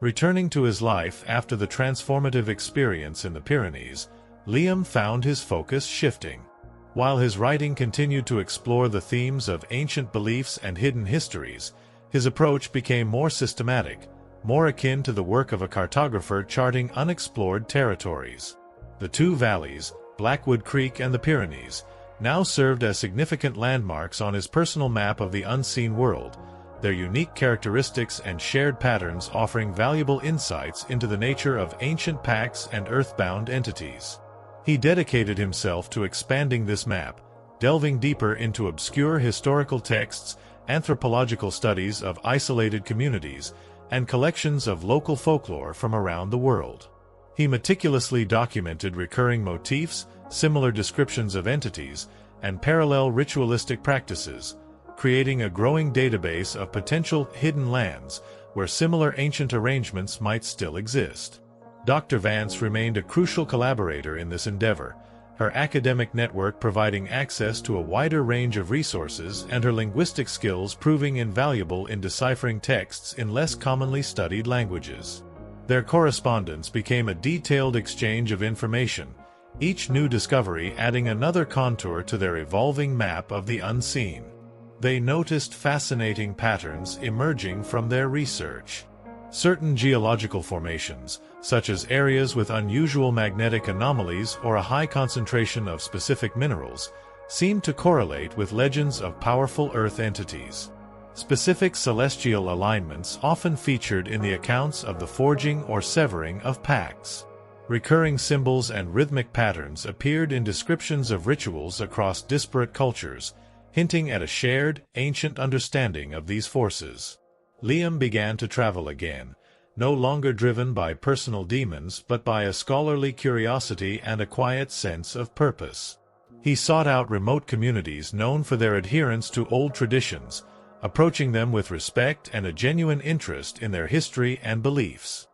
Returning to his life after the transformative experience in the Pyrenees, Liam found his focus shifting. While his writing continued to explore the themes of ancient beliefs and hidden histories, his approach became more systematic, more akin to the work of a cartographer charting unexplored territories. The two valleys, Blackwood Creek and the Pyrenees, now served as significant landmarks on his personal map of the unseen world, their unique characteristics and shared patterns offering valuable insights into the nature of ancient pacts and earthbound entities. He dedicated himself to expanding this map, delving deeper into obscure historical texts, anthropological studies of isolated communities, and collections of local folklore from around the world. He meticulously documented recurring motifs, similar descriptions of entities, and parallel ritualistic practices, creating a growing database of potential hidden lands where similar ancient arrangements might still exist. Dr. Vance remained a crucial collaborator in this endeavor, her academic network providing access to a wider range of resources and her linguistic skills proving invaluable in deciphering texts in less commonly studied languages. Their correspondence became a detailed exchange of information, each new discovery adding another contour to their evolving map of the unseen. They noticed fascinating patterns emerging from their research. Certain geological formations, such as areas with unusual magnetic anomalies or a high concentration of specific minerals, seem to correlate with legends of powerful Earth entities. Specific celestial alignments often featured in the accounts of the forging or severing of pacts. Recurring symbols and rhythmic patterns appeared in descriptions of rituals across disparate cultures, hinting at a shared, ancient understanding of these forces. Liam began to travel again, no longer driven by personal demons but by a scholarly curiosity and a quiet sense of purpose. He sought out remote communities known for their adherence to old traditions, approaching them with respect and a genuine interest in their history and beliefs.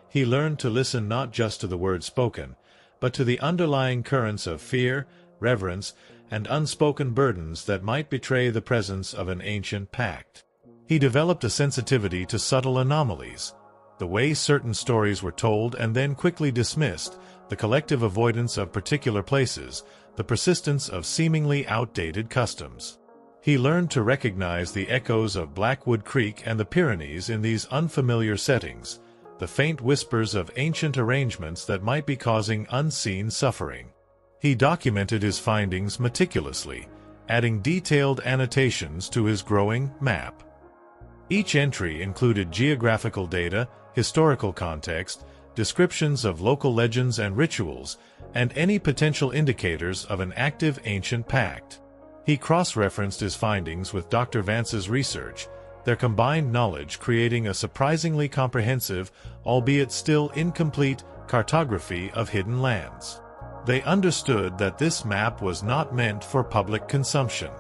He learned to listen not just to the words spoken, but to the underlying currents of fear, reverence, and unspoken burdens that might betray the presence of an ancient pact. He developed a sensitivity to subtle anomalies, the way certain stories were told and then quickly dismissed, the collective avoidance of particular places, the persistence of seemingly outdated customs. He learned to recognize the echoes of Blackwood Creek and the Pyrenees in these unfamiliar settings, the faint whispers of ancient arrangements that might be causing unseen suffering. He documented his findings meticulously, adding detailed annotations to his growing map. Each entry included geographical data, historical context, descriptions of local legends and rituals, and any potential indicators of an active ancient pact. He cross-referenced his findings with Dr. Vance's research, their combined knowledge creating a surprisingly comprehensive, albeit still incomplete, cartography of hidden lands. They understood that this map was not meant for public consumption.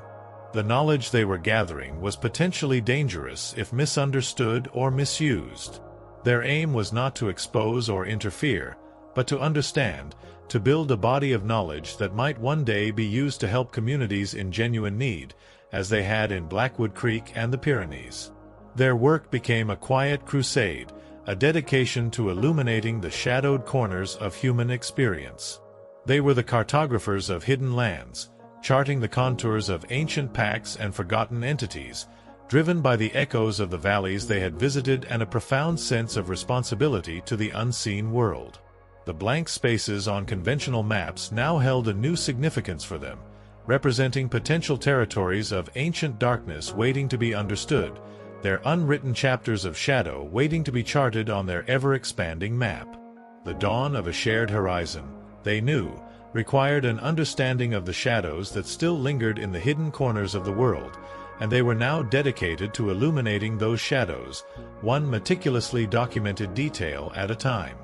The knowledge they were gathering was potentially dangerous if misunderstood or misused. Their aim was not to expose or interfere, but to understand, to build a body of knowledge that might one day be used to help communities in genuine need, as they had in Blackwood Creek and the Pyrenees. Their work became a quiet crusade, a dedication to illuminating the shadowed corners of human experience. They were the cartographers of hidden lands, charting the contours of ancient pacts and forgotten entities, driven by the echoes of the valleys they had visited and a profound sense of responsibility to the unseen world. The blank spaces on conventional maps now held a new significance for them, representing potential territories of ancient darkness waiting to be understood, their unwritten chapters of shadow waiting to be charted on their ever-expanding map. The dawn of a shared horizon, they knew, required an understanding of the shadows that still lingered in the hidden corners of the world, and they were now dedicated to illuminating those shadows, one meticulously documented detail at a time.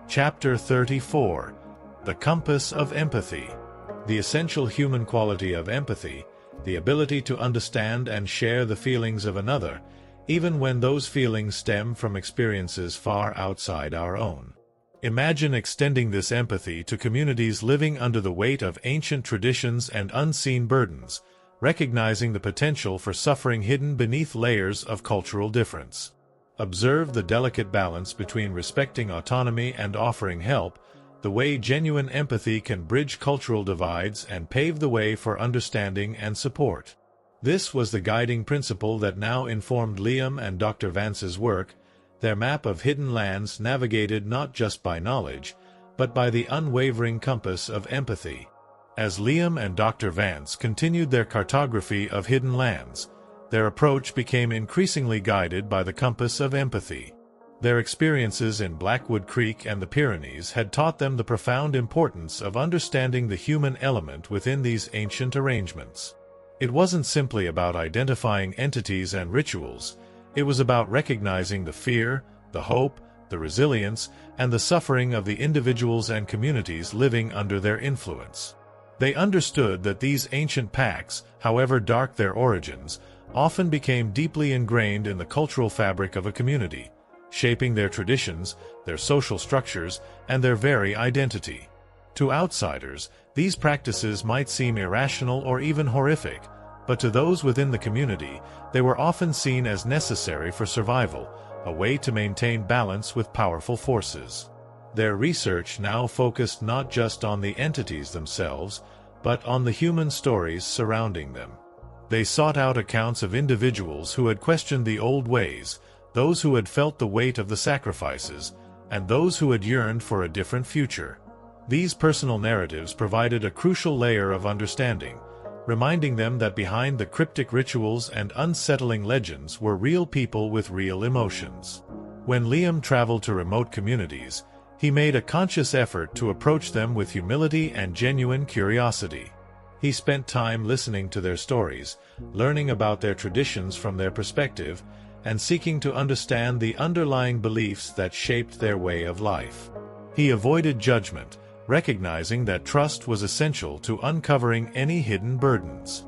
Chapter 34. The Compass of Empathy. The essential human quality of empathy, the ability to understand and share the feelings of another, even when those feelings stem from experiences far outside our own. Imagine extending this empathy to communities living under the weight of ancient traditions and unseen burdens, recognizing the potential for suffering hidden beneath layers of cultural difference. Observe the delicate balance between respecting autonomy and offering help, the way genuine empathy can bridge cultural divides and pave the way for understanding and support. This was the guiding principle that now informed Liam and Dr. Vance's work, their map of hidden lands navigated not just by knowledge, but by the unwavering compass of empathy. As Liam and Dr. Vance continued their cartography of hidden lands, their approach became increasingly guided by the compass of empathy. Their experiences in Blackwood Creek and the Pyrenees had taught them the profound importance of understanding the human element within these ancient arrangements. It wasn't simply about identifying entities and rituals, it was about recognizing the fear, the hope, the resilience, and the suffering of the individuals and communities living under their influence. They understood that these ancient pacts, however dark their origins, often became deeply ingrained in the cultural fabric of a community, shaping their traditions, their social structures, and their very identity. To outsiders, these practices might seem irrational or even horrific, but to those within the community, they were often seen as necessary for survival, a way to maintain balance with powerful forces. Their research now focused not just on the entities themselves, but on the human stories surrounding them. They sought out accounts of individuals who had questioned the old ways, those who had felt the weight of the sacrifices, and those who had yearned for a different future. These personal narratives provided a crucial layer of understanding, reminding them that behind the cryptic rituals and unsettling legends were real people with real emotions. When Liam traveled to remote communities, he made a conscious effort to approach them with humility and genuine curiosity. He spent time listening to their stories, learning about their traditions from their perspective, and seeking to understand the underlying beliefs that shaped their way of life. He avoided judgment, recognizing that trust was essential to uncovering any hidden burdens.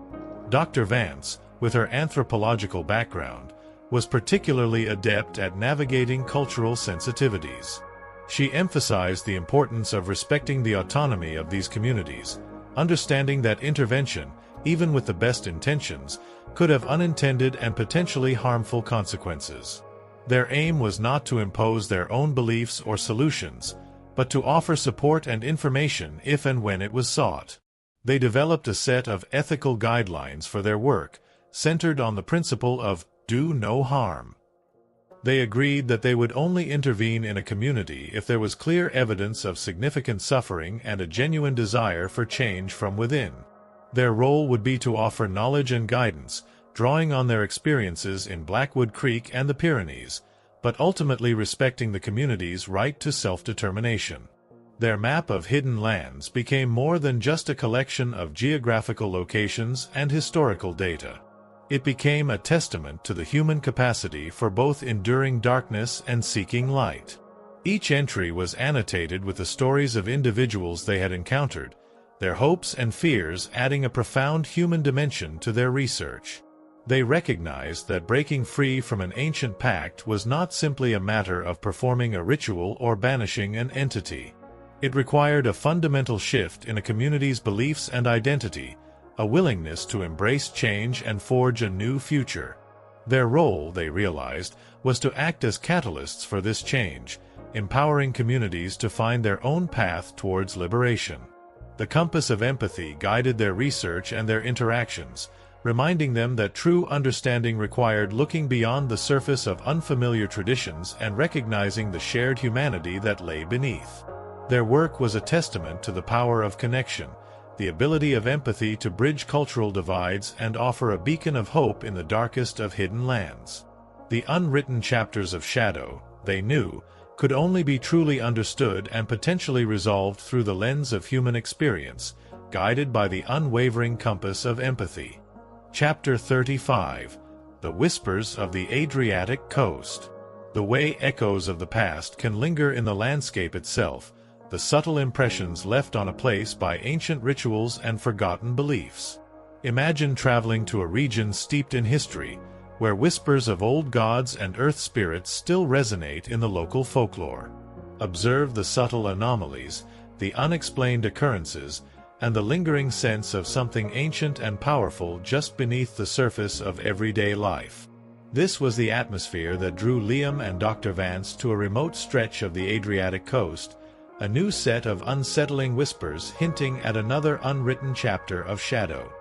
Dr. Vance, with her anthropological background, was particularly adept at navigating cultural sensitivities. She emphasized the importance of respecting the autonomy of these communities, understanding that intervention, even with the best intentions, could have unintended and potentially harmful consequences. Their aim was not to impose their own beliefs or solutions, but to offer support and information if and when it was sought. They developed a set of ethical guidelines for their work, centered on the principle of do no harm. They agreed that they would only intervene in a community if there was clear evidence of significant suffering and a genuine desire for change from within. Their role would be to offer knowledge and guidance, drawing on their experiences in Blackwood Creek and the Pyrenees, but ultimately respecting the community's right to self-determination. Their map of hidden lands became more than just a collection of geographical locations and historical data. It became a testament to the human capacity for both enduring darkness and seeking light. Each entry was annotated with the stories of individuals they had encountered, their hopes and fears adding a profound human dimension to their research. They recognized that breaking free from an ancient pact was not simply a matter of performing a ritual or banishing an entity. It required a fundamental shift in a community's beliefs and identity, a willingness to embrace change and forge a new future. Their role, they realized, was to act as catalysts for this change, empowering communities to find their own path towards liberation. The compass of empathy guided their research and their interactions, reminding them that true understanding required looking beyond the surface of unfamiliar traditions and recognizing the shared humanity that lay beneath. Their work was a testament to the power of connection, the ability of empathy to bridge cultural divides and offer a beacon of hope in the darkest of hidden lands. The unwritten chapters of Shadow, they knew, could only be truly understood and potentially resolved through the lens of human experience, guided by the unwavering compass of empathy. Chapter 35. The Whispers of the Adriatic Coast. The way echoes of the past can linger in the landscape itself, the subtle impressions left on a place by ancient rituals and forgotten beliefs. Imagine traveling to a region steeped in history, where whispers of old gods and earth spirits still resonate in the local folklore. Observe the subtle anomalies, the unexplained occurrences, and the lingering sense of something ancient and powerful just beneath the surface of everyday life. This was the atmosphere that drew Liam and Dr. Vance to a remote stretch of the Adriatic coast, a new set of unsettling whispers hinting at another unwritten chapter of Shadow.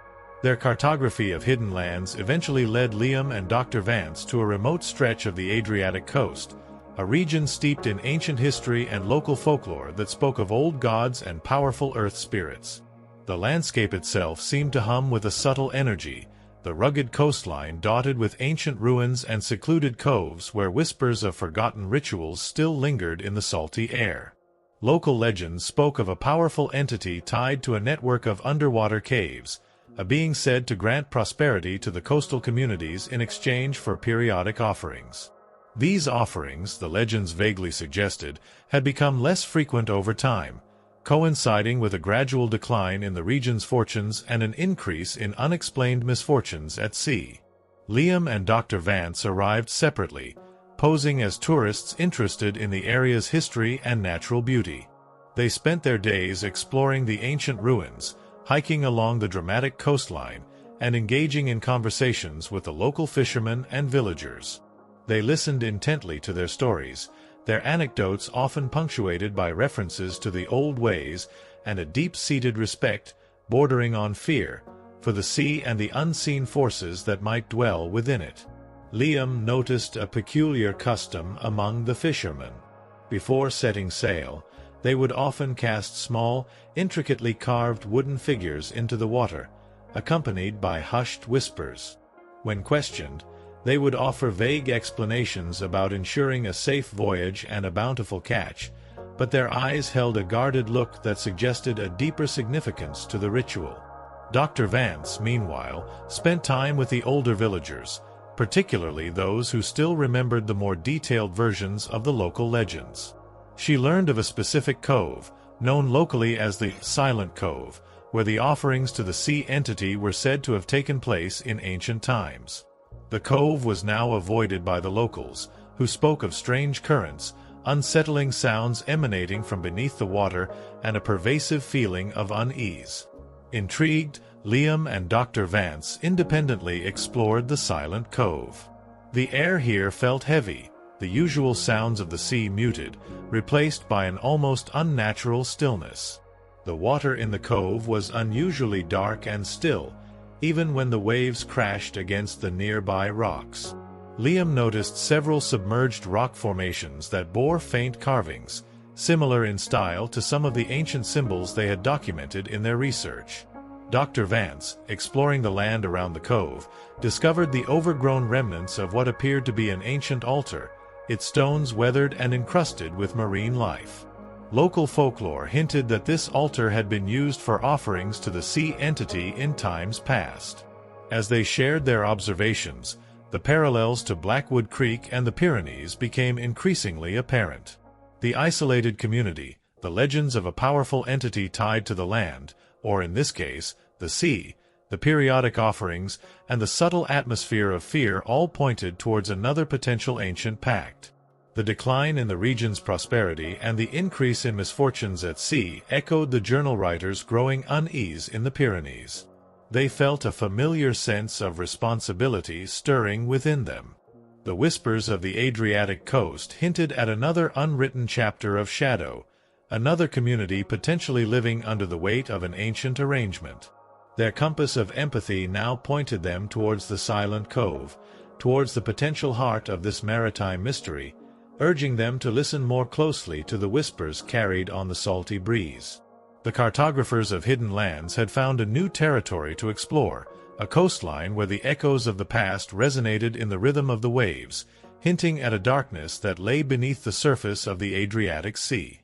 Their cartography of hidden lands eventually led Liam and Dr. Vance to a remote stretch of the Adriatic coast, a region steeped in ancient history and local folklore that spoke of old gods and powerful earth spirits. The landscape itself seemed to hum with a subtle energy, the rugged coastline dotted with ancient ruins and secluded coves where whispers of forgotten rituals still lingered in the salty air. Local legends spoke of a powerful entity tied to a network of underwater caves, a being said to grant prosperity to the coastal communities in exchange for periodic offerings. These offerings, the legends vaguely suggested, had become less frequent over time, coinciding with a gradual decline in the region's fortunes and an increase in unexplained misfortunes at sea. Liam and Dr. Vance arrived separately, posing as tourists interested in the area's history and natural beauty. They spent their days exploring the ancient ruins, hiking along the dramatic coastline, and engaging in conversations with the local fishermen and villagers. They listened intently to their stories, their anecdotes often punctuated by references to the old ways and a deep-seated respect, bordering on fear, for the sea and the unseen forces that might dwell within it. Liam noticed a peculiar custom among the fishermen. Before setting sail, they would often cast small, intricately carved wooden figures into the water, accompanied by hushed whispers. When questioned, they would offer vague explanations about ensuring a safe voyage and a bountiful catch, but their eyes held a guarded look that suggested a deeper significance to the ritual. Dr. Vance, meanwhile, spent time with the older villagers, particularly those who still remembered the more detailed versions of the local legends. She learned of a specific cove, known locally as the Silent Cove, where the offerings to the sea entity were said to have taken place in ancient times. The cove was now avoided by the locals, who spoke of strange currents, unsettling sounds emanating from beneath the water, and a pervasive feeling of unease. Intrigued, Liam and Dr. Vance independently explored the Silent Cove. The air here felt heavy, the usual sounds of the sea muted, replaced by an almost unnatural stillness. The water in the cove was unusually dark and still, even when the waves crashed against the nearby rocks. Liam noticed several submerged rock formations that bore faint carvings, similar in style to some of the ancient symbols they had documented in their research. Dr. Vance, exploring the land around the cove, discovered the overgrown remnants of what appeared to be an ancient altar, its stones weathered and encrusted with marine life. Local folklore hinted that this altar had been used for offerings to the sea entity in times past. As they shared their observations, the parallels to Blackwood Creek and the Pyrenees became increasingly apparent. The isolated community, the legends of a powerful entity tied to the land, or in this case, the sea, the periodic offerings, and the subtle atmosphere of fear all pointed towards another potential ancient pact. The decline in the region's prosperity and the increase in misfortunes at sea echoed the journal writers' growing unease in the Pyrenees. They felt a familiar sense of responsibility stirring within them. The whispers of the Adriatic coast hinted at another unwritten chapter of shadow, another community potentially living under the weight of an ancient arrangement. Their compass of empathy now pointed them towards the silent cove, towards the potential heart of this maritime mystery, urging them to listen more closely to the whispers carried on the salty breeze. The cartographers of hidden lands had found a new territory to explore, a coastline where the echoes of the past resonated in the rhythm of the waves, hinting at a darkness that lay beneath the surface of the Adriatic Sea.